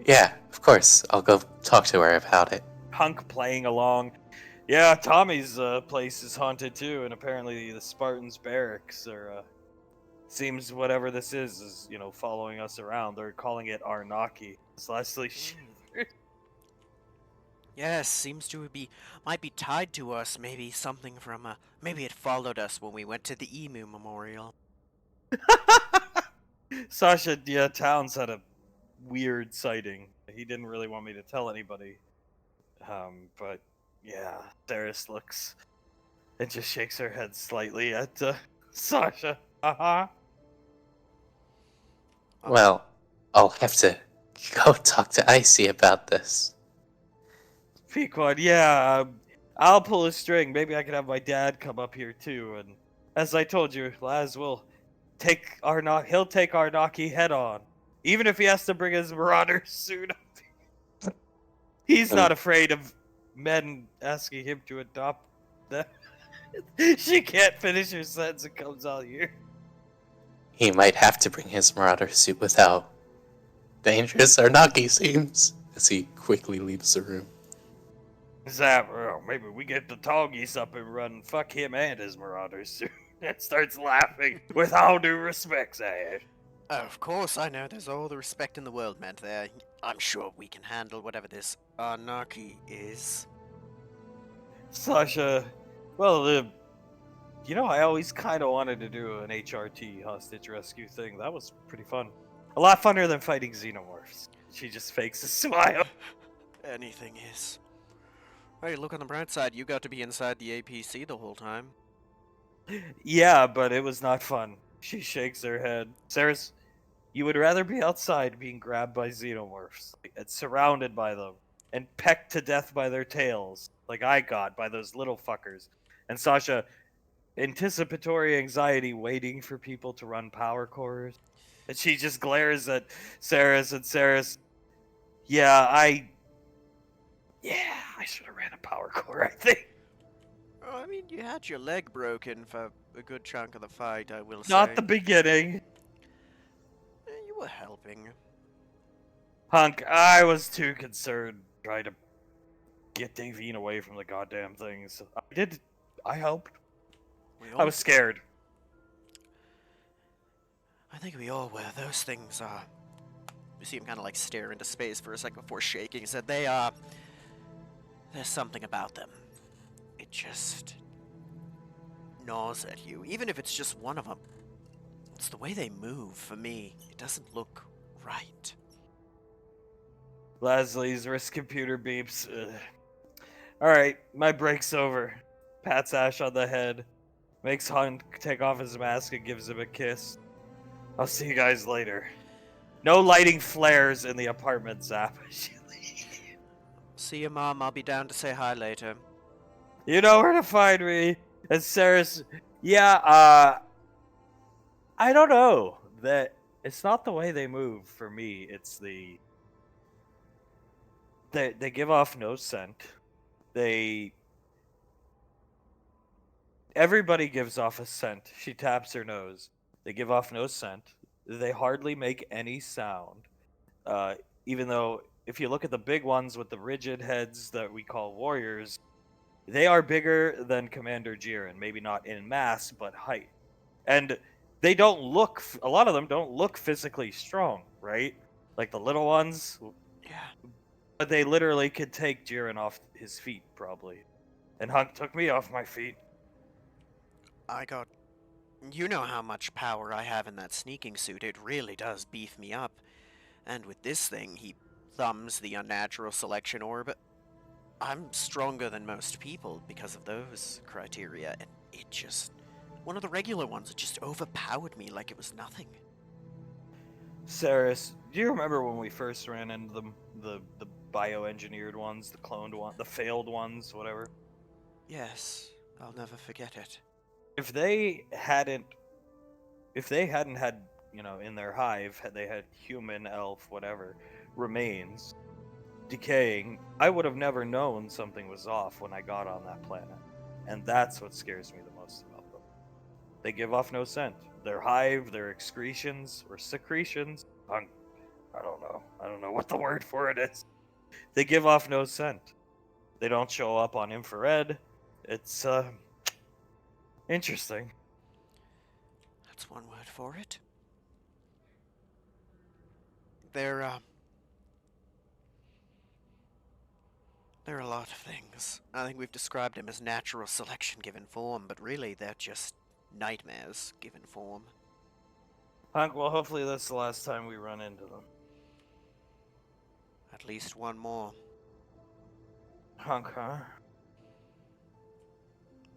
Yeah, of course. I'll go talk to her about it. Hunk playing along. Yeah, Tommy's place is haunted too, and apparently the Spartans' barracks are. Seems whatever this is following us around. They're calling it Arnaki. It's Leslie. Yes, seems to might be tied to us. Maybe something from maybe it followed us when we went to the Emu Memorial. Sasha, yeah, Towns had a weird sighting. He didn't really want me to tell anybody. But yeah, Darius looks and just shakes her head slightly at Sasha. Well, I'll have to go talk to Icy about this. Pequod, yeah, I'll pull a string. Maybe I could have my dad come up here too. And as I told you, Laz will he'll take Arnaki head on. Even if he has to bring his marauder suit up. He's not afraid of men asking him to adopt them. She can't finish her sentence, it comes out here. He might have to bring his marauder suit with how dangerous Arnaki seems as he quickly leaves the room. Is that, well, maybe we get the tall geese up and run, fuck him and his marauder suit. And starts laughing with all due respect, Ash. Of course, I know there's all the respect in the world meant there. I'm sure we can handle whatever this Arnaki is. Sasha, well, I always kind of wanted to do an HRT, hostage rescue thing. That was pretty fun. A lot funner than fighting xenomorphs. She just fakes a smile. Anything is. Hey, look on the bright side, you got to be inside the APC the whole time. Yeah, but it was not fun. She shakes her head. Saris, you would rather be outside being grabbed by xenomorphs, and surrounded by them, and pecked to death by their tails, like I got by those little fuckers. And Sasha, anticipatory anxiety waiting for people to run power cores. And she just glares at Saris, and Saris, I should have ran a power core, I think. Oh, I mean, you had your leg broken for a good chunk of the fight, I will say. Not the beginning. You were helping. Hunk, I was too concerned trying to get Davine away from the goddamn things. I helped. I was scared. I think we all were. Those things, you see him kind of like stare into space for a second before shaking. He said, there's something about them. It just gnaws at you, even if it's just one of them. It's the way they move, for me. It doesn't look right. Leslie's wrist computer beeps. Alright, my break's over. Pats Ash on the head. Makes Hunt take off his mask and gives him a kiss. I'll see you guys later. No lighting flares in the apartment, Zap. See you, Mom. I'll be down to say hi later. You know where to find me. And Saris, I don't know. That it's not the way they move for me. It's they give off no scent. Everybody gives off a scent. She taps her nose. They give off no scent. They hardly make any sound. Even though if you look at the big ones with the rigid heads that we call warriors, they are bigger than Commander Jiren. Maybe not in mass, but height. And they don't look, a lot of them don't look physically strong, right? Like the little ones, Yeah. but they literally could take Jiren off his feet, probably. And Hunk took me off my feet. I got. You know how much power I have in that sneaking suit. It really does beef me up. And with this thing, he thumbs the unnatural selection orb. I'm stronger than most people because of those criteria, and it just. One of the regular ones, it just overpowered me like it was nothing. Saris, do you remember when we first ran into them? The bioengineered ones, the cloned one, the failed ones, whatever? Yes, I'll never forget it. If they hadn't had, in their hive, had they had human, elf, whatever, remains decaying, I would have never known something was off when I got on that planet. And that's what scares me the most about them. They give off no scent. Their hive, their excretions, or secretions, I don't know. I don't know what the word for it is. They give off no scent. They don't show up on infrared. It's, interesting. That's one word for it. They're a lot of things. I think we've described them as natural selection given form, but really they're just nightmares given form. Hunk, well, hopefully that's the last time we run into them. At least one more. Hunk, huh?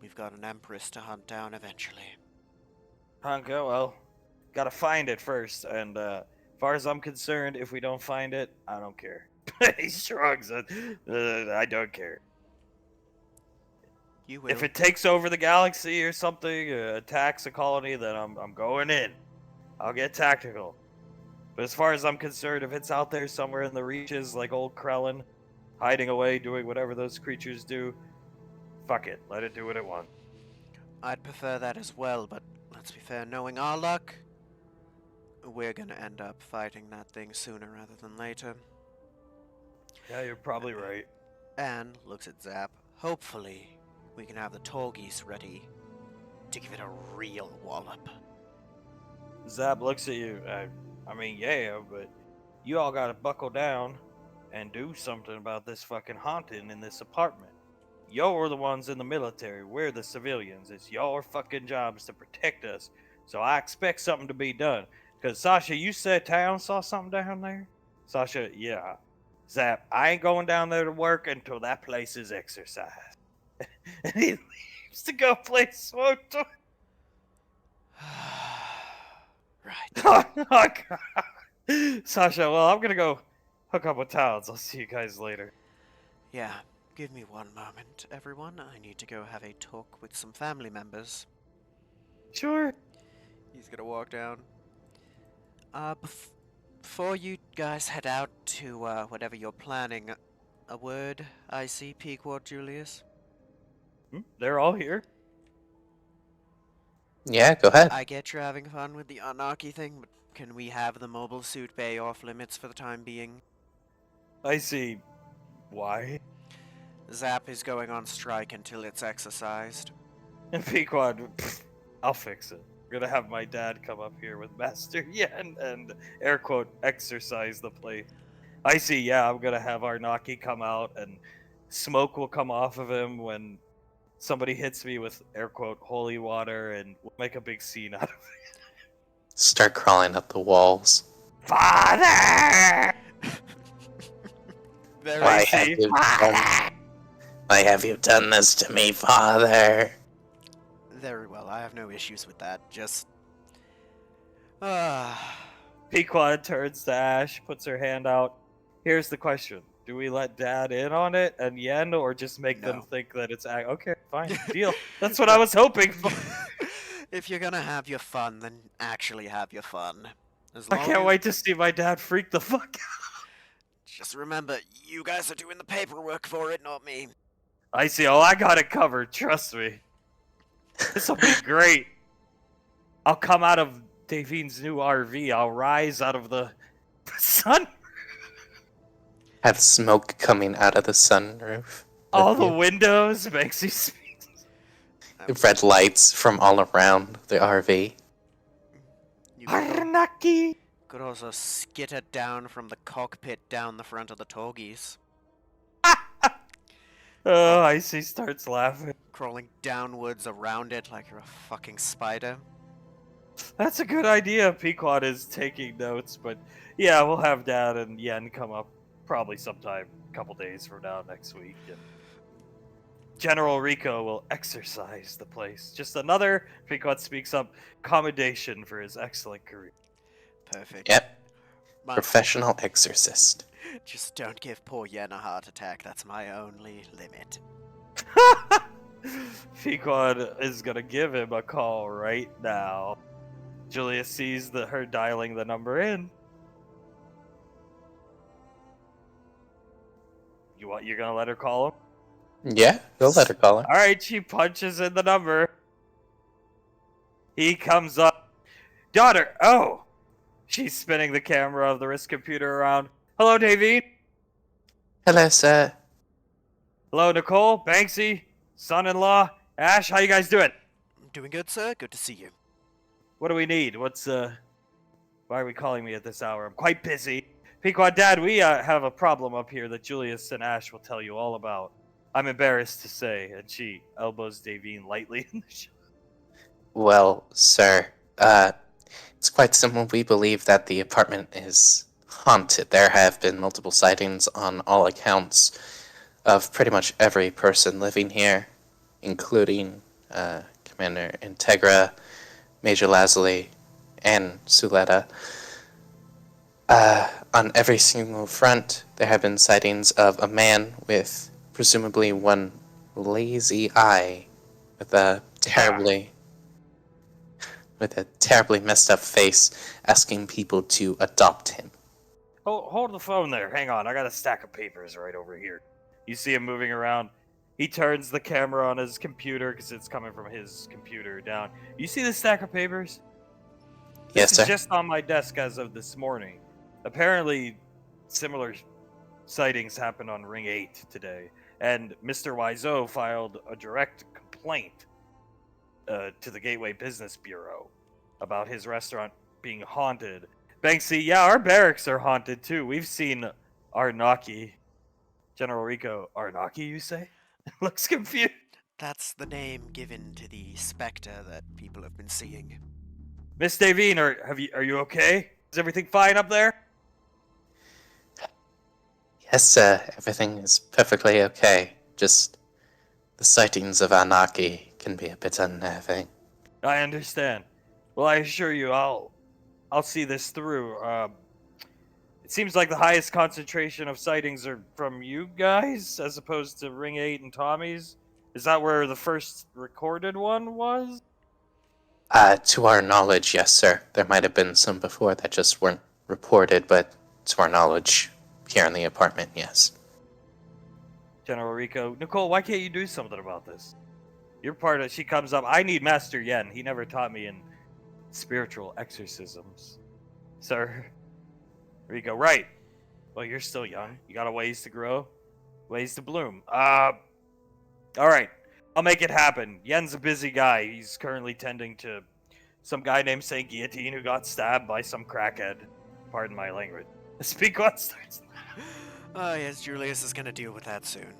We've got an empress to hunt down eventually. Hunk, oh well. Gotta find it first, and as far as I'm concerned, if we don't find it, I don't care. He shrugs. I don't care. You will. If it takes over the galaxy or something, attacks a colony, then I'm going in. I'll get tactical. But as far as I'm concerned, if it's out there somewhere in the reaches, like old Krellin, hiding away, doing whatever those creatures do, fuck it. Let it do what it wants. I'd prefer that as well, but let's be fair, knowing our luck, we're gonna end up fighting that thing sooner rather than later. Yeah, you're probably right. And looks at Zap. Hopefully, we can have the Torgies ready to give it a real wallop. Zap looks at you. I mean, yeah, but you all gotta buckle down and do something about this fucking haunting in this apartment. You're the ones in the military. We're the civilians. It's your fucking jobs to protect us. So I expect something to be done. Because, Sasha, you said town saw something down there? Sasha, yeah. Zap, I ain't going down there to work until that place is exercised. And he leaves to go play smoke toy. Right. Oh, God. Sasha, well, I'm gonna go hook up with Towns. I'll see you guys later. Yeah, give me one moment, everyone. I need to go have a talk with some family members. Sure. He's gonna walk down. Before you guys head out to whatever you're planning, a word I see, Pequod Julius? They're all here. Yeah, go ahead. I get you're having fun with the Arnaki thing, but can we have the mobile suit bay off limits for the time being? I see. Why? Zap is going on strike until it's exercised. And Pequod, I'll fix it. I'm gonna have my dad come up here with Master Yen and air quote exercise the place. I see, yeah, I'm gonna have Arnaki come out and smoke will come off of him when somebody hits me with air quote holy water, and we'll make a big scene out of it. Start crawling up the walls. Father! Very Why see. have you done, why have you done this to me, father? Very well, I have no issues with that. Just. Pequod turns to Ash, puts her hand out. Here's the question. Do we let Dad in on it and Yen, or just make them No. think that it's... Okay, fine. Deal. That's what I was hoping for. If you're gonna have your fun, then actually have your fun. I can't wait to see my dad freak the fuck out. Just remember, you guys are doing the paperwork for it, not me. I see. Oh, I got it covered. Trust me. This will be great. I'll come out of Davine's new RV. I'll rise out of the sun. have smoke coming out of the sunroof. All with the you. windows makes you speak. Red lights from all around the RV. You could, Arnaki! could also skitter down from the cockpit down the front of the Togies, Oh, Icy starts laughing. crawling downwards around it like you're a fucking spider. That's a good idea. Pequod is taking notes, but yeah, we'll have Dad and Yen come up probably sometime a couple days from now next week. And General Rico will exercise the place. Just another, Pequod speaks up, commendation for his excellent career. Perfect. Yep, My- professional exorcist. Just don't give poor Yen a heart attack. That's my only limit. Pequod is gonna give him a call right now. Julia sees her dialing the number in. You're gonna let her call him? Yeah, we'll let her call her. All right, she punches in the number. He comes up. Daughter, oh! She's spinning the camera of the wrist computer around. Hello, Davine. Hello, sir. Hello, Nicole, Banksy, son-in-law, Ash. How you guys doing? Doing good, sir? Good to see you. What do we need? Why are we calling me at this hour? I'm quite busy. Pequod, Dad, we have a problem up here that Julius and Ash will tell you all about. I'm embarrassed to say, and she elbows Davine lightly in the shoulder. Well, sir, it's quite simple. We believe that the apartment is haunted. There have been multiple sightings on all accounts of pretty much every person living here, including Commander Integra, Major Lazuli, and Suleta. On every single front, there have been sightings of a man with presumably one lazy eye with a terribly messed up face asking people to adopt him. Hold the phone there. Hang on. I got a stack of papers right over here. You see him moving around. He turns the camera on his computer because it's coming from his computer down. You see the stack of papers? Yes, This sir. is just on my desk as of this morning. Apparently, similar sightings happened on Ring 8 today, and Mr. Wiseau filed a direct complaint to the Gateway Business Bureau about his restaurant being haunted. Banksy, yeah, our barracks are haunted too. We've seen Arnaki. General Rico, Arnaki, you say? Looks confused. That's the name given to the specter that people have been seeing. Miss Davine, are you okay? Is everything fine up there? Yes, sir. Everything is perfectly okay. Just the sightings of Arnaki can be a bit unnerving. I understand. Well, I assure you, I'll see this through. It seems like the highest concentration of sightings are from you guys, as opposed to Ring 8 and Tommy's. Is that where the first recorded one was? To our knowledge, yes, sir. There might have been some before that just weren't reported, but to our knowledge, here in the apartment, yes. General Rico, Nicole, why can't you do something about this? You're part of. She comes up. I need Master Yen. He never taught me in spiritual exorcisms, sir. Rico, right. Well, you're still young. You got a ways to grow, ways to bloom. All right. I'll make it happen. Yen's a busy guy. He's currently tending to some guy named Saint Guillotine who got stabbed by some crackhead. Pardon my language. Speak on starts. Oh, yes, Julius is gonna deal with that soon.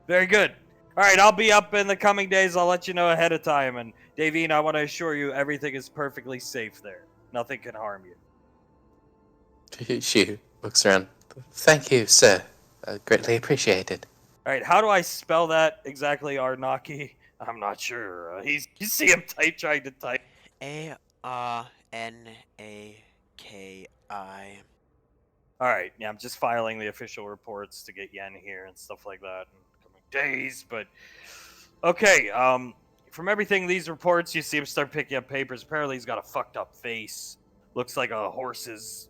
Very good. All right, I'll be up in the coming days. I'll let you know ahead of time. And Davine, I want to assure you everything is perfectly safe there. Nothing can harm you. She looks around. Thank you, sir. Greatly appreciated. All right, how do I spell that exactly, Arnaki? I'm not sure. You see him trying to type. Arnaki. All right, yeah, I'm just filing the official reports to get Yen here and stuff like that in coming days. But okay, from everything these reports, you see him start picking up papers. Apparently, he's got a fucked up face. Looks like a horse's.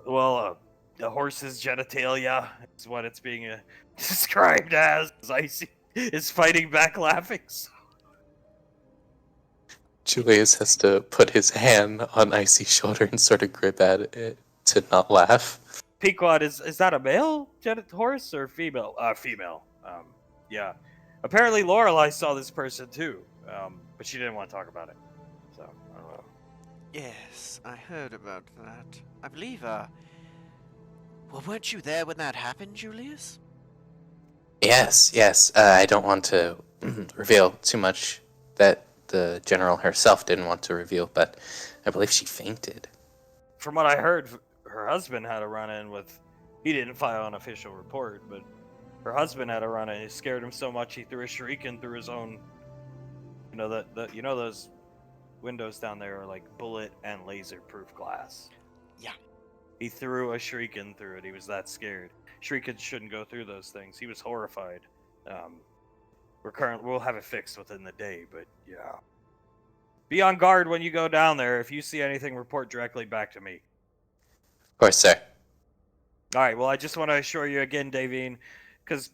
Well, a horse's genitalia is what it's being described as. Icy is fighting back, laughing. Julius has to put his hand on Icy's shoulder and sort of grip at it to not laugh. Pequod, is that a male horse or female? Female. Yeah. Apparently Lorelei saw this person too, but she didn't want to talk about it. So, I don't know. Yes, I heard about that. I believe, well, weren't you there when that happened, Julius? Yes, yes. I don't want to reveal too much that the general herself didn't want to reveal, but I believe she fainted. From what I heard, her husband had a run-in with. He didn't file an official report, but her husband had a run-in. It scared him so much he threw a shuriken through his own. Those windows down there are like bullet and laser-proof glass. Yeah. He threw a shuriken through it. He was that scared. Shurikens shouldn't go through those things. He was horrified. We'll have it fixed within the day, but yeah. Be on guard when you go down there. If you see anything, report directly back to me. Of course, sir. All right. Well, I just want to assure you again, Davine, because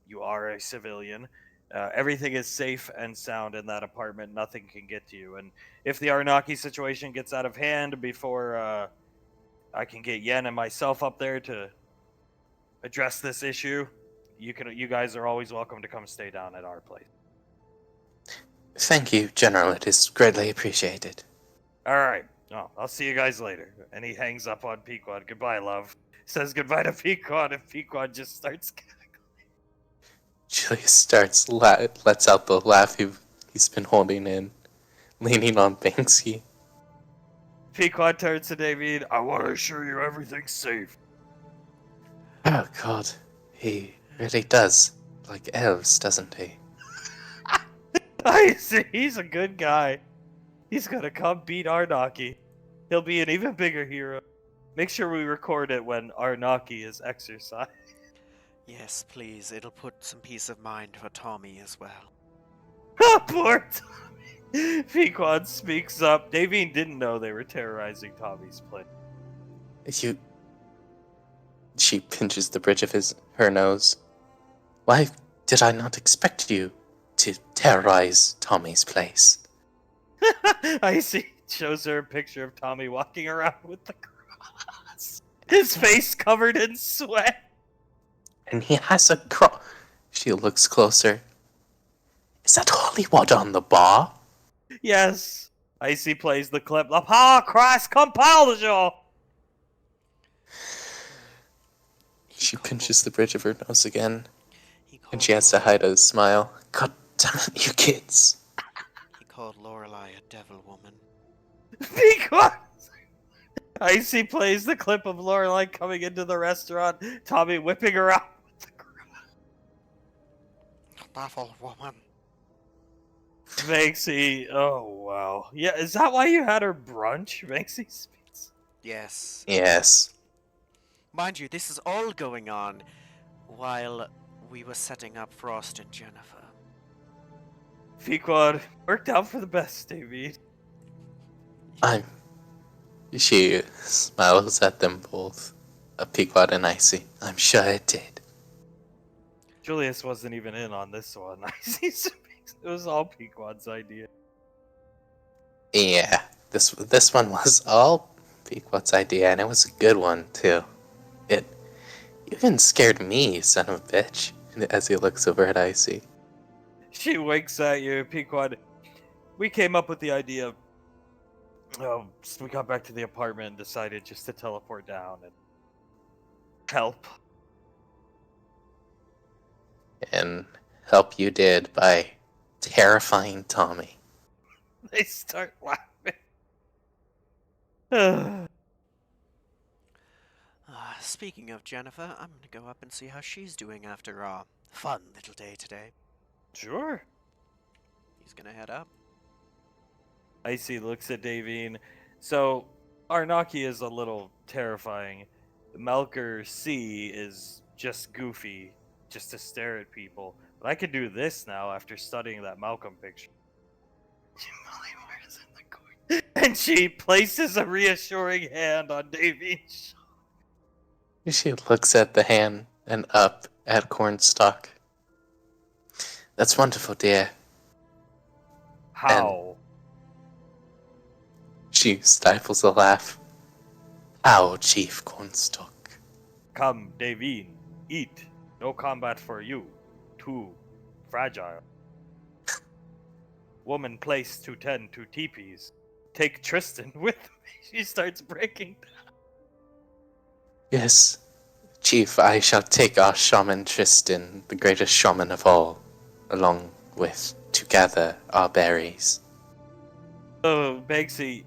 you are a civilian. Everything is safe and sound in that apartment. Nothing can get to you. And if the Arnaki situation gets out of hand before I can get Yen and myself up there to address this issue, you guys are always welcome to come stay down at our place. Thank you, General. It is greatly appreciated. All right. Oh, I'll see you guys later. And he hangs up on Pequod. Goodbye, love. Says goodbye to Pequod, and Pequod just starts. Julius lets out the laugh he's been holding in, leaning on Banksy. Pequod turns to David. I want to assure you everything's safe. Oh God, he really does like elves, doesn't he? I see. He's a good guy. He's gonna come beat Arnaki. He'll be an even bigger hero. Make sure we record it when Arnaki is exercised. Yes, please. It'll put some peace of mind for Tommy as well. Poor Tommy. Pequod speaks up. Davine didn't know they were terrorizing Tommy's place. She pinches the bridge of her nose. Why did I not expect you to terrorize Tommy's place? I see. Shows her a picture of Tommy walking around with the cross. His face covered in sweat. And he has a cross. She looks closer. Is that holy water on the bar? Yes. Icy plays the clip. The power of Christ compels you. She pinches the bridge of her nose again. And she has to hide a smile. God damn it, you kids. He called Lorelei a devil woman. Because Icy plays the clip of Lorelei coming into the restaurant, Tommy whipping around with the cross. Devil woman. Banksy, oh wow. Yeah, is that why you had her brunch? Banksy speaks. Yes. Yes. Mind you, this is all going on while we were setting up Frost and Jennifer. Pequod, worked out for the best, David. She smiles at them both. Pequod and Icy. I'm sure it did. Julius wasn't even in on this one. Icy speaks. It was all Pequod's idea. Yeah, this one was all Pequod's idea, and it was a good one too. It even scared me, son of a bitch, as he looks over at Icy. She winks at you, Pequod. We came up with the idea. We got back to the apartment and decided just to teleport down and help. And help you did by terrifying Tommy. They start laughing. Speaking of Jennifer, I'm gonna go up and see how she's doing after our fun little day today. Sure. He's gonna head up. Icy looks at Davine. So, Arnaki is a little terrifying. Melker C is just goofy, just to stare at people. But I could do this now after studying that Malcolm picture. And she places a reassuring hand on Davine's shoulder. She looks at the hand and up at Cornstalk. That's wonderful, dear. How? She stifles a laugh. How, Chief Cornstalk? Come, Davin, eat. No combat for you. Too fragile. Woman placed to tend to teepees. Take Tristan with me. She starts breaking. Yes, Chief, I shall take our shaman Tristan, the greatest shaman of all, along with to gather our berries. So, Banksy,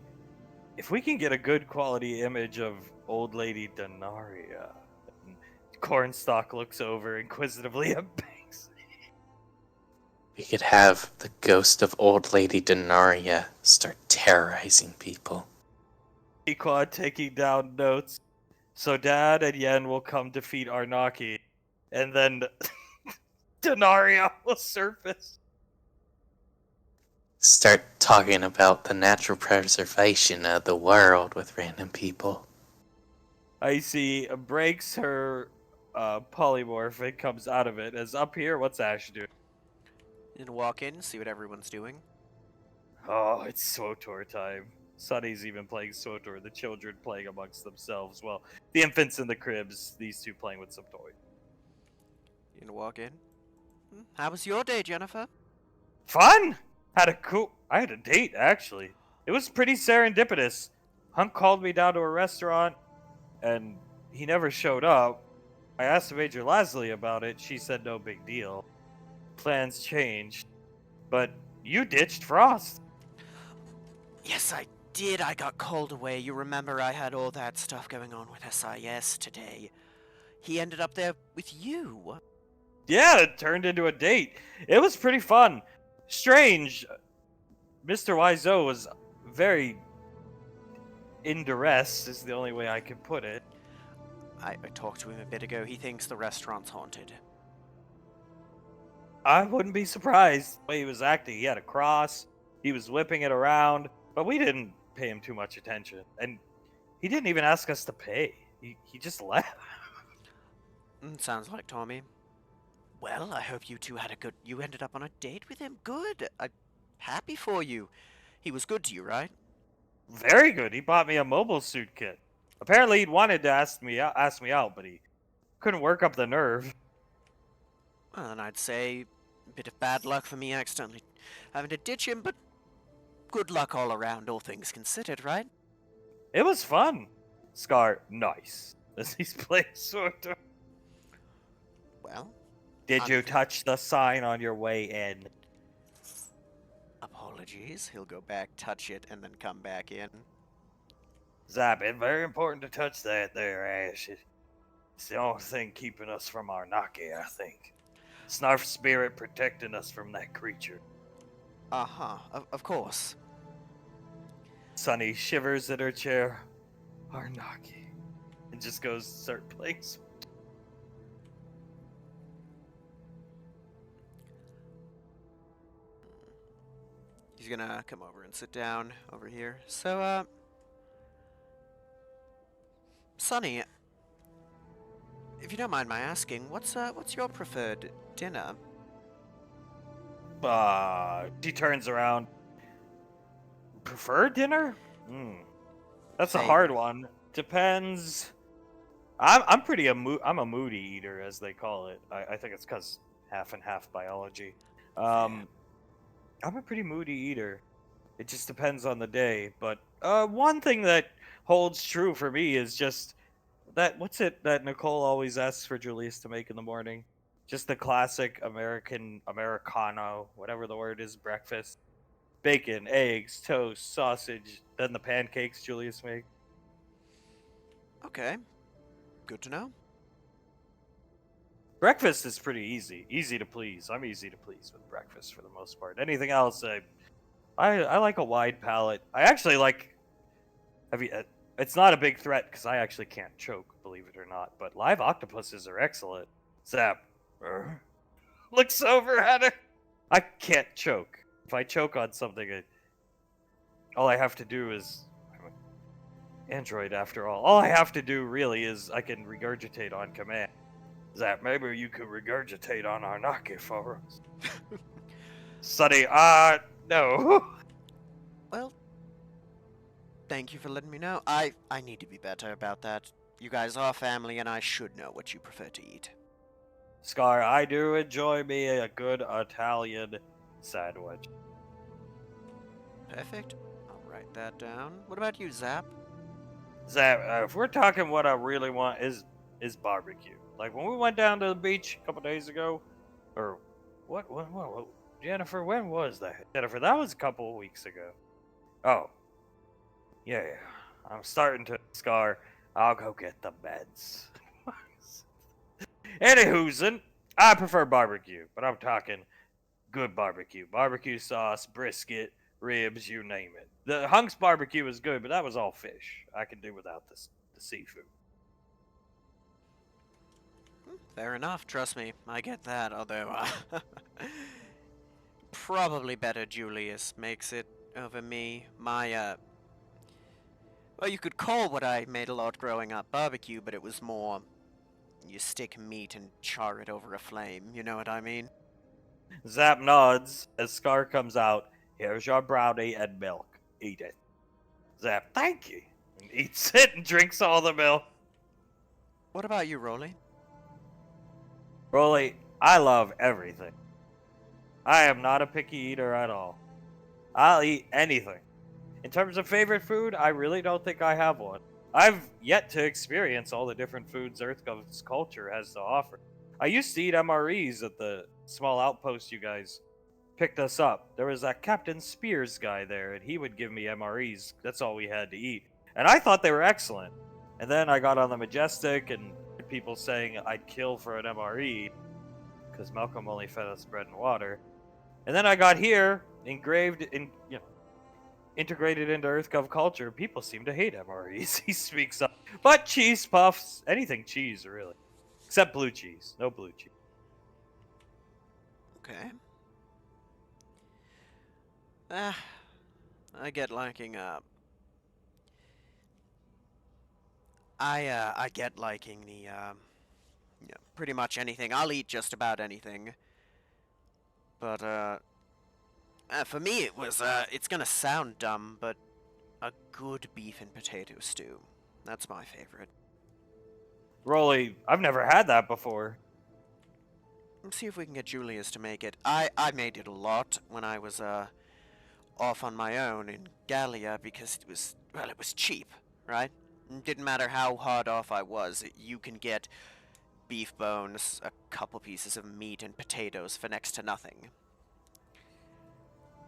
if we can get a good quality image of old lady Denaria, and Cornstalk looks over inquisitively at Banksy. We could have the ghost of old lady Denaria start terrorizing people. Equad taking down notes. So Dad and Yen will come defeat Arnaki, and then Denaria will surface. Start talking about the natural preservation of the world with random people. Icy breaks her polymorph and comes out of it. As up here, what's Ash doing? And walk in, see what everyone's doing. Oh, it's SWTOR time. Sunny's even playing SWTOR, the children playing amongst themselves. Well, the infants in the cribs, these two playing with some toys. You gonna walk in? How was your day, Jennifer? Fun! I had a date, actually. It was pretty serendipitous. Hunk called me down to a restaurant, and he never showed up. I asked Major Lasley about it. She said no big deal. Plans changed. But you ditched Frost. Yes, I did. I got called away. You remember I had all that stuff going on with SIS today. He ended up there with you. Yeah, it turned into a date. It was pretty fun. Strange. Mr. Wiseau was very in duress, is the only way I can put it. I talked to him a bit ago. He thinks the restaurant's haunted. I wouldn't be surprised the way he was acting. He had a cross, he was whipping it around, but we didn't pay him too much attention. And he didn't even ask us to pay. He just left. Sounds like Tommy. Well, I hope you two had you ended up on a date with him. Good. I'm happy for you. He was good to you, right? Very good. He bought me a mobile suit kit. Apparently he'd wanted to ask me out, but he couldn't work up the nerve. Well, then I'd say a bit of bad luck for me accidentally having to ditch him, but good luck all around, all things considered, right? It was fun. Scar, nice. As he's playing sort of. Well, Did you touch the sign on your way in? apologies. He'll go back, touch it, and then come back in. Zap, it's very important to touch that there, Ash. It's the only thing keeping us from Arnaki, I think. Snarf spirit protecting us from that creature. Uh-huh, of course. Sunny shivers in her chair. Arnaki. And just goes to start playing. He's gonna come over and sit down over here. So, Sonny, if you don't mind my asking, what's your preferred dinner? She turns around. Prefer dinner? That's a Favorite. hard one. Depends. I'm I'm a moody eater, as they call it. I think it's because half and half biology. I'm a pretty moody eater. It just depends on the day. But one thing that holds true for me is just that what's it that Nicole always asks for Julius to make in the morning? Just the classic Americano, whatever the word is, breakfast. Bacon, eggs, toast, sausage, then the pancakes Julius makes. Okay, good to know. Breakfast is pretty easy to please. I'm easy to please with breakfast for the most part. Anything else, I like a wide palate. I actually like. It's not a big threat because I actually can't choke, believe it or not. But live octopuses are excellent. Zap looks over at her. I can't choke. If I choke on something, all I have to do is. I'm an android after all. All I have to do really is I can regurgitate on command. Zap, maybe you could regurgitate on Arnaki for us. Sunny, no. Well, thank you for letting me know. I need to be better about that. You guys are family, and I should know what you prefer to eat. Scar, I do enjoy me a good Italian sandwich. Perfect. I'll write that down. What about you, Zap? Zap, if we're talking what I really want is barbecue. Like when we went down to the beach a couple days ago, or what, Jennifer, when was that? Jennifer, that was a couple of weeks ago. Oh, yeah. I'm starting to Scar. I'll go get the meds. Anywho's, I prefer barbecue, but I'm talking good barbecue. Barbecue sauce, brisket, ribs, you name it. The Hunks barbecue was good, but that was all fish. I can do without the seafood. Fair enough, trust me, I get that, although, probably better Julius makes it over me. Well, you could call what I made a lot growing up barbecue, but it was more, you stick meat and char it over a flame, you know what I mean? Zap nods as Scar comes out. Here's your brownie and milk. Eat it. Zap, thank you. And eats it and drinks all the milk. What about you, Rolly? Rolly, I love everything. I am not a picky eater at all. I'll eat anything. In terms of favorite food, I really don't think I have one. I've yet to experience all the different foods EarthGov's culture has to offer. I used to eat MREs at the small outpost you guys picked us up. There was that Captain Spears guy there, and he would give me MREs. That's all we had to eat. And I thought they were excellent. And then I got on the Majestic and people saying I'd kill for an MRE because Malcolm only fed us bread and water. And then I got here, integrated into EarthGov culture. People seem to hate MREs. He speaks up. But cheese puffs, anything cheese, really. Except blue cheese. No blue cheese. Okay. I get liking, I get liking the, pretty much anything. I'll eat just about anything. But, for me it was, it's gonna sound dumb, but a good beef and potato stew. That's my favorite. Rolly, I've never had that before. Let's see if we can get Julius to make it. I made it a lot when I was, off on my own in Gallia because it was cheap, right? It didn't matter how hard off I was, you can get beef bones, a couple pieces of meat, and potatoes for next to nothing.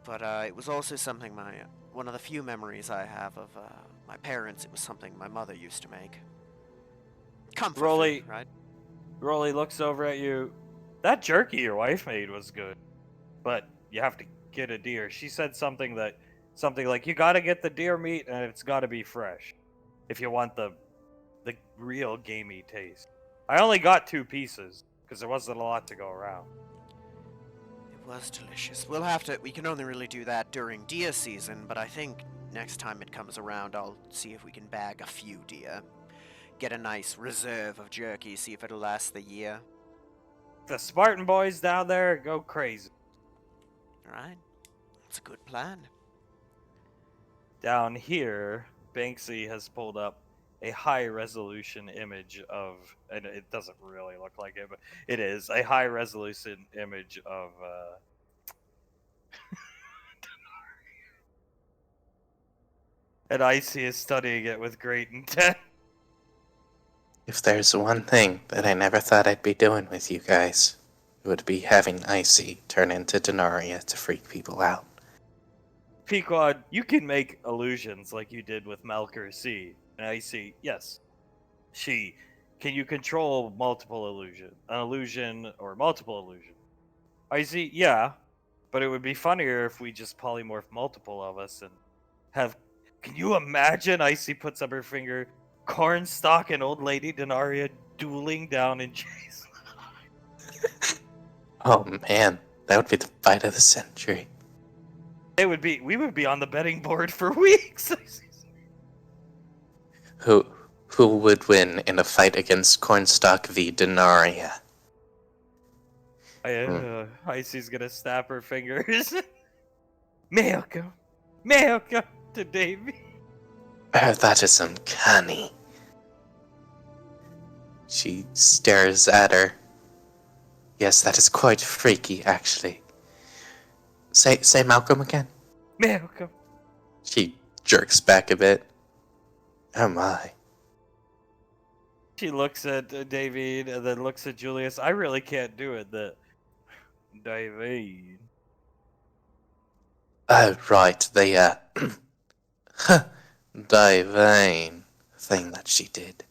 But it was also something one of the few memories I have of my parents. It was something my mother used to make. Comfort Rolly, food, right? Rolly looks over at you. That jerky your wife made was good, but you have to get a deer. She said something like you got to get the deer meat and it's got to be fresh if you want the real gamey taste. I only got 2 pieces because there wasn't a lot to go around. It was delicious. We can only really do that during deer season, but I think next time it comes around, I'll see if we can bag a few deer. Get a nice reserve of jerky, see if it'll last the year. The Spartan boys down there go crazy. Alright. That's a good plan. Down here, Banksy has pulled up a high resolution image of, and it doesn't really look like it, but it is a high resolution image of and Icy is studying it with great intent. If there's one thing that I never thought I'd be doing with you guys, it would be having Icy turn into Denaria to freak people out. Pequod, you can make illusions like you did with Malker C. And Icy, yes. Can you control multiple illusion? An illusion or multiple illusion? Icy, yeah. But it would be funnier if we just polymorph multiple of us and have... Can you imagine Icy puts up her finger, Cornstalk and Old Lady Denaria dueling down in Jay's? Oh man, that would be the fight of the century. We would be on the betting board for weeks. Who would win in a fight against Cornstalk v. Denaria? Icy's gonna snap her fingers. Malcolm to Davy. That is uncanny. She stares at her. Yes, that is quite freaky, actually. Say Malcolm again. Malcolm. She jerks back a bit. Oh my. She looks at David and then looks at Julius. I really can't do it. David. Oh, right, the, divine thing that she did.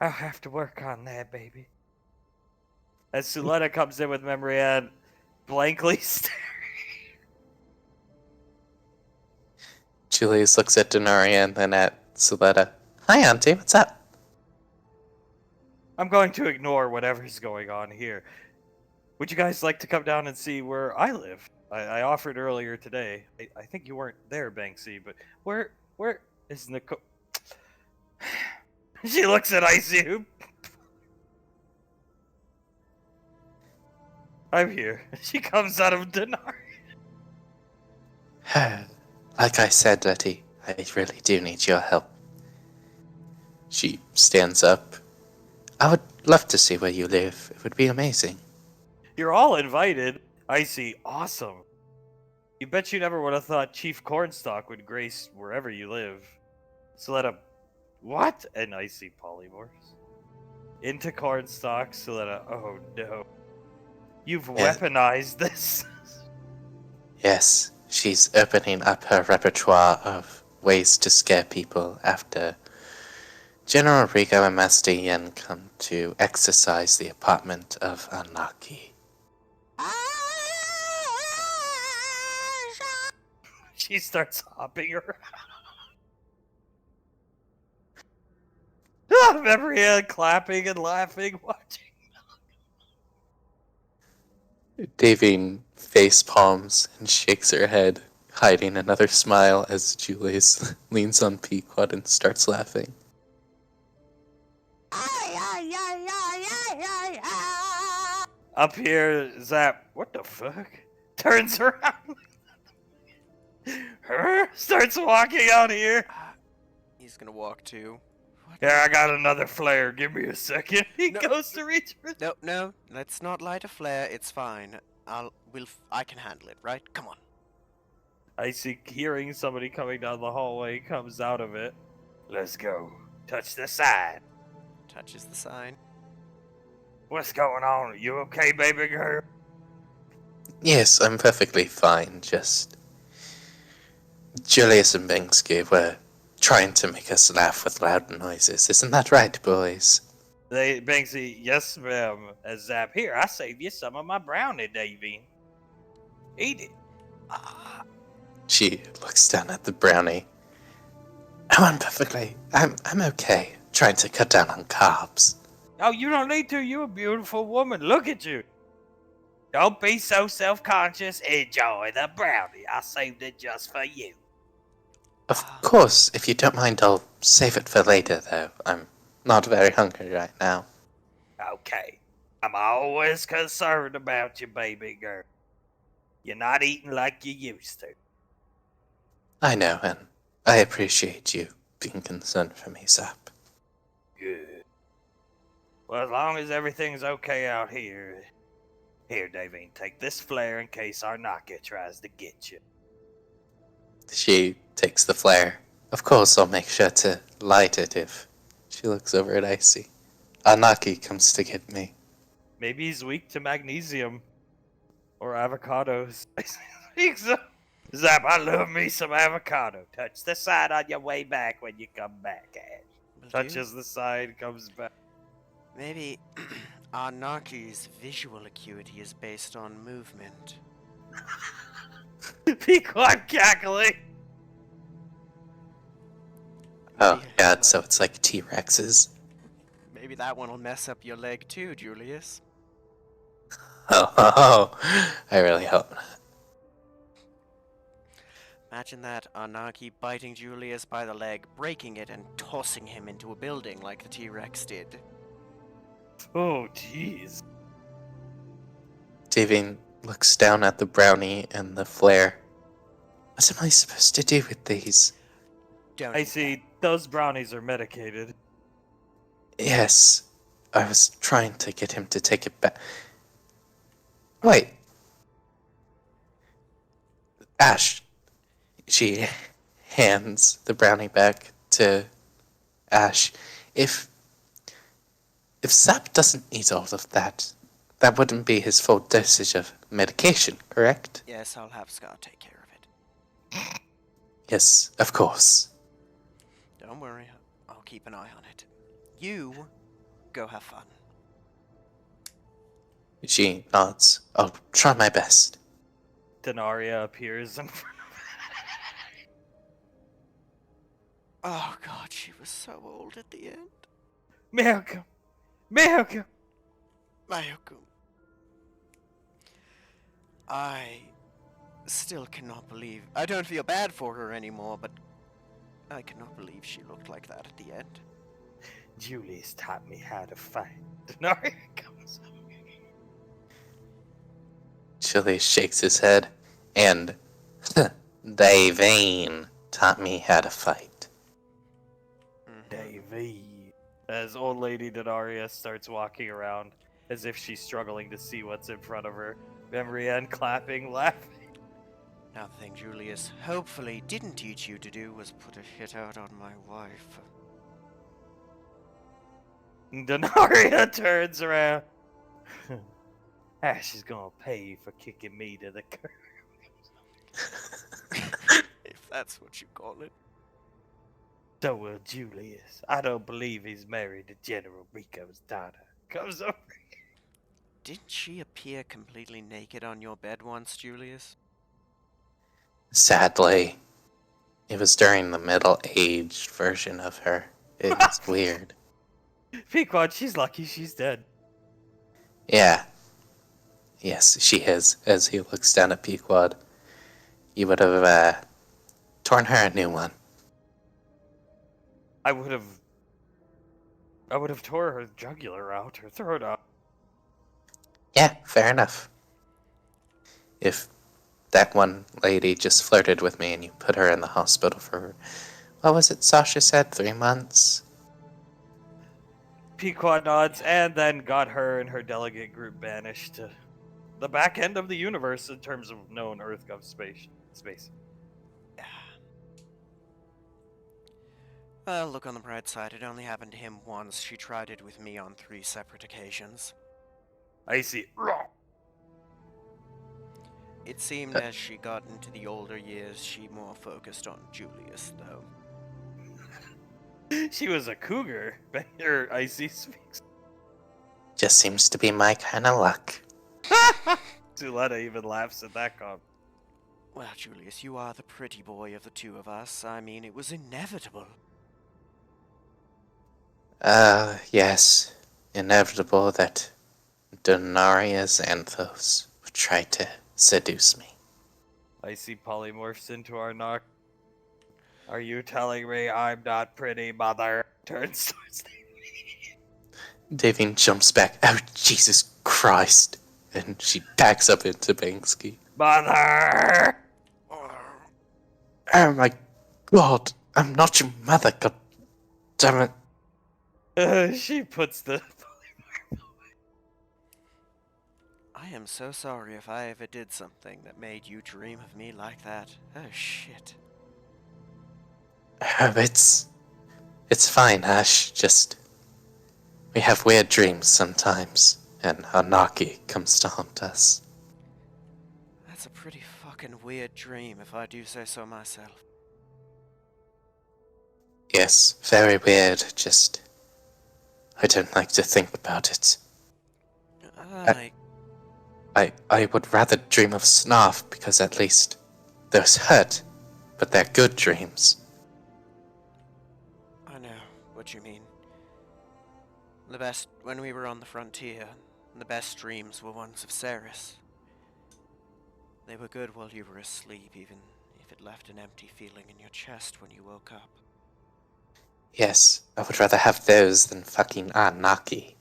I'll have to work on that, baby. As Suletta comes in with memory and blankly staring. Julius looks at Denaria and then at Suletta. Hi, Auntie, what's up? I'm going to ignore whatever's going on here. Would you guys like to come down and see where I live? I offered earlier today. I think you weren't there, Banksy, but where is Nicole? She looks at Icy. I'm here. She comes out of Denari. Like I said, Letty, I really do need your help. She stands up. I would love to see where you live. It would be amazing. You're all invited. Icy, awesome. You bet you never would have thought Chief Cornstalk would grace wherever you live. So let him. What? And Icy polymorphs. Into Cornstalk, so let oh no. You've weaponized this. Yes, she's opening up her repertoire of ways to scare people after General Rico and Master Yen come to exercise the apartment of Arnaki. She starts hopping around. Memory clapping and laughing, watching. Davine face palms and shakes her head, hiding another smile as Julius leans on Pequod and starts laughing. Up here, Zap, what the fuck? Turns around. Starts walking out here. He's gonna walk too. Yeah, I got another flare. Give me a second. He No. goes to reach for No, no, let's not light a flare. It's fine. I can handle it, right? Come on. I see hearing somebody coming down the hallway comes out of it. Let's go. Touch the side. Touches the sign. What's going on? You okay, baby girl? Yes, I'm perfectly fine, just... Julius and Banksy were trying to make us laugh with loud noises. Isn't that right, boys? Banksy, yes, ma'am. As Zap, here, I saved you some of my brownie, Davy. Eat it. She looks down at the brownie. Oh, I'm okay. Trying to cut down on carbs. Oh, you don't need to. You're a beautiful woman. Look at you. Don't be so self-conscious. Enjoy the brownie. I saved it just for you. Of course, if you don't mind, I'll save it for later, though. I'm not very hungry right now. Okay. I'm always concerned about you, baby girl. You're not eating like you used to. I know, and I appreciate you being concerned for me, Zap. Good. Well, as long as everything's okay out here. Here, Davine, take this flare in case Arnaki tries to get you. She takes the flare. Of course, I'll make sure to light it if... She looks over at Icy. Arnaki comes to get me. Maybe he's weak to magnesium. Or avocados. Zap, I love me some avocado. Touch the side on your way back when you come back, Ash. Touches the side, comes back. Maybe Arnaki's visual acuity is based on movement. Be quiet, cackling. Oh, yeah, so it's like T-Rexes. Maybe that one will mess up your leg too, Julius. Oh, I really hope not. Imagine that, Arnaki biting Julius by the leg, breaking it, and tossing him into a building like the T-Rex did. Oh, jeez. Davine looks down at the brownie and the flare. What am I supposed to do with these? Don't I eat see. Those brownies are medicated. Yes, I was trying to get him to take it back. Wait, Ash. She hands the brownie back to Ash. If if Zap doesn't eat all of that, that wouldn't be his full dosage of medication, correct? Yes, I'll have Scott take care of it. Yes, of course. Don't worry, I'll keep an eye on it. You go have fun. She nods. I'll try my best. Denaria appears in front Oh god, she was so old at the end. Malcolm! Malcolm! Mayoko. I still cannot believe. I don't feel bad for her anymore, but I cannot believe she looked like that at the end. Julius taught me how to fight. Denaria comes up. Julius shakes his head, and Davine taught me how to fight. Davy. As old lady Denaria starts walking around as if she's struggling to see what's in front of her. Memory and clapping, laughing. Now the thing Julius hopefully didn't teach you to do was put a hit out on my wife. Denaria turns around. Ash is gonna pay you for kicking me to the curb. If that's what you call it. So will Julius. I don't believe he's married to General Rico's daughter. Comes over. Didn't she appear completely naked on your bed once, Julius? Sadly, it was during the middle-aged version of her. It was weird. Pequod, she's lucky she's dead. Yeah. Yes, she is. As he looks down at Pequod, you would have torn her a new one. I would have tore her jugular out, her throat out. Yeah, fair enough. If that one lady just flirted with me and you put her in the hospital for, what was it Sasha said, 3 months? Pequod nods and then got her and her delegate group banished to the back end of the universe in terms of known EarthGov space. Well, look on the bright side, it only happened to him once. She tried it with me on 3 separate occasions. I see. It seemed as she got into the older years, she more focused on Julius, though. She was a cougar. Her Icy speaks. Just seems to be my kind of luck. Zuletta even laughs at that comment. Well, Julius, you are the pretty boy of the two of us. I mean, it was inevitable. Yes. Inevitable that Donaria's Anthos would try to seduce me. Icy polymorphs into Arnaki. Are you telling me I'm not pretty, mother? Turns towards Davine jumps back. Oh, Jesus Christ. And she backs up into Banksy. Mother! Oh my god. I'm not your mother, god damn it. She puts the I am so sorry if I ever did something that made you dream of me like that. Oh, shit. Oh, it's fine, Ash. Just, we have weird dreams sometimes, and Arnaki comes to haunt us. That's a pretty fucking weird dream, if I do say so myself. Yes, very weird, just, I don't like to think about it. I would rather dream of Snarf, because at least there's hurt, but they're good dreams. I know what you mean. When we were on the frontier, the best dreams were ones of Ceres. They were good while you were asleep, even if it left an empty feeling in your chest when you woke up. Yes, I would rather have those than fucking Arnaki.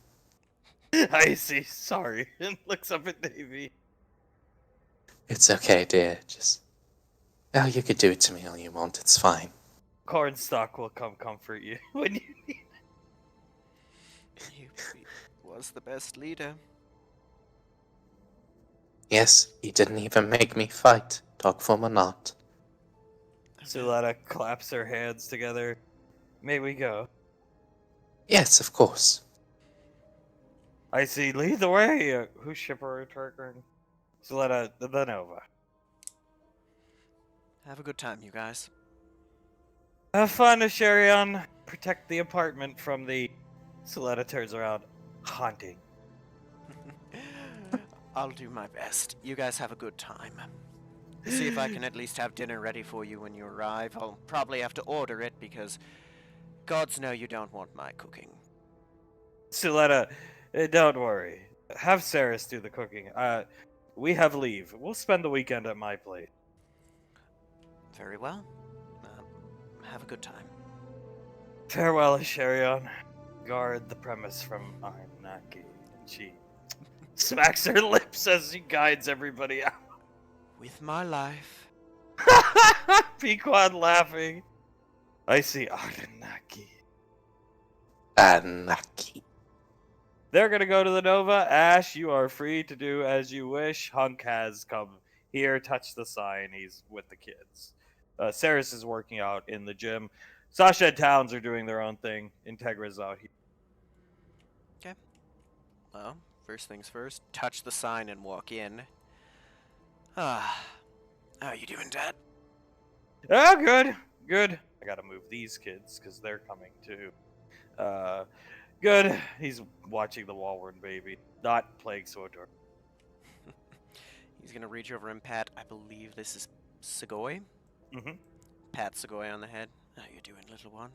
Icy, sorry, and looks up at Davy. It's okay, dear, just... Oh, you could do it to me all you want, it's fine. Cornstalk will come comfort you when you need He was the best leader. Yes, he didn't even make me fight, talk from or not. Suletta claps her hands together. May we go? Yes, of course. I see. Lead the way. Whose ship are we targeting? Suletta, the Nova. Have a good time, you guys. Have fun, Asherion. Protect the apartment from the. Suletta turns around. Haunting. I'll do my best. You guys have a good time. See if I can at least have dinner ready for you when you arrive. I'll probably have to order it because gods know you don't want my cooking. Suletta, don't worry. Have Saris do the cooking. We have leave. We'll spend the weekend at my place. Very well. Have a good time. Farewell, Asherion. Guard the premise from Arnaki. And she smacks her lips as she guides everybody out. With my life. Pequod laughing. I see Arnaki. Arnaki. They're gonna go to the Nova. Ash, you are free to do as you wish. Hunk has come here, touch the sign. He's with the kids. Saris is working out in the gym. Sasha and Towns are doing their own thing. Integra's out here. Okay. Well, first things first, touch the sign and walk in. Ah. How are you doing, Dad? Oh, good. Good. I gotta move these kids because they're coming too. Good. He's watching the Walrun baby. Not playing Sotor. He's gonna reach over and pat, I believe this is Segoy. Mm-hmm. Pat Segoy on the head. How you doing, little one?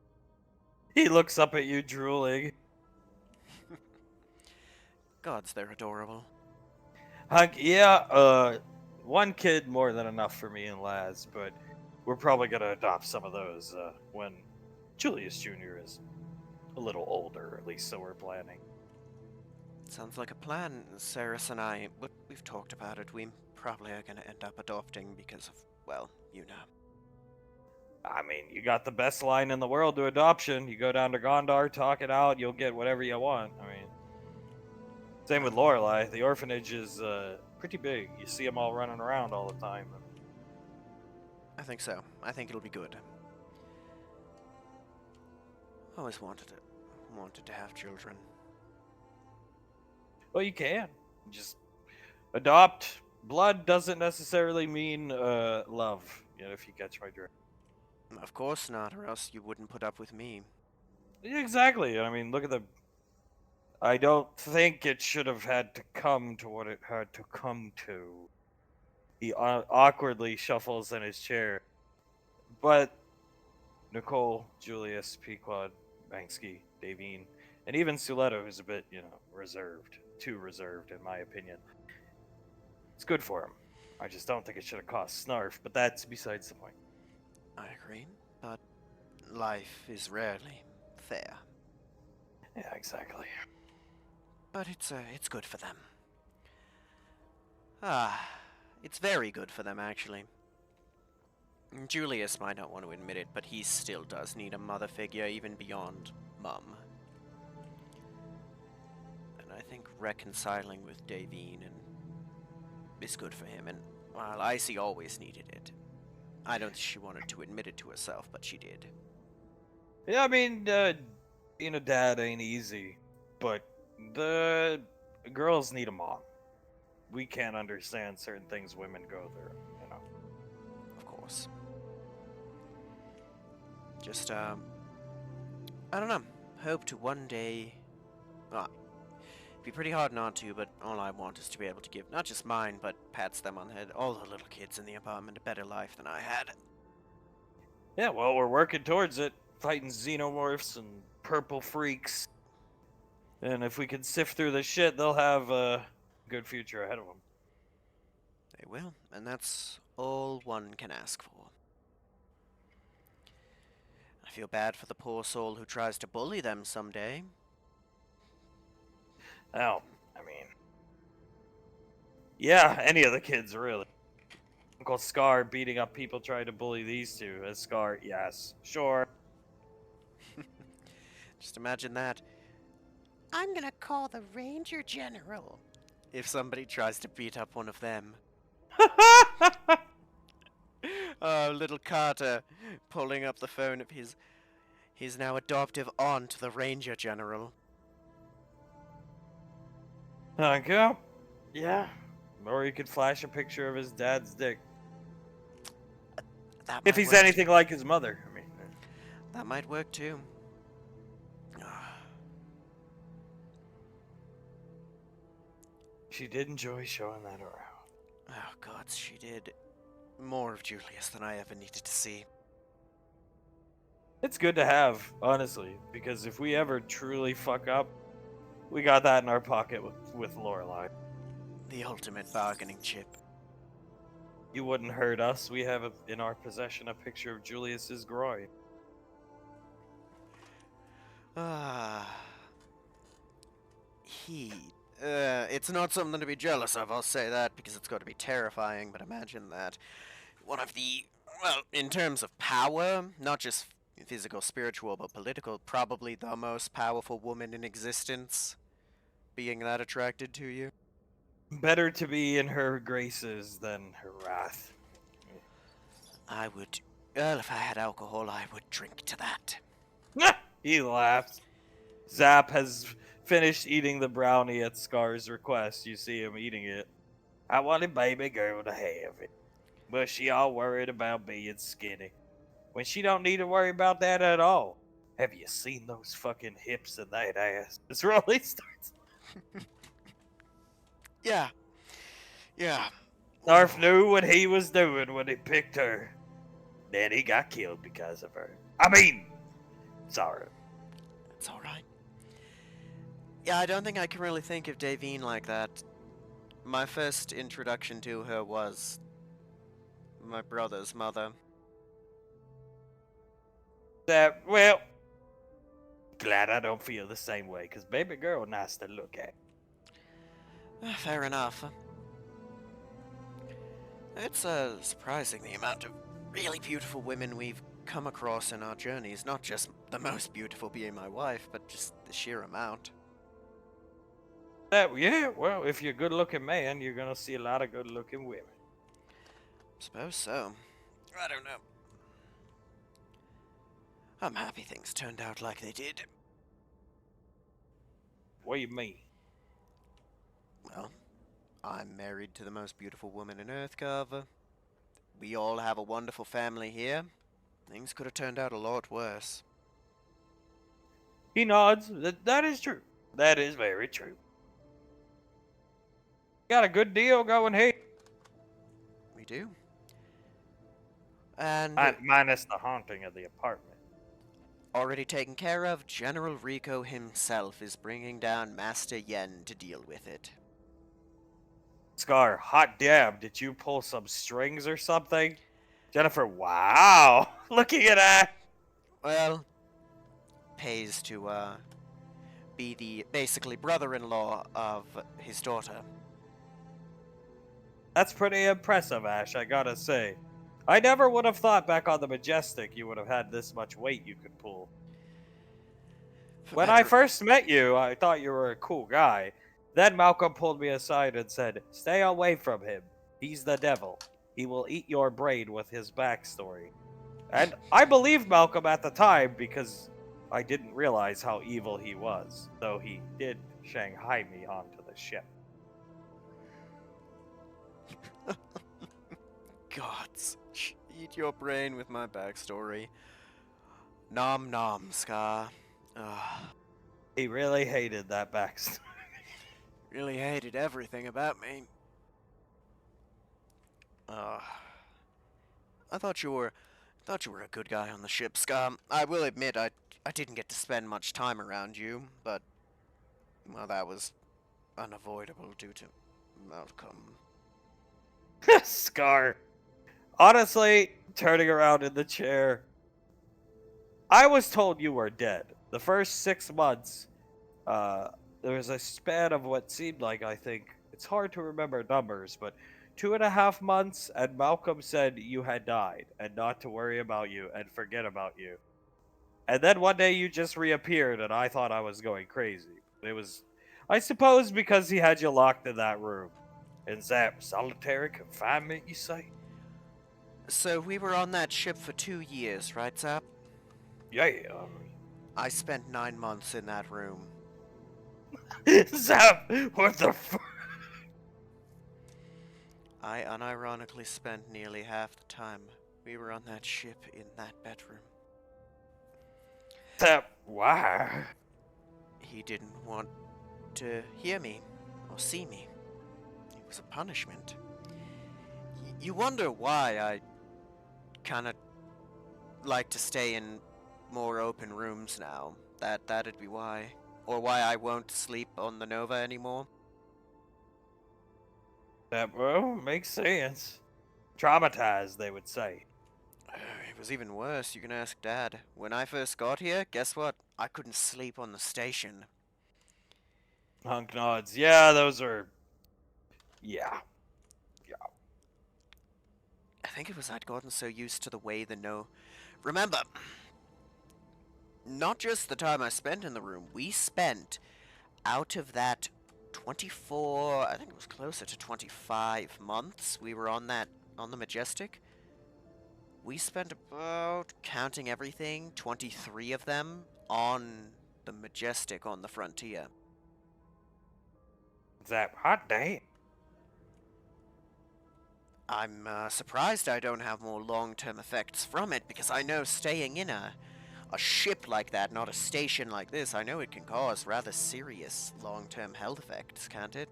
He looks up at you, drooling. Gods, they're adorable. Hunk, yeah, one kid more than enough for me and Laz, but we're probably gonna adopt some of those when Julius Jr. is a little older, at least so we're planning. Sounds like a plan. Saris and I, we've talked about it. We probably are gonna end up adopting because of, well, you know. I mean, you got the best line in the world to adoption. You go down to Gondar, talk it out, you'll get whatever you want. I mean, same with Lorelei. The orphanage is pretty big. You see them all running around all the time. I think so. I think it'll be good. Always wanted it. Wanted to have children. Well, you can. Just adopt. Blood doesn't necessarily mean love, you know, if you catch my drift. Of course not, or else you wouldn't put up with me. Exactly. I mean, look at the. I don't think it should have had to come to what it had to come to. He awkwardly shuffles in his chair. But Nicole, Julius, Pequod, Banksky, Davine, and even Suleto, who's a bit, reserved. Too reserved, in my opinion. It's good for him. I just don't think it should have cost Snarf, but that's besides the point. I agree, but life is rarely fair. Yeah, exactly. But it's good for them. Ah, it's very good for them, actually. Julius might not want to admit it, but he still does need a mother figure, even beyond Mum. And I think reconciling with Davine is good for him, and while Icy always needed it. I don't think she wanted to admit it to herself, but she did. Yeah, I mean, being a dad ain't easy, but the girls need a mom. We can't understand certain things women go through, you know. Of course. Just, I don't know. Hope to one day. Well, it'd be pretty hard not to, but all I want is to be able to give not just mine, but pats them on the head, all the little kids in the apartment a better life than I had. Yeah, well, we're working towards it, fighting xenomorphs and purple freaks. And if we can sift through the shit, they'll have a good future ahead of them. They will, and that's all one can ask for. I feel bad for the poor soul who tries to bully them someday. Oh, I mean, yeah, any of the kids, really. Uncle Scar beating up people trying to bully these two. As Scar, yes, sure. Just imagine that. I'm gonna call the Ranger General. If somebody tries to beat up one of them. Oh, little Carter pulling up the phone of his now adoptive aunt, the Ranger General. Okay. Yeah. Or he could flash a picture of his dad's dick. That If might he's work anything too. like his mother. I mean, That might work too. she did enjoy showing that around. Oh, gods, she did more of Julius than I ever needed to see. It's good to have, honestly, because if we ever truly fuck up, we got that in our pocket with Lorelai. The ultimate bargaining chip. You wouldn't hurt us. We have in our possession a picture of Julius's groin. Ah. He. It's not something to be jealous of, I'll say that, because it's got to be terrifying, but imagine that. One of the. Well, in terms of power, not just physical, spiritual, but political, probably the most powerful woman in existence being that attracted to you. Better to be in her graces than her wrath. I would. Well, if I had alcohol, I would drink to that. He laughs. Zap has finished eating the brownie at Scar's request. You see him eating it. I wanted baby girl to have it, but she all worried about being skinny. When she don't need to worry about that at all. Have you seen those fucking hips and that ass? This really starts. Yeah. Yeah. Narf knew what he was doing when he picked her. Then he got killed because of her. I mean, sorry. It's alright. Yeah, I don't think I can really think of Davine like that. My first introduction to her was my brother's mother. That, well, glad I don't feel the same way, because baby girl nice to look at. Fair enough. It's surprising the amount of really beautiful women we've come across in our journeys. Not just the most beautiful being my wife, but just the sheer amount. That, yeah, well, if you're a good looking man, you're going to see a lot of good looking women. Suppose so. I don't know. I'm happy things turned out like they did. What do you mean? Well, I'm married to the most beautiful woman in Earthcarver. We all have a wonderful family here. Things could have turned out a lot worse. He nods. That is true. That is very true. Got a good deal going here. We do. And Minus the haunting of the apartment. already taken care of, General Rico himself is bringing down Master Yen to deal with it. Scar, hot damn, did you pull some strings or something? Jennifer, wow. Looking at that. Well, pays to, be the basically brother-in-law of his daughter. That's pretty impressive, Ash, I gotta say. I never would have thought back on the Majestic you would have had this much weight you could pull. When I first met you, I thought you were a cool guy. Then Malcolm pulled me aside and said, "Stay away from him. He's the devil. He will eat your brain with his backstory." And I believed Malcolm at the time because I didn't realize how evil he was, though he did Shanghai me onto the ship. Gods, eat your brain with my backstory. Nom nom, Scar. Ugh. He really hated that backstory. Really hated everything about me. I thought you were a good guy on the ship, Scar. I will admit I didn't get to spend much time around you, but well, that was unavoidable due to Malcolm. Scar. Honestly, turning around in the chair, I was told you were dead. The first 6 months, there was a span of what seemed like, I think, it's hard to remember numbers, but 2.5 months, and Malcolm said you had died, and not to worry about you, and forget about you. And then one day you just reappeared, and I thought I was going crazy. It was, I suppose, because he had you locked in that room. In that solitary confinement, you say? So we were on that ship for 2 years, right, Zap? Yeah. I spent 9 months in that room. Zap, what the fuck? I unironically spent nearly half the time we were on that ship in that bedroom. Zap, why? He didn't want to hear me or see me. It was a punishment. You wonder why I kinda like to stay in more open rooms now. That'd be why. Or why I won't sleep on the Nova anymore. Zap, well, makes sense. Traumatized, they would say. It was even worse, you can ask Dad. When I first got here, guess what? I couldn't sleep on the station. Hunk nods. Yeah, those are. Yeah. I think it was I'd gotten so used to the way the no... Remember, not just the time I spent in the room, we spent out of that 24, I think it was closer to 25 months we were on the Majestic. We spent about, counting everything, 23 of them on the Majestic on the Frontier. Zap, hot damn. I'm surprised I don't have more long-term effects from it, because I know staying in a ship like that, not a station like this, I know it can cause rather serious long-term health effects, can't it?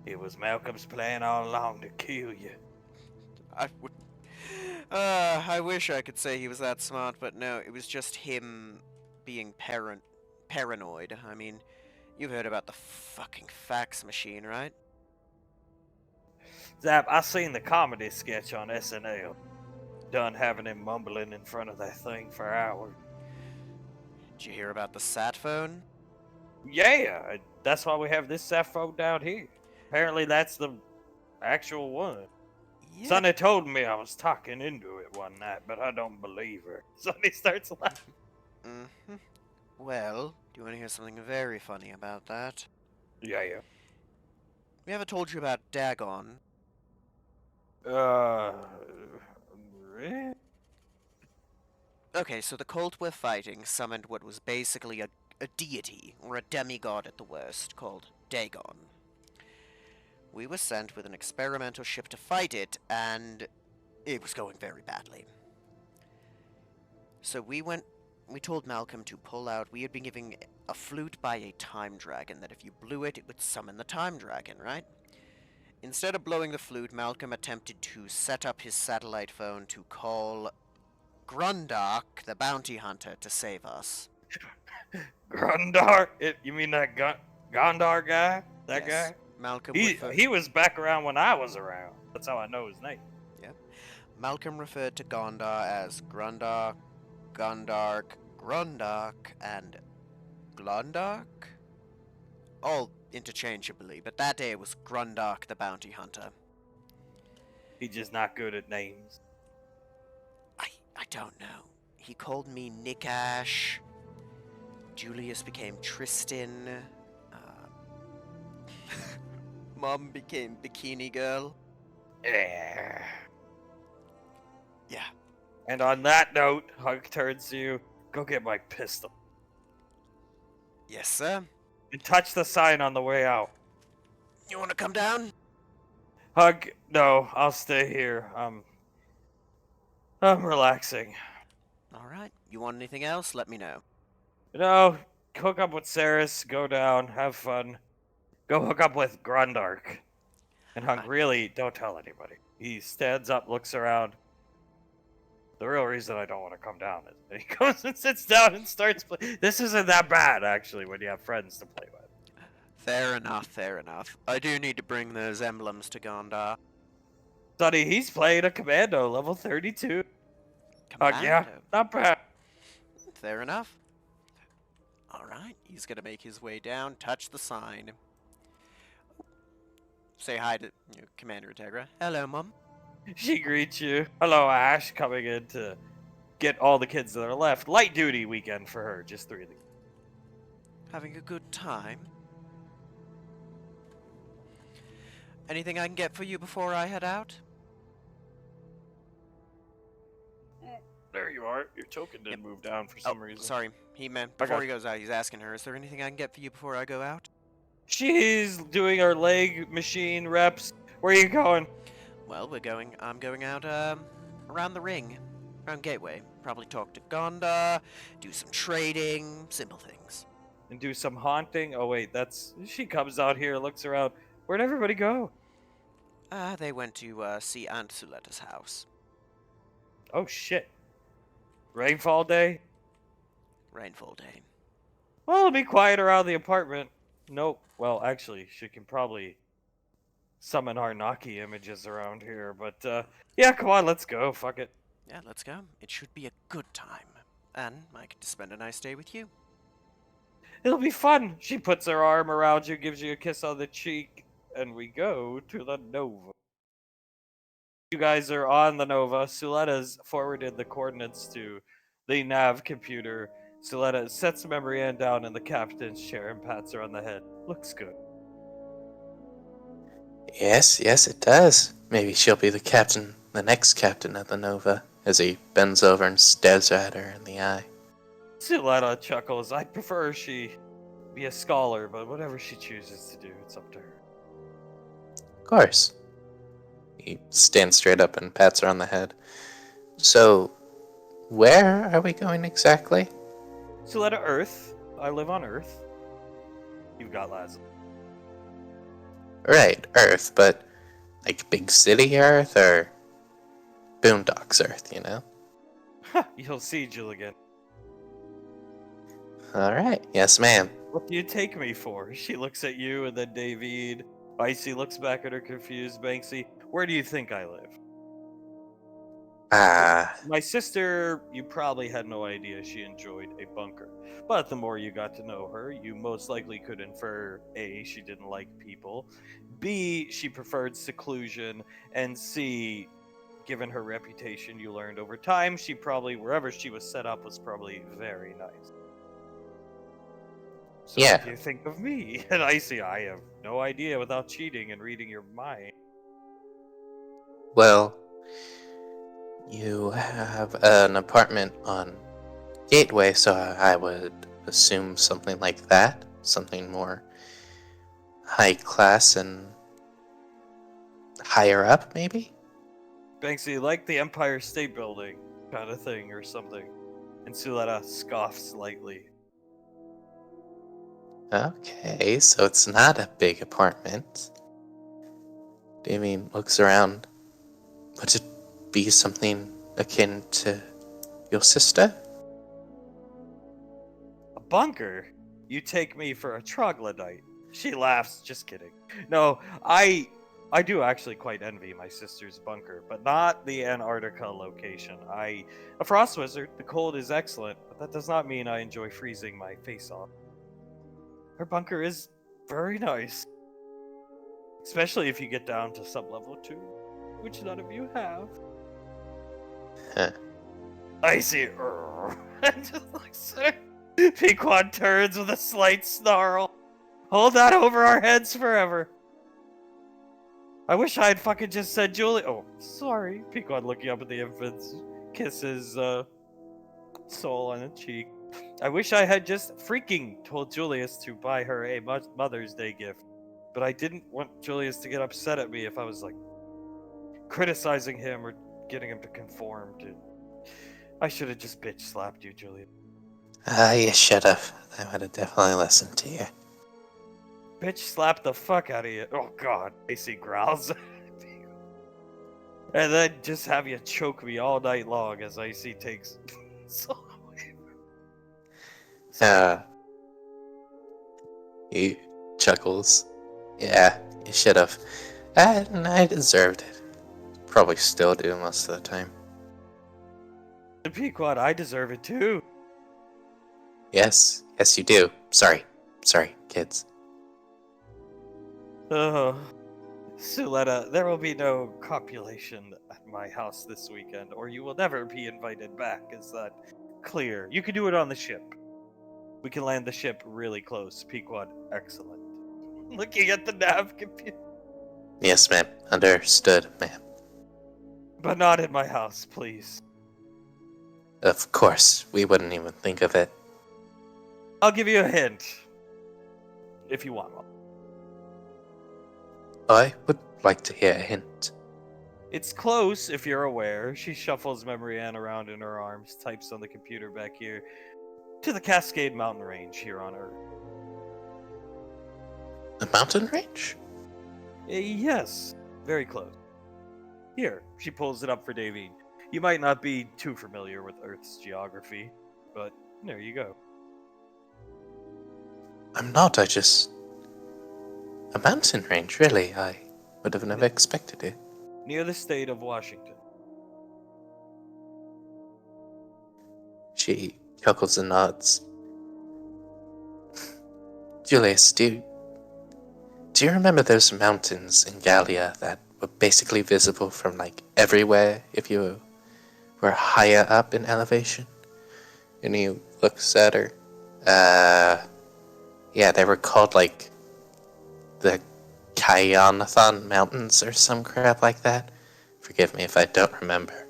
It was Malcolm's plan all along to kill you. I would... I wish I could say he was that smart, but no, it was just him being paranoid. I mean, you've heard about the fucking fax machine, right? Zap, I seen the comedy sketch on SNL. Done having him mumbling in front of that thing for hours. Did you hear about the sat phone? Yeah, that's why we have this Zap phone down here. Apparently, that's the actual one. Yeah. Sonny told me I was talking into it one night, but I don't believe her. Sonny starts laughing. Mm-hmm. Well, do you want to hear something very funny about that? Yeah. We ever told you about Dagon? Really? Okay, so the cult we're fighting summoned what was basically a deity, or a demigod at the worst, called Dagon. We were sent with an experimental ship to fight it, and it was going very badly. So we told Malcolm to pull out. We had been given a flute by a time dragon, that if you blew it, it would summon the time dragon, right? Instead of blowing the flute, Malcolm attempted to set up his satellite phone to call Grundark, the bounty hunter, to save us. Gondar? You mean that Gondar guy? That Yes. guy? Malcolm He was back around when I was around. That's how I know his name. Yep. Malcolm referred to Gondar as Grundark, Gondark, Grundark, and Glondark? All interchangeably, but that day it was Grundark the bounty hunter. He's just not good at names. I don't know. He called me Nick Ash. Julius became Tristan. Mom became Bikini Girl. Yeah. Yeah. And on that note, Hug turns to you. Go get my pistol. Yes, sir. And touch the sign on the way out. You want to come down? Hug, no, I'll stay here. I'm relaxing. Alright. You want anything else? Let me know. No, hook up with Saris, go down, have fun. Go hook up with Grundark. And Hug, really, don't tell anybody. He stands up, looks around. The real reason I don't want to come down is that he goes and sits down and starts playing. This isn't that bad, actually, when you have friends to play with. Fair enough, fair enough. I do need to bring those emblems to Gondar. Sonny, he's playing a commando, level 32. Commando. Yeah, not bad. Fair enough. Alright, he's gonna make his way down, touch the sign. Say hi to Commander Integra. Hello, Mom. She greets you. Hello, Ash, coming in to get all the kids that are left. Light duty weekend for her, just 3 of them. Having a good time? Anything I can get for you before I head out? There you are. Your token didn't move down for some reason. Sorry. He meant I before got he goes out, he's asking her, is there anything I can get for you before I go out? She's doing her leg machine reps. Where are you going? Well, I'm going out, around the ring. Around Gateway. Probably talk to Gonda, do some trading, simple things. And do some haunting? Oh, wait, that's... She comes out here, looks around. Where'd everybody go? They went to, see Aunt Suletta's house. Oh, shit. Rainfall day? Rainfall day. Well, it'll be quiet around the apartment. Nope. Well, actually, she can probably summon Arnaki images around here, but, yeah, come on, let's go. Fuck it. Yeah, let's go. It should be a good time. And I get to spend a nice day with you. It'll be fun. She puts her arm around you, gives you a kiss on the cheek, and we go to the Nova. You guys are on the Nova. Suletta's forwarded the coordinates to the nav computer. Suletta sets the memory end down in the captain's chair and pats her on the head. Looks good. Yes, yes, it does. Maybe she'll be the next captain of the Nova, as he bends over and stares at her in the eye. Suletta chuckles. I prefer she be a scholar, but whatever she chooses to do, it's up to her. Of course. He stands straight up and pats her on the head. So, where are we going exactly? Suletta, Earth. I live on Earth. You've got Lazarus. Right, Earth, but like big city Earth or Boondocks Earth, you know? You'll see, Julian. Alright, yes, ma'am. What do you take me for? She looks at you and then David. Icy looks back at her confused. Banksy, where do you think I live? My sister, you probably had no idea she enjoyed a bunker. But the more you got to know her, you most likely could infer A, she didn't like people, B, she preferred seclusion, and C, given her reputation you learned over time, she probably, wherever she was set up, was probably very nice. So Yeah. what do you think of me? And Icy, I have no idea without cheating and reading your mind. Well, you have an apartment on Gateway, so I would assume something like that. Something more high class and higher up, maybe? Banksy, like the Empire State Building kind of thing or something. And Suletta scoffs lightly. Okay, so it's not a big apartment. Damien looks around. Would it be something akin to your sister? A bunker? You take me for a troglodyte. She laughs, just kidding. No, I do actually quite envy my sister's bunker, but not the Antarctica location. A frost wizard, the cold is excellent, but that does not mean I enjoy freezing my face off. Her bunker is very nice. Especially if you get down to sub-level 2, which none of you have. Huh. I see. And just looks at her. Pequod turns with a slight snarl. Hold that over our heads forever. I wish I had fucking just said Julie. Oh, sorry. Pequod looking up at the infants. Kisses soul on the cheek. I wish I had just freaking told Julius to buy her a Mother's Day gift. But I didn't want Julius to get upset at me if I was like criticizing him or getting him to conform to. I should have just bitch slapped you, Julius. You should have. I would have definitely listened to you. Bitch slap the fuck out of you. Oh god. AC growls. And then just have you choke me all night long as Icy takes so He chuckles. Yeah, you should have. And I deserved it. Probably still do most of the time. The Pequod, I deserve it too. Yes, yes you do. Sorry, kids. Oh, Suletta, there will be no copulation at my house this weekend, or you will never be invited back. Is that clear? You can do it on the ship. We can land the ship really close. Pequod, excellent. Looking at the nav computer. Yes, ma'am. Understood, ma'am. But not in my house, please. Of course, we wouldn't even think of it. I'll give you a hint. If you want one. I would like to hear a hint. It's close, if you're aware. She shuffles Memory Ann around in her arms, types on the computer back here. To the Cascade Mountain Range here on Earth. A mountain range? Yes, very close. Here, she pulls it up for Davine. You might not be too familiar with Earth's geography, but there you go. I'm not, I just... A mountain range, really? I would have never expected it. Near the state of Washington. She chuckles and nods. Julius, do you remember those mountains in Gallia that were basically visible from, like, everywhere if you were higher up in elevation? And he looks at her. Yeah, they were called, like, the Kyanathan Mountains or some crap like that. Forgive me if I don't remember.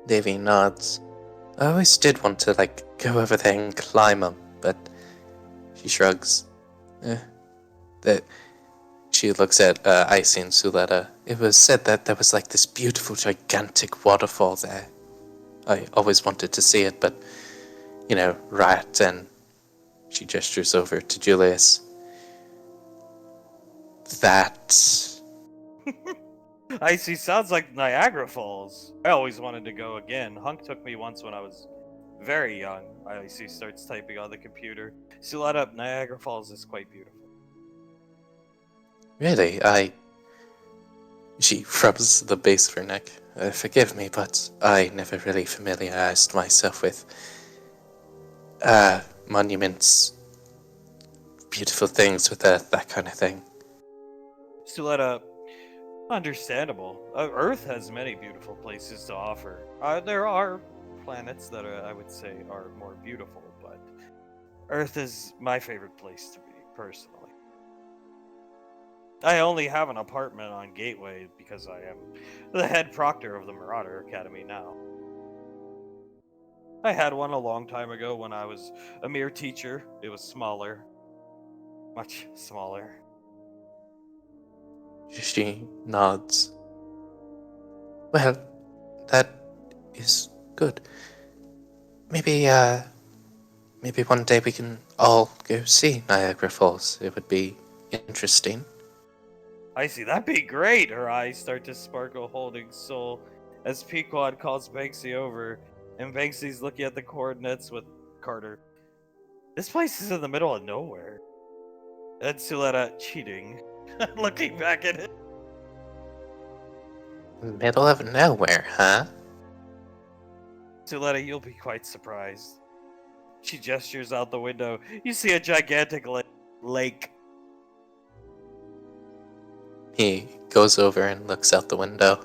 Davy nods. I always did want to, like, go over there and climb them, but she shrugs. She looks at Icy and Suletta. It was said that there was, like, this beautiful, gigantic waterfall there. I always wanted to see it, but, right, and she gestures over to Julius. That... I see, sounds like Niagara Falls. I always wanted to go again. Hunk took me once when I was very young. I see starts typing on the computer. Suletta, Niagara Falls is quite beautiful. Really, She rubs the base of her neck. Forgive me, but I never really familiarized myself with monuments, beautiful things with that kind of thing. Suletta, understandable. Earth has many beautiful places to offer. There are planets that I would say are more beautiful, but Earth is my favorite place to be, personally. I only have an apartment on Gateway because I am the head proctor of the Marauder Academy now. I had one a long time ago when I was a mere teacher. It was smaller. Much smaller. She nods. Well, that is good. Maybe one day we can all go see Niagara Falls. It would be interesting. I see, that'd be great! Her eyes start to sparkle, holding Soul, as Pequod calls Banksy over, and Banksy's looking at the coordinates with Carter. This place is in the middle of nowhere. And Suletta, cheating, looking back at it. Middle of nowhere, huh? Suletta, you'll be quite surprised. She gestures out the window. You see a gigantic lake. He goes over and looks out the window.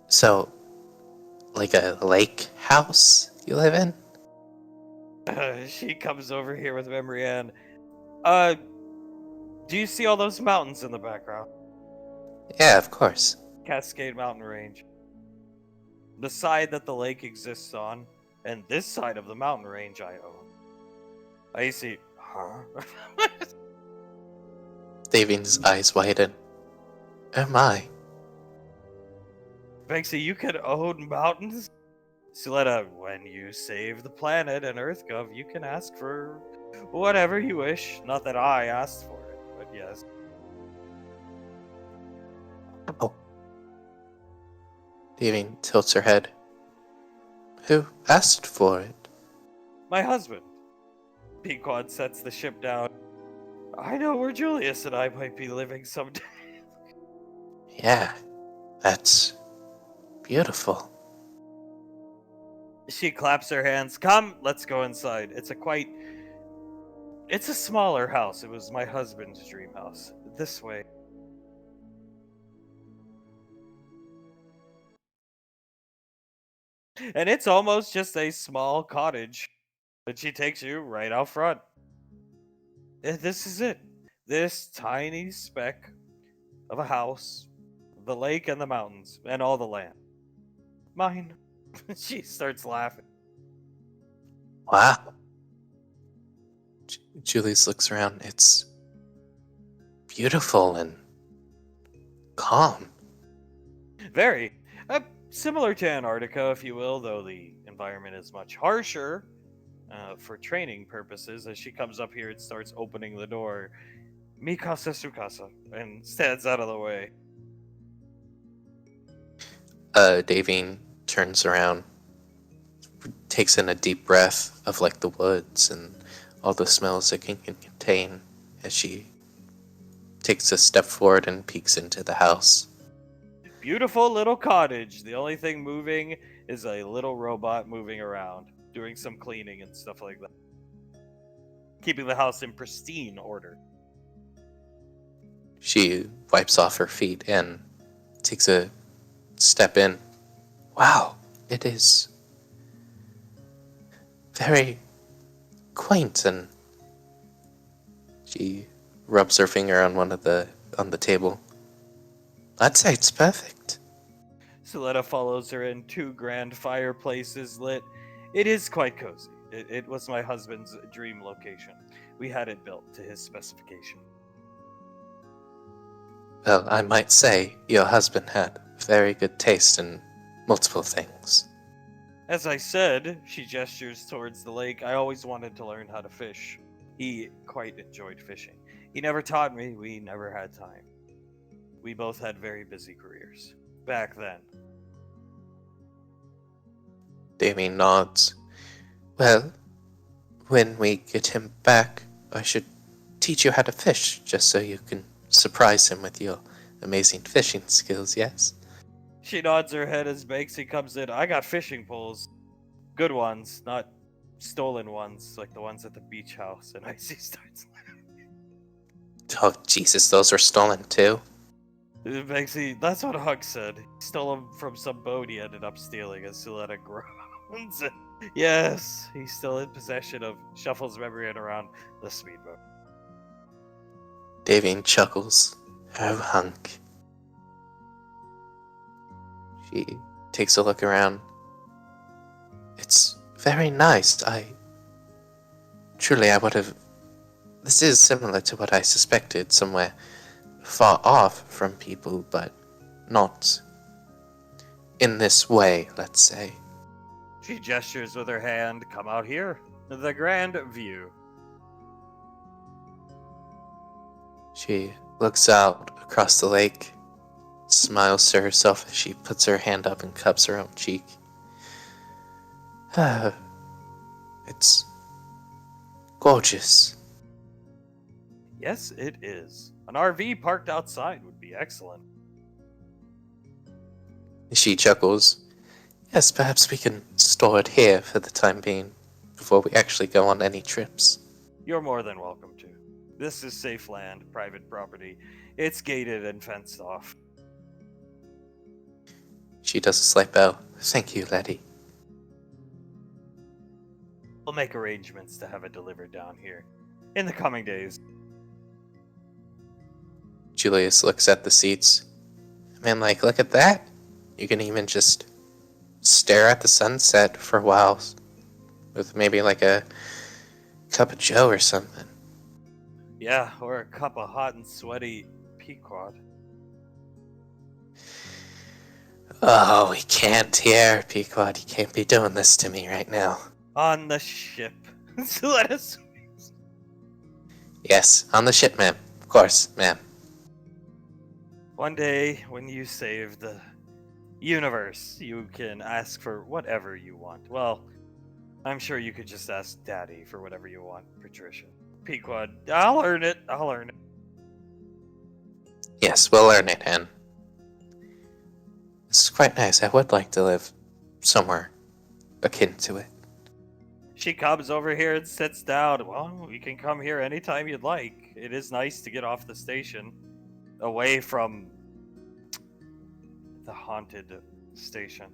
So, like a lake house you live in? She comes over here with Memory Ann. Do you see all those mountains in the background? Yeah, of course. Cascade Mountain Range. The side that the lake exists on, and this side of the mountain range I own. I see. Huh? Davian's eyes widen. Oh my. Banksy, you can own mountains? Suletta, when you save the planet and EarthGov, you can ask for whatever you wish. Not that I asked for it, but yes. Oh. Davian tilts her head. Who asked for it? My husband. Pequod sets the ship down. I know where Julius and I might be living someday. Yeah, that's beautiful. She claps her hands. Come, let's go inside. It's a smaller house. It was my husband's dream house. This way. And it's almost just a small cottage. But she takes you right out front. This is it. This tiny speck of a house, the lake and the mountains, and all the land. Mine. She starts laughing. Wow. Julius looks around. It's beautiful and calm. Very. Similar to Antarctica, if you will, though the environment is much harsher for training purposes. As she comes up here and starts opening the door, Mikasa Sukasa, and stands out of the way. Davine turns around, takes in a deep breath of like the woods and all the smells it can contain as she takes a step forward and peeks into the house. Beautiful little cottage. The only thing moving is a little robot moving around, doing some cleaning and stuff like that. Keeping the house in pristine order. She wipes off her feet and takes a step in. Wow, it is very quaint, and she rubs her finger on on the table. I'd say it's perfect. Soletta follows her in, two grand fireplaces lit. It is quite cozy. It was my husband's dream location. We had it built to his specification. Well, I might say your husband had very good taste in multiple things. As I said, she gestures towards the lake, I always wanted to learn how to fish. He quite enjoyed fishing. He never taught me, we never had time. We both had very busy careers. Back then. Davy nods. Well, when we get him back, I should teach you how to fish, just so you can surprise him with your amazing fishing skills, yes? She nods her head as Banksy comes in. I got fishing poles. Good ones, not stolen ones, like the ones at the beach house. And Icy starts laughing. Oh, Jesus, those were stolen too? Banksy, that's what Huck said. He stole them from some boat he ended up stealing, as Suletta groans. Yes, he's still in possession of, shuffles memory around the speedboat. Davine chuckles. Oh, hunk. She takes a look around. It's very nice. Truly, I would have... This is similar to what I suspected, somewhere far off from people, but not in this way, let's say. She gestures with her hand, come out here. The grand view. She looks out across the lake, smiles to herself as she puts her hand up and cups her own cheek. It's gorgeous. Yes, it is. An RV parked outside would be excellent. She chuckles. Yes, perhaps we can store it here for the time being, before we actually go on any trips. You're more than welcome to. This is safe land, private property. It's gated and fenced off. She does a slight bow. Thank you, laddie. We'll make arrangements to have it delivered down here in the coming days. Julius looks at the seats. Man, like, look at that. You can even just stare at the sunset for a while with maybe like a cup of joe or something. Yeah, or a cup of hot and sweaty Pequod. Oh, we can't here, Pequod. You can't be doing this to me right now. On the ship. So let us. Yes, on the ship, ma'am. Of course, ma'am. One day, when you save the universe, you can ask for whatever you want. Well, I'm sure you could just ask Daddy for whatever you want, Patricia. Pequod, I'll earn it. I'll earn it. Yes, we'll earn it, Hen. It's quite nice. I would like to live somewhere akin to it. She comes over here and sits down. Well, you can come here anytime you'd like. It is nice to get off the station, away from the haunted station.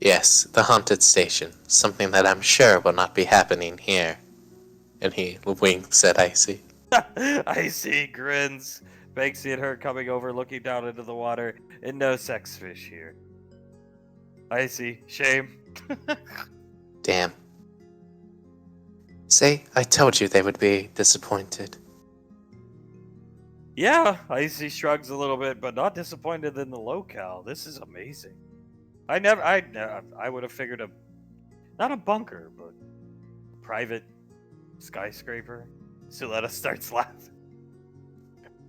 Yes, the haunted station. Something that I'm sure will not be happening here. And he winks at Icy. Icy grins. Banksy and her coming over, looking down into the water, and no sex fish here. Icy, shame. Damn. See, I told you they would be disappointed. Yeah, Icy shrugs a little bit, but not disappointed in the locale. This is amazing. I would have figured not a bunker, but a private skyscraper. Suletta starts laughing.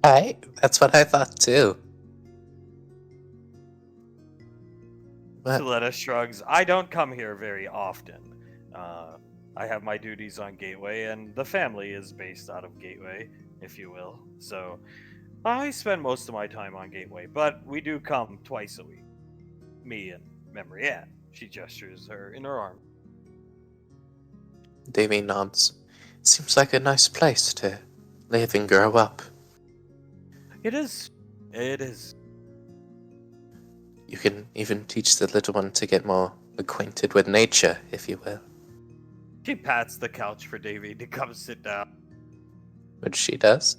Right? That's what I thought too. But Suletta shrugs. I don't come here very often. I have my duties on Gateway, and the family is based out of Gateway, if you will. So I spend most of my time on Gateway, but we do come twice a week. Me and Memory Ann. She gestures her in her arm. Davy nods. It seems like a nice place to live and grow up. It is. It is. You can even teach the little one to get more acquainted with nature, if you will. She pats the couch for Davy to come sit down. Which she does.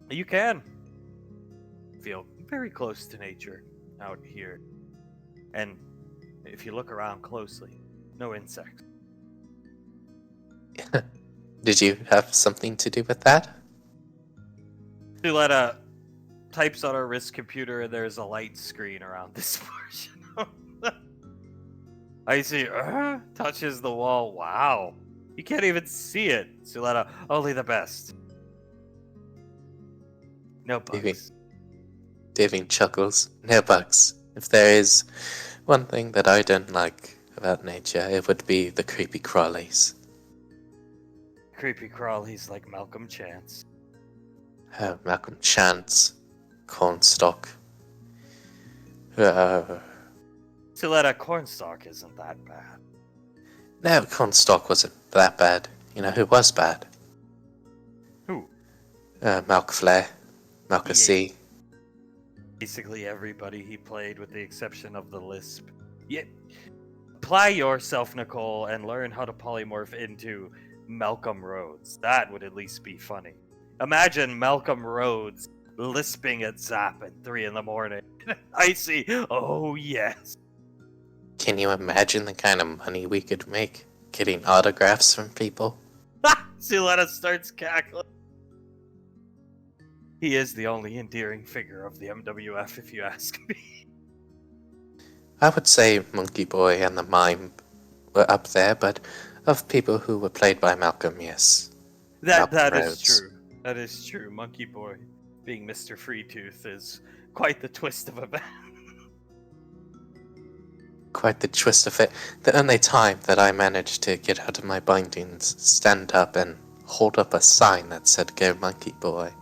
You can feel very close to nature out here. And if you look around closely, no insects. Did you have something to do with that? Suletta types on her wrist computer and there's a light screen around this portion. I see, touches the wall. Wow. You can't even see it. Suletta, only the best. No bugs. Davy chuckles. No bugs. If there is one thing that I don't like about nature, it would be the creepy crawlies. Creepy crawlies like Malcolm Chance. Oh, Malcolm Chance. Cornstalk. Suletta, Cornstalk isn't that bad. No, Cornstalk wasn't that bad. You know who was bad? Who? Malk Malka C. Basically everybody he played with the exception of the lisp. Yeah. Apply yourself, Nicole, and learn how to polymorph into Malcolm Rhodes. That would at least be funny. Imagine Malcolm Rhodes lisping at Zap at 3 in the morning. I see. Oh, yes. Can you imagine the kind of money we could make getting autographs from people? Suletta starts cackling. He is the only endearing figure of the MWF, if you ask me. I would say Monkey Boy and the Mime were up there, but of people who were played by Malcolm, yes. That Malcolm is Rhodes. true. That is true. Monkey Boy being Mr. Freetooth is quite the twist of events. Quite the twist of it. The only time that I managed to get out of my bindings, stand up and hold up a sign that said "Go Monkey Boy."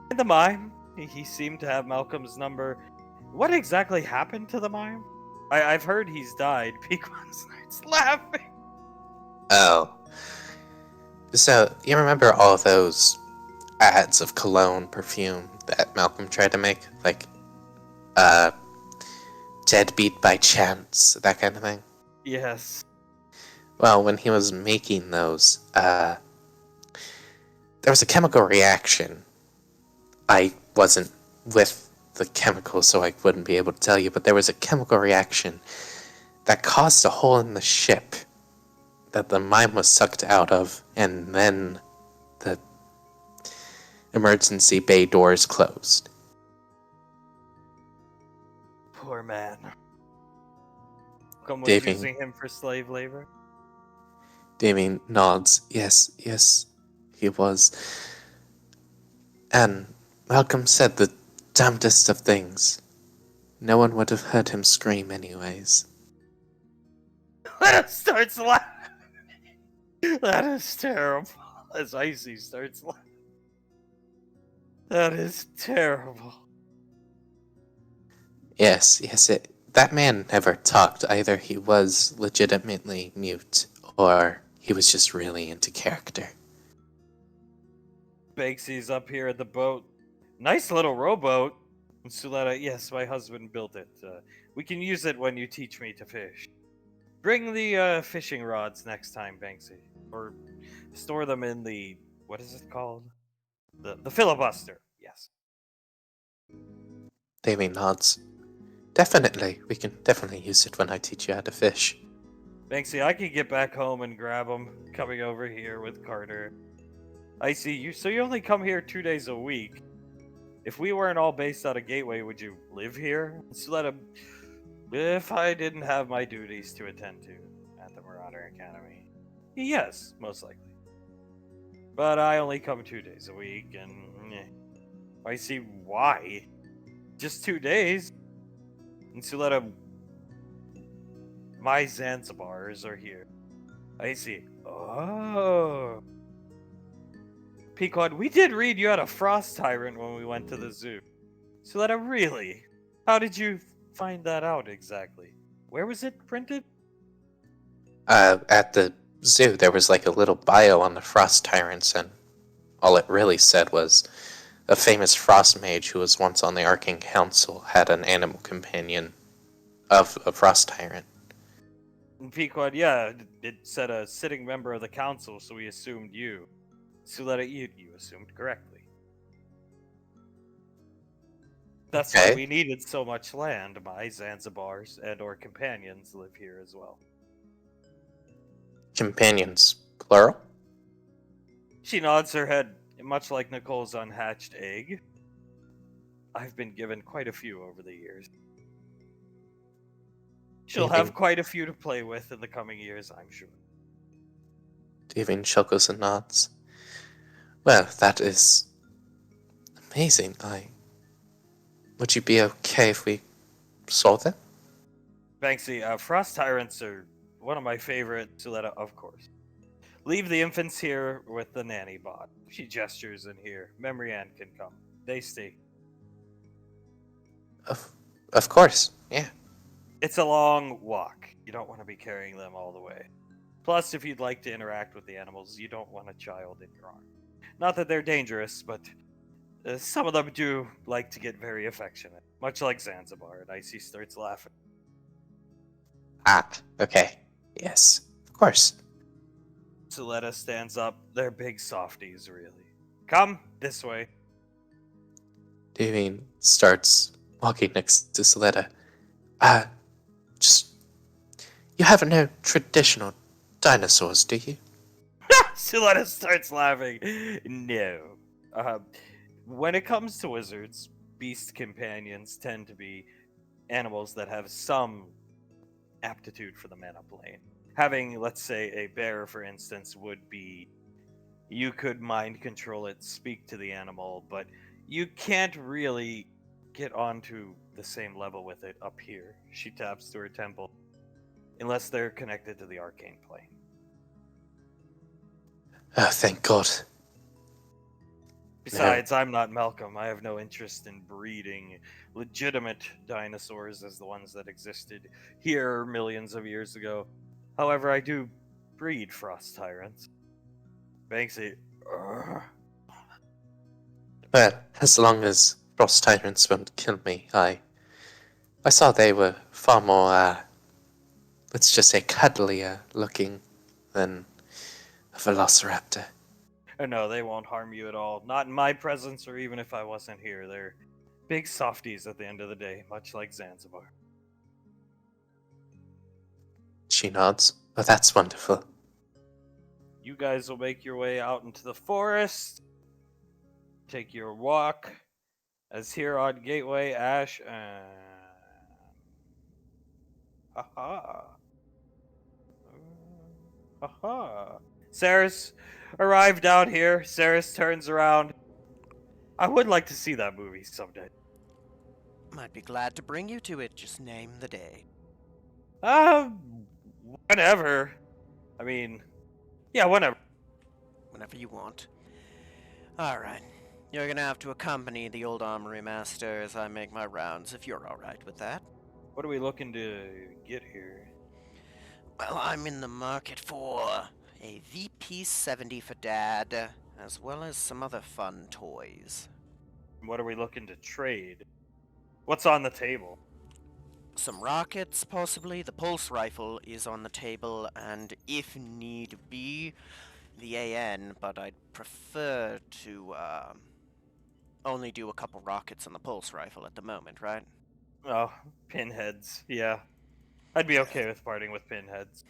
And the mime, he seemed to have Malcolm's number. What exactly happened to the mime? I've heard he's died. Pequan starts laughing. Oh. So, you remember all those ads of cologne perfume that Malcolm tried to make? Like, Deadbeat by Chance, that kind of thing? Yes. Well, when he was making those, there was a chemical reaction. I wasn't with the chemical, so I wouldn't be able to tell you, but there was a chemical reaction that caused a hole in the ship that the mime was sucked out of, and then the emergency bay doors closed. Poor man. Malcolm was Davy- using him for slave labor. Damien nods. Yes, he was. And Malcolm said the damnedest of things. No one would have heard him scream anyways. Let us starts laughing. That is terrible. As Icy starts laughing. That is terrible. Yes, that man never talked. Either he was legitimately mute, or he was just really into character. Banksy's up here at the boat. Nice little rowboat. And Suletta, yes, my husband built it. We can use it when you teach me to fish. Bring the fishing rods next time, Banksy. Or store them in the... what is it called? The filibuster. Yes. Davy nods. Definitely, we can definitely use it when I teach you how to fish. Banksy, I can get back home and grab them coming over here with Carter. I see you. So you only come here 2 days a week. If we weren't all based out of Gateway, would you live here? If I didn't have my duties to attend to at the Marauder Academy. Yes, most likely. But I only come 2 days a week, and I see why. Just 2 days. And Suletta, my Zanzibars are here. I see. Oh. Pequod, we did read you had a frost tyrant when we went to the zoo. Suletta, really? How did you find that out exactly? Where was it printed? At the zoo, there was like a little bio on the frost tyrants, and all it really said was a famous frost mage who was once on the Arcane Council had an animal companion of a frost tyrant. And Pequod, yeah, it said a sitting member of the council, so we assumed you. Suletta, you assumed correctly. That's why Okay. we needed so much land. My Zanzibars and or companions live here as well. Companions, plural? She nods her head, much like Nicole's unhatched egg. I've been given quite a few over the years. She'll Davy, have quite a few to play with in the coming years, I'm sure. Davy chuckles and nods. Well, that is amazing. Would you be okay if we saw them? Banksy, frost tyrants are one of my favorite. Suletta, of course. Leave the infants here with the nanny bot. She gestures in here. Memory Ann can come. They stay. Of course, yeah. It's a long walk. You don't want to be carrying them all the way. Plus, if you'd like to interact with the animals, you don't want a child in your arm. Not that they're dangerous, but some of them do like to get very affectionate. Much like Zanzibar, and Icy starts laughing. Ah, okay. Yes, of course. Suletta stands up. They're big softies, really. Come, this way. Davy starts walking next to Soletta. Just... You have no traditional dinosaurs, do you? Suletta starts laughing. No. When it comes to wizards, beast companions tend to be animals that have some aptitude for the mana plane. Having, let's say, a bear, for instance, would be... You could mind control it, speak to the animal, but you can't really get onto the same level with it up here. She taps to her temple. Unless they're connected to the arcane plane. Oh, thank God. Besides, I'm not Malcolm. I have no interest in breeding legitimate dinosaurs as the ones that existed here millions of years ago. However, I do breed frost tyrants. Banksy. Well, as long as frost tyrants won't kill me, I saw they were far more, let's just say cuddlier looking than a velociraptor. Oh, no, they won't harm you at all. Not in my presence or even if I wasn't here. They're big softies at the end of the day, much like Zanzibar. She nods. Oh, that's wonderful. You guys will make your way out into the forest. Take your walk. As here on Gateway, Ash and... Haha. Haha. Saris arrived out here. Saris turns around. I would like to see that movie someday. I'd be glad to bring you to it. Just name the day. Whenever. I mean, yeah, whenever. Whenever you want. Alright. You're gonna have to accompany the old armory master as I make my rounds, if you're alright with that. What are we looking to get here? Well, I'm in the market for a VP-70 for Dad, as well as some other fun toys. What are we looking to trade? What's on the table? Some rockets, possibly. The pulse rifle is on the table, and if need be, the AN, but I'd prefer to only do a couple rockets on the pulse rifle at the moment, right? Oh, pinheads. Yeah. I'd be okay with parting with pinheads.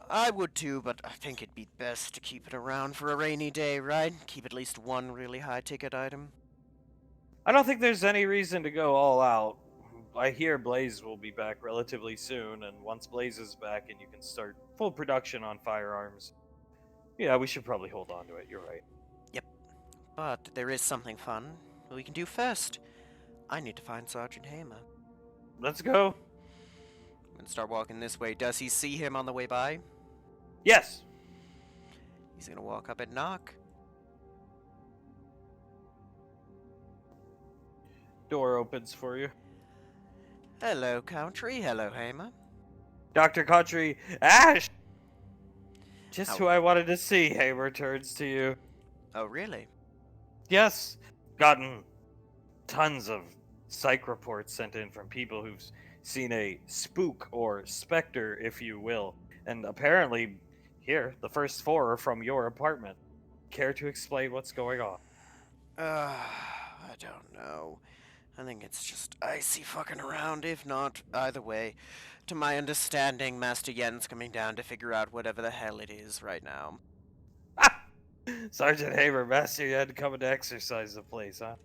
I would too, but I think it'd be best to keep it around for a rainy day, right? Keep at least one really high ticket item. I don't think there's any reason to go all out. I hear Blaze will be back relatively soon, and once Blaze is back and you can start full production on firearms, yeah, we should probably hold on to it. You're right. Yep, but there is something fun we can do first. I need to find Sergeant Hamer. Let's go. And start walking this way. Does he see him on the way by? Yes. He's gonna walk up and knock. Door opens for you. Hello, Country. Hello, Hamer. Dr. Country, Ash! Just How- who I wanted to see, Hamer turns to you. Oh, really? Yes, gotten tons of psych reports sent in from people who've seen a spook or specter, if you will. And apparently, here, the first four are from your apartment. Care to explain what's going on? I don't know. I think it's just icy fucking around. If not, either way, to my understanding, Master Yen's coming down to figure out whatever the hell it is right now. Sergeant Hamer, Master Yen coming to exercise the place, huh?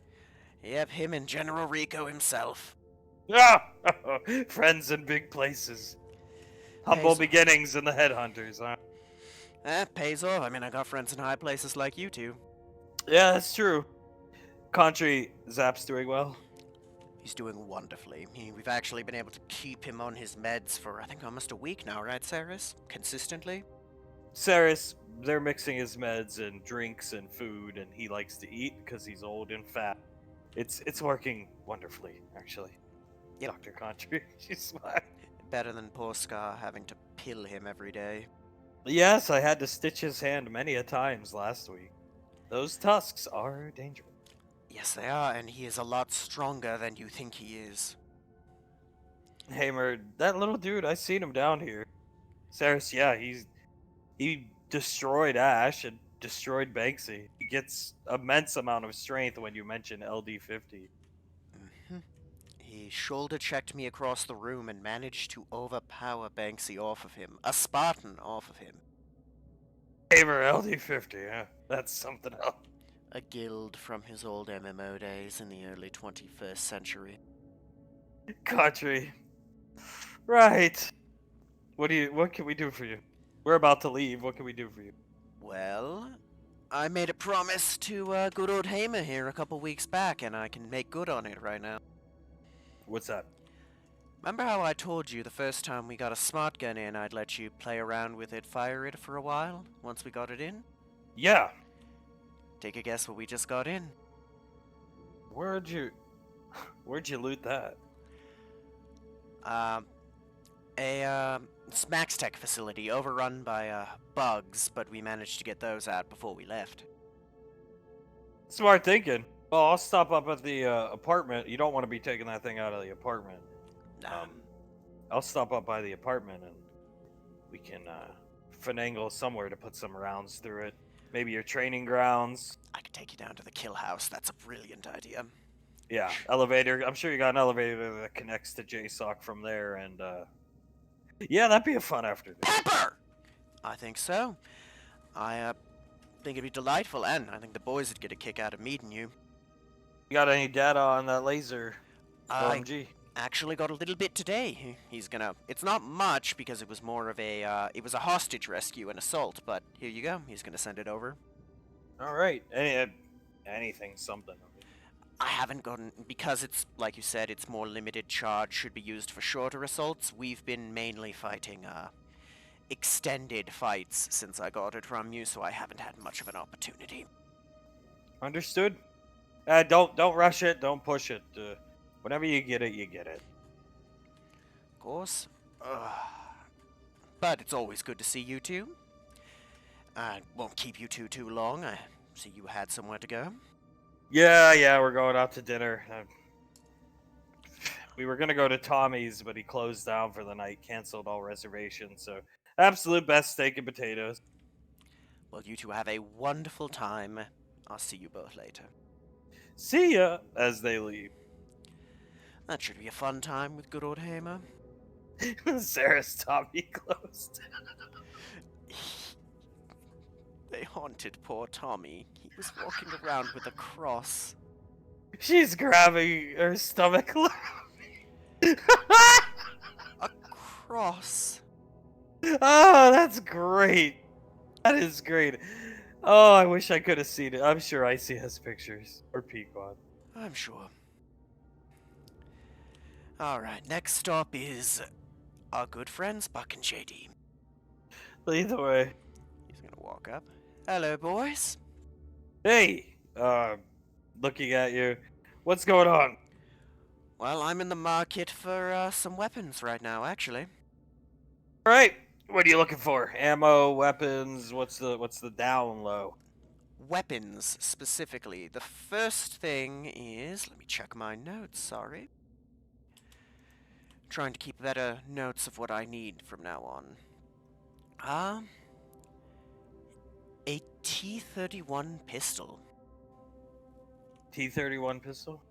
Yep, him and General Rico himself. Ah! Friends in big places. Humble Pays- beginnings in the headhunters, huh? Pays off. I mean, I got friends in high places like you two. Yeah, that's true. Country, Zap's doing well. He's doing wonderfully. We've actually been able to keep him on his meds for, I think, almost a week now, right, Saris? Consistently? Saris, they're mixing his meds and drinks and food, and he likes to eat because he's old and fat. It's working wonderfully, actually. Yep. Dr. Country, she's smart. Better than poor Scar having to pill him every day. Yes, I had to stitch his hand many a times last week. Those tusks are dangerous. Yes, they are, and he is a lot stronger than you think he is. Hamer, that little dude, I seen him down here. Saris, yeah, he destroyed Ash and destroyed Banksy. He gets immense amount of strength when you mention LD50. He shoulder checked me across the room and managed to overpower Banksy off of him. A Spartan off of him. Hamer LD50, huh? That's something else. A guild from his old MMO days in the early 21st century. Country. Right. What can we do for you? We're about to leave. What can we do for you? Well, I made a promise to good old Hamer here a couple weeks back, and I can make good on it right now. What's that? Remember how I told you the first time we got a smart gun in, I'd let you play around with it, fire it for a while, once we got it in? Yeah. Take a guess what we just got in. Where'd you loot that? It's Max Tech facility, overrun by, bugs, but we managed to get those out before we left. Smart thinking. Well, I'll stop up at the apartment. You don't want to be taking that thing out of the apartment. I'll stop up by the apartment and we can finagle somewhere to put some rounds through it. Maybe your training grounds. I could take you down to the kill house. That's a brilliant idea. Yeah, elevator. I'm sure you got an elevator that connects to JSOC from there, and yeah, that'd be a fun afternoon. Pepper! I think so. I think it'd be delightful, and I think the boys would get a kick out of meeting you. You got any data on that laser? I OMG. actually got a little bit today. He's gonna... It's not much, because it was more of a, it was a hostage rescue and assault, but here you go. He's gonna send it over. All right. Anything, something. I haven't gotten... Because it's, like you said, it's more limited charge, should be used for shorter assaults. We've been mainly fighting, extended fights since I got it from you, so I haven't had much of an opportunity. Understood. Don't rush it. Don't push it. Whenever you get it, you get it. Of course. But it's always good to see you two. I won't keep you too long. I see you had somewhere to go. Yeah, we're going out to dinner. We were gonna go to Tommy's, but he closed down for the night, canceled all reservations. So, absolute best steak and potatoes. Well, you two have a wonderful time. I'll see you both later. See ya as they leave. That should be a fun time with good old Hamer. Sarah's Tommy closed. They haunted poor Tommy. He was walking around with a cross. She's grabbing her stomach. A cross? Oh, that's great. That is great. Oh, I wish I could have seen it. I'm sure Icy has pictures. Or Pequod. I'm sure. Alright, next stop is our good friends Buck and JD. Lead the way. He's gonna walk up. Hello, boys. Hey, looking at you. What's going on? Well, I'm in the market for some weapons right now, actually. All right. What are you looking for? Ammo, weapons. What's the down low? Weapons, specifically. The first thing is... Let me check my notes, sorry. Trying to keep better notes of what I need from now on. A T-31 pistol. T-31 pistol.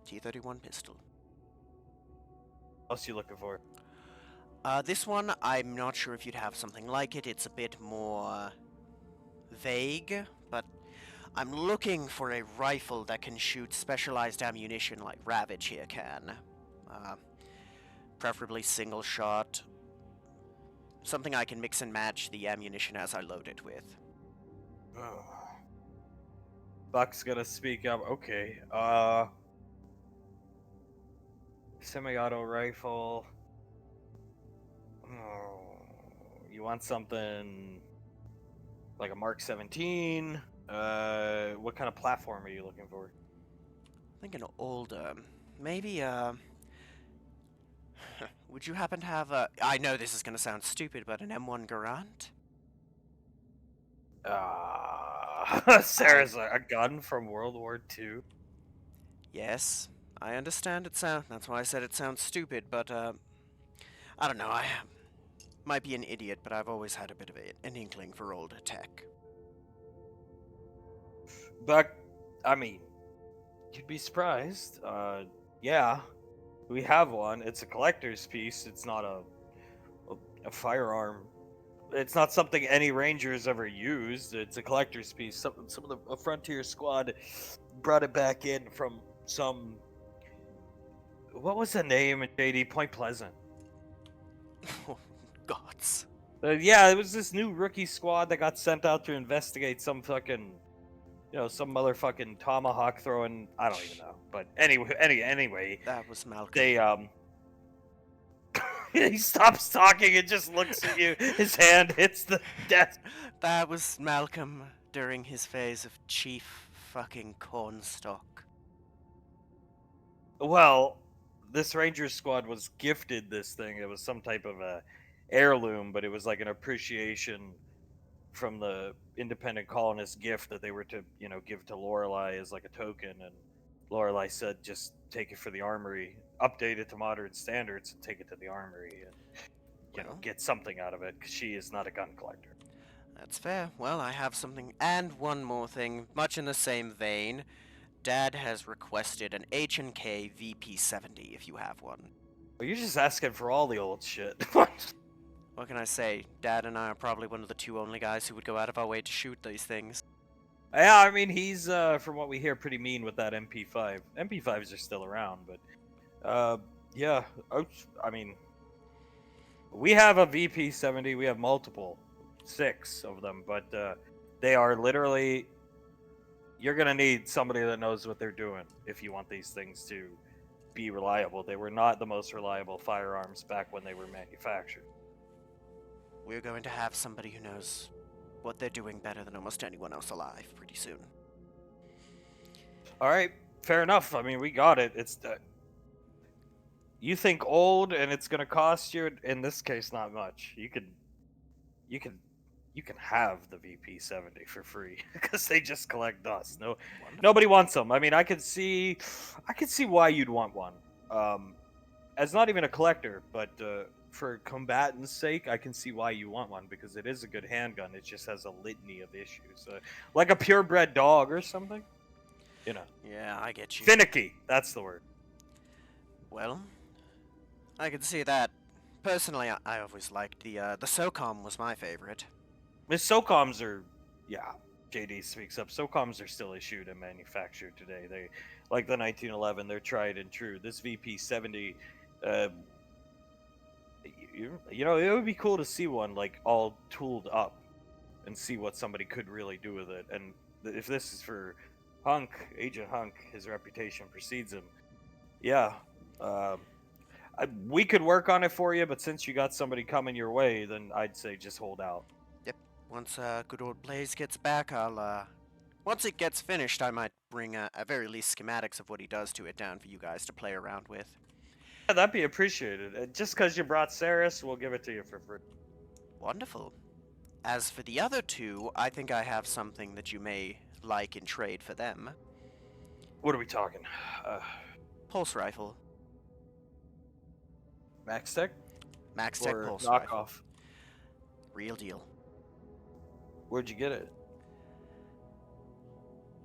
T-31 pistol. What else you looking for? This one, I'm not sure if you'd have something like it. It's a bit more vague, but I'm looking for a rifle that can shoot specialized ammunition like Ravage here can. Preferably single shot. Something I can mix and match the ammunition as I load it with. Oh. Buck's gonna speak up. Okay. Semi-auto rifle. Oh, you want something like a Mark 17? What kind of platform are you looking for? Thinking older. Maybe, would you happen to have a... I know this is gonna sound stupid, but an M1 Garand? Sarah's a gun from World War II. Yes, I understand it sound... That's why I said it sounds stupid, but, I don't know, I might be an idiot, but I've always had a bit of an inkling for older tech. Buck, I mean, you'd be surprised. Yeah, we have one. It's a collector's piece. It's not a firearm. It's not something any Rangers ever used. It's a collector's piece. Some of the Frontier squad brought it back in from some... What was the name in JD? Point Pleasant. Oh, gods. Yeah, it was this new rookie squad that got sent out to investigate some fucking... some motherfucking tomahawk throwing... I don't even know. But anyway... That was Malcolm. They, he stops talking and just looks at you. His hand hits the desk. That was Malcolm during his phase of chief fucking cornstalk. Well, this Ranger squad was gifted this thing. It was some type of a heirloom, but it was like an appreciation from the independent colonist gift that they were to, give to Lorelei as like a token. And Lorelei said, just take it for the armory, update it to modern standards, and take it to the armory, and get something out of it, because she is not a gun collector. That's fair. Well, I have something, and one more thing, much in the same vein. Dad has requested an H&K VP70 if you have one. Well, you're just asking for all the old shit. What can I say? Dad and I are probably one of the two only guys who would go out of our way to shoot these things. Yeah, I mean, he's, from what we hear, pretty mean with that MP5. MP5s are still around, but, yeah. I mean, we have a VP70. We have multiple. 6 of them, but, they are literally... You're gonna need somebody that knows what they're doing if you want these things to be reliable. They were not the most reliable firearms back when they were manufactured. We're going to have somebody who knows what they're doing better than almost anyone else alive pretty soon. All right, fair enough. I mean, we got it. It's you think old, and it's gonna cost you. In this case, not much. You can have the VP70 for free because they just collect dust. Nobody wants them. I mean, I could see why you'd want one. as not even a collector, but for combatant's sake, I can see why you want one because it is a good handgun. It just has a litany of issues, like a purebred dog or something. You know, Yeah, I get you. finicky. That's the word. Well, I can see that. Personally, I always liked the SOCOM was my favorite. Miss SOCOMs are, yeah. JD speaks up. SOCOMs are still issued and manufactured today. They, like the 1911, they're tried and true. This VP-70, uh, you know, it would be cool to see one like all tooled up and see what somebody could really do with it. And if this is for Hunk, Agent Hunk, his reputation precedes him. Yeah, um, we could work on it for you, but since you got somebody coming your way, then I'd say just hold out. Yep. Once good old Blaze gets back, once it gets finished, I might bring at very least schematics of what he does to it down for you guys to play around with. Yeah, that'd be appreciated. Just because you brought Saris, we'll give it to you for free. Wonderful. As for the other two, I think I have something that you may like in trade for them. What are we talking? Pulse rifle. Max Tech Max Tech or pulse knockoff? rifle. Real deal. Where'd you get it?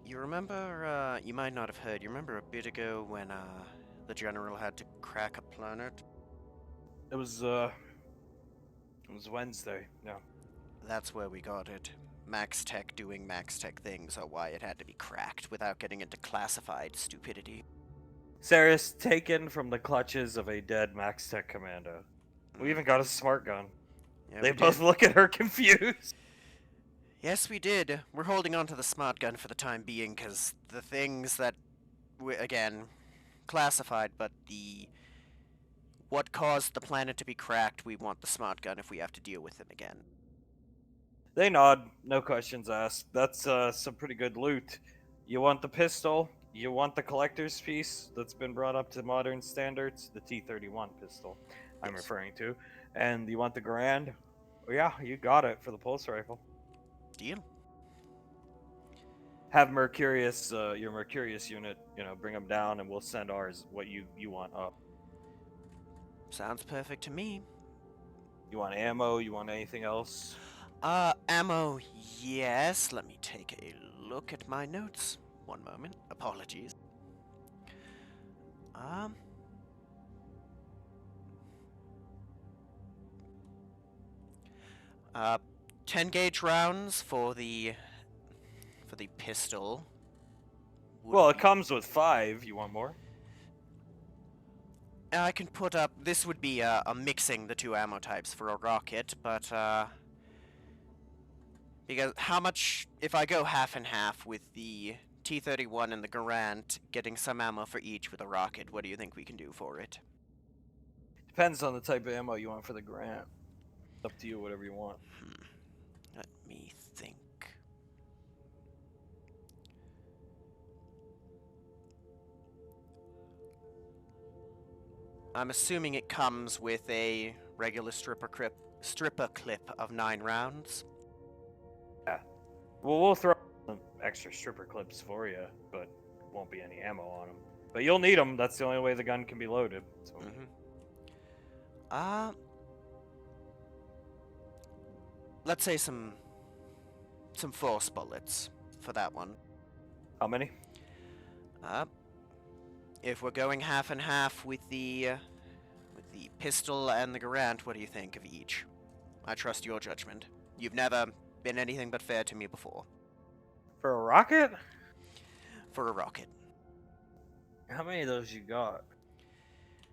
You remember, you might not have heard, you remember a bit ago when, the General had to crack a planet? It was Wednesday. No. That's where we got it. Max Tech doing Max Tech things are why it had to be cracked without getting into classified stupidity. Saris taken from the clutches of a dead Max Tech commando. We even got a smart gun. Yeah, They we both did. look at her confused. Yes, we did. We're holding on to the smart gun for the time being, because the things that, again, classified, but what caused the planet to be cracked, we want the smart gun if we have to deal with them again. They nod, no questions asked. That's some pretty good loot. You want the pistol? You want the collector's piece that's been brought up to modern standards? The T-31 pistol, I'm Yes. referring to. And you want the Grand? Well, yeah, you got it for the pulse rifle. Deal. Have Mercurius, your Mercurius unit, bring them down, and we'll send ours. What you want up? Sounds perfect to me. You want ammo? You want anything else? Ammo, yes. Let me take a look at my notes. One moment. Apologies. 10 gauge rounds for the pistol. Well, it comes with 5. You want more? I can put up. This would be a mixing the two ammo types for a rocket, but because how much if I go half and half with the T-31 and the Garand, getting some ammo for each with a rocket? What do you think we can do for it? Depends on the type of ammo you want for the Grant. Up to you, whatever you want. Let me think. I'm assuming it comes with a regular stripper clip of 9 rounds. Yeah. Well, we'll throw some extra stripper clips for you, but won't be any ammo on them. But you'll need them. That's the only way the gun can be loaded. So. Let's say some force bullets for that one. How many? If we're going half and half with the pistol and the Garand, what do you think of each? I trust your judgment. You've never been anything but fair to me before. For a rocket? For a rocket. How many of those you got?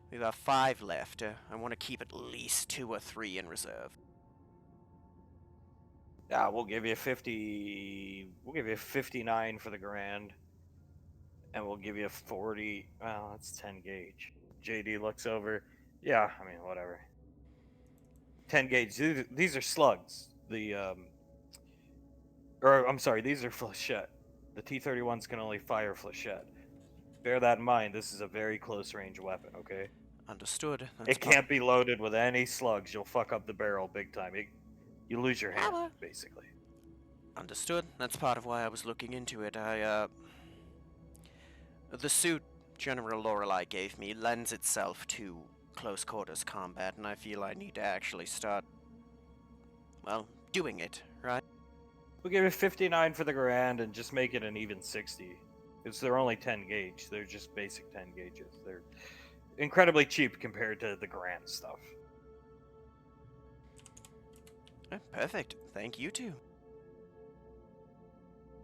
We've got 5 left. I want to keep at least 2 or 3 in reserve. Yeah, we'll give you 50. We'll give you 59 for the Grand. And we'll give you 40. Well, that's 10 gauge. JD looks over. Yeah, I mean, whatever. 10 gauge. These are slugs. I'm sorry, these are flechette. The T-31s can only fire flechette. Bear that in mind. This is a very close range weapon, okay? Understood. It can't be loaded with any slugs. You'll fuck up the barrel big time. You lose your hand, basically. Understood. That's part of why I was looking into it. The suit General Lorelei gave me lends itself to close quarters combat, and I feel I need to actually start, well, doing it, right? We'll give it 59 for the Grand and just make it an even 60. Because they're only 10 gauge. They're just basic 10 gauges. They're incredibly cheap compared to the Grand stuff. Perfect. Thank you too.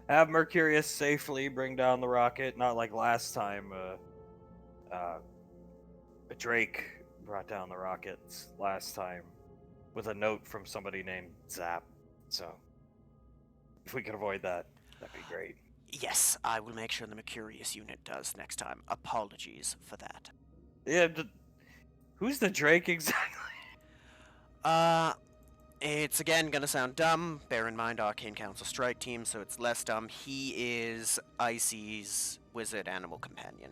Have Mercurius safely bring down the rocket, not like last time. Drake brought down the rockets last time with a note from somebody named Zap. So, if we could avoid that, that'd be great. Yes, I will make sure the Mercurius unit does next time. Apologies for that. Yeah, who's the Drake exactly? It's again gonna sound dumb. Bear in mind, Arcane Council Strike Team, so it's less dumb. He is Icy's wizard animal companion.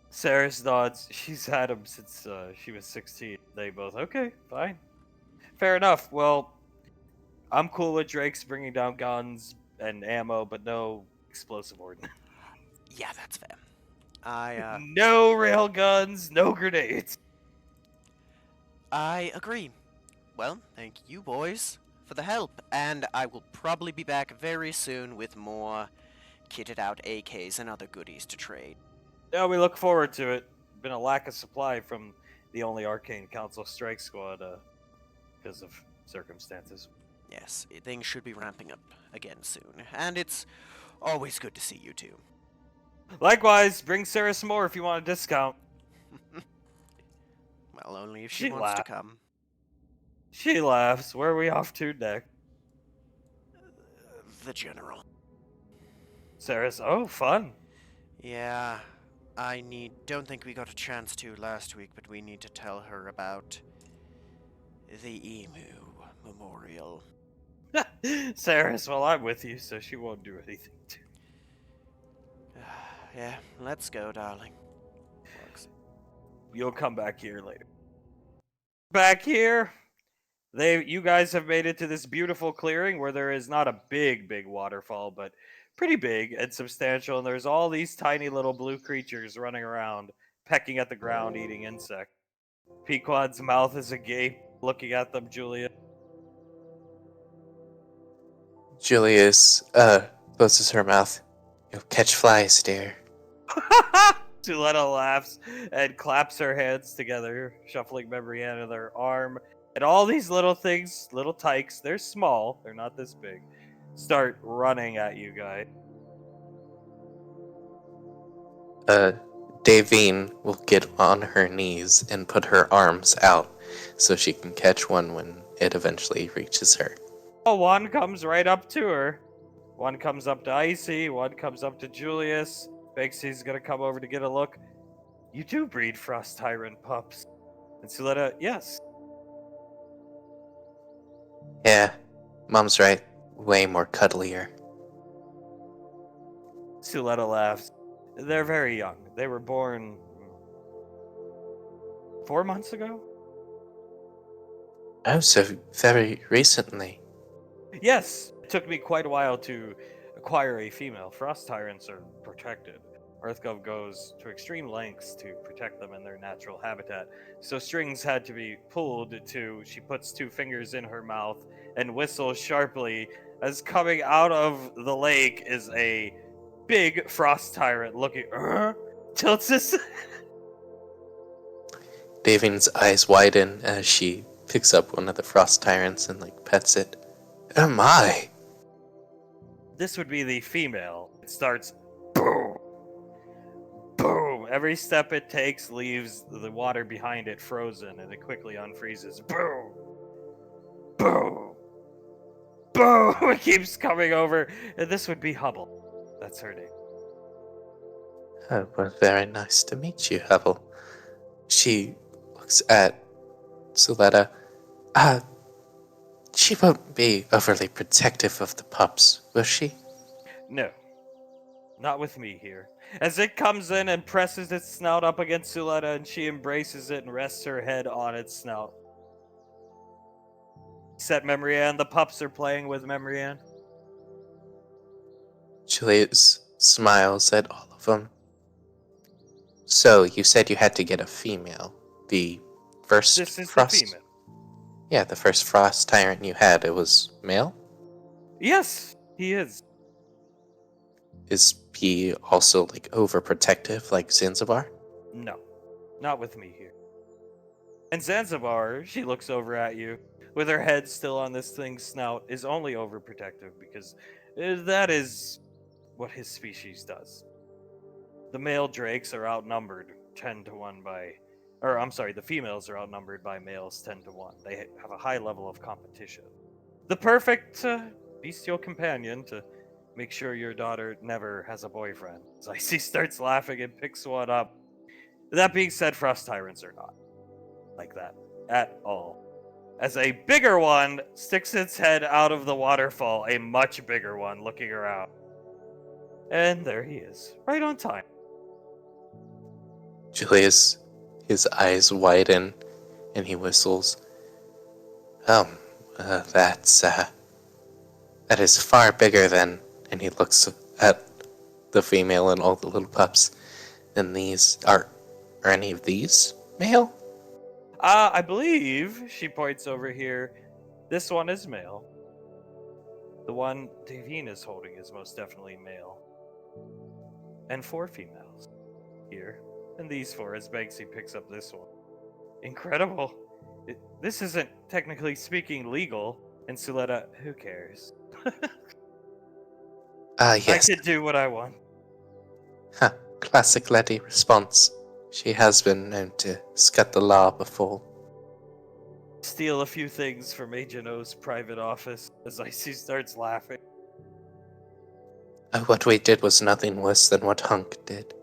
Sarah's nods. She's had him since she was 16. They both, okay, fine. Fair enough. Well, I'm cool with Drake's bringing down guns and ammo, but no explosive ordnance. Yeah, that's fair. I No rail guns, no grenades. agree. Well, thank you boys for the help, and I will probably be back very soon with more kitted out AKs and other goodies to trade. Yeah, we look forward to it. Been a lack of supply from the only Arcane Council strike squad because of circumstances. Yes, things should be ramping up again soon, and it's always good to see you two. Likewise, bring Sarah some more if you want a discount. Well, only if she She wants to laughed. come. She laughs. Where are we off to next? The General. Sarah's, oh, fun. Yeah, don't think we got a chance to last week, but we need to tell her about the Emu Memorial. Sarah's, well, I'm with you, so she won't do anything to me. Yeah, let's go, darling. Works. You'll come back here later. Back here, you guys have made it to this beautiful clearing where there is not a big waterfall, but pretty big and substantial, and there's all these tiny little blue creatures running around, pecking at the ground, eating insects. Pequod's mouth is agape, looking at them, Julia. Julius, closes her mouth. You'll catch flies, dear. Suletta laughs and claps her hands together, shuffling memory into their arm. And all these little things, little tykes, they're small, they're not this big, start running at you guys. Davine will get on her knees and put her arms out so she can catch one when it eventually reaches her. Oh, one comes right up to her. One comes up to Icy, one comes up to Julius. Bakesy's gonna come over to get a look. You do breed Frost Tyrant pups. And Suletta, yes. Yeah, Mom's right. Way more cuddlier. Suletta laughs. They're very young. They were born 4 months ago? Oh, so very recently. Yes, it took me quite a while to acquire a female. Frost Tyrants are protected. EarthGov goes to extreme lengths to protect them in their natural habitat. So strings had to be pulled she puts 2 fingers in her mouth and whistles sharply as coming out of the lake is a big Frost Tyrant looking, tilts his... Davine's eyes widen as she picks up one of the Frost Tyrants and, pets it. Oh my! This would be the female. It starts boom, boom. Every step it takes leaves the water behind it frozen, and it quickly unfreezes. Boom, boom, boom. It keeps coming over, and this would be Hubble. That's her name. Oh, well, very nice to meet you, Hubble. She looks at Suletta. She won't be overly protective of the pups, will she? No, not with me here. As it comes in and presses its snout up against Suletta, and she embraces it and rests her head on its snout. Set Memory Ann. The pups are playing with Memory Ann. Julius smiles at all of them. So, you said you had to get a female. the first This is the frost. female. Yeah, the first frost tyrant you had. It was male. Yes, he is. Is he also like overprotective, like Zanzibar? No, not with me here. And Zanzibar, she looks over at you with her head still on this thing's snout, is only overprotective because that is what his species does. The male drakes are outnumbered 10 to 1 by. Or, I'm sorry, the females are outnumbered by males 10 to 1. They have a high level of competition. The perfect bestial companion to make sure your daughter never has a boyfriend. Icy starts laughing and picks one up. That being said, frost tyrants are not like that at all. As a bigger one sticks its head out of the waterfall, a much bigger one looking around. And there he is, right on time. Julius, his eyes widen, and he whistles. That's that is far bigger than. And he looks at the female and all the little pups. And these are any of these male? I believe, she points over here, this one is male. The one Davine is holding is most definitely male. And 4 females here. And these 4 as Banksy picks up this one. Incredible. This isn't technically speaking legal. And Suletta, who cares? Yes. I can do what I want. Huh. Classic Letty response. She has been known to scut the law before. Steal a few things from Agent O's private office as Icy starts laughing. What we did was nothing worse than what Hunk did.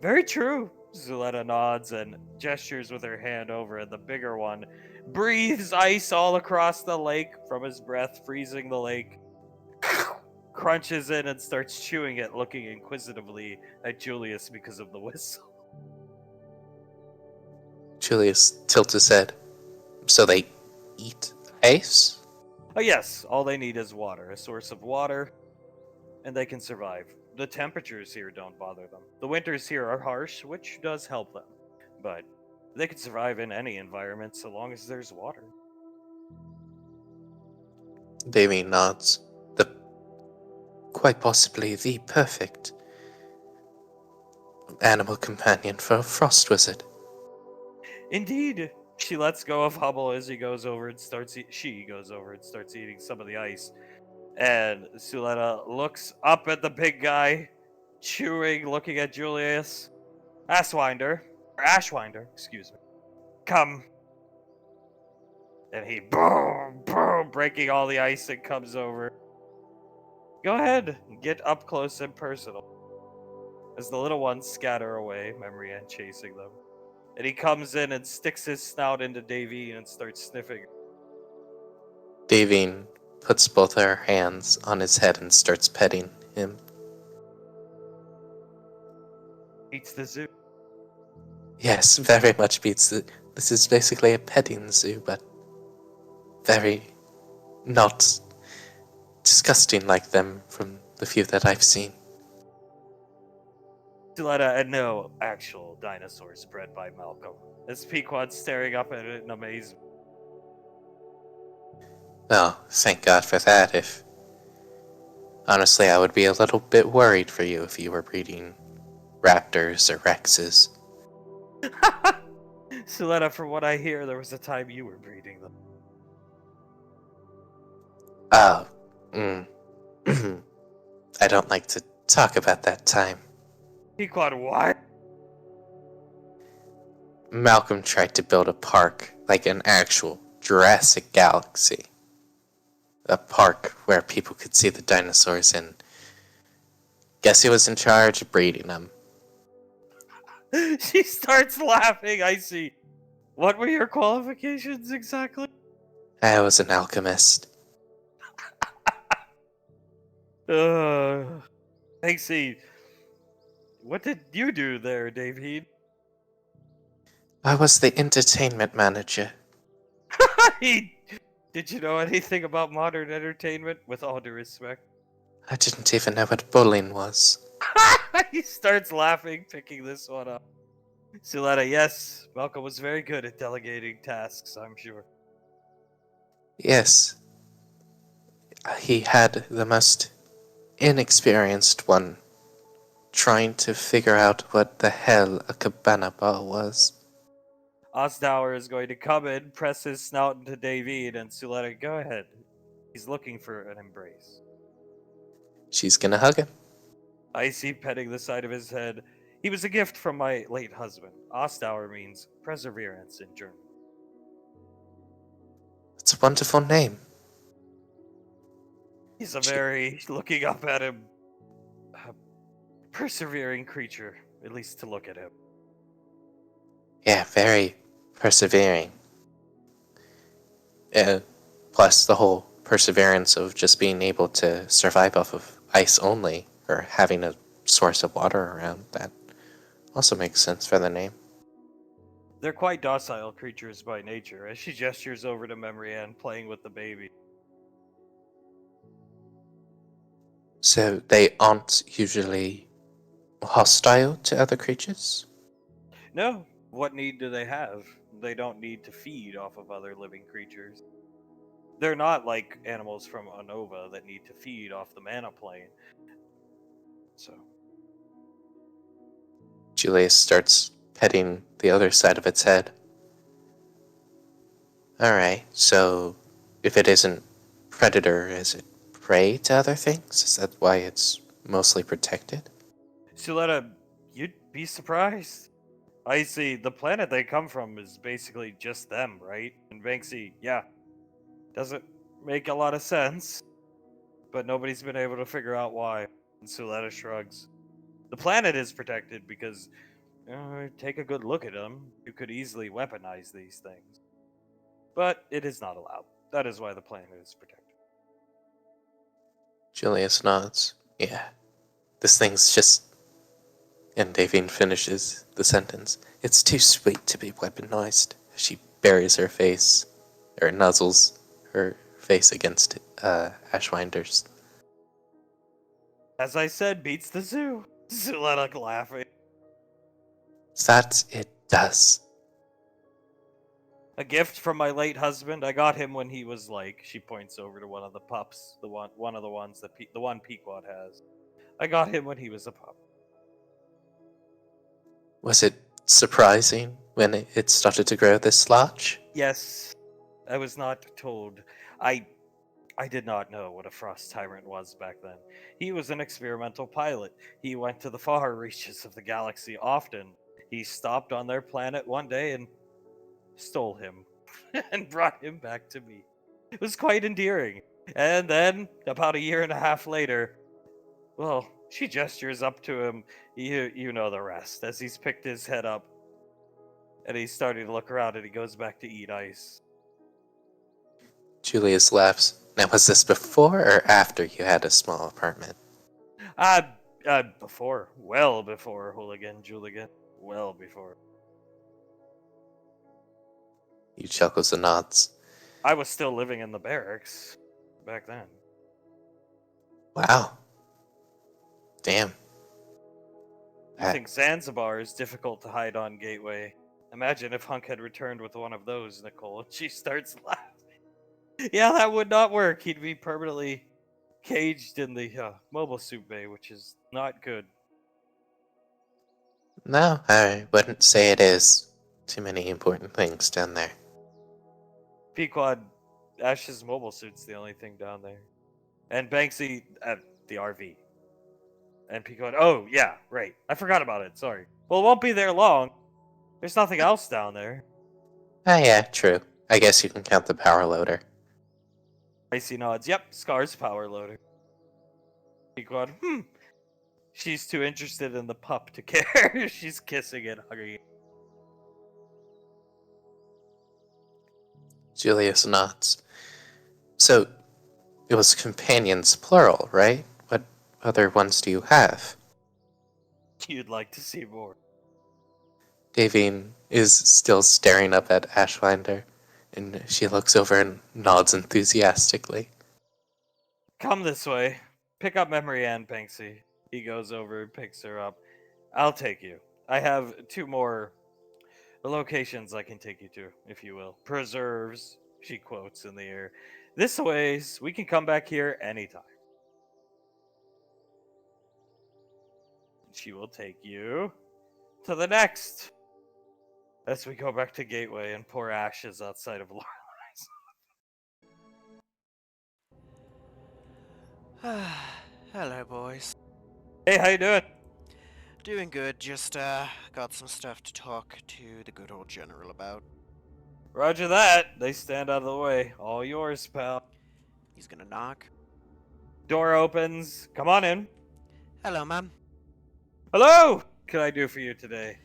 Very true. Zuletta nods and gestures with her hand over, and the bigger one breathes ice all across the lake from his breath, freezing the lake. Crunches in and starts chewing it, looking inquisitively at Julius because of the whistle. Julius tilts his head. So they eat ice? Oh, yes, all they need is water, a source of water, and they can survive. The temperatures here don't bother them. The winters here are harsh, which does help them, but they can survive in any environment so long as there's water. Davy nods. Quite possibly the perfect animal companion for a frost wizard. Indeed. She lets go of Hubble as he goes over and starts. She goes over and starts eating some of the ice, and Suletta looks up at the big guy, chewing, looking at Julius. Ashwinder, excuse me. Come. And he boom, boom, breaking all the ice and comes over. Go ahead, get up close and personal. As the little ones scatter away, Memory Ann chasing them. And he comes in and sticks his snout into Davine and starts sniffing. Davine puts both her hands on his head and starts petting him. Beats the zoo. Yes, very much beats the. This is basically a petting zoo, but very not disgusting like them from the few that I've seen. Suletta and no actual dinosaurs bred by Malcolm. As Pequod's staring up at it in amazement. Oh, thank God for that. If honestly, I would be a little bit worried for you if you were breeding raptors or rexes. Suletta, from what I hear, there was a time you were breeding them. Oh, I don't like to talk about that time. Pequod, what? Malcolm tried to build a park, like an actual Jurassic Galaxy. A park where people could see the dinosaurs, and guess he was in charge of breeding them. She starts laughing. I see. What were your qualifications exactly? I was an alchemist. I see. What did you do there, David? I was the entertainment manager. Did you know anything about modern entertainment? With all due respect. I didn't even know what bowling was. He starts laughing, picking this one up. Suletta, yes, Malcolm was very good at delegating tasks, I'm sure. Yes, he had the most inexperienced one trying to figure out what the hell a cabana ball was. Osdower is going to come in, press his snout into David, and Suletta, go ahead. He's looking for an embrace. She's gonna hug him. Icy petting the side of his head. He was a gift from my late husband. Ostauer means perseverance in German. It's a wonderful name. He's a She, very, looking up at him, persevering creature, at least to look at him. yeah, very persevering. Plus the whole perseverance of just being able to survive off of ice only, or having a source of water around, that also makes sense for the name. They're quite docile creatures by nature, as she gestures over to Memory Ann, playing with the baby. So they aren't usually hostile to other creatures? No, what need do they have? They don't need to feed off of other living creatures. They're not like animals from Unova that need to feed off the mana plane. So, Julius starts petting the other side of its head. Alright, so if it isn't predator, is it prey to other things? Is that why it's mostly protected? Suletta, you'd be surprised. I see. The planet they come from is basically just them, right? And Banksy, yeah, doesn't make a lot of sense, but nobody's been able to figure out why. And Suletta shrugs. The planet is protected because, take a good look at them. You could easily weaponize these things. But it is not allowed. That is why the planet is protected. Julius nods. Yeah, this thing's just. And Davine finishes the sentence. It's too sweet to be weaponized. She buries her face, or nuzzles her face against Ashwinder's. As I said, beats the zoo. Suletta laughing. That it does. A gift from my late husband. I got him when he was like. She points over to one of the pups, one of the ones that the one Pequod has. I got him when he was a pup. Was it surprising when it started to grow this large? Yes, I was not told. I I did not know what a frost tyrant was back then. He was an experimental pilot. He went to the far reaches of the galaxy often. He stopped on their planet one day and stole him and brought him back to me. It was quite endearing. And then, about a year and a half later, well, she gestures up to him. You know the rest. As he's picked his head up and he's starting to look around and he goes back to eat ice. Julius laughs. Now, was this before or after you had a small apartment? Before. Well before, Hooligan, Juligan. Well before. He chuckles and nods. I was still living in the barracks back then. Wow. Damn. You think Zanzibar is difficult to hide on Gateway? Imagine if Hunk had returned with one of those, Nicole. She starts laughing. Yeah, that would not work. He'd be permanently caged in the mobile suit bay, which is not good. No, I wouldn't say it is. Too many important things down there. Pequod, Ash's mobile suit's the only thing down there. And Banksy at the RV. And Pequod, oh, yeah, right. I forgot about it, sorry. Well, it won't be there long. There's nothing else down there. Ah, yeah, true. I guess you can count the power loader. Icy nods, yep, Scar's power loader. Pequod, she's too interested in the pup to care. She's kissing and hugging it. Julius nods. So, it was companions plural, right? What other ones do you have? You'd like to see more. Davine is still staring up at Ashwinder, and she looks over and nods enthusiastically. Come this way. Pick up Memory Ann, Banksy. He goes over and picks her up. I'll take you. I have two more The locations I can take you to, if you will. Preserves, she quotes in the air. This ways, we can come back here anytime. She will take you to the next. As we go back to Gateway and pour ashes outside of Lorelai's. Hello, boys. Hey, how you doing? Doing good, just, got some stuff to talk to the good old General about. Roger that. They stand out of the way. All yours, pal. He's gonna knock. Door opens. Come on in. Hello, ma'am. Hello! What can I do for you today?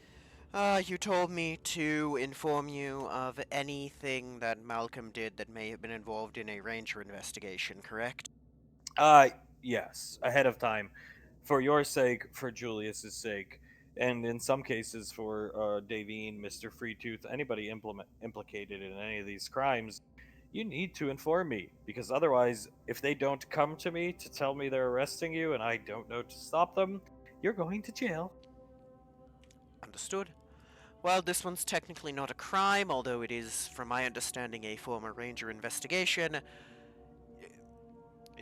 You told me to inform you of anything that Malcolm did that may have been involved in a Ranger investigation, correct? Yes, ahead of time. For your sake, for Julius's sake, and in some cases for Davine, Mr. Freetooth, anybody implicated in any of these crimes, you need to inform me. Because otherwise, if they don't come to me to tell me they're arresting you and I don't know to stop them, you're going to jail. Understood. Well, this one's technically not a crime, although it is, from my understanding, a former Ranger investigation.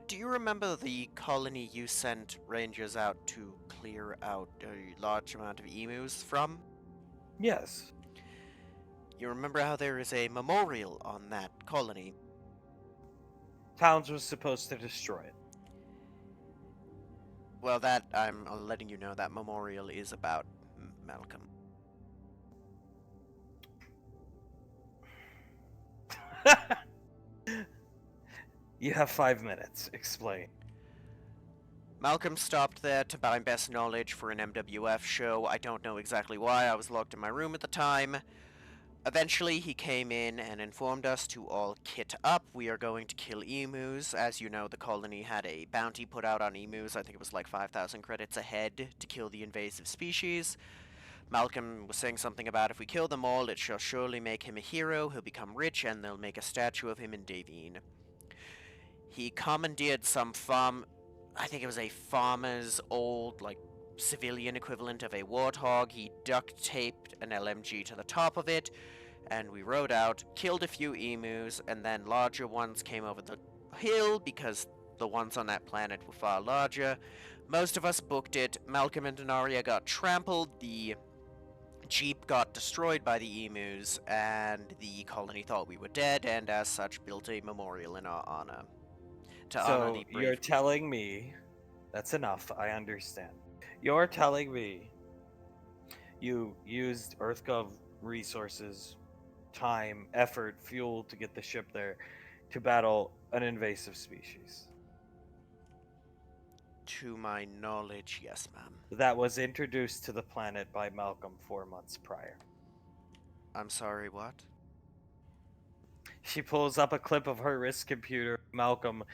Do you remember the colony you sent Rangers out to clear out a large amount of emus from? Yes. You remember how there is a memorial on that colony? Towns was supposed to destroy it. Well, that, I'm letting you know that memorial is about Malcolm. You have 5 minutes. Explain. Malcolm stopped there to buy best knowledge for an MWF show. I don't know exactly why. I was locked in my room at the time. Eventually, he came in and informed us to all kit up. We are going to kill emus. As you know, the colony had a bounty put out on emus. I think it was like 5,000 credits a head to kill the invasive species. Malcolm was saying something about if we kill them all, it shall surely make him a hero. He'll become rich, and they'll make a statue of him in Davine. He commandeered some farm. I think it was a farmer's old, like, civilian equivalent of a warthog. He duct taped an LMG to the top of it, and we rode out, killed a few emus, and then larger ones came over the hill because the ones on that planet were far larger. Most of us booked it. Malcolm and Denaria got trampled. The Jeep got destroyed by the emus, and the colony thought we were dead, and as such built a memorial in our honor. To honor So the you're brave. telling me that's enough. I understand. You're telling me you used EarthGov resources, time, effort, fuel to get the ship there to battle an invasive species To my knowledge, yes, ma'am. that was introduced to the planet by Malcolm 4 months prior. I'm sorry, what? She pulls up a clip of her wrist computer. Malcolm,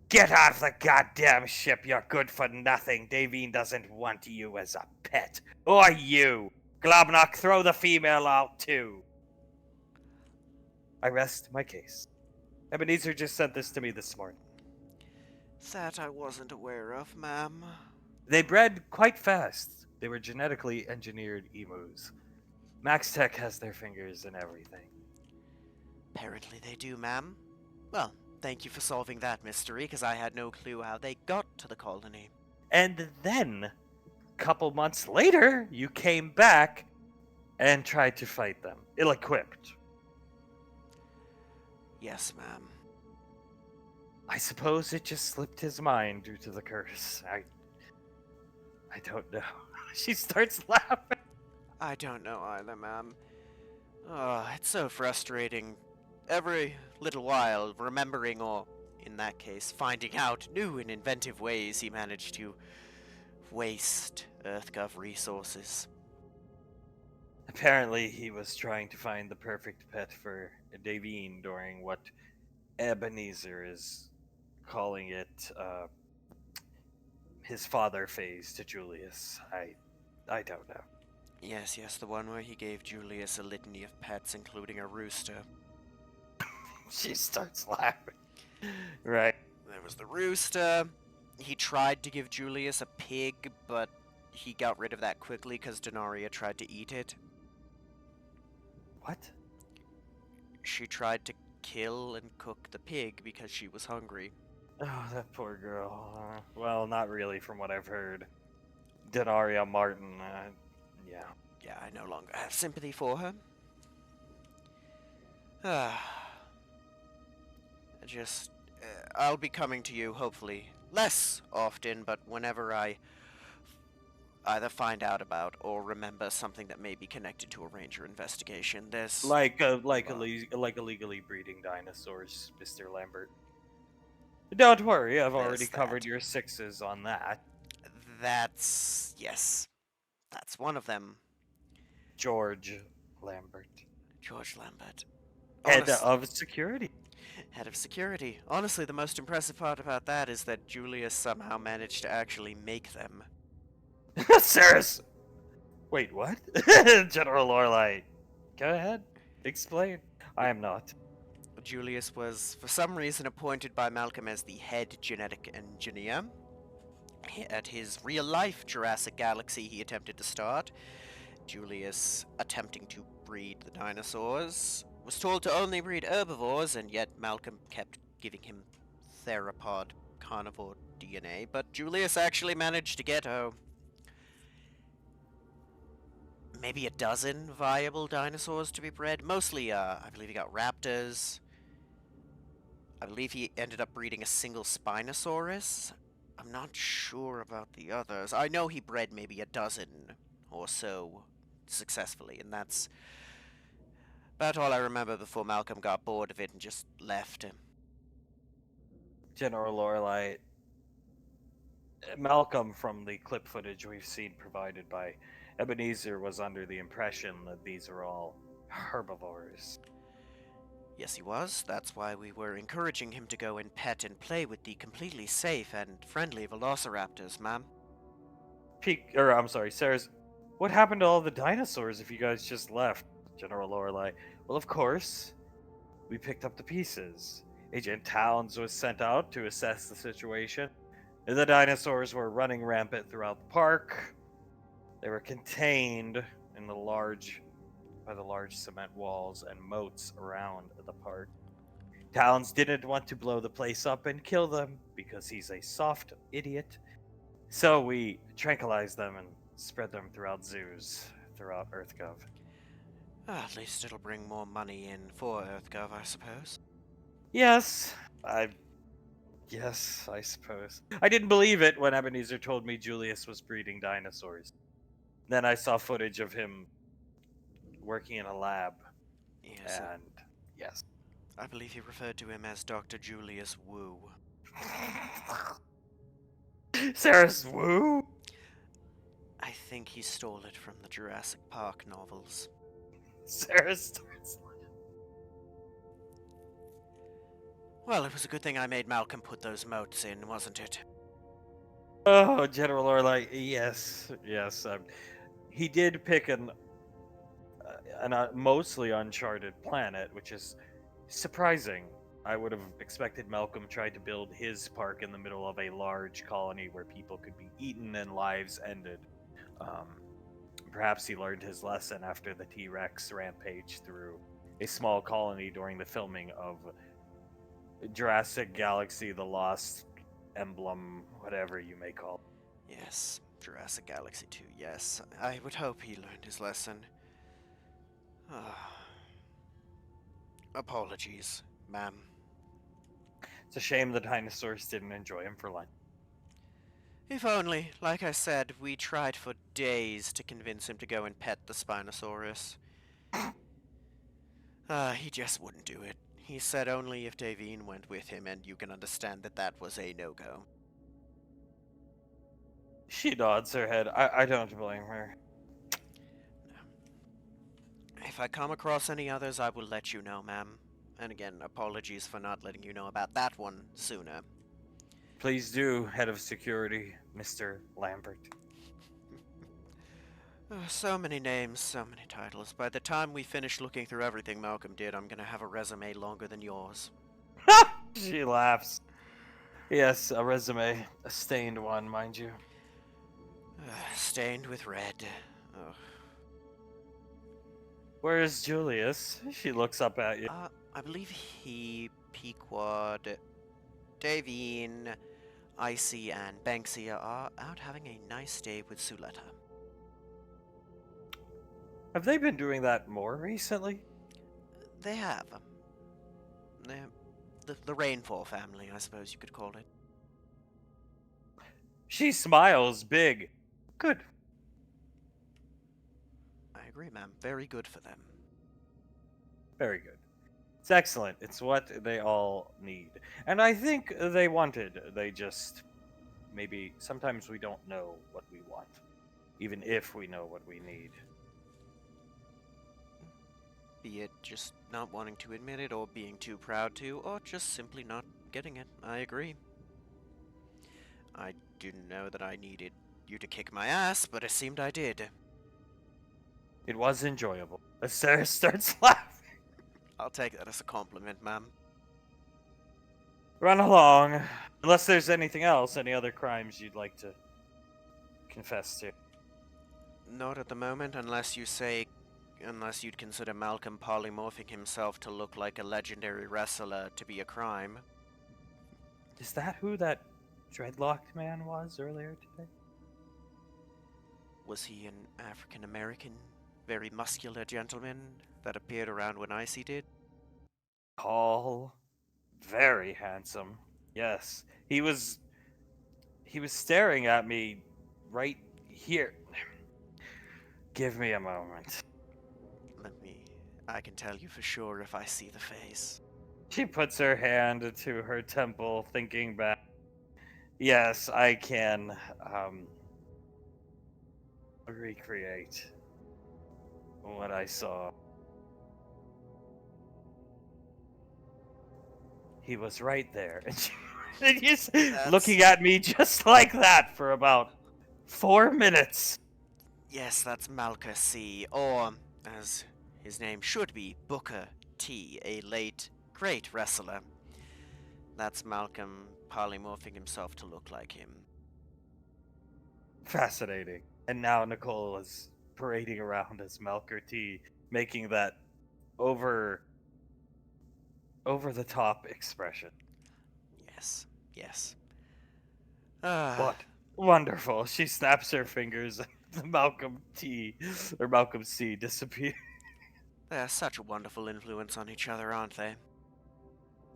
get off the goddamn ship. You're good for nothing. Davine doesn't want you as a pet. Or you. Globnock, throw the female out too. I rest my case. Ebenezer just sent this to me this morning. That I wasn't aware of, ma'am. They bred quite fast. They were genetically engineered emus. Max Tech has their fingers in everything. Apparently they do, ma'am. Well, thank you for solving that mystery, because I had no clue how they got to the colony. And then, a couple months later, you came back and tried to fight them, ill-equipped. Yes, ma'am. I suppose it just slipped his mind due to the curse. I don't know. She starts laughing. I don't know either, ma'am. Oh, it's so frustrating. Every little while, remembering or, in that case, finding out new and inventive ways he managed to waste EarthGov resources. Apparently, he was trying to find the perfect pet for Davine during what Ebenezer is calling it his father phase to Julius. I don't know. Yes, the one where he gave Julius a litany of pets, including a rooster. She starts laughing. Right. There was the rooster. He tried to give Julius a pig, but he got rid of that quickly because Denaria tried to eat it. What? She tried to kill and cook the pig because she was hungry. Oh, that poor girl. Well, not really, from what I've heard. Denaria Martin. Yeah. Yeah, I no longer have sympathy for her. Ah, just, I'll be coming to you, hopefully, less often, but whenever I either find out about or remember something that may be connected to a ranger investigation. There's Like illegally breeding dinosaurs, Mr. Lambert. Don't worry, I've already There's covered that. your sixes on that. Yes, that's one of them. George Lambert. George Lambert. Head Honest, of security. head of security. Honestly, the most impressive part about that is that Julius somehow managed to actually make them. Saris! Wait, what? General Lorelai. Go ahead. Explain. I am not. Julius was, for some reason, appointed by Malcolm as the head genetic engineer. At his real-life Jurassic Galaxy he attempted to start, Julius, attempting to breed the dinosaurs, was told to only breed herbivores, and yet Malcolm kept giving him theropod carnivore DNA, but Julius actually managed to get, maybe a dozen viable dinosaurs to be bred. Mostly, I believe he got raptors. I believe he ended up breeding a single Spinosaurus. I'm not sure about the others. I know he bred maybe a dozen or so successfully, and that's about all I remember before Malcolm got bored of it and just left. General Lorelai. Malcolm, from the clip footage we've seen provided by Ebenezer, was under the impression that these are all herbivores. Yes, he was. That's why we were encouraging him to go and pet and play with the completely safe and friendly velociraptors, ma'am. I'm sorry, Sarah's. What happened to all the dinosaurs if you guys just left? General Lorelai. Well, of course, we picked up the pieces. Agent Towns was sent out to assess the situation. The dinosaurs were running rampant throughout the park. They were contained in the large cement walls and moats around the park. Towns didn't want to blow the place up and kill them because he's a soft idiot. So we tranquilized them and spread them throughout zoos throughout EarthGov. At least it'll bring more money in for EarthGov, I suppose. Yes, I suppose. I didn't believe it when Ebenezer told me Julius was breeding dinosaurs. Then I saw footage of him working in a lab, Yes, and yes. I believe he referred to him as Dr. Julius Wu. Sarah's Woo? I think he stole it from the Jurassic Park novels. Sarah starts. Well, it was a good thing I made Malcolm put those moats in, wasn't it? Oh, General Orlai, yes. He did pick an mostly uncharted planet, which is surprising. I would have expected Malcolm tried to build his park in the middle of a large colony where people could be eaten and lives ended. Perhaps he learned his lesson after the T-Rex rampage through a small colony during the filming of Jurassic Galaxy: The Lost Emblem, whatever you may call it. Yes, Jurassic Galaxy 2, yes. I would hope he learned his lesson. Apologies, ma'am. It's a shame the dinosaurs didn't enjoy him for lunch. If only, like I said, we tried for days to convince him to go and pet the Spinosaurus. He just wouldn't do it. He said only if Davine went with him, and you can understand that that was a no-go. She nods her head. I don't blame her. If I come across any others, I will let you know, ma'am. And again, apologies for not letting you know about that one sooner. Please do, Head of Security, Mr. Lambert. So many names, so many titles. By the time we finish looking through everything Malcolm did, I'm gonna have a resume longer than yours. She laughs. Yes, a resume. A stained one, mind you. Stained with red. Ugh. Where's Julius? She looks up at you. I believe he, Pequod, Davine, Icy, and Banksy are out having a nice day with Suletta. Have they been doing that more recently? They have. They're the Rainfall family, I suppose you could call it. She smiles big. Good. I agree, ma'am. Very good for them. Very good. It's excellent. It's what they all need. And I think they wanted. They just. Maybe sometimes we don't know what we want, even if we know what we need. Be it just not wanting to admit it, or being too proud to, or just simply not getting it. I agree. I didn't know that I needed you to kick my ass, but it seemed I did. It was enjoyable. Sarah starts laughing. I'll take that as a compliment, ma'am. Run along. Unless there's anything else, any other crimes you'd like to confess to. Not at the moment, unless you'd consider Malcolm polymorphing himself to look like a legendary wrestler to be a crime. Is that who that dreadlocked man was earlier today? Was he an African American, very muscular gentleman that appeared around when Icy did? Tall, very handsome. Yes, he was staring at me right here. Give me a moment. I can tell you for sure if I see the face. She puts her hand to her temple, thinking back. Yes, I can recreate what I saw. He was right there. And he's looking at me just like that for about 4 minutes. Yes, that's Malka C, or, as his name should be, Booker T, a late, great wrestler. That's Malcolm polymorphing himself to look like him. Fascinating. And now Nicole is parading around as Malker T, making that over the top expression. Yes. What? Wonderful. She snaps her fingers and Malcolm T or Malcolm C disappears. They're such a wonderful influence on each other, aren't they?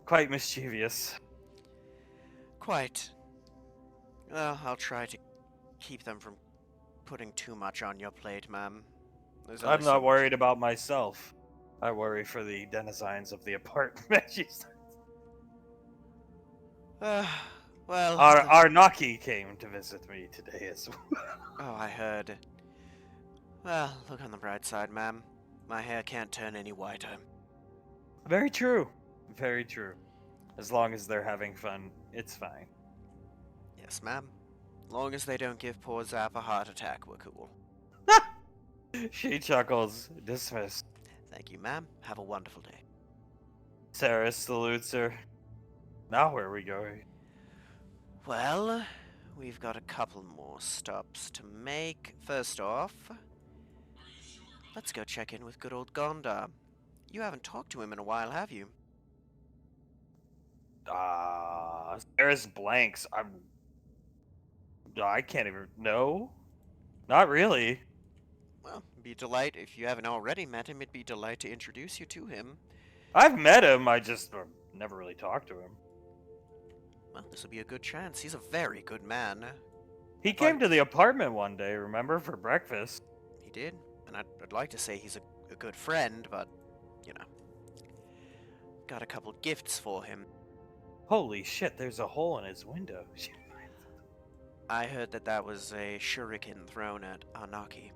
Quite mischievous. Quite. Well, I'll try to keep them from putting too much on your plate, ma'am. I'm not worried about myself. I worry for the denizens of the apartment. Well... Arnaki came to visit me today as well. Oh, I heard. Well, look on the bright side, ma'am. My hair can't turn any whiter. Very true. Very true. As long as they're having fun, it's fine. Yes, ma'am. As long as they don't give poor Zap a heart attack, we're cool. She chuckles. Dismissed. Thank you, ma'am. Have a wonderful day. Sarah salutes her. Now where are we going? Well, we've got a couple more stops to make. First off, let's go check in with good old Gondar. You haven't talked to him in a while, have you? Sarah's blanks. I can't even... No? Not really. Well, it'd be a delight. If you haven't already met him, it'd be a delight to introduce you to him. I've met him, I just never really talked to him. Well, this will be a good chance. He's a very good man. He came to the apartment one day, remember, for breakfast. He did, and I'd like to say he's a good friend, but, you know. Got a couple gifts for him. Holy shit, there's a hole in his window. I heard that was a shuriken thrown at Arnaki.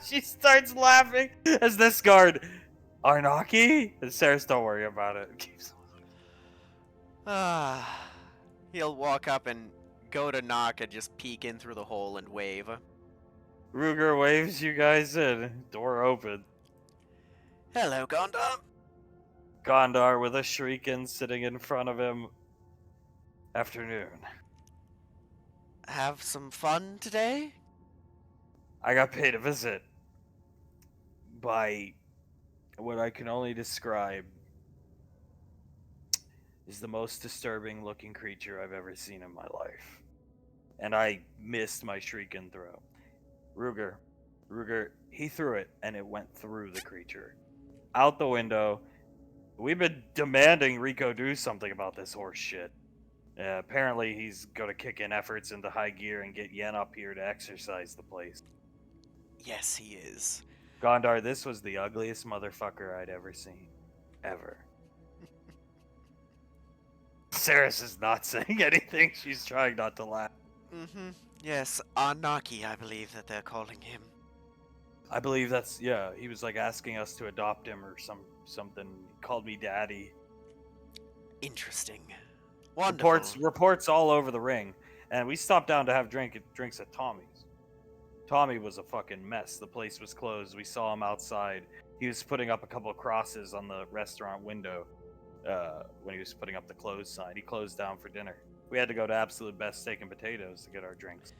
She starts laughing as this guard, Arnaki? And Sarah's, don't worry about it. He'll walk up and go to knock and just peek in through the hole and wave. Ruger waves you guys in. Door open. Hello, Gondar. Gondar with a shuriken sitting in front of him. Afternoon. Have some fun today? I got paid a visit. by what I can only describe is the most disturbing looking creature I've ever seen in my life. And I missed my shrieking throw. Ruger, he threw it and it went through the creature. Out the window. We've been demanding Rico do something about this horse shit. Apparently, he's going to kick in efforts into high gear and get Yen up here to exercise the place. Yes, he is. Gondar, this was the ugliest motherfucker I'd ever seen. Ever. Saris is not saying anything. She's trying not to laugh. Mm-hmm. Yes, Arnaki, I believe that they're calling him. I believe that's, yeah, he was like asking us to adopt him or something. He called me daddy. Interesting. Wonderful. Reports all over the ring. And we stopped down to have drinks at Tommy's. Tommy was a fucking mess. The place was closed. We saw him outside. He was putting up a couple of crosses on the restaurant window when he was putting up the closed sign. He closed down for dinner. We had to go to Absolute Best Steak and Potatoes to get our drinks.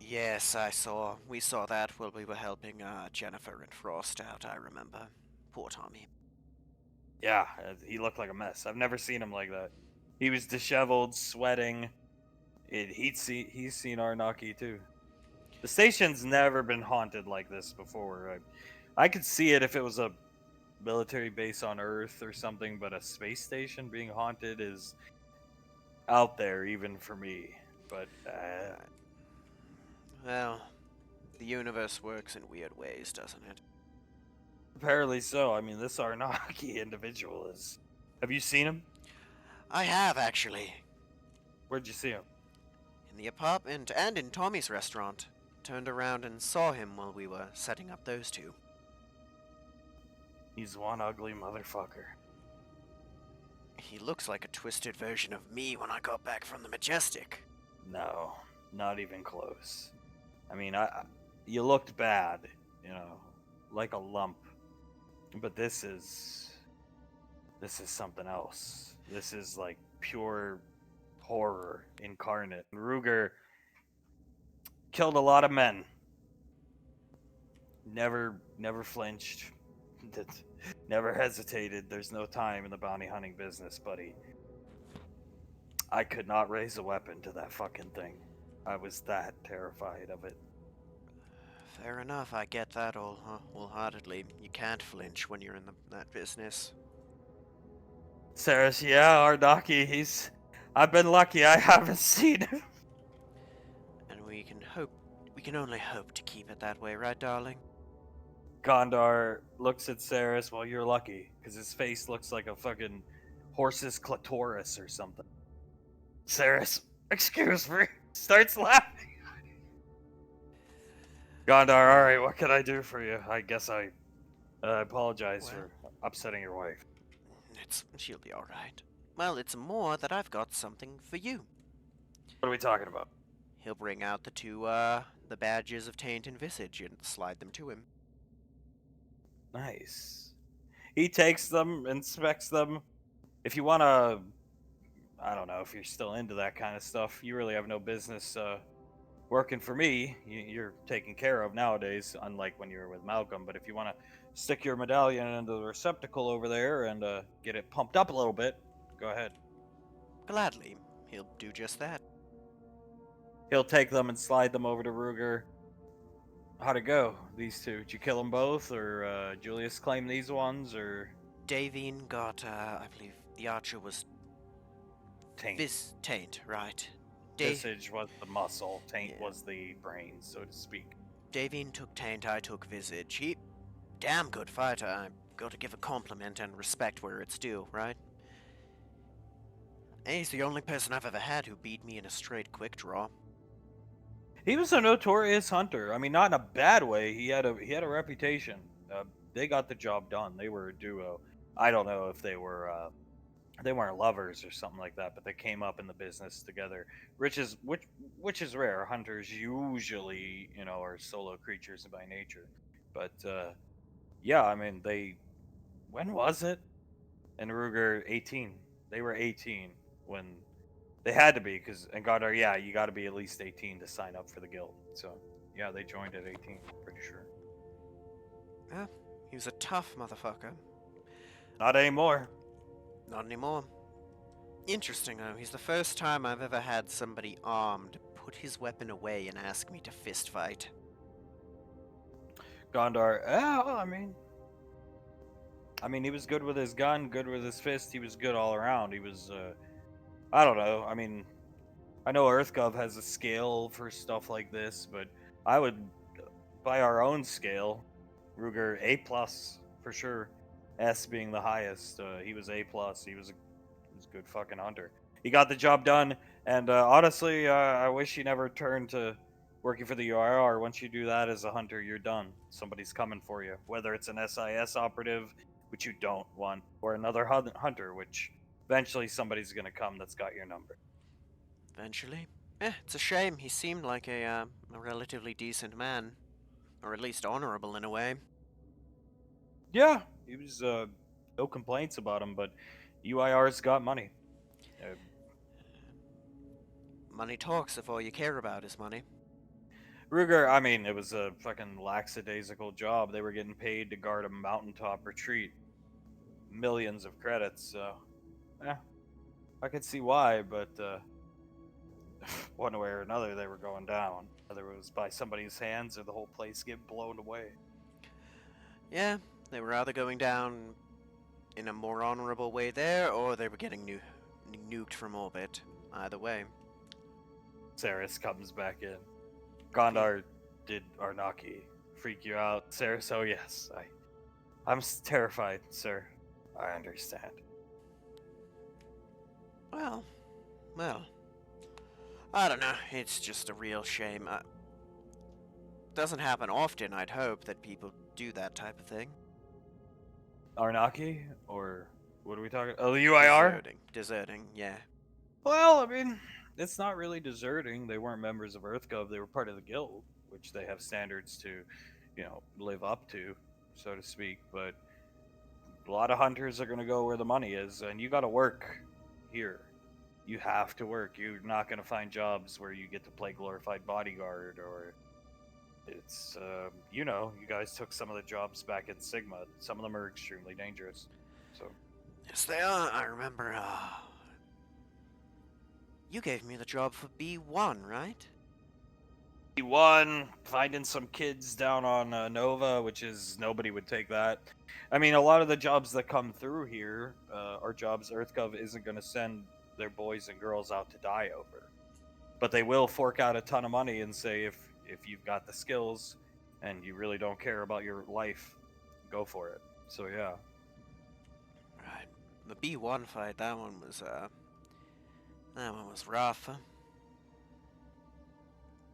Yes, we saw that while we were helping Jennifer and Frost out, I remember. Poor Tommy. Yeah, he looked like a mess. I've never seen him like that. He was disheveled, sweating. He's seen Arnaki too. The station's never been haunted like this before. I could see it if it was a military base on Earth or something, but a space station being haunted is out there even for me. But Well, the universe works in weird ways, doesn't it? apparently so. I mean, this Arnaki individual is. Have you seen him? I have, actually. Where'd you see him? In the apartment and in Tommy's restaurant. Turned around and saw him while we were setting up those two. He's one ugly motherfucker. He looks like a twisted version of me when I got back from the Majestic. No, not even close. I mean, you looked bad, like a lump. But this is something else. This is like pure horror incarnate. Ruger killed a lot of men. Never flinched. Never hesitated. There's no time in the bounty hunting business, buddy. I could not raise a weapon to that fucking thing. I was that terrified of it. Fair enough, I get that wholeheartedly. You can't flinch when you're in that business. Saris, yeah, Arnaki, I've been lucky I haven't seen him. And we can only hope to keep it that way, right, darling? Gondar looks at Saris, well, you're lucky, because his face looks like a fucking horse's clitoris or something. Saris, excuse me, starts laughing. Gondar, alright, what can I do for you? I guess I apologize for upsetting your wife. She'll be alright. Well, it's more that I've got something for you. What are we talking about? He'll bring out the badges of Taint and Visage and slide them to him. Nice. He takes them, inspects them. If you want to, I don't know, if you're still into that kind of stuff, you really have no business working for me. You're taken care of nowadays, unlike when you were with Malcolm. But if you want to stick your medallion into the receptacle over there and get it pumped up a little bit, go ahead. Gladly. He'll do just that. He'll take them and slide them over to Ruger. How'd it go, these two? Did you kill them both, or Julius claim these ones, or... Davine got, I believe the archer was... Taint. Taint, right. Visage was the muscle, Taint was the brain, so to speak. Davine took Taint, I took Visage. He... damn good fighter. I've got to give a compliment and respect where it's due, right? And he's the only person I've ever had who beat me in a straight quick draw. He was a notorious hunter. I mean, not in a bad way. He had a reputation. They got the job done. They were a duo. I don't know if they weren't lovers or something like that, but they came up in the business together. Which is rare. Hunters usually, are solo creatures by nature. But yeah, I mean, when was it? And Ruger 18. They were 18 when they had to be, and Goddard, yeah, you got to be at least 18 to sign up for the guild. So, yeah, they joined at 18, pretty sure. He was a tough motherfucker. Not anymore. Not anymore. Interesting, though. He's the first time I've ever had somebody armed put his weapon away and ask me to fist fight. Gondar, yeah, well, I mean, he was good with his gun, good with his fist. He was good all around. He was, I don't know. I mean, I know EarthGov has a scale for stuff like this, but I would, by our own scale, Ruger A plus for sure. S being the highest. He was A plus. He was a good fucking hunter. He got the job done, and honestly, I wish he never turned to working for the UIR. Once you do that as a hunter, you're done. Somebody's coming for you, whether it's an SIS operative, which you don't want, or another hunter, which eventually somebody's gonna come that's got your number. Eventually. It's a shame. He seemed like a relatively decent man. Or at least honorable in a way. Yeah, he was no complaints about him, but UIR's got money. Uh, Money talks if all you care about is money. Ruger, I mean, it was a fucking lackadaisical job. They were getting paid to guard a mountaintop retreat. Millions of credits, so yeah, I could see why, but one way or another they were going down. Whether it was by somebody's hands or the whole place get blown away. Yeah, they were either going down in a more honorable way there, or they were getting nuked from orbit. Either way. Saris comes back in. Gondar, did Arnaki freak you out? Saris, oh yes, I'm terrified, sir. I understand. Well, I don't know. It's just a real shame. Doesn't happen often, I'd hope, that people do that type of thing. Arnaki? Or what are we talking? Oh, the UIR? Deserting, yeah. Well, I mean, it's not really deserting. They weren't members of EarthGov. They were part of the guild, which they have standards to, live up to, so to speak. But a lot of hunters are going to go where the money is, and you got to work here. You have to work. You're not going to find jobs where you get to play glorified bodyguard or it's, you guys took some of the jobs back at Sigma. Some of them are extremely dangerous. So, Yes, they are. I remember, you gave me the job for B1, right? B1, finding some kids down on Nova, which is nobody would take that. I mean, a lot of the jobs that come through here are jobs EarthGov isn't going to send their boys and girls out to die over. But they will fork out a ton of money and say if you've got the skills and you really don't care about your life, go for it. So yeah. Right. The B1 fight, that one was rough.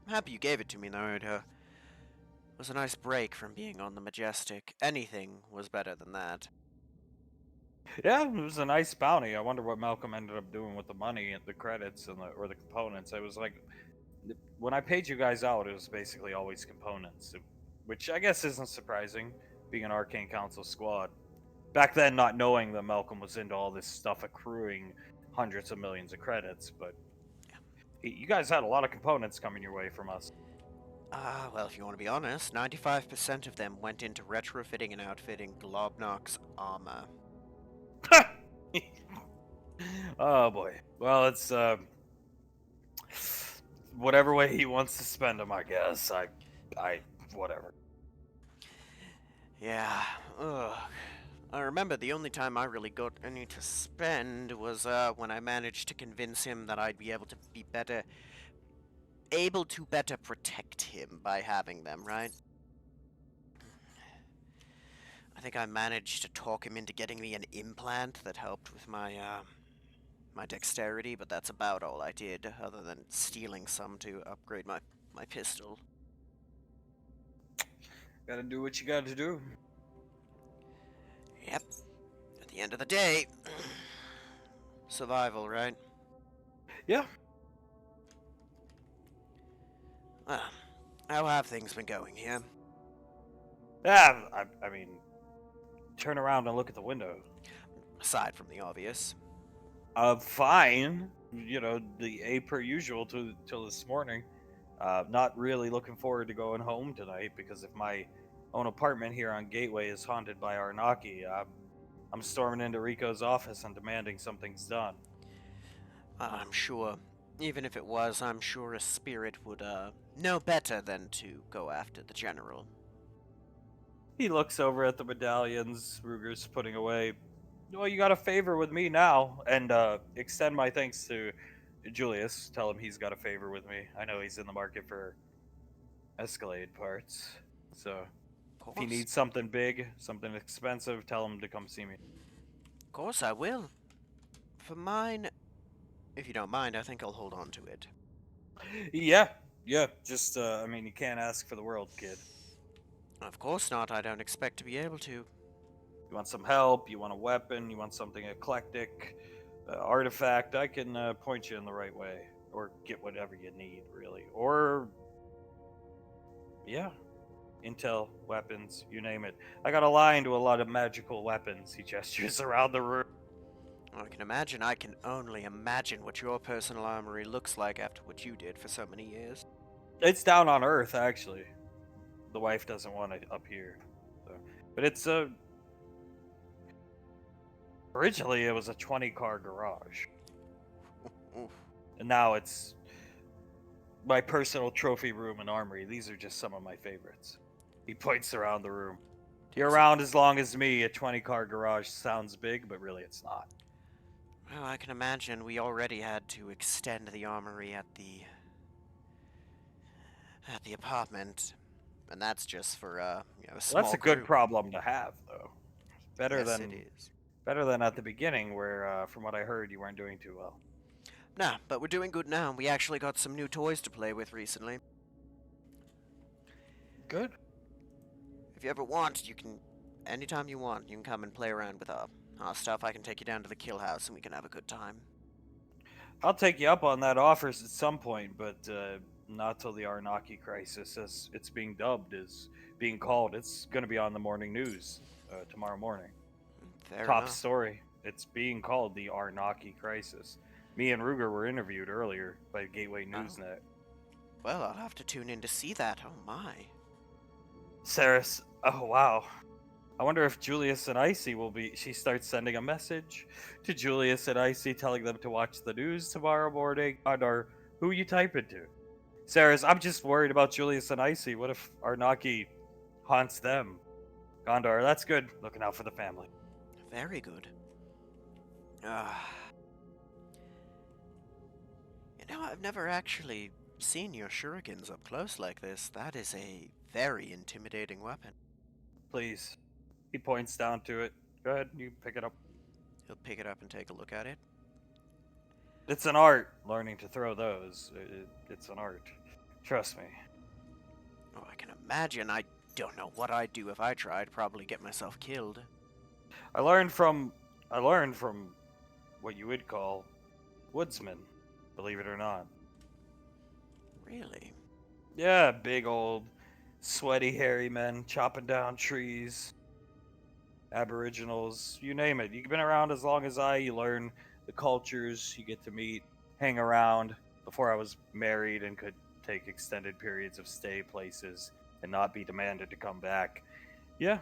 I'm happy you gave it to me, though. It was a nice break from being on the Majestic. Anything was better than that. Yeah, it was a nice bounty. I wonder what Malcolm ended up doing with the money and the credits and or the components. It was like when I paid you guys out, it was basically always components, which I guess isn't surprising, being an Arcane Council squad. Back then, not knowing that Malcolm was into all this stuff accruing hundreds of millions of credits, but you guys had a lot of components coming your way from us. Well, if you want to be honest, 95% of them went into retrofitting and outfitting Globnock's armor. Oh boy. Well, it's whatever way he wants to spend them, I guess. I whatever. Yeah, ugh. I remember the only time I really got any to spend was when I managed to convince him that I'd be able to better protect him by having them, right? I think I managed to talk him into getting me an implant that helped with my dexterity, but that's about all I did, other than stealing some to upgrade my pistol. Gotta do what you gotta do. Yep. At the end of the day, survival, right? Yeah. Well, how have things been going here? Yeah, I mean, turn around and look at the window. Aside from the obvious. Fine. The A per usual till this morning. Not really looking forward to going home tonight because if my own apartment here on Gateway is haunted by Arnaki. I'm storming into Rico's office and demanding something's done. I'm sure, even if it was, I'm sure a spirit would, know better than to go after the general. He looks over at the medallions Ruger's putting away. Well, you got a favor with me now, and extend my thanks to Julius. Tell him he's got a favor with me. I know he's in the market for Escalade parts, so Of if he course. needs something big, something expensive, tell him to come see me. Of course I will. For mine, if you don't mind, I think I'll hold on to it. Yeah, yeah. Just, I mean, you can't ask for the world, kid. Of course not, I don't expect to be able to. You want some help? You want a weapon? You want something eclectic? Artifact? I can point you in the right way, or get whatever you need, really. Or yeah, intel, weapons, you name it. I got a line to a lot of magical weapons. He gestures around the room. I can imagine, I can only imagine what your personal armory looks like after what you did for so many years. It's down on Earth, actually. The wife doesn't want it up here, so. But it's a. Originally, it was a 20-car garage, Oof. and now it's my personal trophy room and armory. These are just some of my favorites. He points around the room. You're around as long as me. A 20-car garage sounds big, but really it's not. Well, I can imagine we already had to extend the armory at the apartment, and that's just for a small Well, that's a good group. problem to have, though. Better Yes, than it is. better than at the beginning, where, from what I heard, you weren't doing too well. Nah, but we're doing good now. We actually got some new toys to play with recently. Good. If you ever want, you can, anytime you want, you can come and play around with our stuff. I can take you down to the kill house and we can have a good time. I'll take you up on that offer at some point, but not till the Arnaki crisis, as it's being dubbed, is being called. It's going to be on the morning news tomorrow morning. Fair Top enough. story. It's being called the Arnaki crisis. Me and Ruger were interviewed earlier by Gateway Newsnet. Well, I'll have to tune in to see that. Oh my. Saris, oh wow. I wonder if Julius and Icy will be. She starts sending a message to Julius and Icy telling them to watch the news tomorrow morning. Gondar, who you typing to? Saris, I'm just worried about Julius and Icy. What if Arnaki haunts them? Gondar, that's good. Looking out for the family. Very good. I've never actually seen your shurikens up close like this. That is a very intimidating weapon. Please. He points down to it. Go ahead, you pick it up. He'll pick it up and take a look at it. It's an art, learning to throw those. It's an art. Trust me. Oh, I can imagine. I don't know what I'd do if I tried. Probably get myself killed. I learned from what you would call woodsmen, believe it or not. Really? Yeah, big old sweaty hairy men chopping down trees. Aboriginals, you name it. You've been around as long as you learn the cultures, you get to meet, hang around. Before I was married and could take extended periods of stay places and not be demanded to come back. Yeah.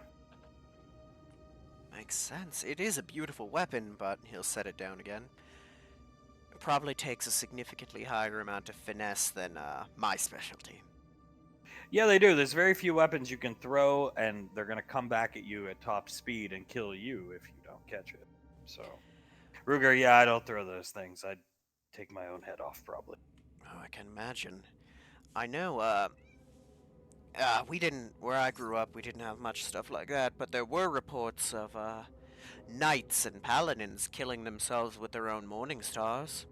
Makes sense. It is a beautiful weapon, but he'll set it down again. It probably takes a significantly higher amount of finesse than my specialty. Yeah, they do. There's very few weapons you can throw, and they're going to come back at you at top speed and kill you if you don't catch it. So, Ruger, yeah, I don't throw those things. I'd take my own head off, probably. Oh, I can imagine. I know, we didn't, where I grew up, we didn't have much stuff like that, but there were reports of, knights and paladins killing themselves with their own morning stars.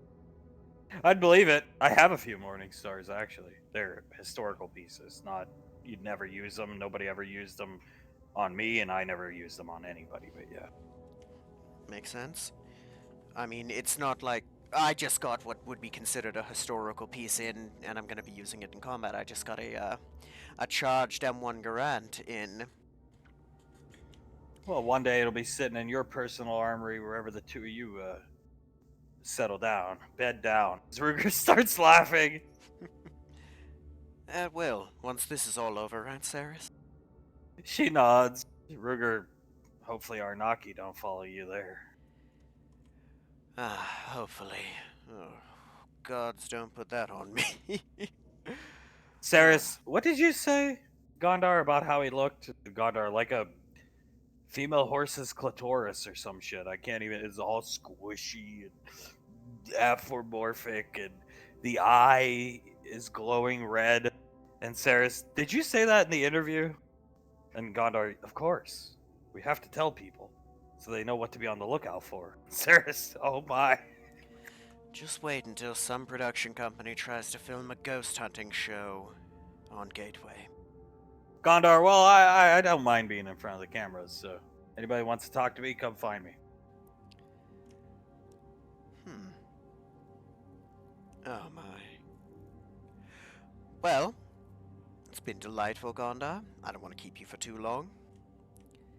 I'd believe it. I have a few Morning Stars, actually. They're historical pieces. Not, you'd never use them. Nobody ever used them on me, and I never used them on anybody, but yeah. Makes sense. I mean, it's not like I just got what would be considered a historical piece in, and I'm gonna be using it in combat. I just got a charged M1 Garand in. Well, one day it'll be sitting in your personal armory wherever the two of you, settle down. Bed down. Ruger starts laughing. It will, once this is all over, right, Saris? She nods. Ruger, hopefully Arnaki don't follow you there. Hopefully. Oh, gods don't put that on me. Saris, what did you say, Gondar, about how he looked? Gondar, like a female horse's clitoris or some shit. I can't even. It's all squishy and apomorphic, and the eye is glowing red. And Saris, did you say that in the interview? And Gondar, of course. We have to tell people so they know what to be on the lookout for. Saris, oh my. Just wait until some production company tries to film a ghost hunting show on Gateway. Gondar, well, I don't mind being in front of the cameras, so anybody wants to talk to me, come find me. Hmm. Oh my. Well, it's been delightful, Gondar. I don't want to keep you for too long.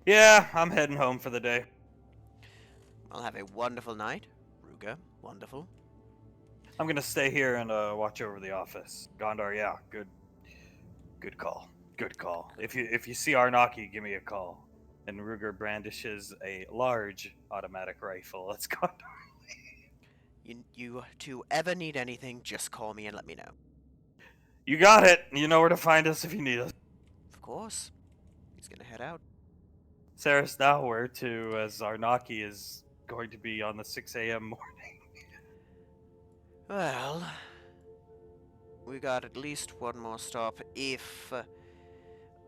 Yeah, I'm heading home for the day. I'll have a wonderful night. Ruga, wonderful. I'm gonna stay here and watch over the office. Gondar, yeah, good call. Good call. If you see Arnaki, give me a call. And Ruger brandishes a large automatic rifle. Let's go. You two ever need anything, just call me and let me know. You got it. You know where to find us if you need us. Of course. He's gonna head out. Saris, now where to, as Arnaki is going to be on the 6 a.m. morning. Well, we got at least one more stop if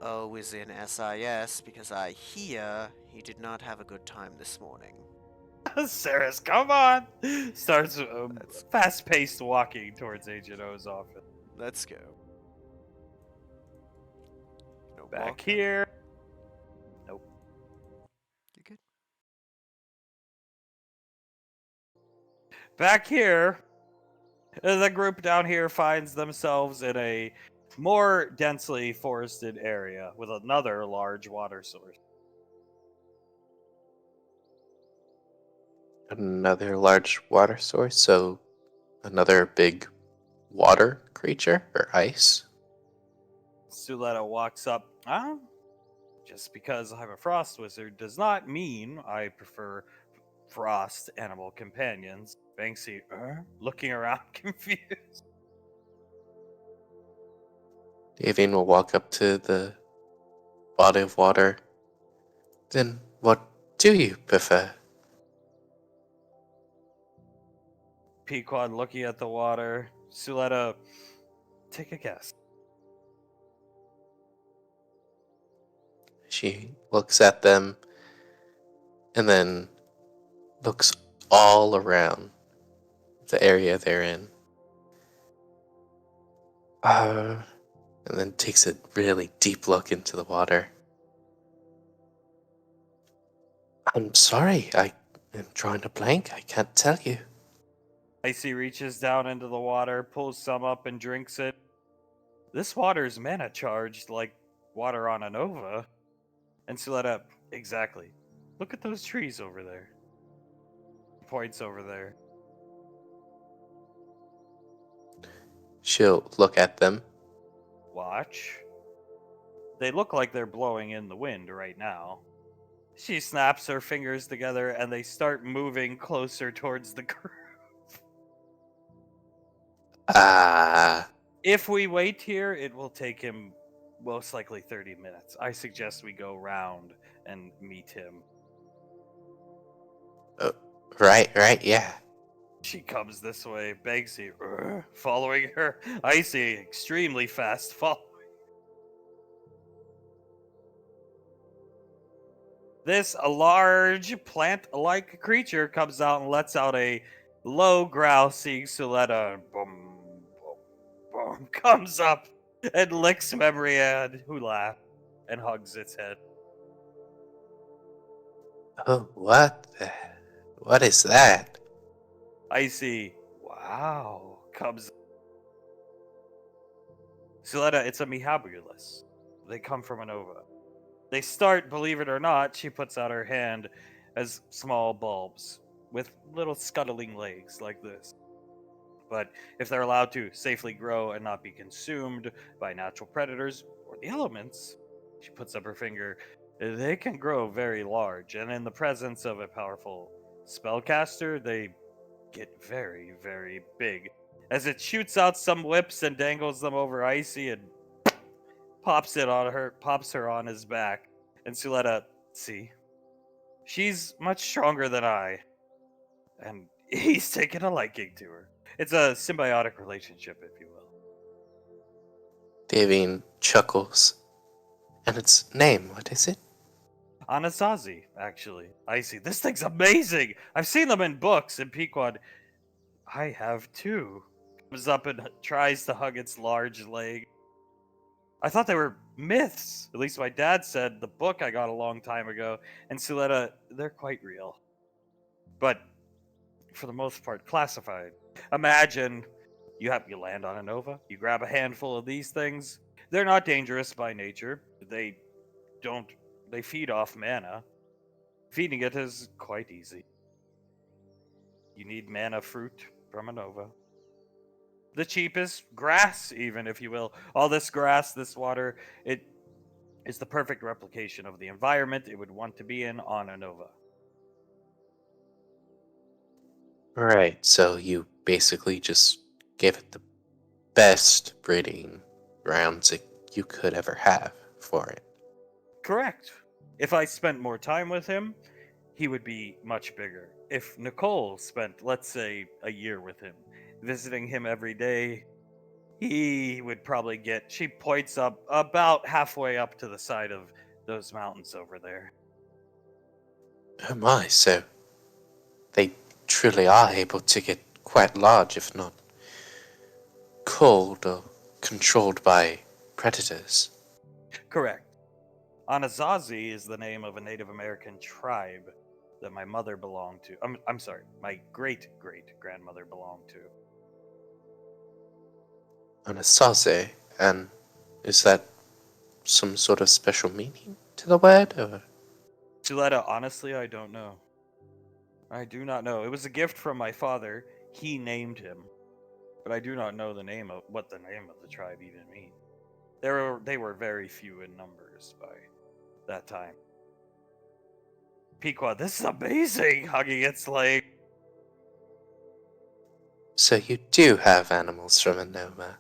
O is in SIS, because I hear he did not have a good time this morning. Saris, come on! Starts Let's fast-paced walking towards Agent O's office. let's go. No Back walk up. here. Nope. You good? Back here. The group down here finds themselves in a more densely forested area with another large water source. Another large water source, so another big water creature or ice. Suletta walks up. Just because I'm a frost wizard does not mean I prefer frost animal companions. Banksy, looking around confused. Davian will walk up to the body of water. Then what do you prefer? Pequod looking at the water. Suletta, take a guess. She looks at them and then looks all around the area they're in. And then takes a really deep look into the water. I'm sorry, I am drawing a blank. I can't tell you. Icy reaches down into the water, pulls some up, and drinks it. This water's mana charged like water on a nova. And Suletta, exactly. Look at those trees over there. Points over there. She'll look at them. Watch. They look like they're blowing in the wind right now. She snaps her fingers together and they start moving closer towards the group. Ah, If we wait here, it will take him most likely 30 minutes. I suggest we go round and meet him. right, yeah. She comes this way, Banksy, following her. Icy, extremely fast following. This large plant-like creature comes out and lets out a low growl, seeing Suletta. Boom, boom, boom, comes up and licks Memory Head, who laughs and hugs its head. Oh, what is that? Icy, wow, comes. Suletta, it's a Mihabulus. They come from a Nova. They start, believe it or not, she puts out her hand as small bulbs with little scuttling legs like this. But if they're allowed to safely grow and not be consumed by natural predators or the elements, She puts up her finger. They can grow very large, and in the presence of a powerful spellcaster, they get very, very big. As it shoots out some whips and dangles them over Icy and pops her on his back. And Suletta, see, she's much stronger than I, and he's taken a liking to her. It's a symbiotic relationship, if you will. Davine chuckles. And its name, what is it? Anasazi, actually. Icy, this thing's amazing! I've seen them in books, and Pequod, I have too. Comes up and tries to hug its large leg. I thought they were myths. At least my dad said the book I got a long time ago. And Suletta, they're quite real. But for the most part, classified. Imagine you land on a nova, you grab a handful of these things. They're not dangerous by nature. They feed off mana. Feeding it is quite easy. You need mana fruit from a nova. The cheapest grass, even, if you will. All this grass, this water, it is the perfect replication of the environment it would want to be in on a nova. Right, so you basically just gave it the best breeding grounds you could ever have for it. Correct. If I spent more time with him, he would be much bigger. If Nicole spent, let's say, a year with him, visiting him every day, he would probably she points up about halfway up to the side of those mountains over there. Oh my, so they truly are able to get quite large, if not culled or controlled by predators. Correct. Anasazi is the name of a Native American tribe that my mother belonged to. I'm sorry, my great-great-grandmother belonged to. Anasazi, and is that some sort of special meaning to the word, or? Suletta, honestly, I don't know. I do not know. It was a gift from my father. He named him. But I do not know what the name of the tribe even means. They were very few in numbers by that time. Pequod, this is amazing! Hugging its leg. So you do have animals from a nova?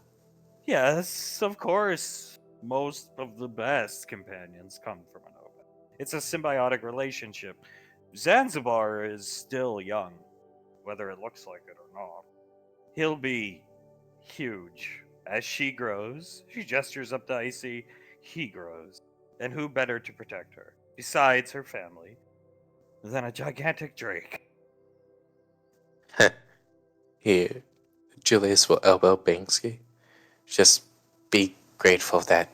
Yes, of course. Most of the best companions come from a nova. It's a symbiotic relationship. Zanzibar is still young, whether it looks like it or not. He'll be huge. As she grows, she gestures up to Icy, he grows. And who better to protect her, besides her family, than a gigantic drake? Here, Julius will elbow Banksy. Just be grateful that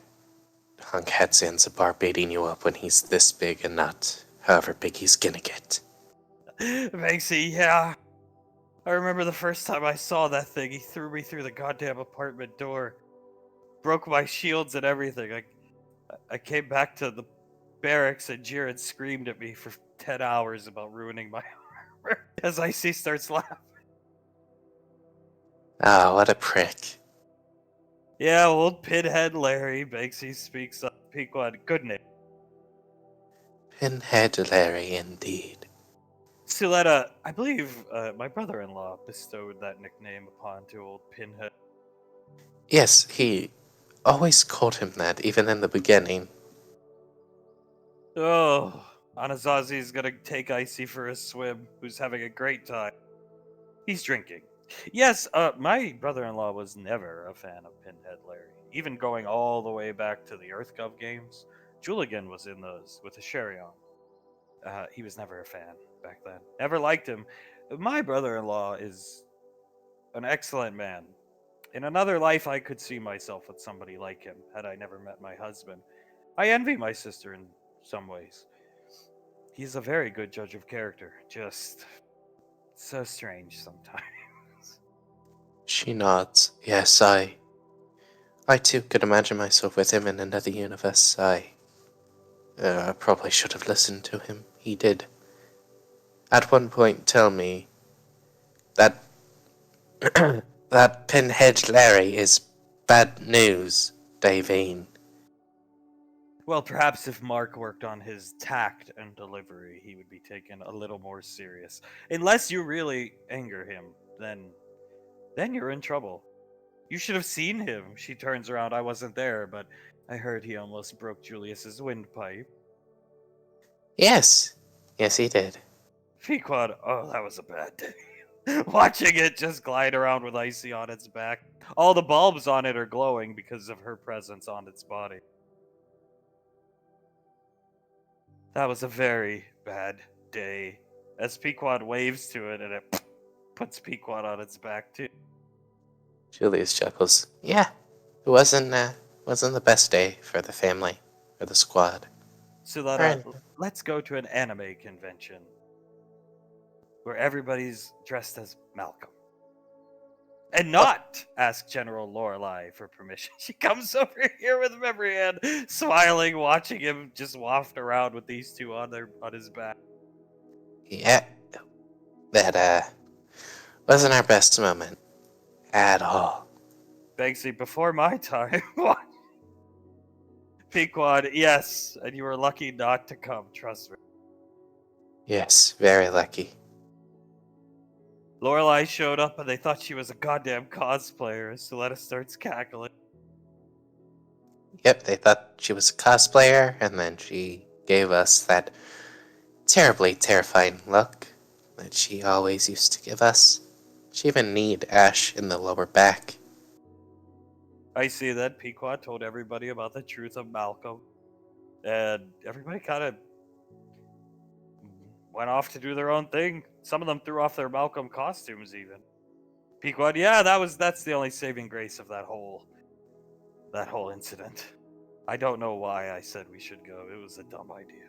Hunk had Zanzibar baiting you up when he's this big and not however big he's gonna get. Banksy, yeah. I remember the first time I saw that thing, he threw me through the goddamn apartment door. Broke my shields and everything. I came back to the barracks and Jared screamed at me for 10 hours about ruining my armor as Icy starts laughing. Ah, what a prick. Yeah, old Pinhead Larry, Banksy speaks up. Pequod, good name. Pinhead Larry, indeed. Suletta, I believe my brother-in-law bestowed that nickname upon to old Pinhead. Yes, he always called him that, even in the beginning. Oh, Anasazi's gonna take Icy for a swim, who's having a great time. He's drinking. Yes, my brother-in-law was never a fan of Pinhead Larry. Even going all the way back to the EarthGov games, Juligan was in those with a sherry on. He was never a fan back then. Never liked him. My brother-in-law is an excellent man. In another life, I could see myself with somebody like him had I never met my husband. I envy my sister in some ways. He's a very good judge of character. Just so strange sometimes. She nods. Yes, I too could imagine myself with him in another universe. I probably should have listened to him. He did at one point tell me that that Pinhead Larry is bad news, Davine. Well, perhaps if Mark worked on his tact and delivery, he would be taken a little more serious. Unless you really anger him, then you're in trouble. You should have seen him. She turns around. I wasn't there, but I heard he almost broke Julius's windpipe. Yes. Yes, he did. Pequod, oh, that was a bad day. Watching it just glide around with Icy on its back. All the bulbs on it are glowing because of her presence on its body. That was a very bad day. As Pequod waves to it, and it puts Pequod on its back too. Julius chuckles. Yeah, it wasn't the best day for the family or the squad. Suletta, Alright. let's go to an anime convention where everybody's dressed as Malcolm. And not ask General Lorelei for permission. She comes over here with memory hand, smiling, watching him just waft around with these two on his back. Yeah, that wasn't our best moment at all. Banksy, before my time. Pequod, yes, and you were lucky not to come, trust me. Yes, very lucky. Lorelei showed up and they thought she was a goddamn cosplayer, so Suletta starts cackling. Yep, they thought she was a cosplayer, and then she gave us that terribly terrifying look that she always used to give us. She even kneed Ash in the lower back. I see that Pequod told everybody about the truth of Malcolm, and everybody kind of went off to do their own thing. Some of them threw off their Malcolm costumes, even. Pequod, yeah, that's the only saving grace of that whole incident. I don't know why I said we should go. It was a dumb idea.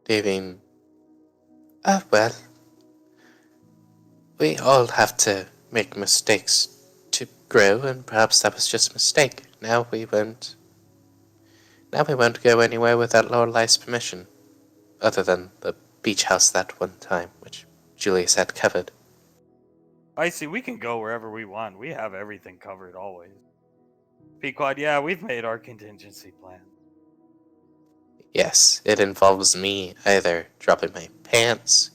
Daving, well, we all have to make mistakes to grow, and perhaps that was just a mistake. Now we won't go anywhere without Lorelei's permission, other than the beach house that one time, which Julius had covered. I see, we can go wherever we want. We have everything covered always. Pequod, yeah, we've made our contingency plan. Yes, it involves me either dropping my pants,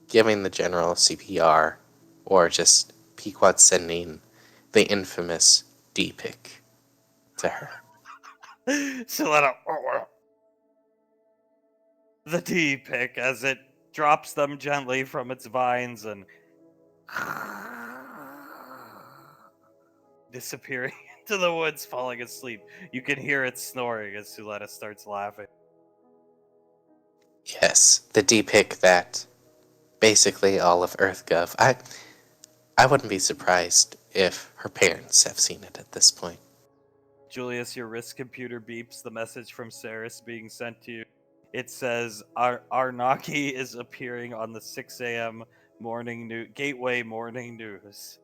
giving the general CPR, or just Pequod sending the infamous D-pick to her. So let out the D pick as it drops them gently from its vines and disappearing into the woods, falling asleep. You can hear it snoring as Suletta starts laughing. Yes, the D-pick that basically all of EarthGov. I wouldn't be surprised if her parents have seen it at this point. Julius, your wrist computer beeps the message from Saris being sent to you. It says Arnaki is appearing on the 6 a.m. Gateway morning news.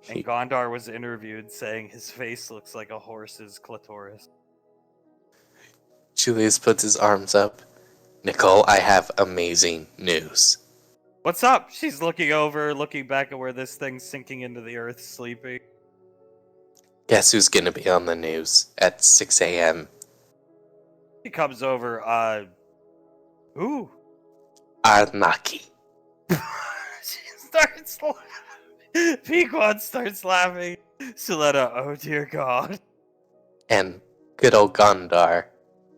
And Gondar was interviewed saying his face looks like a horse's clitoris. Julius puts his arms up. Nicole, I have amazing news. What's up? She's looking over, looking back at where this thing's sinking into the earth, sleeping. Guess who's gonna be on the news at 6 a.m.? He comes over, who? Arnaki. She starts laughing. Pequod starts laughing. Suletta, oh dear God. And good old Gondar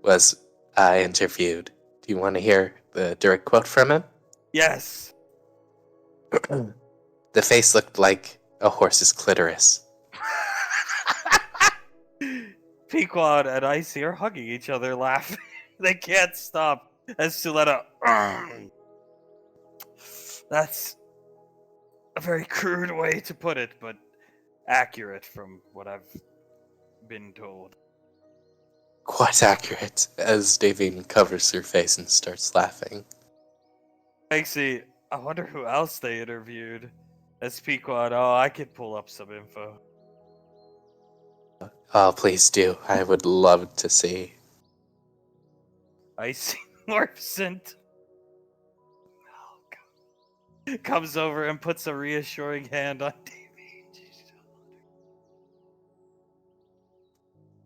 was interviewed. Do you want to hear the direct quote from him? Yes. The face looked like a horse's clitoris. Pequod and Icy are hugging each other, laughing. They can't stop. As Suletta, that's a very crude way to put it, but accurate from what I've been told. Quite accurate, as Davine covers her face and starts laughing. Actually, I wonder who else they interviewed. As Pequod, oh, I could pull up some info. Oh, please do. I would love to see. Icy Morpsent comes over and puts a reassuring hand on Davy.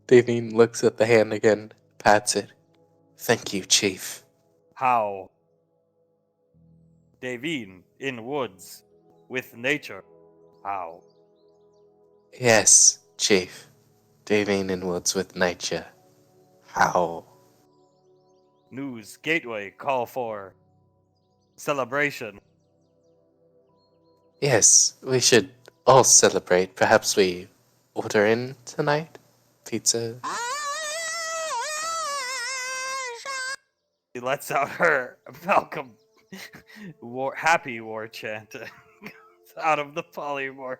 Davine looks at the hand again, pats it. Thank you, Chief. How? Devine, in woods, with nature. How? Yes, Chief. Davine in woods with nature. How? News Gateway call for celebration. Yes, we should all celebrate. Perhaps we order in tonight? Pizza? She lets out her Malcolm happy war chant out of the polymorph.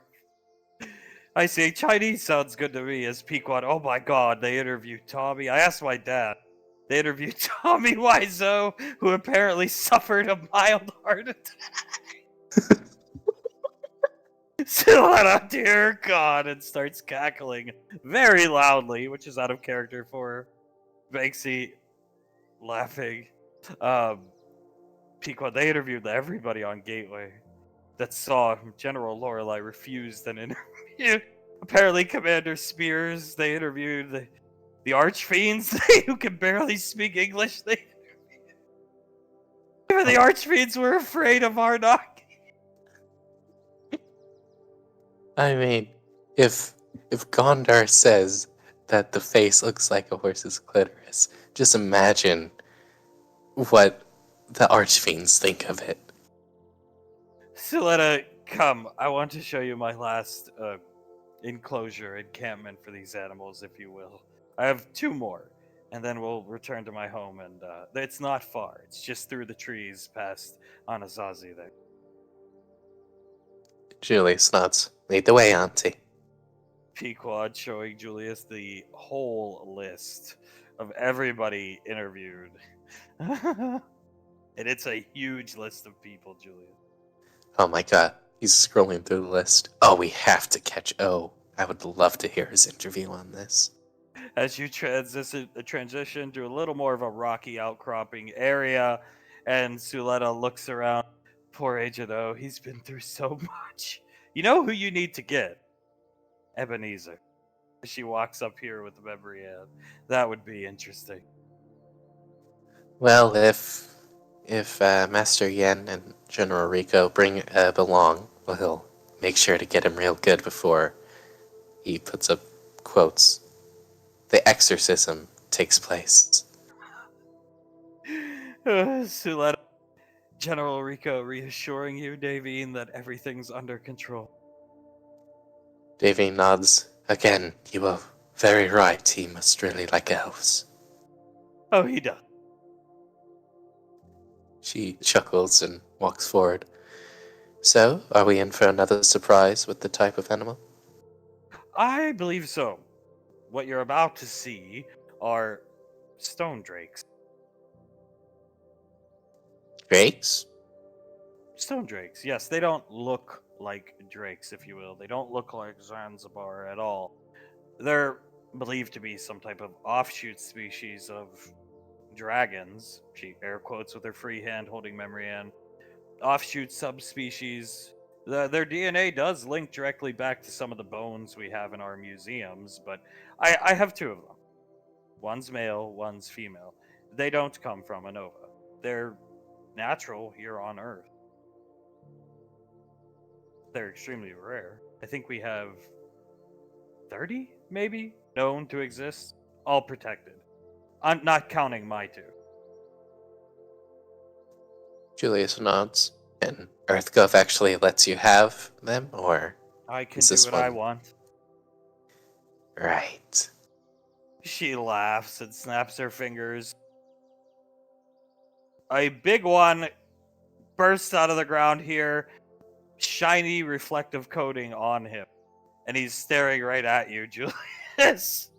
I say Chinese sounds good to me as Pequod. Oh my god, they interviewed Tommy. I asked my dad. They interviewed Tommy Wiseau, who apparently suffered a mild heart attack. Silhouette, dear God, and starts cackling very loudly, which is out of character for Banksy laughing. Pequod, they interviewed everybody on Gateway that saw General Lorelei refused an interview. Apparently, Commander Spears, they interviewed the Archfiends, who can barely speak English. Even the Archfiends were afraid of Arnaki. I mean, if Gondar says that the face looks like a horse's clitoris, just imagine what the archfiends think of it. Siletta, come. I want to show you my last enclosure encampment for these animals, if you will. I have 2 more, and then we'll return to my home. And it's not far. It's just through the trees past Anasazi there. Julius nods. Lead the way, Auntie. Pequod showing Julius the whole list of everybody interviewed. And it's a huge list of people, Julius. Oh my god, he's scrolling through the list. Oh, we have to catch O. I would love to hear his interview on this. As you transition to a little more of a rocky outcropping area, and Suletta looks around. Poor Agent O, he's been through so much. You know who you need to get? Ebenezer. She walks up here with the memory ad. That would be interesting. Well, if Master Yen and General Rico bring Eb along, well, he'll make sure to get him real good before he puts up quotes. The exorcism takes place. Suletta. General Rico reassuring you, Davine, that everything's under control. Davy nods. Again, you are very right. He must really like elves. Oh, he does. She chuckles and walks forward. So, are we in for another surprise with the type of animal? I believe so. What you're about to see are stone drakes. Drakes? Stone drakes, yes, they don't look like drakes, if you will. They don't look like Zanzibar at all. They're believed to be some type of offshoot species of dragons. She air quotes with her free hand holding memory and offshoot subspecies. Their DNA does link directly back to some of the bones we have in our museums, but I have 2 of them. One's male, one's female. They don't come from Anova. They're natural here on Earth. They're extremely rare. I think we have 30, maybe, known to exist, all protected. I'm not counting my 2. Julius nods. And EarthGov actually lets you have them, or I can is do this what I one? want. Right. She laughs and snaps her fingers. A big one bursts out of the ground here, shiny reflective coating on him. And he's staring right at you, Julius.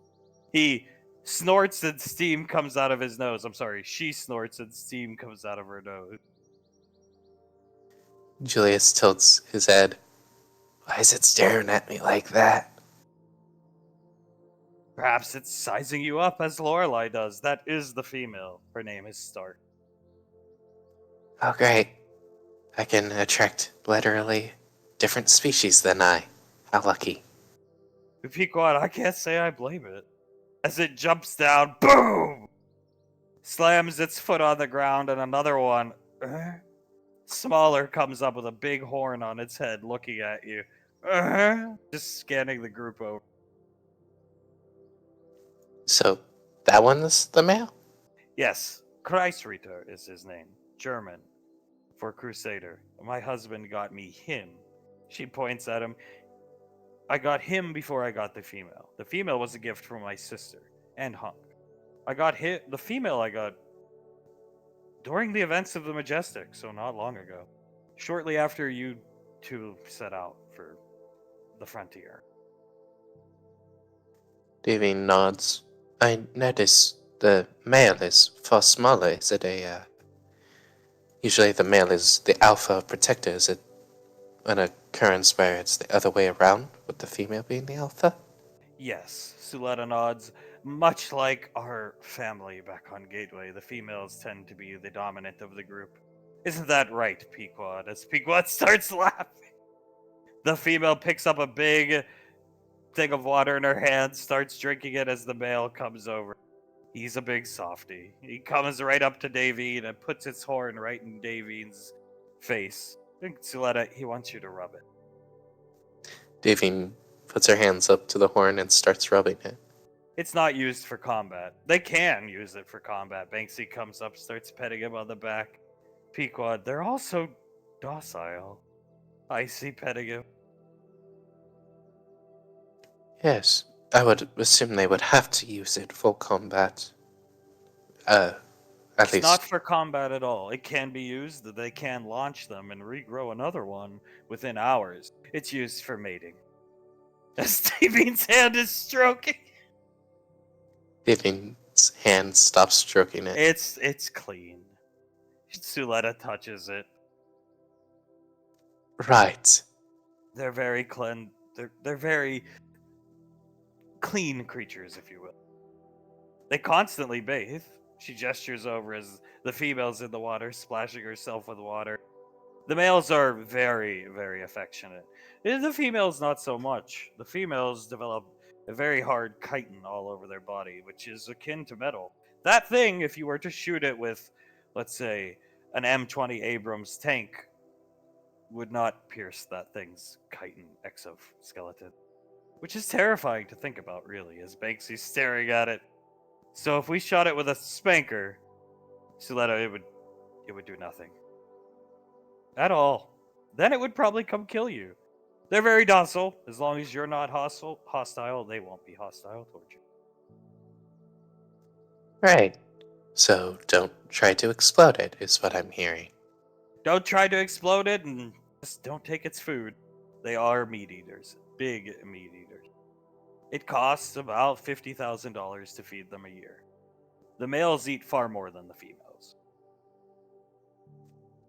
He snorts and steam comes out of his nose. I'm sorry, she snorts and steam comes out of her nose. Julius tilts his head. Why is it staring at me like that? Perhaps it's sizing you up as Lorelei does. That is the female. Her name is Stark. Oh, great. I can attract literally different species than I. How lucky. Pequod, I can't say I blame it. As it jumps down, boom! Slams its foot on the ground, and another one, smaller, comes up with a big horn on its head looking at you. Just scanning the group over. So that one is the male? Yes, Kreisritter is his name. German. For Crusader. My husband got me him. She points at him. I got him before I got the female. The female was a gift from my sister and Hunk. The female I got during the events of the Majestic, so not long ago. Shortly after you two set out for the frontier. Davy nods. I notice the male is far smaller. Is it usually the male is the alpha protector. Is it an occurrence where it's the other way around, with the female being the alpha? Yes, Suletta nods. Much like our family back on Gateway, the females tend to be the dominant of the group. Isn't that right, Pequod? As Pequod starts laughing, the female picks up a big thing of water in her hand, starts drinking it as the male comes over. He's a big softy. He comes right up to Davine and puts its horn right in Davine's face. I think Suletta, he wants you to rub it. Davy puts her hands up to the horn and starts rubbing it. It's not used for combat. They can use it for combat. Banksy comes up, starts petting him on the back. Pequod, they're also docile. Icy petting him. Yes, I would assume they would have to use it for combat. At It's least. not for combat at all. It can be used. They can launch them and regrow another one within hours. It's used for mating. As Davine's hand is stroking. Davy's hand stops stroking it. It's clean. Suletta touches it. Right. They're very clean. They're very clean creatures, if you will. They constantly bathe. She gestures over as the female's in the water, splashing herself with water. The males are very, very affectionate. The females, not so much. The females develop a very hard chitin all over their body, which is akin to metal. That thing, if you were to shoot it with, let's say, an M20 Abrams tank, would not pierce that thing's chitin exoskeleton. Which is terrifying to think about, really, as Banksy's staring at it. So if we shot it with a spanker, Suletta, it would do nothing. At all. Then it would probably come kill you. They're very docile. As long as you're not hostile, they won't be hostile towards you. Right. So don't try to explode it, is what I'm hearing. Don't try to explode it, and just don't take its food. They are meat eaters. Big meat eaters. It costs about $50,000 to feed them a year. The males eat far more than the females.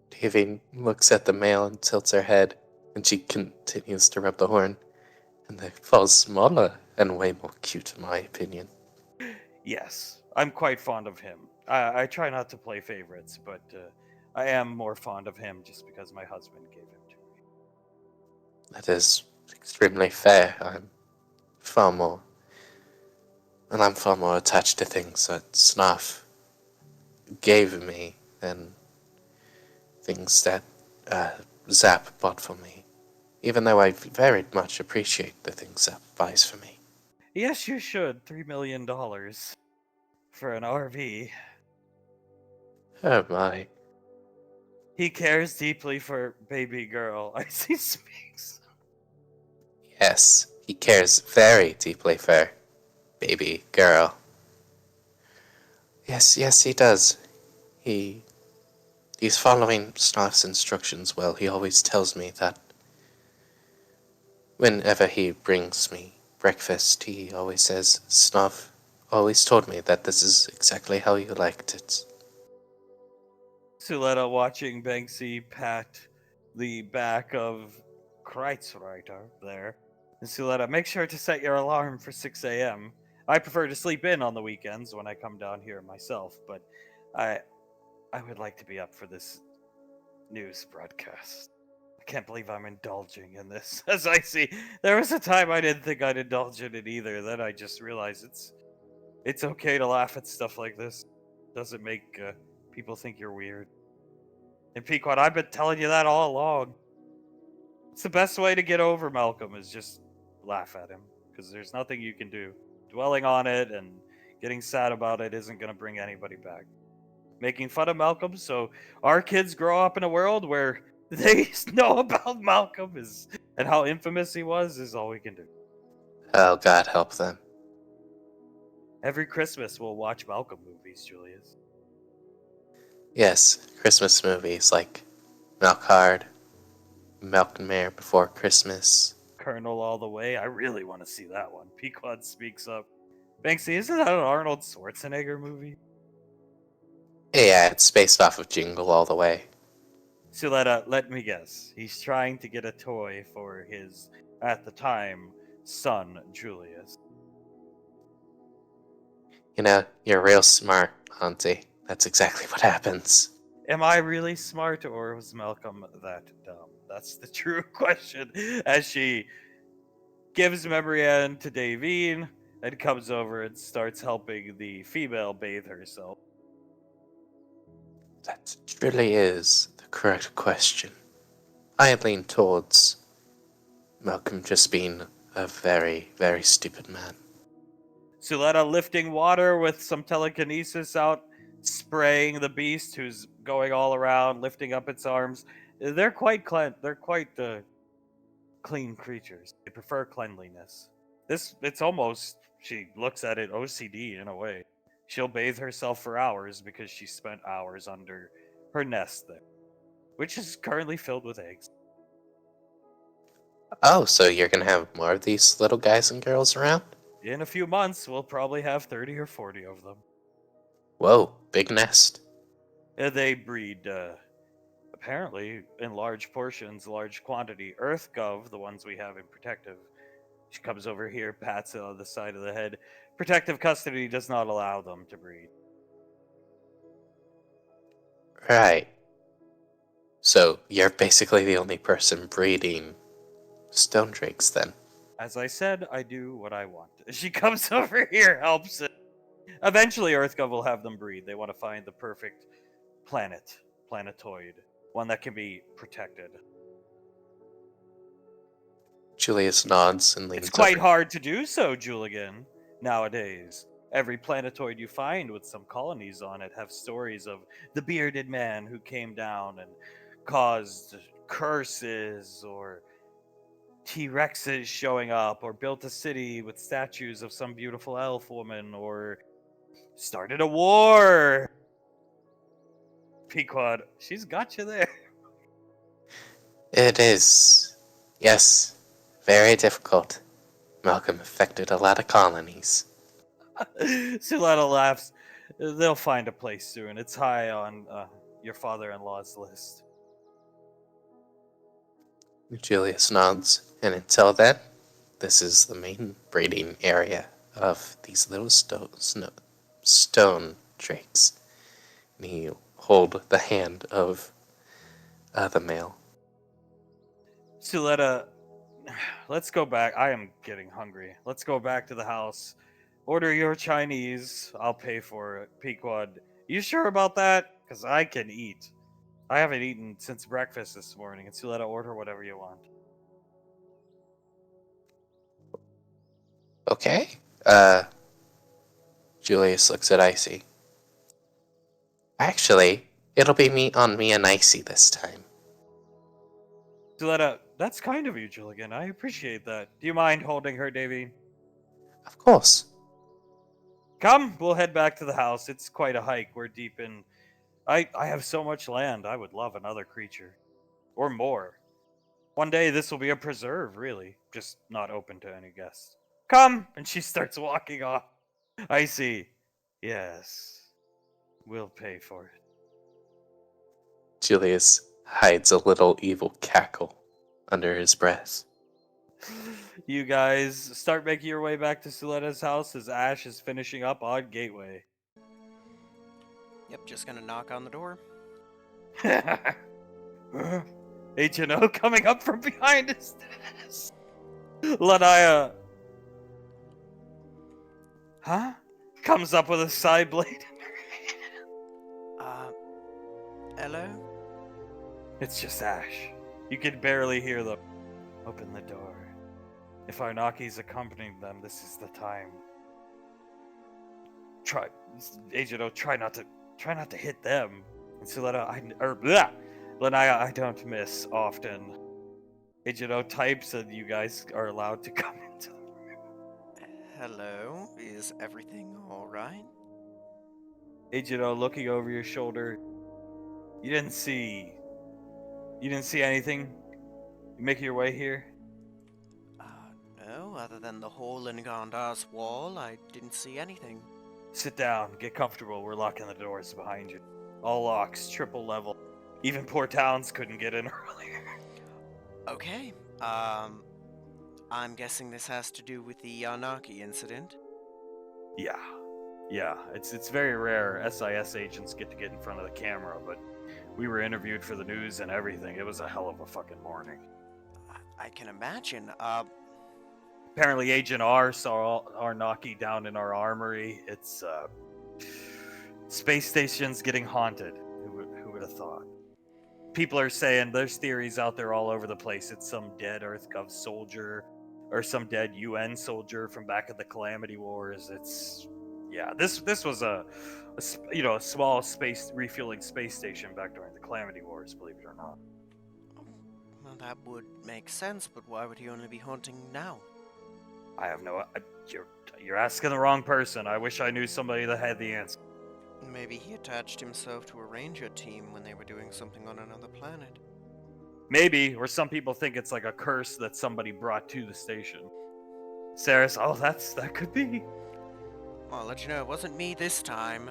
Davy looks at the male and tilts her head, and she continues to rub the horn. And they fall smaller and way more cute, in my opinion. Yes, I'm quite fond of him. I try not to play favorites, but I am more fond of him just because my husband gave him to me. That is extremely fair. I'm far more attached to things that Snuff gave me than things that Zap bought for me. Even though I very much appreciate the things Zap buys for me. Yes, you should. $3 million for an RV. Oh my. He cares deeply for baby girl. As he speaks. Yes, he cares very deeply for baby girl. Yes, he does. He's following Snuff's instructions well. He always tells me that whenever he brings me breakfast, he always says, Snuff always told me that this is exactly how you liked it. Suletta watching Banksy pat the back of Kreuzreiter there. And Suletta, make sure to set your alarm for 6 a.m. I prefer to sleep in on the weekends when I come down here myself, but I would like to be up for this news broadcast. I can't believe I'm indulging in this. As I see, there was a time I didn't think I'd indulge in it either. Then I just realized It's okay to laugh at stuff like this. Doesn't make people think you're weird. And Pequod, I've been telling you that all along. It's the best way to get over Malcolm is just laugh at him, because there's nothing you can do. Dwelling on it and getting sad about it isn't going to bring anybody back. Making fun of Malcolm so our kids grow up in a world where they know about Malcolm and how infamous he was is all we can do. Oh, God help them. Every Christmas we'll watch Malcolm movies, Julius. Yes, Christmas movies like Milk Hard, Malcolm Before Christmas. Colonel All the Way. I really want to see that one. Pequod speaks up. Banksy, isn't that an Arnold Schwarzenegger movie? Yeah, it's based off of Jingle All the Way. So let me guess. He's trying to get a toy for his, at the time, son, Julius. You know, you're real smart, Auntie. That's exactly what happens. Am I really smart, or was Malcolm that dumb? That's the true question. As she gives memory end to Davine and comes over and starts helping the female bathe herself. That truly is the correct question. I lean towards Malcolm just being a very, very stupid man. Suletta lifting water with some telekinesis out, spraying the beast who's going all around, lifting up its arms. They're quite clean creatures. They prefer cleanliness. It's almost, she looks at it OCD in a way. She'll bathe herself for hours because she spent hours under her nest there, which is currently filled with eggs. Oh, so you're gonna have more of these little guys and girls around? In a few months, we'll probably have 30 or 40 of them. Whoa, big nest. They breed, apparently, in large portions, large quantity. EarthGov, the ones we have in protective, she comes over here, pats it on the side of the head. Protective custody does not allow them to breed. Right. So you're basically the only person breeding stone drakes then. As I said, I do what I want. She comes over here, helps it. Eventually, EarthGov will have them breed. They want to find the perfect planetoid, one that can be protected. Julius nods and leans It's quite over. hard to do so, Julian, nowadays. Every planetoid you find with some colonies on it have stories of the bearded man who came down and caused curses, or T-Rexes showing up, or built a city with statues of some beautiful elf woman, or started a war. Pequod, she's got you there. It is, yes, very difficult. Malcolm affected a lot of colonies. Suletta laughs. They'll find a place soon. It's high on your father-in-law's list. Julius nods, and until then, this is the main breeding area of these little stone drakes. And he hold the hand of the male. Suletta, let's go back. I am getting hungry. Let's go back to the house. Order your Chinese. I'll pay for it. Pequod, you sure about that? Because I can eat. I haven't eaten since breakfast this morning. And Suletta, order whatever you want. Okay. Julius looks at Icy. Actually, it'll be me and Icy this time. Suletta, that's kind of you, Julian. I appreciate that. Do you mind holding her, Davy? Of course. Come, we'll head back to the house. It's quite a hike. We're deep in. I have so much land. I would love another creature. Or more. One day this will be a preserve, really. Just not open to any guests. Come! And she starts walking off. I see. Yes. We'll pay for it. Julius hides a little evil cackle under his breath. You guys start making your way back to Suletta's house as Ash is finishing up on Gateway. Yep, just gonna knock on the door. H&O coming up from behind his desk. Lanaya. Huh? comes up with a side blade. Hello? It's just Ash. You can barely hear them. Open the door. If Arnaki's accompanying them, this is the time. Agent O, try not to hit them. And Suletta, Lanaya, I don't miss often. Agent O types and you guys are allowed to come into the room. Hello? Is everything alright? Agent O looking over your shoulder. You didn't see anything? You making your way here? No, other than the hole in Gondar's wall, I didn't see anything. Sit down, get comfortable. We're locking the doors behind you. All locks, triple level. Even poor towns couldn't get in earlier. Okay, I'm guessing this has to do with the Arnaki incident? Yeah. It's very rare SIS agents get in front of the camera, but we were interviewed for the news and everything. It was a hell of a fucking morning. I can imagine. Apparently Agent R saw Arnaki down in our armory. It's, space station's getting haunted. Who would have thought? People are saying there's theories out there all over the place. It's some dead EarthGov soldier or some dead UN soldier from back at the Calamity Wars. This was a small space refueling space station back during the Calamity Wars, believe it or not. Well, that would make sense, but why would he only be hunting now? I have you're asking the wrong person. I wish I knew somebody that had the answer. Maybe he attached himself to a ranger team when they were doing something on another planet. Maybe, or some people think it's like a curse that somebody brought to the station. Saris, that could be. Well, I'll let you know, it wasn't me this time.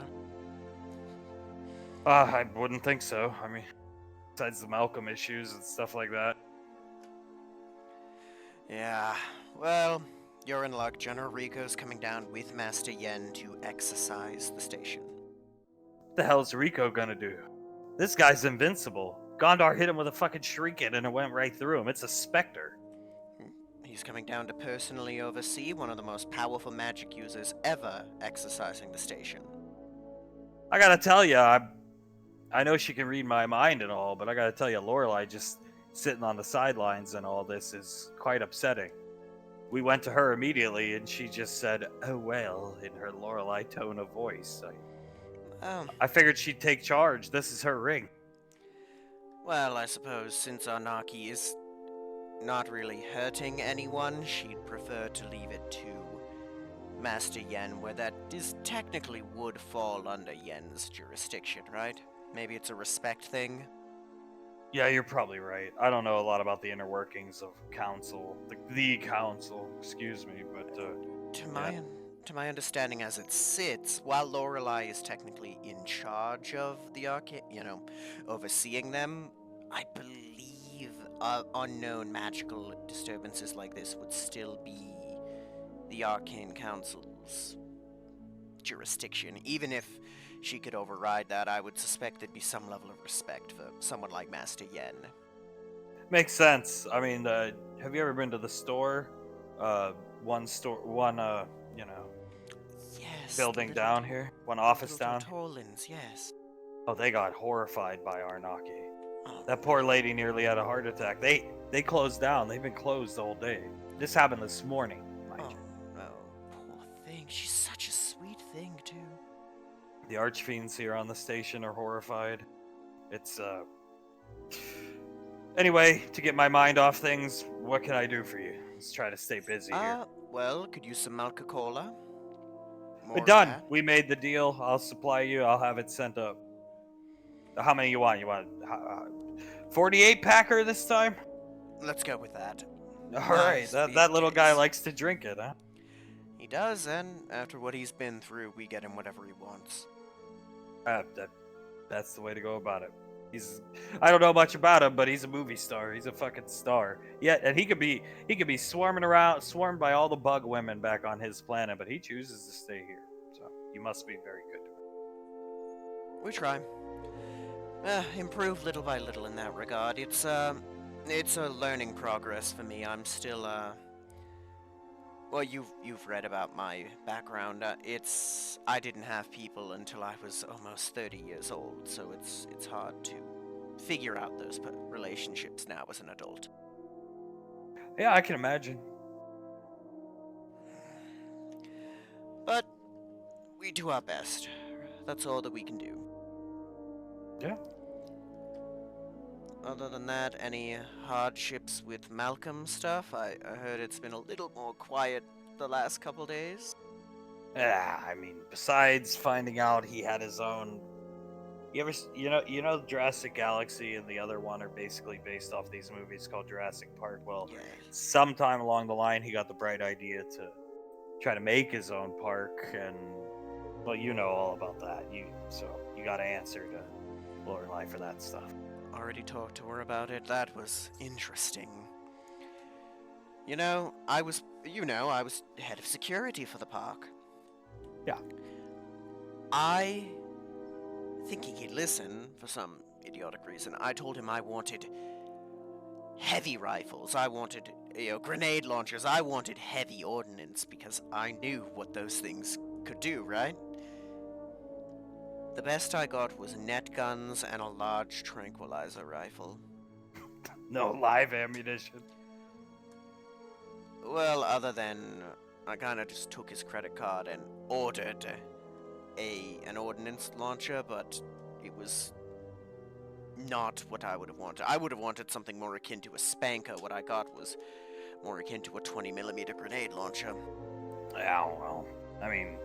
I wouldn't think so. I mean, besides the Malcolm issues and stuff like that. Yeah, well, you're in luck. General Rico's coming down with Master Yen to exercise the station. What the hell's Rico gonna do? This guy's invincible. Gondar hit him with a fucking shuriken and it went right through him. It's a specter. He's coming down to personally oversee one of the most powerful magic users ever exercising the station. I gotta tell you, I know she can read my mind and all, but I gotta tell you, Lorelei just sitting on the sidelines and all this is quite upsetting. We went to her immediately and she just said, "Oh well," in her Lorelei tone of voice. I figured she'd take charge. This is her ring. Well, I suppose since Arnaki is not really hurting anyone, she'd prefer to leave it to Master Yen, where that technically would fall under Yen's jurisdiction, right? Maybe it's a respect thing? Yeah, you're probably right. I don't know a lot about the inner workings of council, the council, excuse me, but To my understanding, as it sits, while Lorelei is technically in charge of the overseeing them, I believe unknown magical disturbances like this would still be the Arcane Council's jurisdiction. Even if she could override that, I would suspect there'd be some level of respect for someone like Master Yen. makes sense. I mean, have you ever been to the store? Yes. Building down here, one office down. Tortolins, yes. Oh, they got horrified by Arnaki. Oh, That poor lady nearly had a heart attack. They closed down. They've been closed the whole day. This happened this morning, mind you. no, poor thing. She's such a sweet thing, too. The archfiends here on the station are horrified. It's Anyway, to get my mind off things, what can I do for you? Let's try to stay busy here. Well, could use some Malca-Cola. We're done. We made the deal. I'll supply you. I'll have it sent up. How many you want? You want 48 packer this time? Let's go with that. All right. That little guy likes to drink it, huh? He does, and after what he's been through, we get him whatever he wants. That's the way to go about it. I don't know much about him, but he's a movie star. He's a fucking star. Yeah, and he could be swarmed by all the bug women back on his planet, but he chooses to stay here. So you must be very good to him. We try. Improve little by little in that regard. It's a learning progress for me. I'm still Well, you've read about my background. I didn't have people until I was almost 30 years old, so it's hard to figure out those relationships now as an adult. Yeah, I can imagine. But we do our best. That's all that we can do. Yeah. Other than that, any hardships with Malcolm stuff? I heard it's been a little more quiet the last couple days. Yeah, I mean, besides finding out he had his own, you know, Jurassic Galaxy and the other one are basically based off these movies called Jurassic Park. Well, Yeah. sometime along the line, he got the bright idea to try to make his own park, and well, you know all about that. You got to answer to Lorelai for that stuff. Already talked to her about it. That was interesting. I was head of security for the park. Yeah. I, thinking he'd listen for some idiotic reason, I told him I wanted heavy rifles. I wanted, grenade launchers. I wanted heavy ordnance because I knew what those things could do, right? The best I got was net guns and a large tranquilizer rifle. No live ammunition. Well, other than I kind of just took his credit card and ordered an ordnance launcher, but it was not what I would have wanted. I would have wanted something more akin to a spanker. What I got was more akin to a 20mm grenade launcher. Yeah, well, I mean,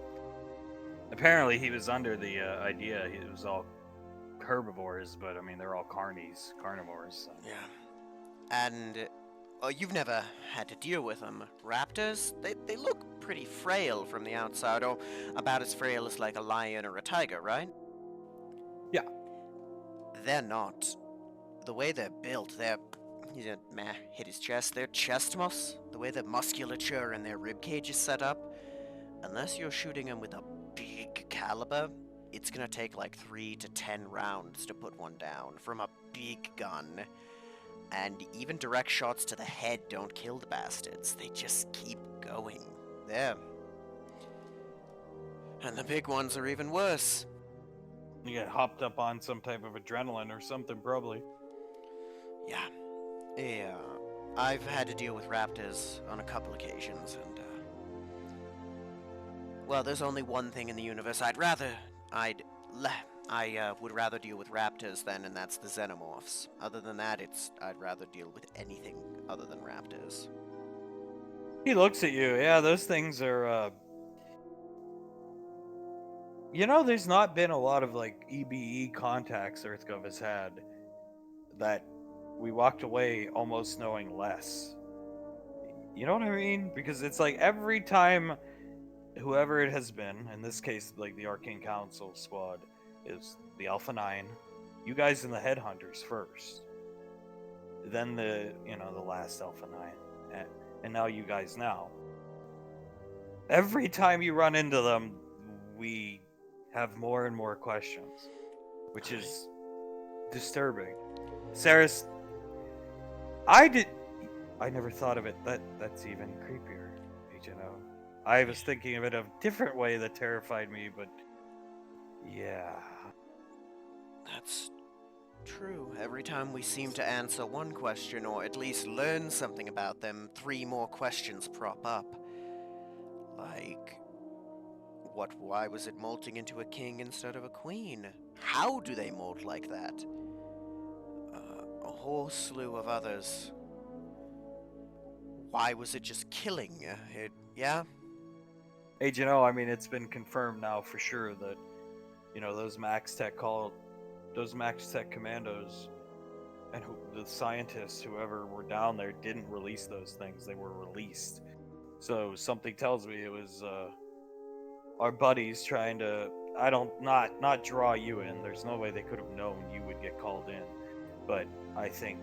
apparently he was under the idea it was all herbivores, but I mean they're all carnivores. So. Yeah. And you've never had to deal with them. Raptors, they look pretty frail from the outside, or about as frail as like a lion or a tiger, right? Yeah. They're not. The way they're built, hit his chest, their chest muscles, the way their musculature and their rib cage is set up, unless you're shooting them with a big caliber, it's gonna take like 3 to 10 rounds to put one down from a big gun. And even direct shots to the head don't kill the bastards. They just keep going. There. And the big ones are even worse. You get hopped up on some type of adrenaline or something, probably. Yeah. Yeah. I've had to deal with raptors on a couple occasions, and, well, there's only one thing in the universe I would rather deal with raptors than, and that's the xenomorphs. Other than that, I'd rather deal with anything other than raptors. He looks at you. Yeah, those things are. There's not been a lot of like EBE contacts EarthGov has had that we walked away almost knowing less. You know what I mean? Because it's like every time whoever it has been, in this case, like the Arcane Council squad, is the Alpha 9, you guys and the Headhunters first. Then the last Alpha 9. And now you guys now. Every time you run into them, we have more and more questions, which is disturbing. Saris, I never thought of it. That's even creepier, HNO. I was thinking of it a different way that terrified me, but yeah. That's true. Every time we seem to answer one question, or at least learn something about them, 3 more questions prop up. Like, why was it molting into a king instead of a queen? How do they molt like that? A whole slew of others. Why was it just killing? Yeah? HNO, I mean, it's been confirmed now for sure that, those Max Tech commandos and the scientists, whoever were down there, didn't release those things. They were released. So something tells me it was our buddies trying to, not draw you in. There's no way they could have known you would get called in. But I think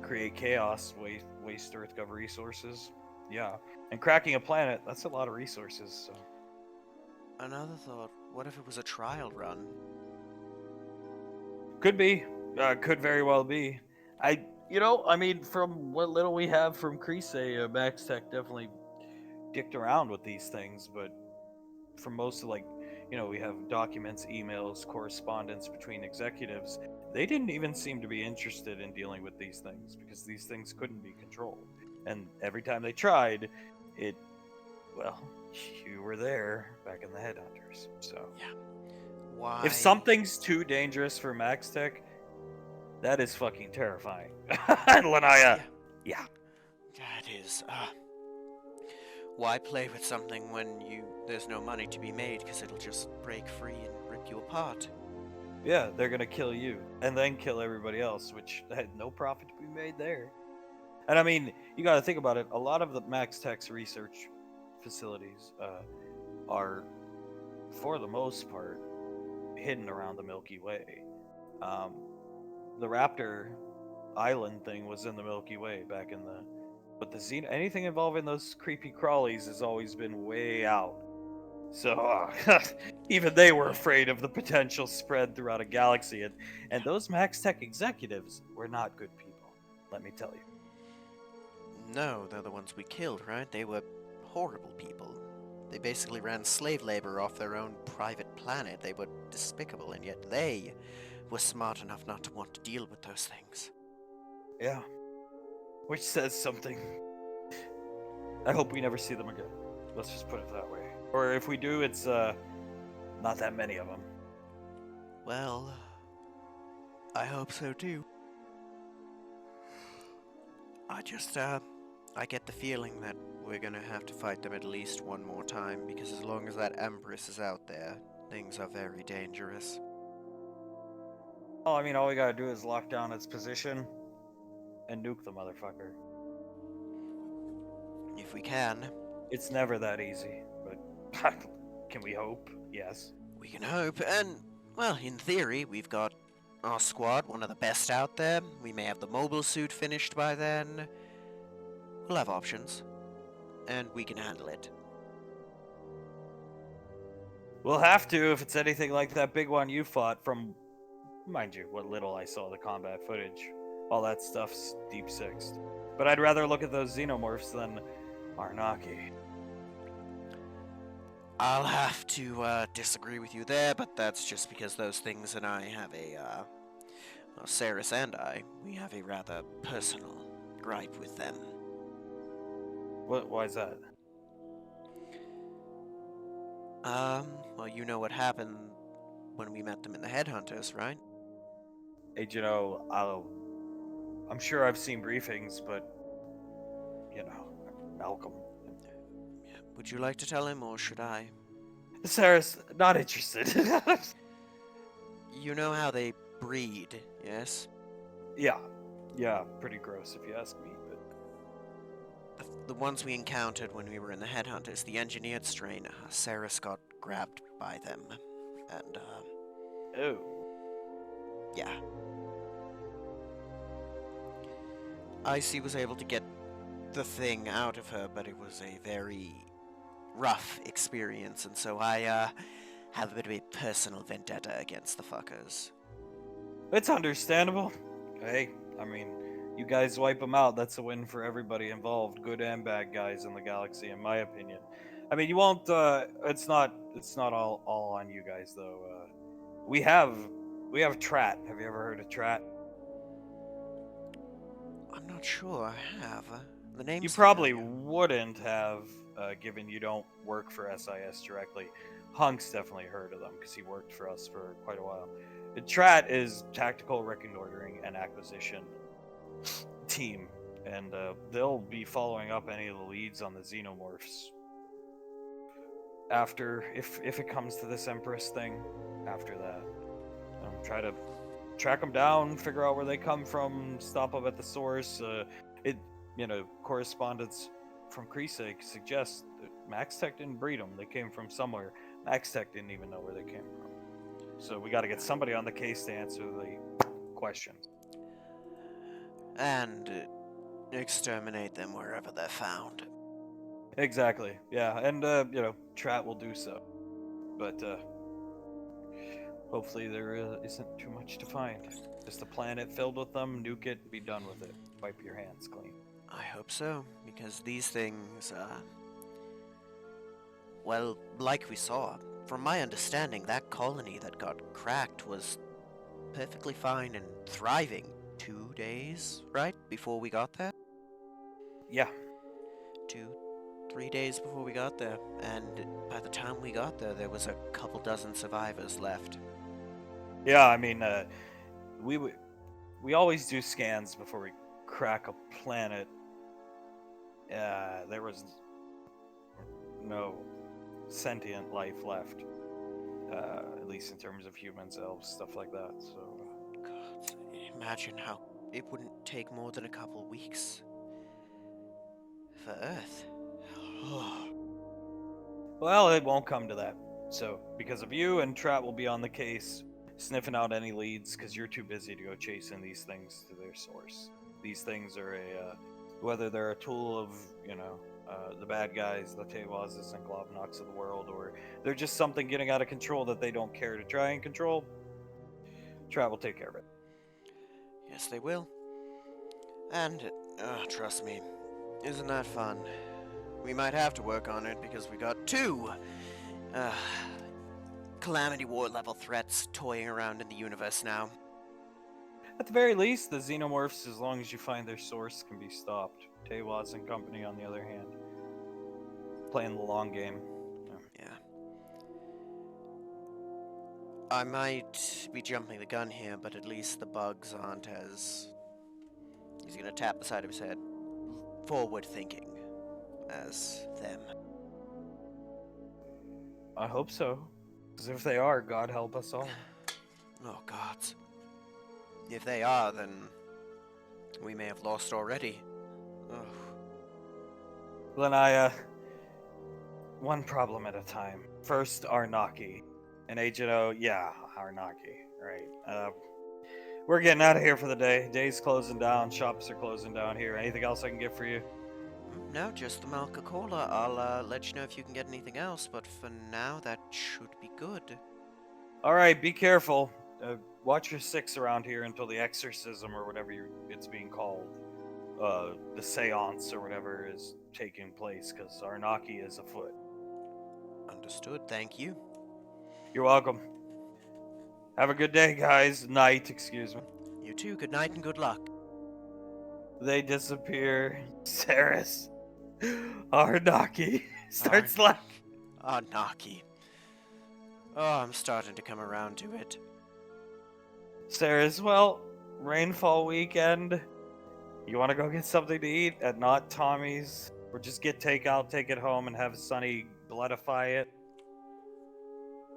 create chaos, waste EarthGov resources. Yeah. And cracking a planet, that's a lot of resources. So. Another thought, what if it was a trial run? Could be. Could very well be. I mean, from what little we have from Crease, Max Tech definitely dicked around with these things, but for most of, like, we have documents, emails, correspondence between executives. They didn't even seem to be interested in dealing with these things because these things couldn't be controlled. And every time they tried, well, you were there back in the Headhunters. So Yeah. Why? if something's too dangerous for Max Tech, that is fucking terrifying. Lanaya. Yeah. That is. Why play with something when there's no money to be made because it'll just break free and rip you apart? Yeah, they're gonna kill you and then kill everybody else, which had no profit to be made there. And I mean, you got to think about it. A lot of the Max Tech's research facilities are, for the most part, hidden around the Milky Way. The Raptor Island thing was in the Milky Way back in the. But anything involving those creepy crawlies has always been way out. So even they were afraid of the potential spread throughout a galaxy, and those Max Tech executives were not good people. Let me tell you. No, they're the ones we killed, right? They were horrible people. They basically ran slave labor off their own private planet. They were despicable, and yet they were smart enough not to want to deal with those things. Yeah. Which says something. I hope we never see them again. Let's just put it that way. Or if we do, it's not that many of them. Well, I hope so too. I get the feeling that we're gonna have to fight them at least one more time, because as long as that Empress is out there, things are very dangerous. Oh, I mean, all we gotta do is lock down its position and nuke the motherfucker. If we can. It's never that easy, but can we hope? Yes. We can hope, and, well, in theory, we've got our squad, one of the best out there. We may have the mobile suit finished by then. We'll have options, and we can handle it. We'll have to if it's anything like that big one you fought from, mind you, what little I saw the combat footage. All that stuff's deep sixed. But I'd rather look at those xenomorphs than Arnaki. I'll have to disagree with you there, but that's just because those things and I have well, Saris and I, we have a rather personal gripe with them. Why is that? Well, you know what happened when we met them in the Headhunters, right? Hey, I'm sure I've seen briefings, but, Malcolm. Would you like to tell him, or should I? Sarah's not interested. You know how they breed, yes? Yeah, pretty gross if you ask me, but... The ones we encountered when we were in the Headhunters, the engineered strain, Saris got grabbed by them, and, Oh. yeah. Icy was able to get the thing out of her, but it was a very rough experience, and so I, have a bit of a personal vendetta against the fuckers. It's understandable. Hey, I mean, you guys wipe them out, that's a win for everybody involved, good and bad guys in the galaxy, in my opinion. I mean, you won't, it's not all on you guys, though. We have Trat. Have you ever heard of Trat? I'm not sure I have. The name's You probably familiar. wouldn't have, given you don't work for SIS directly. Hunk's definitely heard of them, because he worked for us for quite a while. Trat is Tactical Reconnoitering and Acquisition Team, and they'll be following up any of the leads on the Xenomorphs after, if it comes to this Empress thing, after that. Try to track them down, figure out where they come from, stop them at the source. Correspondence from Kreesig suggests that Max Tech didn't breed them. They came from somewhere. Max Tech didn't even know where they came from. So we got to get somebody on the case to answer the questions. And exterminate them wherever they're found. Exactly. Yeah, and Trat will do so. But hopefully there isn't too much to find. Just a planet filled with them, nuke it, and be done with it. Wipe your hands clean. I hope so, because these things, Well, like we saw, from my understanding, that colony that got cracked was perfectly fine and thriving 2 days, right? Before we got there? Yeah. 2, 3 days before we got there. And by the time we got there, there was a couple dozen survivors left. Yeah, I mean, we w- we always do scans before we crack a planet. There was no sentient life left, at least in terms of humans, elves, stuff like that. So, God, imagine how it wouldn't take more than a couple weeks for Earth. well, it won't come to that. So, because of you, and Trap will be on the case, sniffing out any leads, because you're too busy to go chasing these things to their source. These things are whether they're a tool of, the bad guys, the Tewazes and Glovnoks of the world, or they're just something getting out of control that they don't care to try and control. Trap will take care of it. Yes, they will. And, trust me, isn't that fun? We might have to work on it because we got two Calamity War level threats toying around in the universe now. At the very least, the xenomorphs, as long as you find their source, can be stopped. Tewaz and company, on the other hand, playing the long game. Yeah. I might be jumping the gun here, but at least the bugs aren't as... He's gonna tap the side of his head. Forward thinking as them. I hope so. Because if they are, God help us all. Oh, God. If they are, then we may have lost already. Oh. Then I, one problem at a time. First, Arnaki. And Agent O, yeah, Arnaki, right. We're getting out of here for the day. Day's closing down, shops are closing down here. Anything else I can get for you? No, just the Malca-Cola. I'll let you know if you can get anything else, but for now, that should be good. Alright, be careful. Watch your six around here until the exorcism or whatever it's being called. The seance or whatever is taking place, because Arnaki is afoot. Understood, thank you. You're welcome. Have a good day, guys. Night, excuse me. You too, good night and good luck. They disappear. Saris. Arnaki starts laughing. Arnaki. Oh, I'm starting to come around to it. Saris, well, rainfall weekend. You want to go get something to eat at not Tommy's? Or just get takeout, take it home, and have Sunny bloodify it?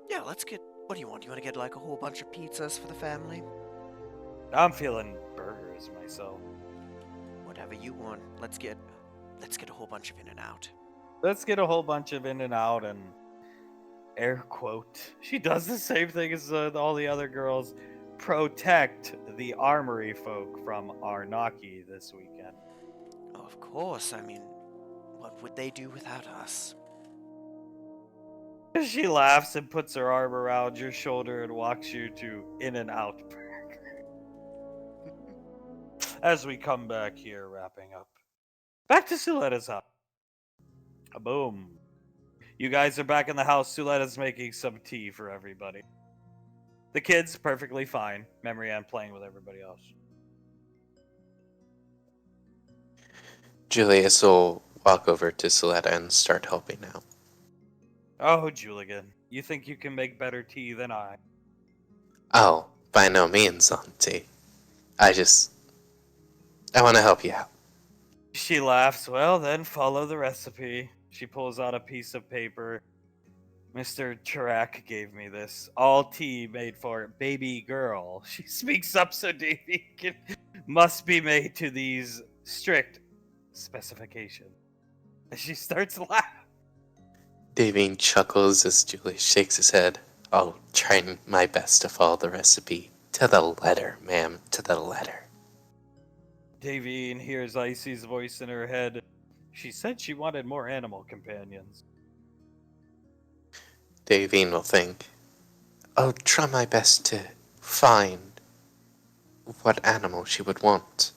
Yeah, let's get... What do you want? Do you want to get like a whole bunch of pizzas for the family? I'm feeling burgers myself. Whatever you want. Let's get a whole bunch of In-N-Out. Let's get a whole bunch of In-N-Out and air quote. She does the same thing as all the other girls. Protect the armory folk from Arnaki this weekend. Oh, of course. I mean, what would they do without us? She laughs and puts her arm around your shoulder and walks you to In-N-Out Burger. As we come back here, wrapping up. Back to Suletta's house. Boom. You guys are back in the house. Suletta's making some tea for everybody. The kid's perfectly fine. Memory Ann playing with everybody else. Julius will walk over to Soletta and start helping out. Oh, Julian, you think you can make better tea than I? Oh, by no means, Auntie. I want to help you out. She laughs. Well, then follow the recipe. She pulls out a piece of paper. Mr. Chirac gave me this. All tea made for baby girl. She speaks up so Davy must be made to these strict specifications. And she starts laughing. Davine chuckles as Julius shakes his head. I'll try my best to follow the recipe. To the letter, ma'am. To the letter. Davine hears Icy's voice in her head. She said she wanted more animal companions. Davine will think. I'll try my best to find what animal she would want.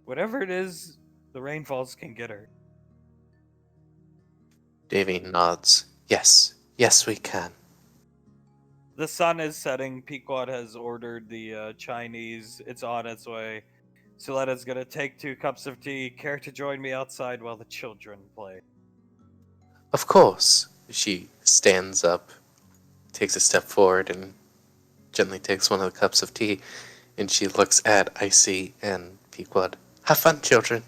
Whatever it is, the rainfalls can get her. Davy nods. Yes, yes, we can. The sun is setting. Pequod has ordered the Chinese. It's on its way. Suletta's gonna take 2 cups of tea. Care to join me outside while the children play? Of course. She stands up, takes a step forward, and gently takes one of the cups of tea, and she looks at Icy and Pequod. Have fun, children.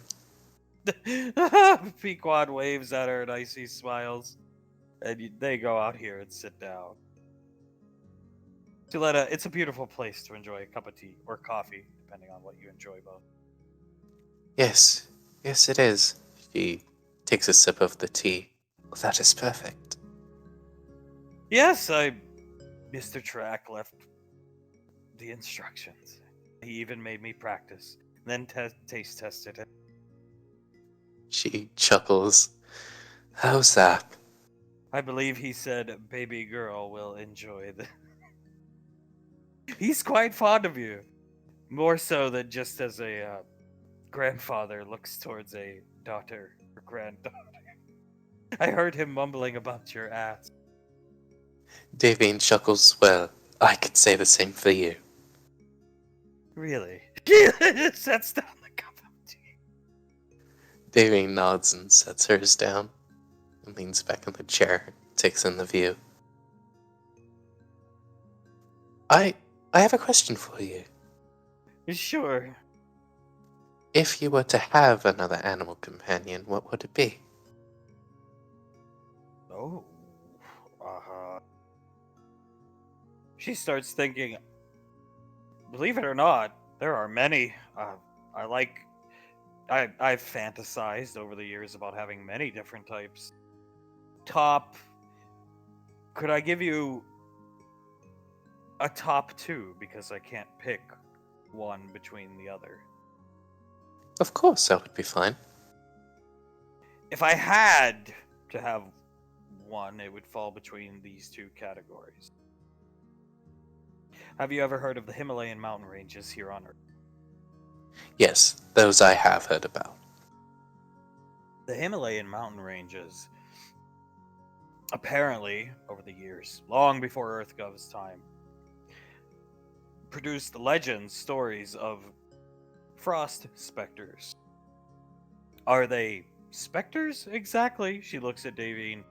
Pequod waves at her and Icy smiles. And they go out here and sit down. Suletta, it's a beautiful place to enjoy a cup of tea or coffee, depending on what you enjoy both. Yes, yes, it is. She takes a sip of the tea. That is perfect. Yes, Mr. Track left the instructions. He even made me practice, then taste tested it. She chuckles. How's that? I believe he said baby girl will enjoy the. He's quite fond of you. More so than just as a grandfather looks towards a daughter or granddaughter. I heard him mumbling about your ass. Davine chuckles. Well, I could say the same for you. Really? Sets down the cup of tea. Davine nods and sets hers down and leans back in the chair, takes in the view. I have a question for you. Sure. If you were to have another animal companion, what would it be? Oh. Uh-huh. She starts thinking, believe it or not, there are many. I've fantasized over the years about having many different types. Could I give you a top 2 because I can't pick one between the other? Of course, that would be fine. If I had to have one, it would fall between these 2 categories. Have you ever heard of the Himalayan mountain ranges here on Earth? Yes, those I have heard about. The Himalayan mountain ranges, apparently, over the years, long before Earth Gov's time, produced legends, stories of frost specters. Are they specters exactly? She looks at Davine.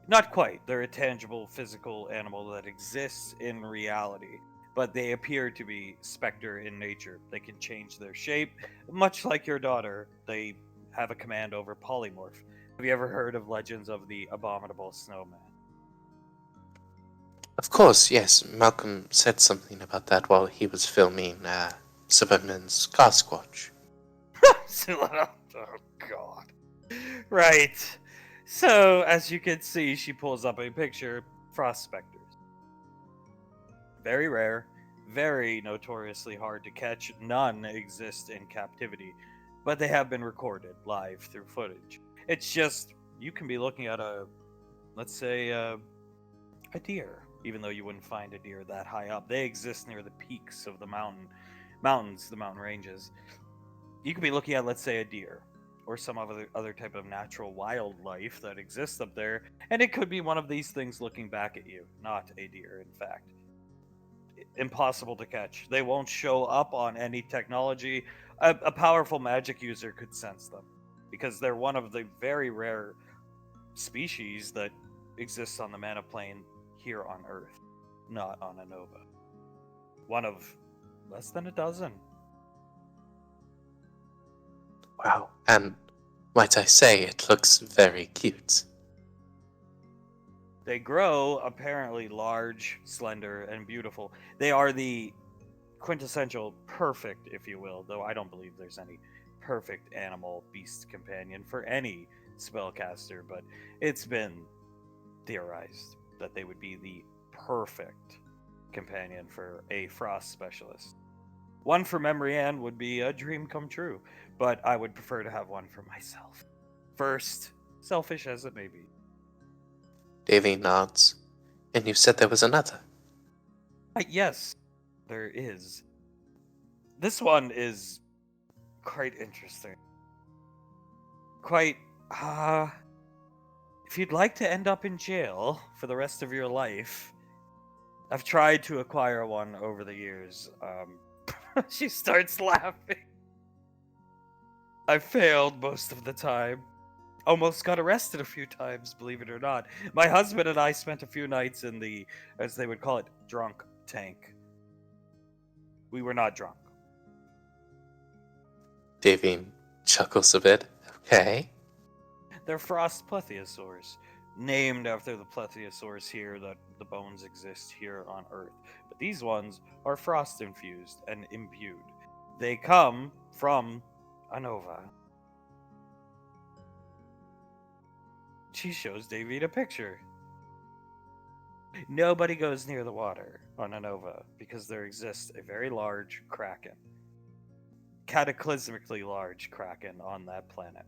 Not quite. They're a tangible physical animal that exists in reality, but they appear to be specter in nature. They can change their shape, much like your daughter. They have a command over polymorph. Have you ever heard of legends of the abominable snowman? Of course, yes, Malcolm said something about that while he was filming Superman's Car Squatch. Oh, God. Right. So, as you can see, she pulls up a picture. Frost specters. Very rare, very notoriously hard to catch. None exist in captivity, but they have been recorded live through footage. It's just, you can be looking at let's say, a deer, even though you wouldn't find a deer that high up. They exist near the peaks of the mountains, the mountain ranges. You could be looking at, let's say, a deer or some other type of natural wildlife that exists up there, and it could be one of these things looking back at you, not a deer, in fact. Impossible to catch. They won't show up on any technology. A powerful magic user could sense them because they're one of the very rare species that exists on the mana plane here on Earth, not on Anova. One of less than a dozen. Wow, and might I say, it looks very cute. They grow apparently large, slender, and beautiful. They are the quintessential perfect, if you will, though I don't believe there's any perfect animal beast companion for any spellcaster, but it's been theorized that they would be the perfect companion for a frost specialist. One for Memory Ann would be a dream come true, but I would prefer to have one for myself. First, selfish as it may be. Davy nods. And you said there was another. Yes, there is. This one is quite interesting. Quite, If you'd like to end up in jail for the rest of your life, I've tried to acquire one over the years. She starts laughing. I failed most of the time. Almost got arrested a few times, believe it or not. My husband and I spent a few nights in the, as they would call it, drunk tank. We were not drunk. Davine chuckles a bit. Okay. They're frost plesiosaurs, named after the plesiosaurs here that the bones exist here on Earth. But these ones are frost infused and imbued. They come from a nova. She shows David a picture. Nobody goes near the water on a nova because there exists a very large kraken. Cataclysmically large kraken on that planet.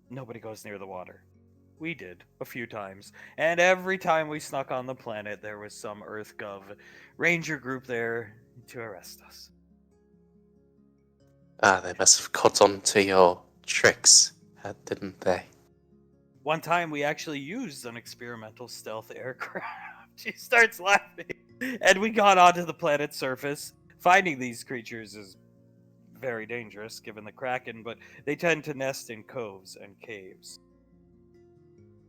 Nobody goes near the water. We did a few times, and every time we snuck on the planet, there was some EarthGov ranger group there to arrest us. Ah, they must have caught on to your tricks, didn't they? One time we actually used an experimental stealth aircraft. She starts laughing. And we got onto the planet's surface. Finding these creatures is very dangerous given the Kraken, but they tend to nest in coves and caves.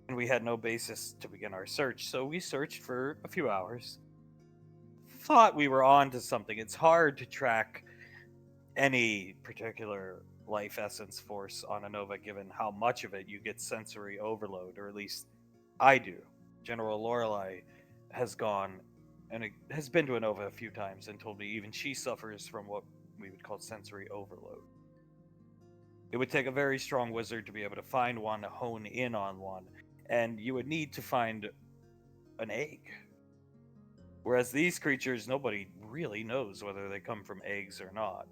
And we had no basis to begin our search, so we searched for a few hours. Thought we were on to something. It's hard to track any particular life essence force on a nova given how much of it you get sensory overload, or at least I do. General Lorelei has gone and has been to a nova a few times and told me even she suffers from what we would call sensory overload. It would take a very strong wizard to be able to find one, hone in on one, and you would need to find an egg. Whereas these creatures, nobody really knows whether they come from eggs or not,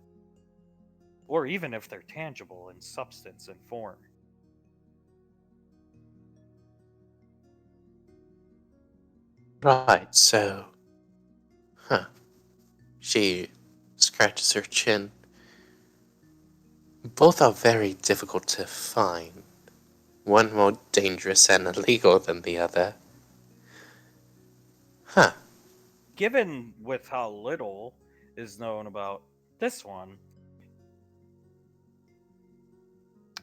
or even if they're tangible in substance and form. Right, so. Huh. She scratches her chin. Both are very difficult to find. One more dangerous and illegal than the other. Huh. Given with how little is known about this one,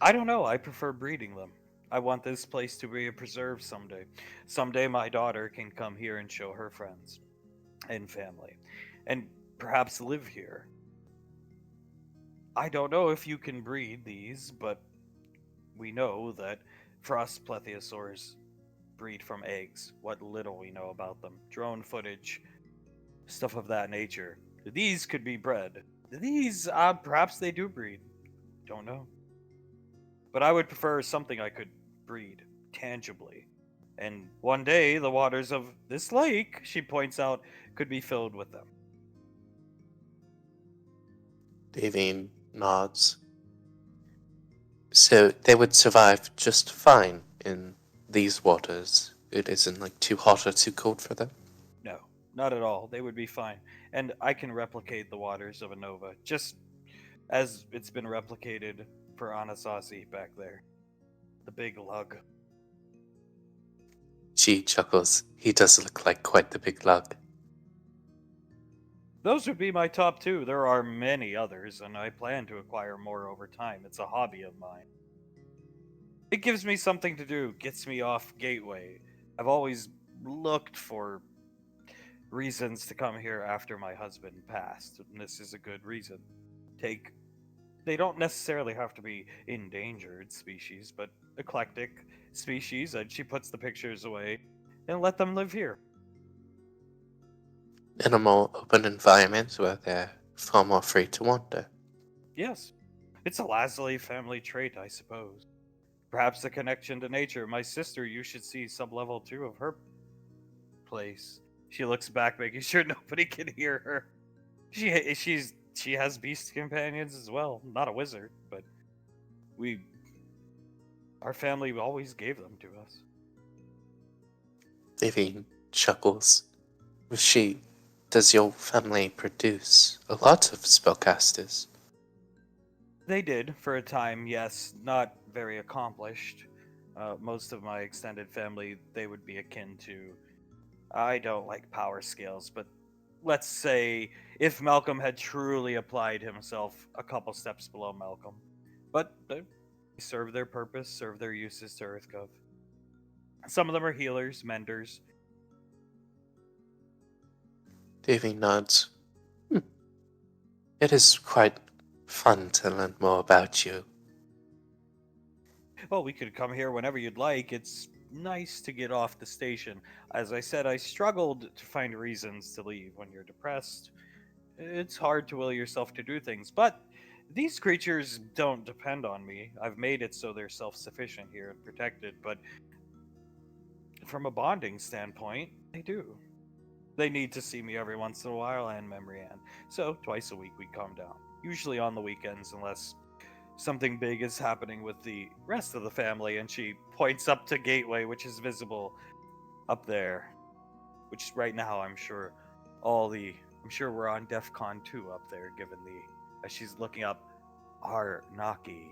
I don't know. I prefer breeding them. I want this place to be a preserve someday. Someday my daughter can come here and show her friends and family, and perhaps live here. I don't know if you can breed these, but we know that frost plesiosaurs breed from eggs. What little we know about them. Drone footage, stuff of that nature. These could be bred. These, perhaps they do breed. Don't know. But I would prefer something I could breed tangibly. And one day, the waters of this lake, she points out, could be filled with them. Davine nods. So they would survive just fine in these waters. It isn't like too hot or too cold for them. No, not at all. They would be fine. And I can replicate the waters of a nova, just as it's been replicated for Anasazi back there. The big lug. She chuckles. He does look like quite the big lug. Those would be my top two. There are many others, and I plan to acquire more over time. It's a hobby of mine. It gives me something to do, gets me off Gateway. I've always looked for reasons to come here after my husband passed, and this is a good reason. They don't necessarily have to be endangered species, but eclectic species, and she puts the pictures away and let them live here. In a more open environment where they're far more free to wander. Yes, it's a Lasley family trait, I suppose. Perhaps a connection to nature. My sister, you should see sub-level 2 of her place. She looks back, making sure nobody can hear her. She has beast companions as well. Not a wizard, but our family always gave them to us. Davine chuckles. Does your family produce a lot of spellcasters? They did for a time, yes. Not very accomplished. Most of my extended family, they would be akin to. I don't like power scales, but let's say if Malcolm had truly applied himself a couple steps below Malcolm. But they serve their purpose, serve their uses to EarthGov. Some of them are healers, menders. Davy nods. Hmm. It is quite fun to learn more about you. Well, we could come here whenever you'd like. It's nice to get off the station. As I said, I struggled to find reasons to leave. When you're depressed, it's hard to will yourself to do things. But these creatures don't depend on me. I've made it so they're self sufficient here and protected. But from a bonding standpoint, they do. They need to see me every once in a while and Memory Ann. So twice a week we come down. Usually on the weekends, unless something big is happening with the rest of the family. And she points up to Gateway, which is visible up there. Which right now I'm sure we're on DEFCON 2 up there, given as she's looking up Arnaki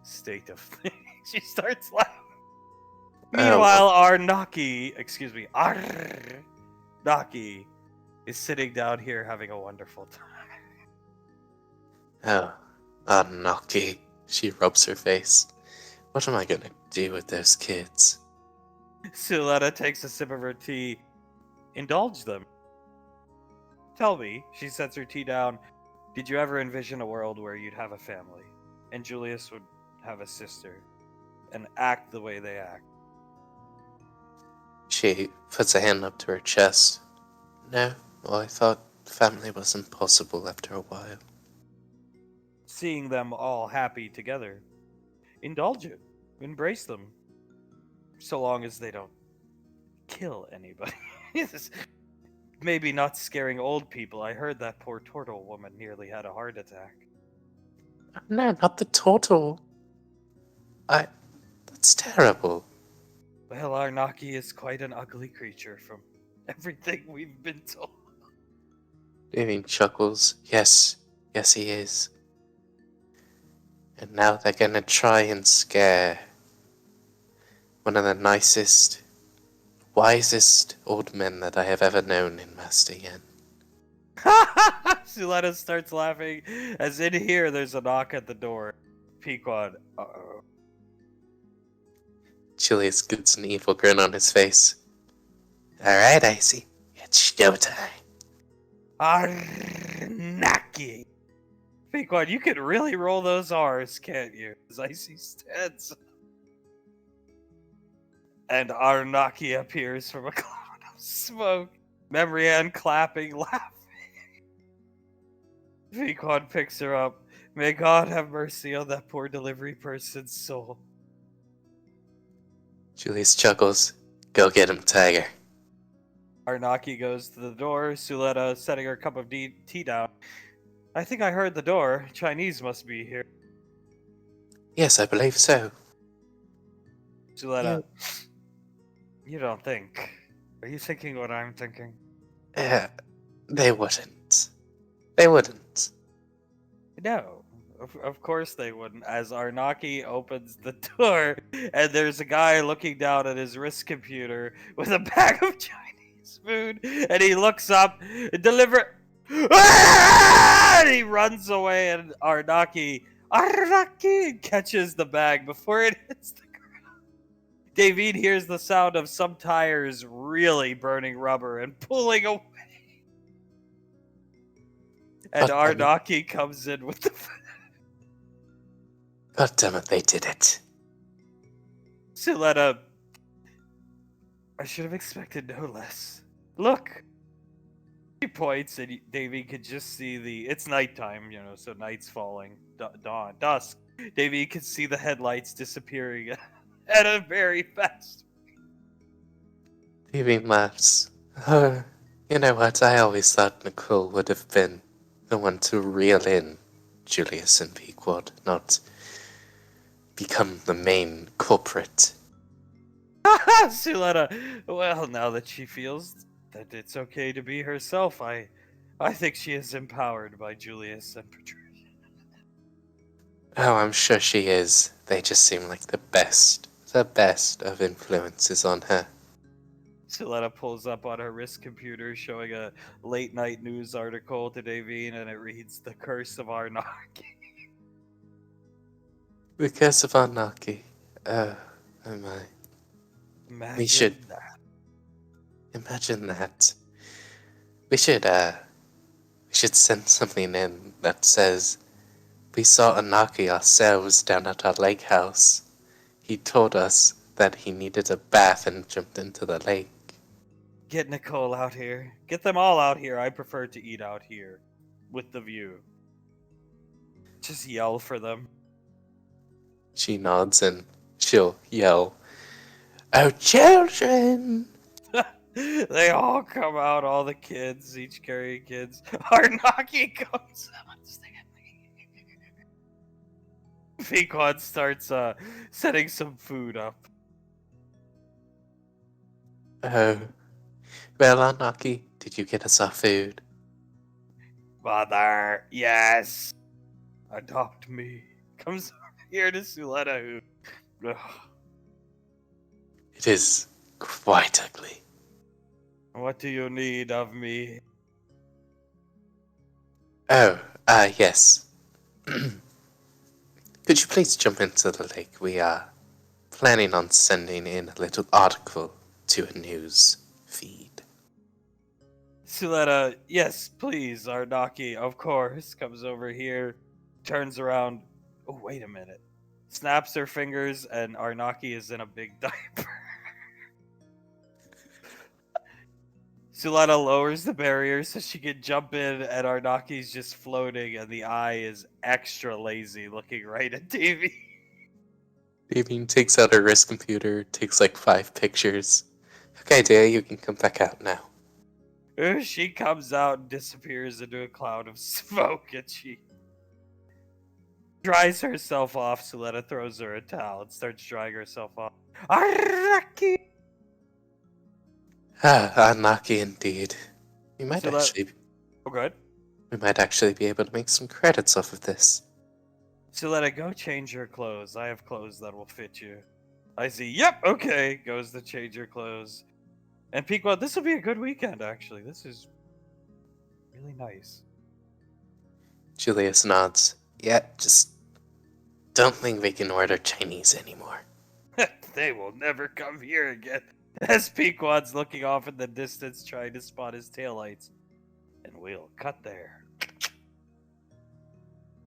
state of things. She starts laughing. Meanwhile, Arnaki is sitting down here having a wonderful time. Oh, Arnaki. She rubs her face. What am I gonna do with those kids? Suletta takes a sip of her tea. Indulge them. Tell me, she sets her tea down. Did you ever envision a world where you'd have a family, and Julius would have a sister, and act the way they act? She puts a hand up to her chest. No, well, I thought family was impossible after a while. Seeing them all happy together. Indulge it. Embrace them. So long as they don't kill anybody. Maybe not scaring old people. I heard that poor turtle woman nearly had a heart attack. No, not the turtle. That's terrible. Well, Arnaki is quite an ugly creature from everything we've been told. Davy chuckles. Yes, he is. And now they're gonna try and scare one of the nicest, wisest old men that I have ever known in Master Yen. Suletta starts laughing as in here there's a knock at the door. Pequod. Uh-oh. Julius gets an evil grin on his face. Alright, Icy. It's showtime. Arnaki. Pequod, you can really roll those R's, can't you? As Icy stands. And Arnaki appears from a cloud of smoke. Memory Ann clapping, laughing. Pequod picks her up. May God have mercy on that poor delivery person's soul. Julius chuckles. Go get him, Tiger. Arnaki goes to the door. Suletta setting her cup of tea down. I think I heard the door. Chinese must be here. Yes, I believe so. Suletta, you don't think. Are you thinking what I'm thinking? They wouldn't. They wouldn't. No. Of course they wouldn't. As Arnaki opens the door, and there's a guy looking down at his wrist computer with a bag of Chinese food, and he looks up, deliver. And he runs away, and Arnaki catches the bag before it hits the ground. David hears the sound of some tires really burning rubber and pulling away. And Arnaki comes in with the food. God damn it, they did it. Suletta, I should have expected no less. Look! He points, and Davy could just see it's nighttime, so night's falling, dawn, dusk. Davy could see the headlights disappearing at a very fast. Davy laughs. You know what, I always thought Nicole would have been the one to reel in Julius and Pequod, not become the main culprit. Suletta, well, now that she feels that it's okay to be herself, I think she is empowered by Julius and Patricia. Oh, I'm sure she is. They just seem like the best the best of influences on her. Siletta pulls up on her wrist computer, showing a late night news article to Davine, and it reads, "The Curse of Arnaki." The curse of Arnaki. Oh my. Imagine We should that. imagine that. We should send something in that says we saw Arnaki ourselves down at our lake house. He told us that he needed a bath and jumped into the lake. Get Nicole out here. Get them all out here. I prefer to eat out here. With the view. Just yell for them. She nods and she'll yell, "Oh, children!" They all come out, all the kids, each carrying kids. Arnaki comes out. Pequod starts setting some food up. Oh, well, Arnaki, did you get us our food? Mother, yes. Adopt me. Comes here to Suletta, who... Ugh. It is quite ugly. What do you need of me? Oh, yes. Could you please jump into the lake? We are planning on sending in a little article to a news feed. Suletta, yes, please. Arnaki, of course, comes over here, turns around. Oh, wait a minute. Snaps her fingers, and Arnaki is in a big diaper. Suletta lowers the barrier so she can jump in, and Arnaki's just floating, and the eye is extra lazy, looking right at TV. Davine takes out her wrist computer, takes like 5 pictures. Okay, dear, you can come back out now. She comes out and disappears into a cloud of smoke, and she dries herself off. Suletta throws her a towel and starts drying herself off. Arnaki! Arnaki indeed. We might Suletta... actually Oh, good. we might actually be able to make some credits off of this. Suletta, go change your clothes. I have clothes that will fit you. I see. Yep, okay. Goes to change your clothes. And Pequod, this will be a good weekend, actually. This is really nice. Julius nods. Yeah, just don't think we can order Chinese anymore. They will never come here again. As Pequod's looking off in the distance, trying to spot his taillights. And we'll cut there.